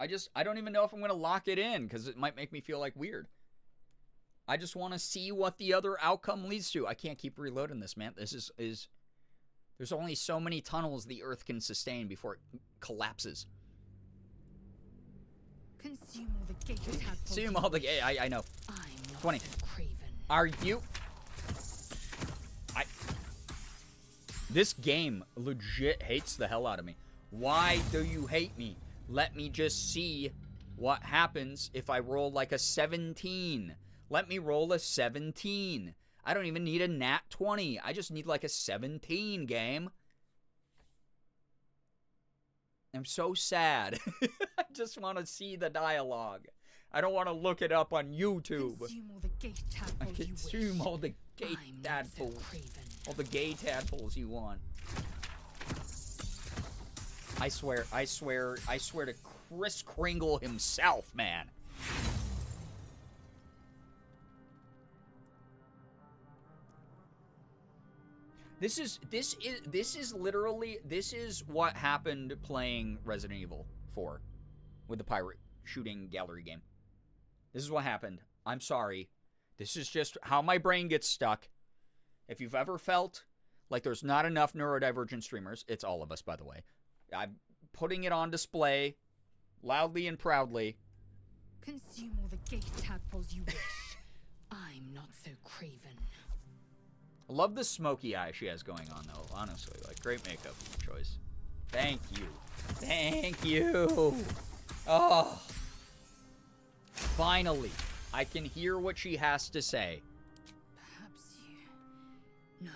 I don't even know if I'm going to lock it in because it might make me feel like weird. I just want to see what the other outcome leads to. I can't keep reloading this, man. This is there's only so many tunnels the Earth can sustain before it collapses. Consume all the gate tadpoles. Consume all the gate. I know. I'm not 20. so craven. Are you? This game legit hates the hell out of me. Why do you hate me? Let me just see what happens if I roll like a 17. Let me roll a 17. I don't even need a nat 20. I just need like a 17 game. I'm so sad. I just want to see the dialogue. I don't want to look it up on YouTube. Consume all the gate tadpoles Consume all the gate tadpoles. All the gay tadpoles you want. I swear to Kris Kringle himself, man. This is literally what happened playing Resident Evil 4 with the pirate shooting gallery game. This is what happened. I'm sorry. This is just how my brain gets stuck. If you've ever felt like there's not enough neurodivergent streamers, it's all of us, by the way. I'm putting it on display loudly and proudly. Consume all the gate tadpoles you wish. I'm not so craven. I love the smoky eye she has going on, though, honestly. Like, great makeup choice. Thank you. Thank you. Oh. Finally, I can hear what she has to say. Perhaps you... No,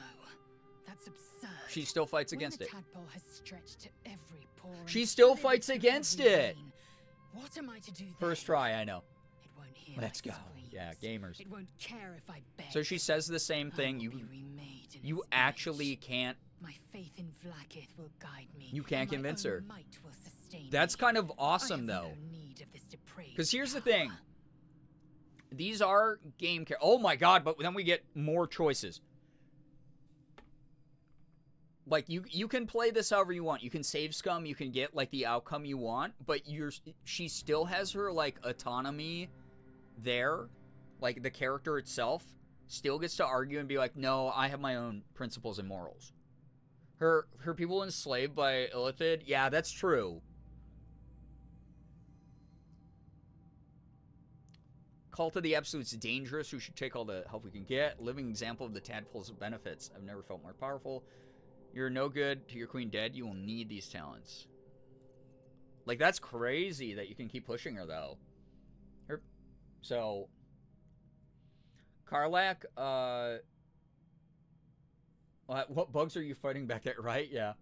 that's absurd. She still fights against it. Tadpole has stretched to every pore. She still fights against it. What am I to do then? First try, I know. It won't hear Let's go. Yeah, gamers. It won't care if I beg. So she says the same thing. You actually can't. My faith in Vlaakith will guide me. You can't convince her. Might will sustain That's kind of awesome, though. Because here's the thing. These are game characters. Oh my god, but then we get more choices. Like, you can play this however you want. You can save scum, you can get, like, the outcome you want, but she still has her, like, autonomy there. Like, the character itself still gets to argue and be like, no, I have my own principles and morals. Her people enslaved by Illithid? Yeah, that's true. Cult of the Absolute's dangerous. We should take all the help we can get. Living example of the tadpole's benefits. I've never felt more powerful. You're no good to your queen dead. You will need these talents. Like, that's crazy that you can keep pushing her, though. So, Karlak, what bugs are you fighting back at, right? Yeah.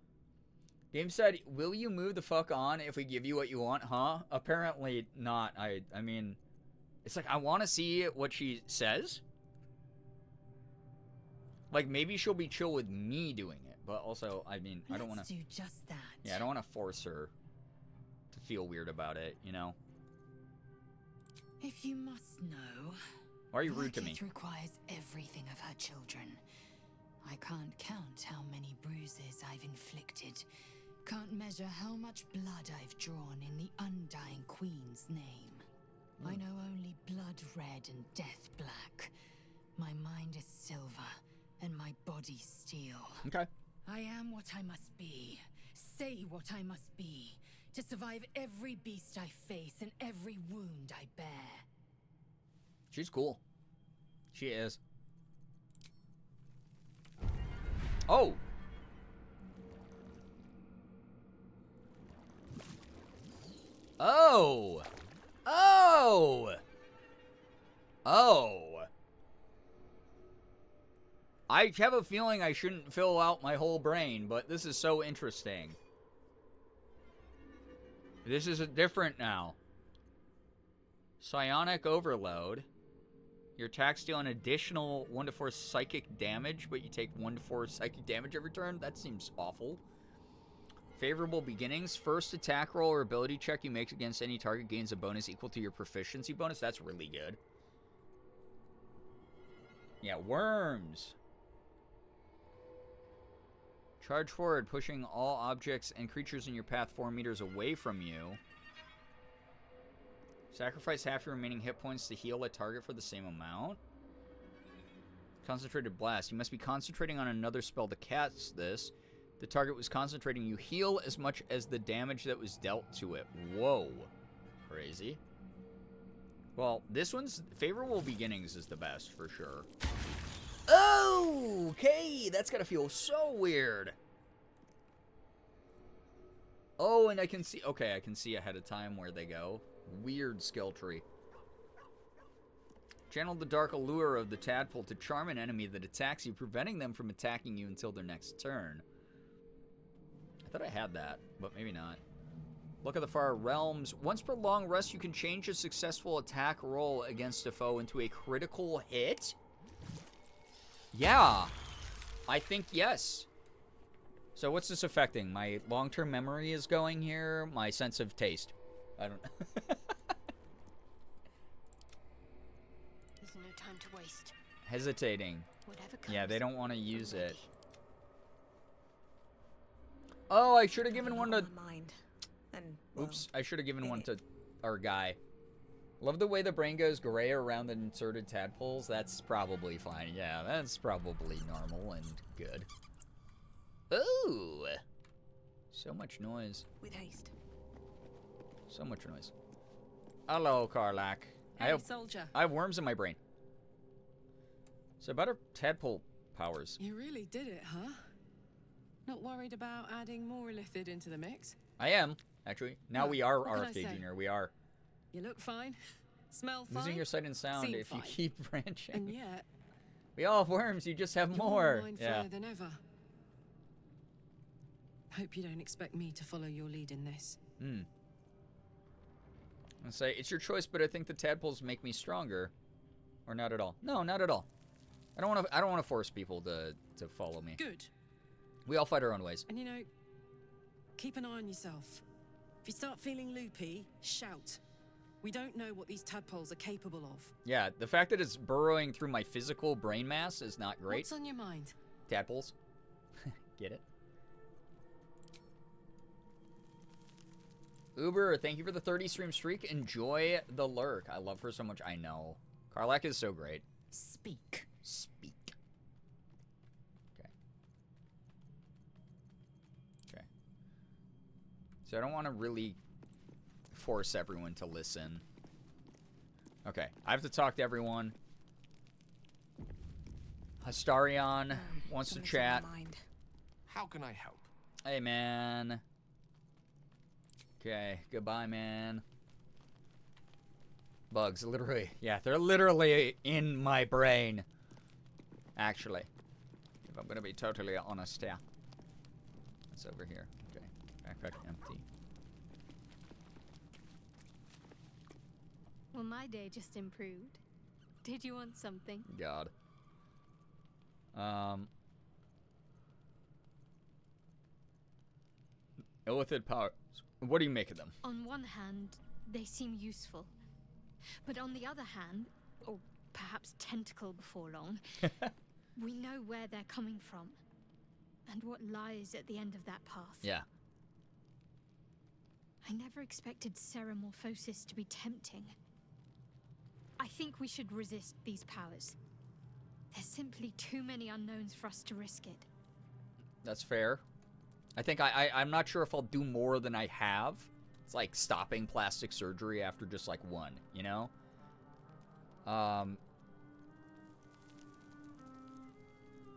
Game said, will you move the fuck on if we give you what you want, huh? Apparently not. I mean, it's like, I want to see what she says. Like, maybe she'll be chill with me doing it. But also, I mean, I don't want to do just that. Yeah, I don't want to force her to feel weird about it, you know? If you must know, why are you rude to me? It requires everything of her children. I can't count how many bruises I've inflicted. Can't measure how much blood I've drawn in the undying queen's name. I know only blood red red and death black. My mind is silver, and my body steel. Okay. I am what I must be. Say what I must be. To survive every beast I face and every wound I bear. She's cool. She is. Oh! Oh! Oh! Oh! I have a feeling I shouldn't fill out my whole brain, but this is so interesting. This is different now. Psionic Overload. Your attacks deal an additional 1 to 4 psychic damage, but you take 1 to 4 psychic damage every turn? That seems awful. Favorable Beginnings. First attack roll or ability check you make against any target gains a bonus equal to your proficiency bonus. That's really good. Yeah, Worms. Charge forward, pushing all objects and creatures in your path 4 meters away from you. Sacrifice half your remaining hit points to heal a target for the same amount. Concentrated Blast. You must be concentrating on another spell to cast this. The target was concentrating. You heal as much as the damage that was dealt to it. Whoa. Crazy. Well, this one's Favorable Beginnings is the best for sure. Oh, okay. That's gotta feel so weird. Oh, and I can see... Okay, I can see ahead of time where they go. Weird skill tree. Channel the dark allure of the tadpole to charm an enemy that attacks you, preventing them from attacking you until their next turn. I thought I had that, but maybe not. Look at the Far Realms. Once per long rest, you can change a successful attack roll against a foe into a critical hit? Yeah. I think yes. So what's this affecting? My long-term memory is going here. My sense of taste. I don't know. There's no time to waste. Hesitating. Whatever comes, yeah, they don't want to use it. Oh, I should have given one to... Mind. And, oops, I should have given one to our guy. Love the way the brain goes gray around the inserted tadpoles. That's probably fine. Yeah, that's probably normal and good. Ooh! So much noise. With haste. So much noise. Hello, Karlak. Hey, soldier. I have worms in my brain. So about our tadpole powers. You really did it, huh? Not worried about adding more illithid into the mix? I am, actually. Now we are what can I RFK say? Jr. We are. You look fine. Smell fine. Losing your sight and sound Seem if fine. you keep branching. And yet... We all have worms, you just have you're more. mind Yeah. fire than ever. Hope you don't expect me to follow your lead in this. Hmm. I say it's your choice, but I think the tadpoles make me stronger, or not at all. No, not at all. I don't want to force people to follow me. Good. We all fight our own ways. And you know, keep an eye on yourself. If you start feeling loopy, shout. We don't know what these tadpoles are capable of. Yeah, the fact that it's burrowing through my physical brain mass is not great. What's on your mind? Tadpoles. Get it? Uber, thank you for the 30 stream streak. Enjoy the lurk. I love her so much. I know. Karlak is so great. Speak. Speak. Okay. Okay. So I don't want to really force everyone to listen. Okay. I have to talk to everyone. Hastarion wants to chat. How can I help? Hey, man. Okay, goodbye, man. Bugs, literally. Yeah, they're literally in my brain. Actually. If I'm gonna be totally honest, yeah. It's over here. Okay, backpack empty. Well, my day just improved. Did you want something? God. Illithid powers. What do you make of them? On one hand, they seem useful. But on the other hand, or perhaps tentacle before long, we know where they're coming from. And what lies at the end of that path. Yeah. I never expected ceramorphosis to be tempting. I think we should resist these powers. There's simply too many unknowns for us to risk it. That's fair. I think I'm not sure if I'll do more than I have. It's like stopping plastic surgery after just like one, you know? I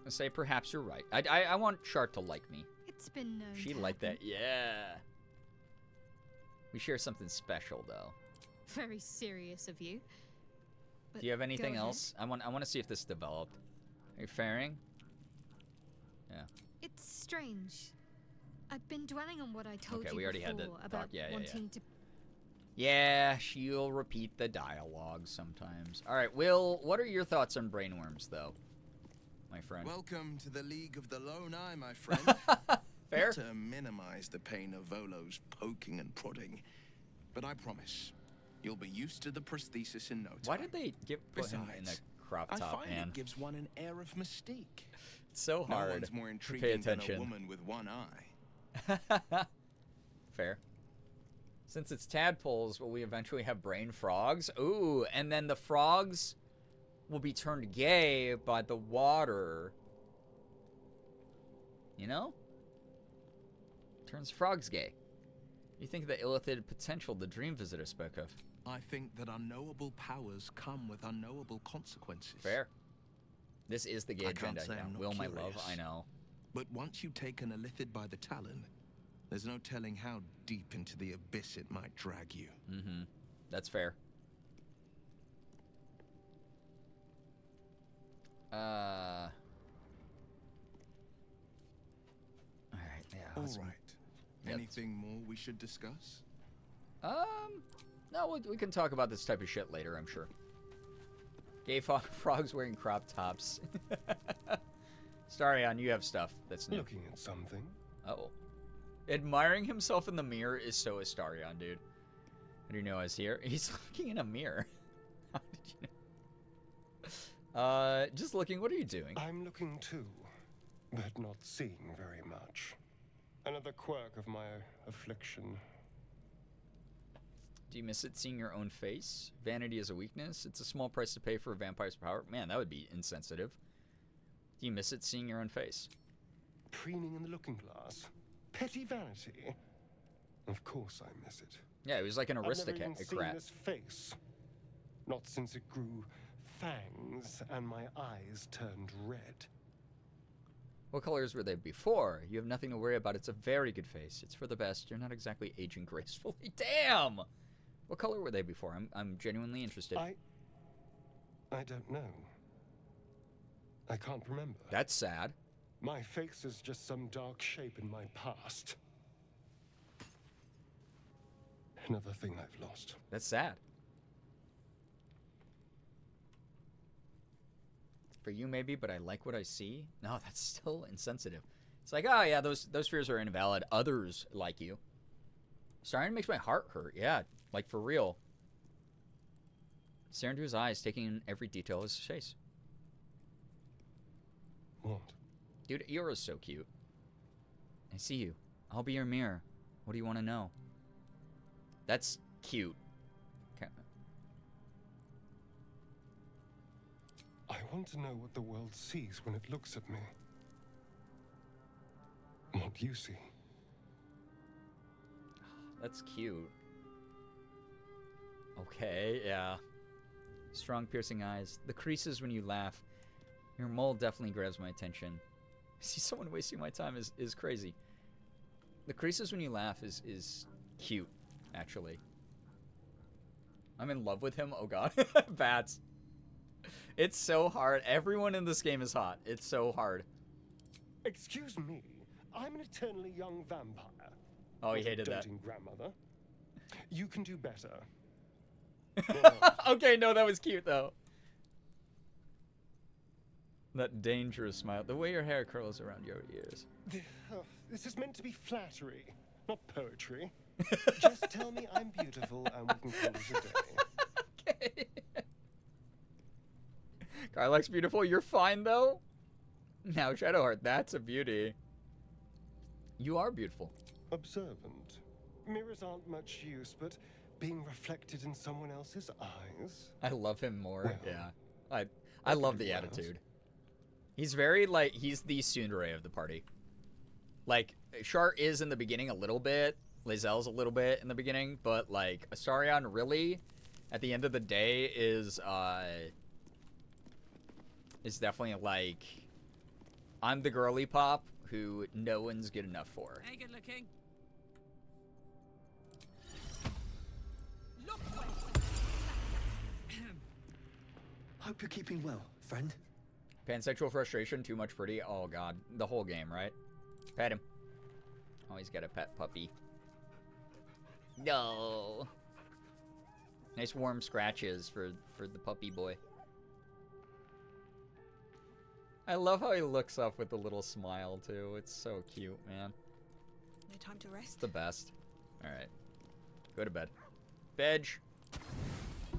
say perhaps you're right. I want Chart to like me. It's been known. She to liked happen. that. Yeah. We share something special though. Very serious of you. But Do you have anything go else? I want to see if this developed. Are you faring? Yeah. It's strange. I've been dwelling on what I told you we already had before the about talk. Yeah. wanting to. Yeah, she'll repeat the dialogue sometimes. All right, Will, what are your thoughts on brainworms, though, my friend? Welcome to the League of the Lone Eye, my friend. Fair. Not to minimize the pain of Volo's poking and prodding, but I promise you'll be used to the prosthesis in no time. Why did they put him in a crop top, I find man? it gives one an air of mystique. It's so hard No one's more to intriguing pay than attention. a woman with one eye. Fair. Since it's tadpoles, will we eventually have brain frogs? Ooh, and then the frogs will be turned gay by the water. You know? Turns frogs gay. You think of the ill-fated potential the dream visitor spoke of. I think that unknowable powers come with unknowable consequences. Fair. This is the gay I can't agenda. say Yeah. I'm not Will, my curious. love, I know. But once you take an illithid by the talon, there's no telling how deep into the abyss it might drag you. Mm-hmm. That's fair. Alright, yeah. All let's- right. yeah, Anything more we should discuss? No, we can talk about this type of shit later, I'm sure. Gay frogs wearing crop tops. Starion, you have stuff that's new. Looking at something. Uh-oh. Admiring himself in the mirror is so Astarion, dude. How do you know I was here? He's looking in a mirror. How did you know? Just looking. What are you doing? I'm looking too, but not seeing very much. Another quirk of my affliction. Do you miss it seeing your own face? Vanity is a weakness. It's a small price to pay for a vampire's power. Man, that would be insensitive. Do you miss it seeing your own face? Preening in the looking glass. Petty vanity. Of course I miss it. Yeah, he was like an I've never even aristocrat. seen this face. Not since it grew fangs and my eyes turned red. What colors were they before? You have nothing to worry about. It's a very good face. It's for the best. You're not exactly aging gracefully. Damn! What color were they before? I'm genuinely interested. I don't know. I can't remember. That's sad. My face is just some dark shape in my past. Another thing I've lost. That's sad. For you, maybe, but I like what I see. No, that's still insensitive. It's like, oh, yeah, those fears are invalid. Others like you. Starting makes my heart hurt. Yeah, like for real. Staring into his eyes, taking in every detail of his face. What? Dude, Eura's so cute. I see you. I'll be your mirror. What do you want to know? That's cute. Okay. I want to know what the world sees when it looks at me. What you see. That's cute. Okay, yeah. Strong, piercing eyes. The creases when you laugh. Your mole definitely grabs my attention. I see someone wasting my time is crazy. The creases when you laugh is cute, actually. I'm in love with him. Oh god. Bats. It's so hard. Everyone in this game is hot. It's so hard. Excuse me. I'm an eternally young vampire. Oh, he Not a hated that. doting grandmother. You can do better. Okay, no, that was cute though. That dangerous smile. The way your hair curls around your ears. This is meant to be flattery, not poetry. Just tell me I'm beautiful and we can call it a day. Okay. Karlach's beautiful. You're fine though. Now, Shadowheart, that's a beauty. You are beautiful. Observant. Mirrors aren't much use, but being reflected in someone else's eyes. I love him more. Well, yeah. I love the attitude. He's very, like, he's the tsundere of the party. Like, Shar is in the beginning a little bit. lae'zel's a little bit in the beginning. But, like, Astarion really, at the end of the day, is definitely, like, I'm the girly pop who no one's good enough for. Hey, good looking. Hope you're keeping well, friend. Pansexual frustration, too much pretty. Oh, God. The whole game, right? Pet him. Oh, he's got a pet puppy. No. Nice warm scratches for the puppy boy. I love how he looks up with a little smile, too. It's so cute, man. No time to rest? It's the best. Alright. Go to bed. Veg.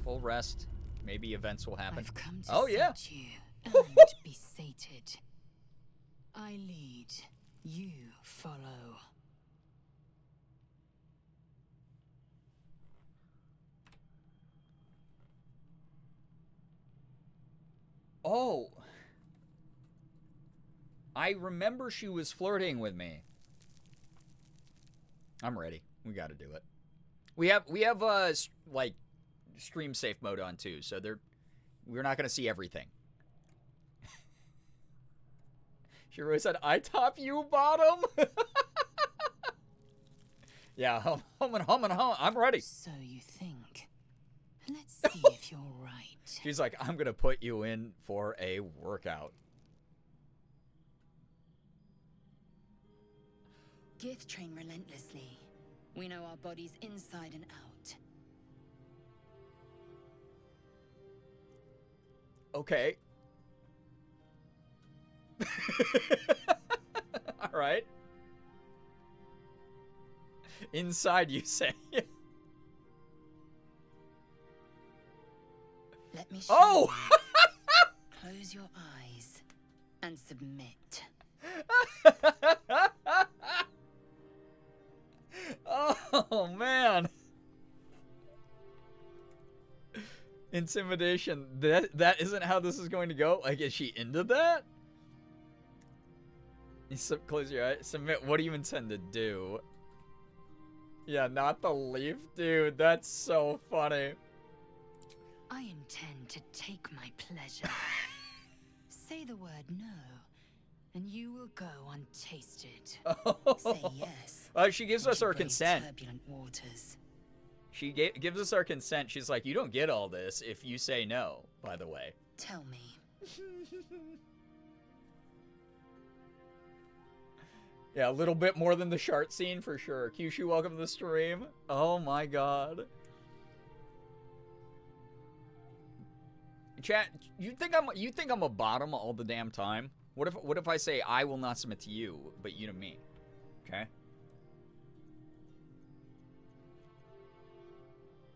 Full rest. Maybe events will happen. I've come to oh, yeah. You and be sated. I lead. You follow. Oh. I remember she was flirting with me. I'm ready. We got to do it. We have like stream safe mode on too, so we're not going to see everything. She really said, "I top, you bottom." Yeah, hum. I'm ready. So you think? Let's see if you're right. She's like, "I'm going to put you in for a workout." Gith train relentlessly. We know our bodies inside and out. Okay. All right. Inside, you say. Let me show oh! you. Close your eyes and submit. Oh, man. Intimidation. That isn't how this is going to go? Like, is she into that? You close your eyes. Submit. What do you intend to do? Yeah, not the leaf. Dude, that's so funny. I intend to take my pleasure. Say the word no, and you will go untasted. Oh. Say yes. She gives us her consent. Turbulent waters. She gives us our consent. She's like, you don't get all this if you say no, by the way. Tell me. Yeah, a little bit more than the Shart scene for sure. Kyushu, welcome to the stream. Oh my god. Chat, you think I'm a bottom all the damn time? What if I say I will not submit to you, but you to me? Okay?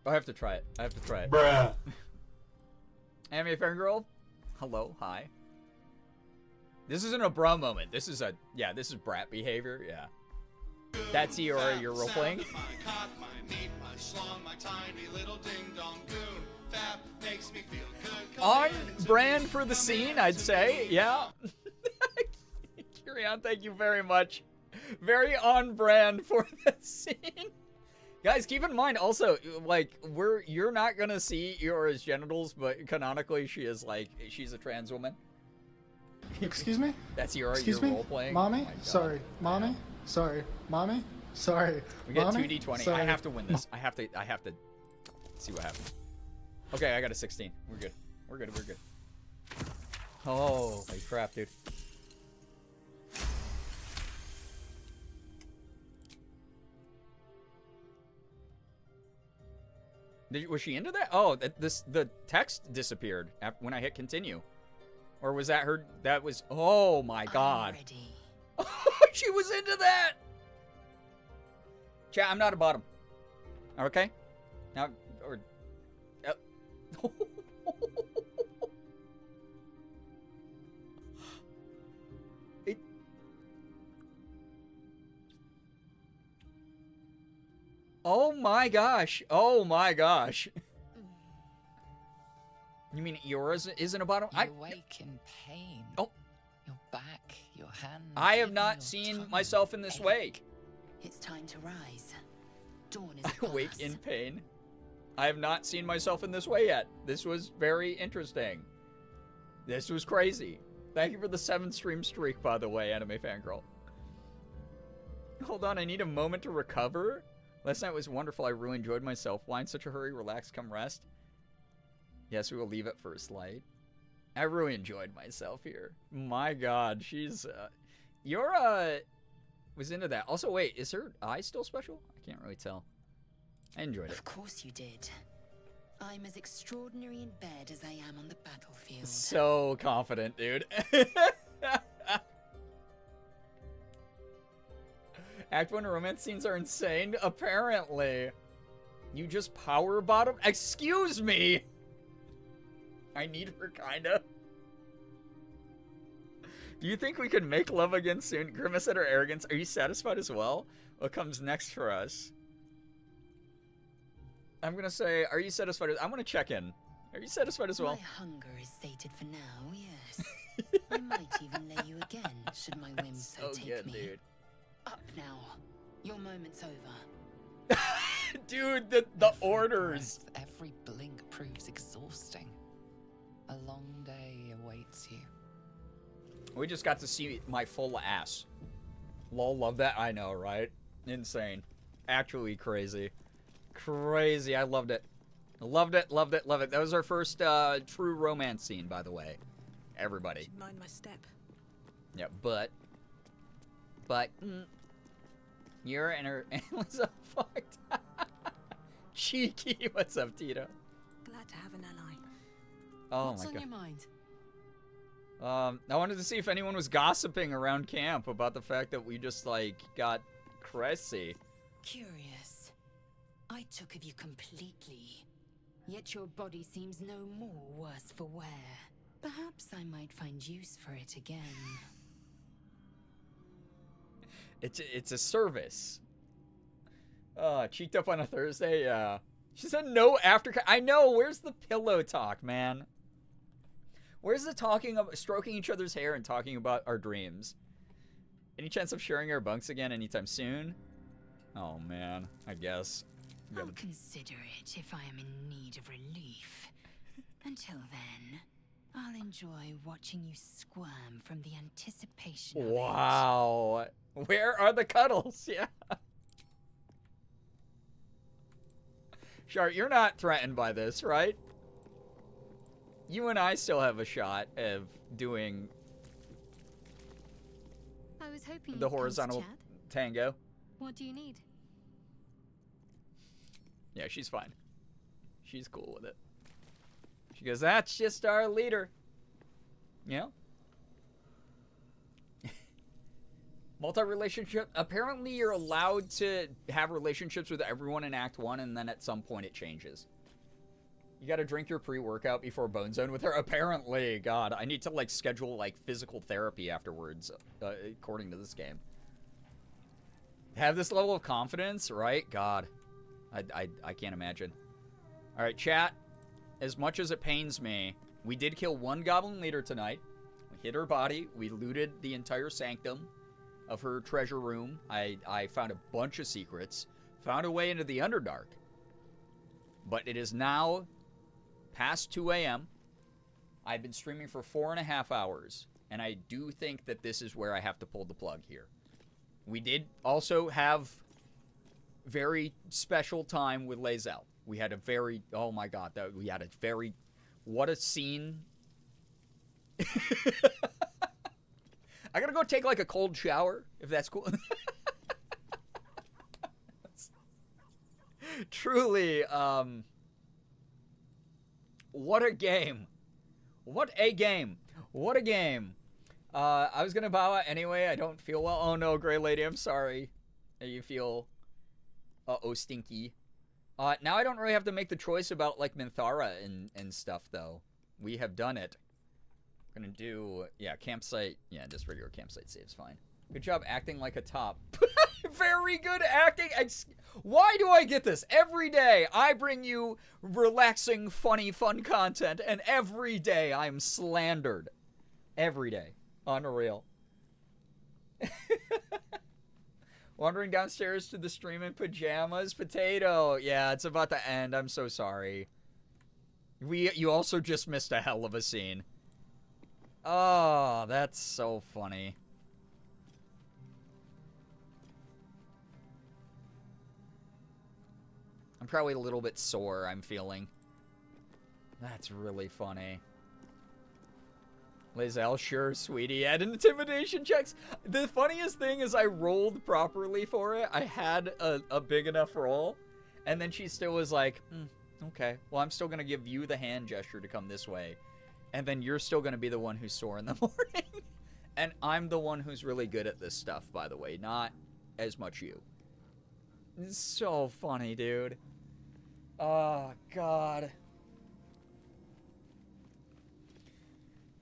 I have to try it. Bruh. Anime fangirl? Hello, hi. This isn't a bra moment. This is this is brat behavior, yeah. That's your role playing. On brand for the scene, I'd say, yeah. Kirion, thank you very much. Very on brand for the scene. Guys, keep in mind also, like, you're not gonna see Iora's genitals, but canonically she's a trans woman. Excuse me? That's Iora, Excuse you're me? role-playing? Mommy? Oh Sorry. Mommy? Sorry. Mommy? Sorry. We get Mommy? 2d20. Sorry. I have to win this. I have to see what happens. Okay, I got a 16. We're good. We're good. Oh, holy crap, dude. Was she into that? Oh, the text disappeared when I hit continue. Or was that her? That was, oh my god. She was into that! Chat, I'm not a bottom. Okay? Now, or... Oh my gosh. Oh my gosh. You mean Eora isn't a bottom? You wake in pain. Oh. Your back, your hands. I have even not your seen tongue. myself in this way. It's time to rise. Dawn is I upon wake us. in pain. I have not seen myself in this way yet. This was very interesting. This was crazy. Thank you for the 7-stream streak, by the way, anime fangirl. Hold on, I need a moment to recover. Last night was wonderful. I really enjoyed myself. Why in such a hurry? Relax, come rest. Yes, we will leave at first light. I really enjoyed myself here. My God, she's Yura was into that. Also, wait, is her eye still special? I can't really tell. I enjoyed it. Of course you did. I'm as extraordinary in bed as I am on the battlefield. So confident, dude. Act 1 romance scenes are insane. Apparently. You just power bottom? Excuse me! I need her, kinda. Do you think we could make love again soon? Grimace at her arrogance. Are you satisfied as well? What comes next for us? I'm gonna say, are you satisfied? I'm gonna check in. Are you satisfied as well? My hunger is sated for now, yes. I might even lay you again, should my whims so take good, me. dude. Up now. Your moment's over. Dude, the orders. Every blink proves exhausting. A long day awaits you. We just got to see my full ass. Lol, love that. I know, right? Insane. Actually crazy. Crazy. I loved it. Loved it, loved it, loved it. That was our first true romance scene, by the way. Everybody. Should mind my step. Yeah, but you're and her antlers are fucked. Cheeky. What's up, Tito? Glad to have an ally. Oh What's my on God. your mind? I wanted to see if anyone was gossiping around camp about the fact that we just, like, got crazy. Curious. I took of you completely. Yet your body seems no more worse for wear. Perhaps I might find use for it again. It's a service. Cheeked up on a Thursday? Yeah. She said no after... I know, where's the pillow talk, man? Where's the talking of stroking each other's hair and talking about our dreams? Any chance of sharing our bunks again anytime soon? Oh, man. I guess. I'll consider it if I am in need of relief. Until then, I'll enjoy watching you squirm from the anticipation of it. Wow. Where are the cuddles? Yeah. Shart, you're not threatened by this, right? You and I still have a shot of doing I was hoping the you'd come to horizontal chat. tango. What do you need? Yeah, she's fine. She's cool with it. She goes, that's just our leader. You know? Multi-relationship. Apparently you're allowed to have relationships with everyone in Act 1, and then at some point it changes. You gotta drink your pre-workout before Bone Zone with her. Apparently, God, I need to, like, schedule, like, physical therapy afterwards, according to this game. Have this level of confidence, right? God, I can't imagine. All right, chat. As much as it pains me, we did kill one goblin leader tonight. We hit her body. We looted the entire sanctum of her treasure room. I found a bunch of secrets. Found a way into the Underdark. But it is now past 2 a.m. I've been streaming for 4.5 hours. And I do think that this is where I have to pull the plug here. We did also have very special time with lae'zel. We had a very, oh my God, we had a very, what a scene. I gotta go take like a cold shower, if that's cool. Truly, what a game. What a game. What a game. I was gonna bow out anyway. I don't feel well. Oh no, Grey Lady, I'm sorry. You feel, stinky. Now I don't really have to make the choice about, like, Minthara and stuff, though. We have done it. I'm gonna do, yeah, campsite. Yeah, just regular campsite saves fine. Good job acting like a top. Very good acting. Why do I get this? Every day I bring you relaxing, funny, fun content, and every day I'm slandered. Every day. Unreal. Wandering downstairs to the stream in pajamas. Potato. Yeah, it's about to end. I'm so sorry. You also just missed a hell of a scene. Oh, that's so funny. I'm probably a little bit sore, I'm feeling. That's really funny. lae'zel, sure, sweetie. Add intimidation checks. The funniest thing is I rolled properly for it. I had a big enough roll. And then she still was like, okay. Well, I'm still going to give you the hand gesture to come this way. And then you're still going to be the one who's sore in the morning. And I'm the one who's really good at this stuff, by the way. Not as much you. It's so funny, dude. Oh, God.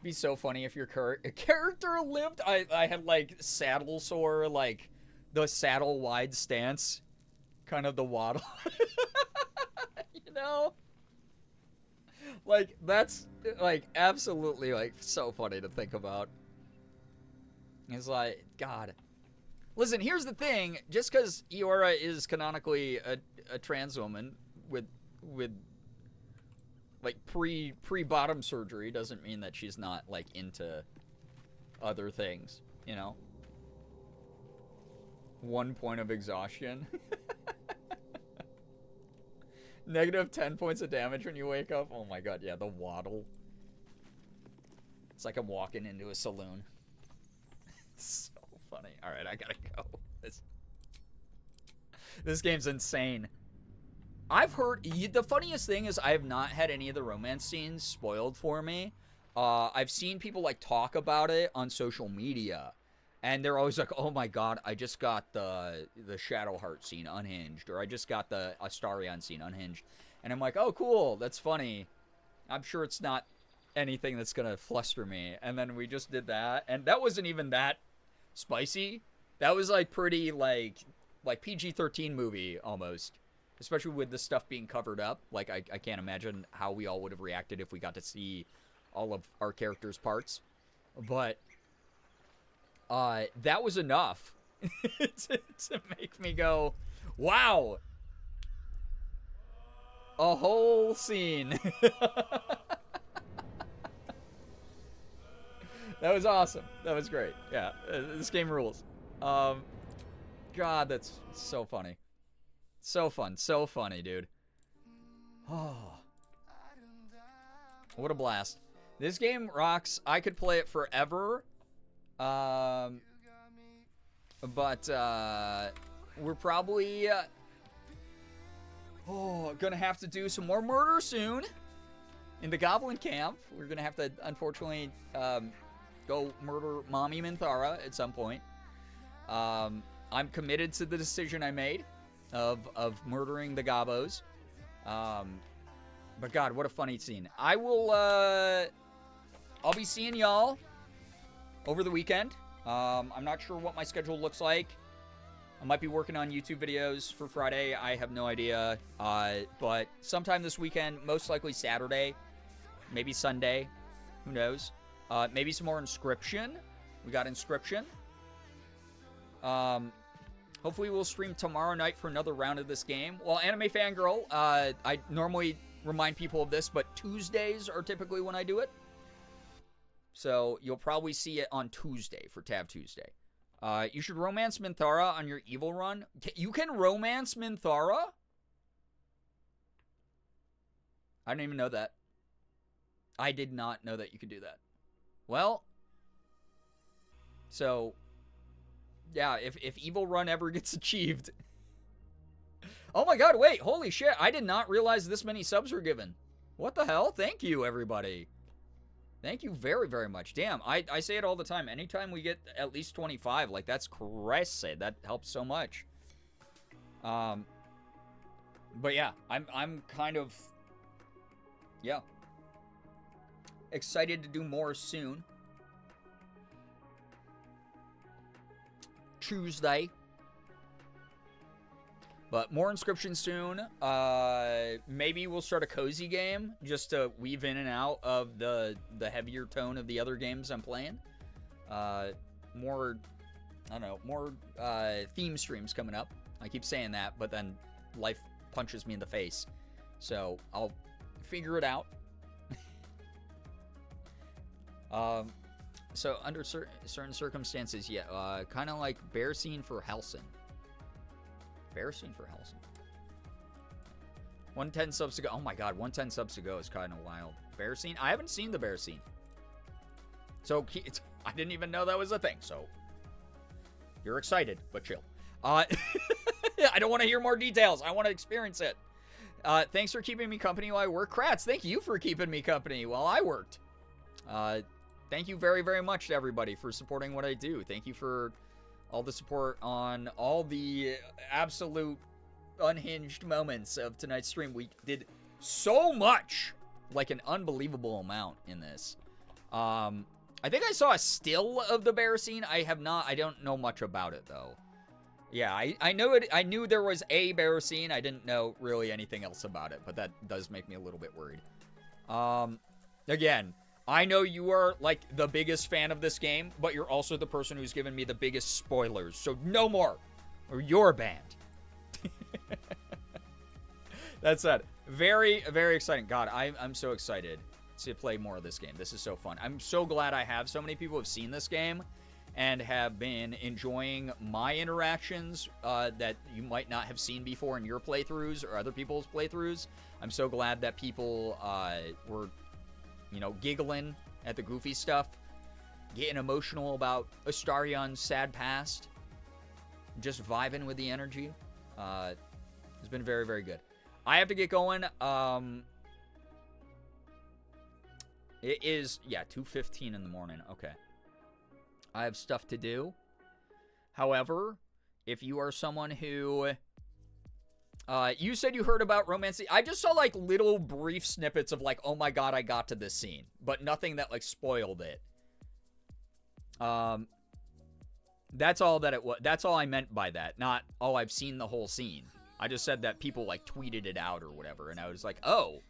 Be so funny if your character limped. I had, like, saddle sore, like, the saddle wide stance. Kind of the waddle. You know? Like, that's, like, absolutely, like, so funny to think about. It's like, God. Listen, here's the thing. Just because Eora is canonically a trans woman with like, pre-bottom surgery doesn't mean that she's not, like, into other things, you know? 1 point of exhaustion. Negative 10 points of damage when you wake up. Oh my god, yeah, the waddle. It's like I'm walking into a saloon. It's so funny. Alright, I gotta go. This game's insane. I've heard... The funniest thing is I have not had any of the romance scenes spoiled for me. I've seen people, like, talk about it on social media. And they're always like, oh my god, I just got the Shadowheart scene unhinged. Or I just got the Astarion scene unhinged. And I'm like, oh cool, that's funny. I'm sure it's not anything that's gonna fluster me. And then we just did that. And that wasn't even that spicy. That was like pretty like PG-13 movie almost. Especially with the stuff being covered up. Like, I can't imagine how we all would have reacted if we got to see all of our characters' parts. But that was enough to make me go, wow, a whole scene. That was awesome. That was great. Yeah, this game rules. God, that's so funny. So fun. So funny, dude. Oh. What a blast. This game rocks. I could play it forever. But we're probably gonna have to do some more murder soon in the Goblin camp. We're gonna have to, unfortunately, go murder Mommy Minthara at some point. I'm committed to the decision I made of murdering the Gobos. But God, what a funny scene. I'll be seeing y'all over the weekend. I'm not sure what my schedule looks like. I might be working on YouTube videos for Friday. I have no idea. But sometime this weekend, most likely Saturday, maybe Sunday. Who knows? Maybe some more Inscription. We got Inscription. Hopefully we'll stream tomorrow night for another round of this game. Well, Anime Fangirl, I normally remind people of this, but Tuesdays are typically when I do it. So you'll probably see it on Tuesday for Tab Tuesday. You should romance Minthara on your evil run. You can romance Minthara? I didn't even know that. I did not know that you could do that. Well, so, yeah, if evil run ever gets achieved. Oh my god, wait, holy shit, I did not realize this many subs were given. What the hell? Thank you, everybody. Thank you very, very much. Damn, I say it all the time. Anytime we get at least 25, like, that's crazy. That helps so much. But yeah, I'm kind of, yeah, excited to do more soon. Tuesday. But more inscriptions soon. Maybe we'll start a cozy game just to weave in and out of the heavier tone of the other games I'm playing. More, I don't know, more theme streams coming up. I keep saying that, but then life punches me in the face. So I'll figure it out. So under certain circumstances, yeah, kind of like bear scene for Helson. Bear scene for Helson. 110 subs to go. Oh my god, 110 subs to go is kind of wild. Bear scene? I haven't seen the bear scene. So I didn't even know that was a thing. So you're excited, but chill. I don't want to hear more details. I want to experience it. Thanks for keeping me company while I work. Kratz, thank you for keeping me company while I worked. Thank you very, very much to everybody for supporting what I do. Thank you for all the support on all the absolute unhinged moments of tonight's stream. We did so much, like an unbelievable amount in this. I think I saw a still of the bear scene. I don't know much about it though. Yeah, I know it. I knew there was a bear scene. I didn't know really anything else about it, but that does make me a little bit worried. Again, I know you are like the biggest fan of this game, but you're also the person who's given me the biggest spoilers. So no more, or you're banned. That's it. Very, very exciting. God, I'm so excited to play more of this game. This is so fun. I'm so glad I have so many people who have seen this game and have been enjoying my interactions that you might not have seen before in your playthroughs or other people's playthroughs. I'm so glad that people were, you know, giggling at the goofy stuff, getting emotional about Astarion's sad past, just vibing with the energy. It's been very, very good. I have to get going. It is, yeah, 2:15 in the morning. Okay. I have stuff to do. However, if you are someone who... you said you heard about Romance. I just saw, like, little brief snippets of, like, oh my god, I got to this scene. But nothing that, like, spoiled it. That's all that it was. That's all I meant by that. Not, oh, I've seen the whole scene. I just said that people, like, tweeted it out or whatever. And I was like, oh,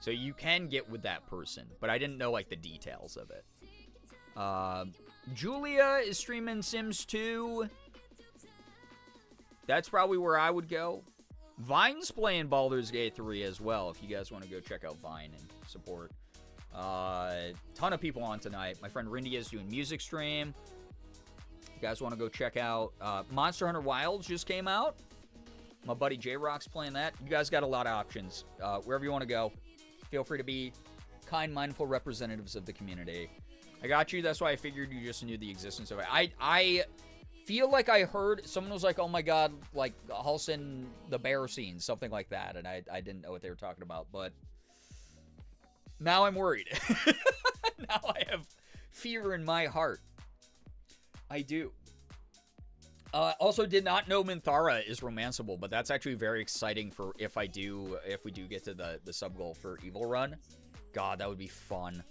so you can get with that person. But I didn't know, like, the details of it. Julia is streaming Sims 2. That's probably where I would go. Vine's playing Baldur's Gate 3 as well, if you guys want to go check out Vine and support. Ton of people on tonight. My friend Rindy is doing music stream. You guys want to go check out Monster Hunter Wilds just came out. My buddy J-Rock's playing that. You guys got a lot of options. Wherever you want to go, feel free to be kind, mindful representatives of the community. I got you. That's why I figured you just knew the existence of it. I feel like I heard someone was like, oh my god, like Halsin the bear scene, something like that, and I didn't know what they were talking about, but now I'm worried. Now I have fear in my heart. I do. Also did not know Minthara is romanceable, but that's actually very exciting for if we do get to the sub goal for Evil Run. God, that would be fun.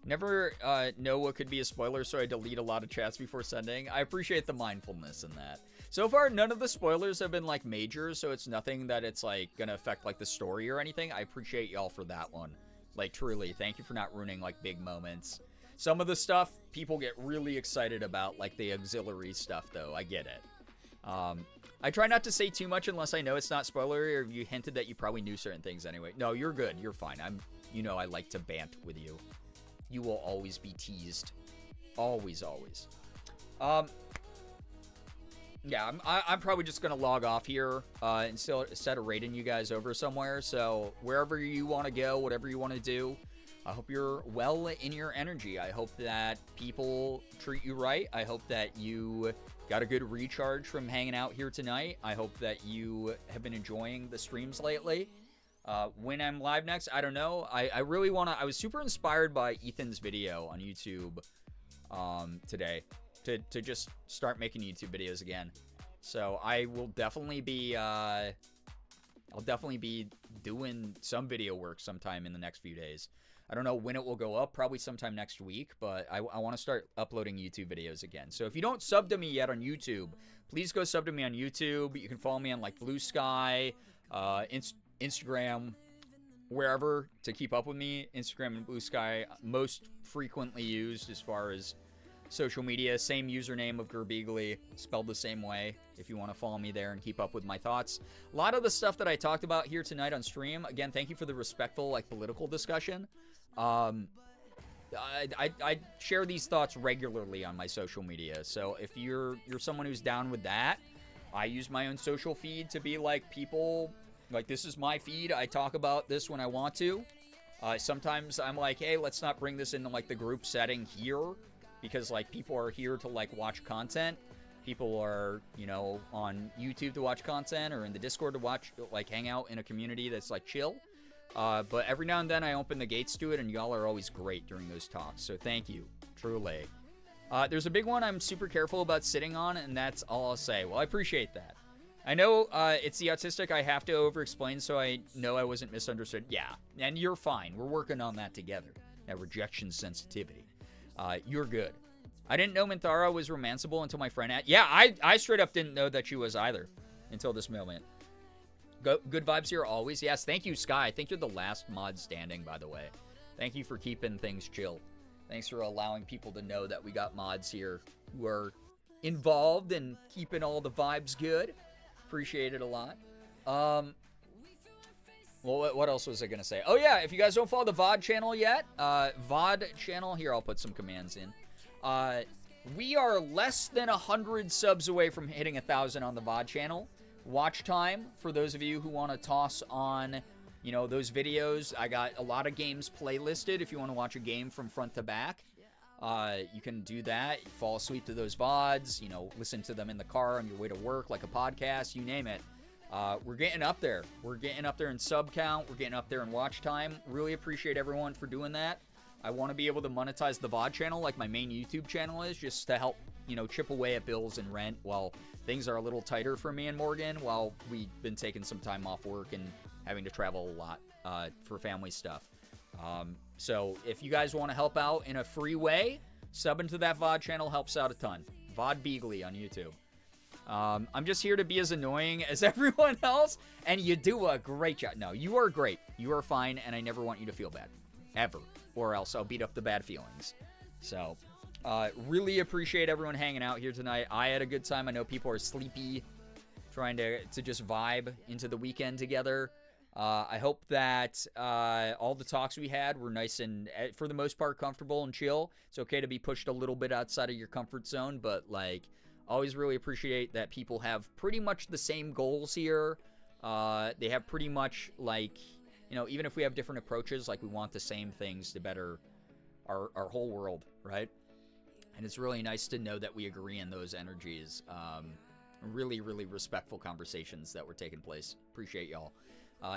Never know what could be a spoiler, so I delete a lot of chats before sending. I appreciate the mindfulness in that. So far, none of the spoilers have been, like, major, so it's nothing that it's, like, gonna affect, like, the story or anything. I appreciate y'all for that one. Like, truly, thank you for not ruining, like, big moments. Some of the stuff, people get really excited about, like, the auxiliary stuff, though. I get it. I try not to say too much unless I know it's not spoilery, or you hinted that you probably knew certain things anyway. No, you're good. You're fine. You know I like to bant with you. You will always be teased. Always, always. Yeah, I'm probably just going to log off here instead of raiding you guys over somewhere. So wherever you want to go, whatever you want to do, I hope you're well in your energy. I hope that people treat you right. I hope that you got a good recharge from hanging out here tonight. I hope that you have been enjoying the streams lately. When I'm live next, I don't know. I really want to... I was super inspired by Ethan's video on YouTube today to just start making YouTube videos again. So I will definitely be... I'll definitely be doing some video work sometime in the next few days. I don't know when it will go up, probably sometime next week, but I want to start uploading YouTube videos again. So if you don't sub to me yet on YouTube, please go sub to me on YouTube. You can follow me on like Blue Sky, Instagram, wherever to keep up with me. Instagram and Blue Sky most frequently used as far as social media. Same username of Girbeagly, spelled the same way if you want to follow me there and keep up with my thoughts. A lot of the stuff that I talked about here tonight on stream, again, thank you for the respectful like political discussion. I share these thoughts regularly on my social media, so if you're someone who's down with that, I use my own social feed to be like people, like this is my feed, I talk about this when I want to. Sometimes I'm like, hey, let's not bring this into like the group setting here, because like people are here to like watch content. People are, you know, on YouTube to watch content or in the Discord to watch, like hang out in a community that's like chill. But every now and then I open the gates to it, and y'all are always great during those talks. So thank you, truly. There's a big one I'm super careful about sitting on, and that's all I'll say. Well, I appreciate that. I know it's the autistic I have to over-explain, so I know I wasn't misunderstood. Yeah, and you're fine. We're working on that together. That rejection sensitivity. You're good. I didn't know Minthara was romanceable until my friend yeah, I straight up didn't know that she was either until this moment. Good vibes here always. Yes, thank you, Sky. I think you're the last mod standing, by the way. Thank you for keeping things chill. Thanks for allowing people to know that we got mods here who are involved and keeping all the vibes good. Appreciate it a lot. Well, what else was I going to say? Oh, yeah, if you guys don't follow the VOD channel yet, VOD channel, here, I'll put some commands in. We are less than 100 subs away from hitting 1,000 on the VOD channel. Watch time, for those of you who want to toss on, you know, those videos. I got a lot of games playlisted if you want to watch a game from front to back. You can do that. Fall asleep to those VODs, you know, listen to them in the car on your way to work, like a podcast, you name it. We're getting up there. We're getting up there in sub count. We're getting up there in watch time. Really appreciate everyone for doing that. I want to be able to monetize the VOD channel like my main YouTube channel is, just to help, you know, chip away at bills and rent while things are a little tighter for me and Morgan, while we've been taking some time off work and having to travel a lot for family stuff. So if you guys want to help out in a free way, subbing to that VOD channel helps out a ton. Girbeagly on YouTube. I'm just here to be as annoying as everyone else, and you do a great job. No, you are great. You are fine, and I never want you to feel bad. Ever. Or else I'll beat up the bad feelings. So, really appreciate everyone hanging out here tonight. I had a good time. I know people are sleepy, trying to just vibe into the weekend together. I hope that all the talks we had were nice and, for the most part, comfortable and chill. It's okay to be pushed a little bit outside of your comfort zone, but, like, always really appreciate that people have pretty much the same goals here. They have pretty much, like, you know, even if we have different approaches, like, we want the same things to better our whole world, right? And it's really nice to know that we agree in those energies. Really, really respectful conversations that were taking place. Appreciate y'all.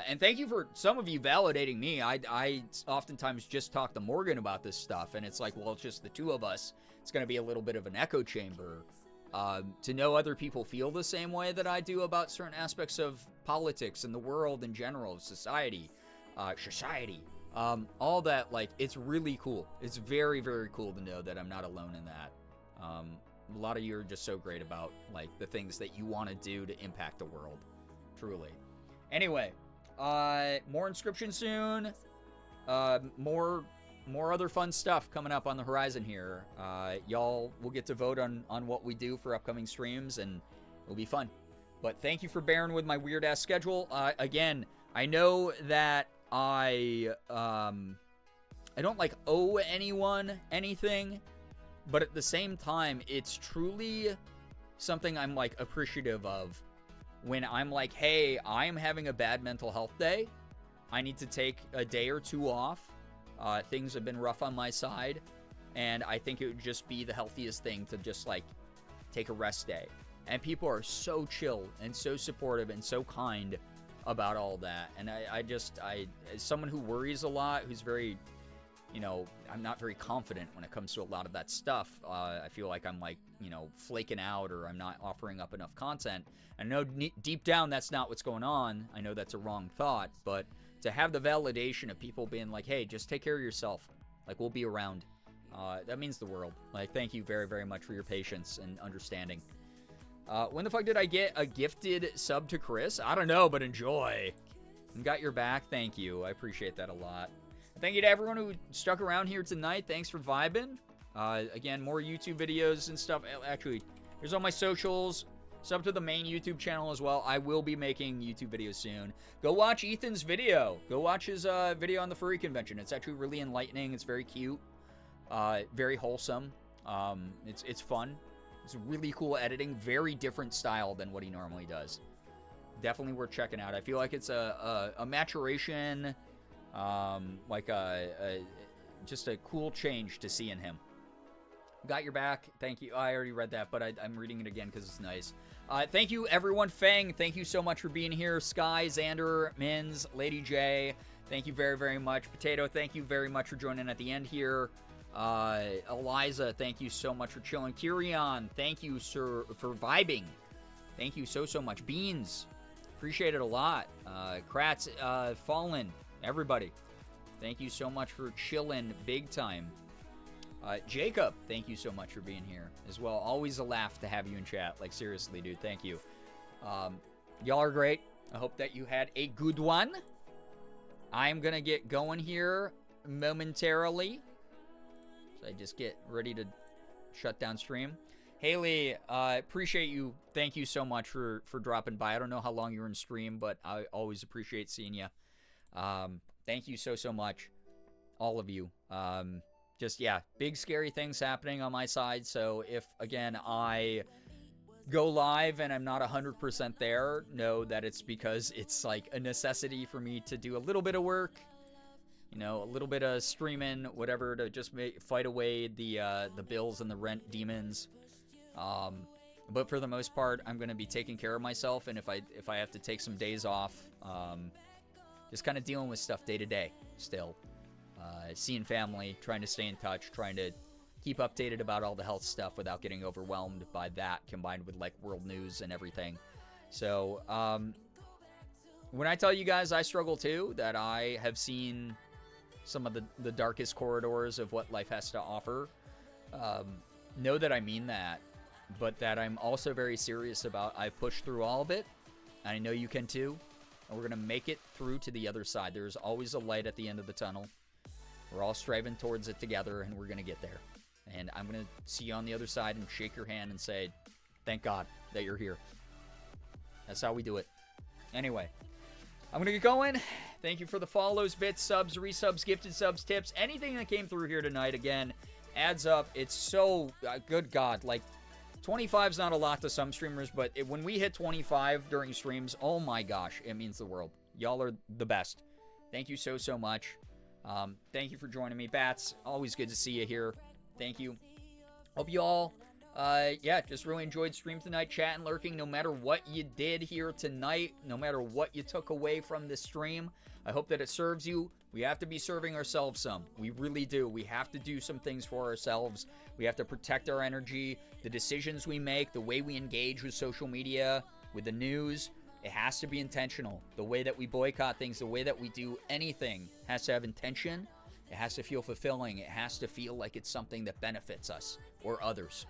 And thank you for some of you validating me. I oftentimes just talk to Morgan about this stuff, and it's like, well, it's just the two of us. It's going to be a little bit of an echo chamber. To know other people feel the same way that I do about certain aspects of politics and the world in general, society, all that, like, it's really cool. It's very, very cool to know that I'm not alone in that. A lot of you are just so great about, like, the things that you want to do to impact the world. Truly. Anyway, more Inscription soon. More other fun stuff coming up on the horizon here. Y'all will get to vote on what we do for upcoming streams, and it'll be fun. But thank you for bearing with my weird-ass schedule. Again, I know that I don't, like, owe anyone anything, but at the same time, it's truly something I'm, like, appreciative of when I'm like, hey, I'm having a bad mental health day. I need to take a day or two off. Things have been rough on my side, and I think it would just be the healthiest thing to just, like, take a rest day. And people are so chill and so supportive and so kind about all that. And I as someone who worries a lot, who's very, you know, I'm not very confident when it comes to a lot of that stuff. I feel like I'm, like, you know, flaking out, or I'm not offering up enough content. I know deep down that's not what's going on. I know that's a wrong thought, but to have the validation of people being like, hey, just take care of yourself. Like, we'll be around. That means the world. Like, thank you very, very much for your patience and understanding. When the fuck did I get a gifted sub to Chris? I don't know, but enjoy. Got your back. Thank you. I appreciate that a lot. Thank you to everyone who stuck around here tonight. Thanks for vibing. Again, more YouTube videos and stuff. Actually, here's all my socials. Sub to the main YouTube channel as well. I will be making YouTube videos soon. Go watch Ethan's video. Go watch his video on the furry convention. It's actually really enlightening. It's very cute. Very wholesome. It's fun. It's really cool editing. Very different style than what he normally does. Definitely worth checking out. I feel like it's a maturation, just a cool change to see in him. Got your back. Thank you. I already read that, but I'm reading it again because it's nice. Thank you, everyone. Fang, thank you so much for being here. Sky, Xander, Mins, Lady J, thank you very, very much. Potato, thank you very much for joining at the end here. Eliza, thank you so much for chilling. Kyrion, thank you, sir, for vibing. Thank you so, so much. Beans, appreciate it a lot. Kratz, Fallen, everybody, thank you so much for chilling big time. Jacob, thank you so much for being here as well. Always a laugh to have you in chat. Like, seriously, dude, thank you. Y'all are great. I hope that you had a good one. I'm going to get going here momentarily. So I just get ready to shut down stream. Haley, appreciate you. Thank you so much for dropping by. I don't know how long you were in stream, but I always appreciate seeing you. Thank you so, so much. All of you. Just, yeah, big scary things happening on my side. So if, again, I go live and I'm not 100% there, know that it's because it's like a necessity for me to do a little bit of work, you know, a little bit of streaming, whatever, to just fight away the bills and the rent demons. But for the most part, I'm going to be taking care of myself. And if I have to take some days off, just kind of dealing with stuff day to day still. Seeing family, trying to stay in touch, trying to keep updated about all the health stuff without getting overwhelmed by that, combined with like world news and everything. So when I tell you guys I struggle too, that I have seen some of the darkest corridors of what life has to offer, know that I mean that, but that I'm also very serious about I've pushed through all of it, and I know you can too, and we're going to make it through to the other side. There's always a light at the end of the tunnel. We're all striving towards it together, and we're going to get there. And I'm going to see you on the other side and shake your hand and say, thank God that you're here. That's how we do it. Anyway, I'm going to get going. Thank you for the follows, bits, subs, resubs, gifted subs, tips, anything that came through here tonight. Again, adds up. It's so, good God, like, 25 is not a lot to some streamers, but when we hit 25 during streams, oh my gosh, it means the world. Y'all are the best. Thank you so, so much. Thank you for joining me. Bats, always good to see you here. Thank you. Hope you all, just really enjoyed stream tonight, chatting, lurking, no matter what you did here tonight, no matter what you took away from this stream. I hope that it serves you. We have to be serving ourselves some. We really do. We have to do some things for ourselves. We have to protect our energy, the decisions we make, the way we engage with social media, with the news. It has to be intentional. The way that we boycott things, the way that we do anything has to have intention. It has to feel fulfilling. It has to feel like it's something that benefits us or others.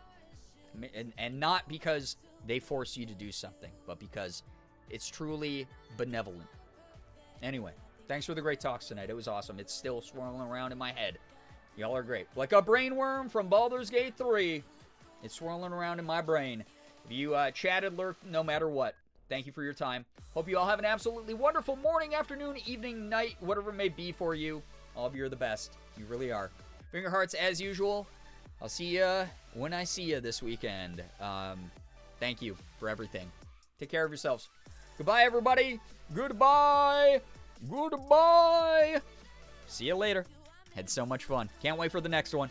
And not because they force you to do something, but because it's truly benevolent. Anyway, thanks for the great talks tonight. It was awesome. It's still swirling around in my head. Y'all are great. Like a brain worm from Baldur's Gate 3. It's swirling around in my brain. If you chatted, lurked, no matter what, thank you for your time. Hope you all have an absolutely wonderful morning, afternoon, evening, night, whatever it may be for you. All of you are the best. You really are. Finger hearts as usual. I'll see you when I see you this weekend. Thank you for everything. Take care of yourselves. Goodbye, everybody. Goodbye. Goodbye. See you later. Had so much fun. Can't wait for the next one.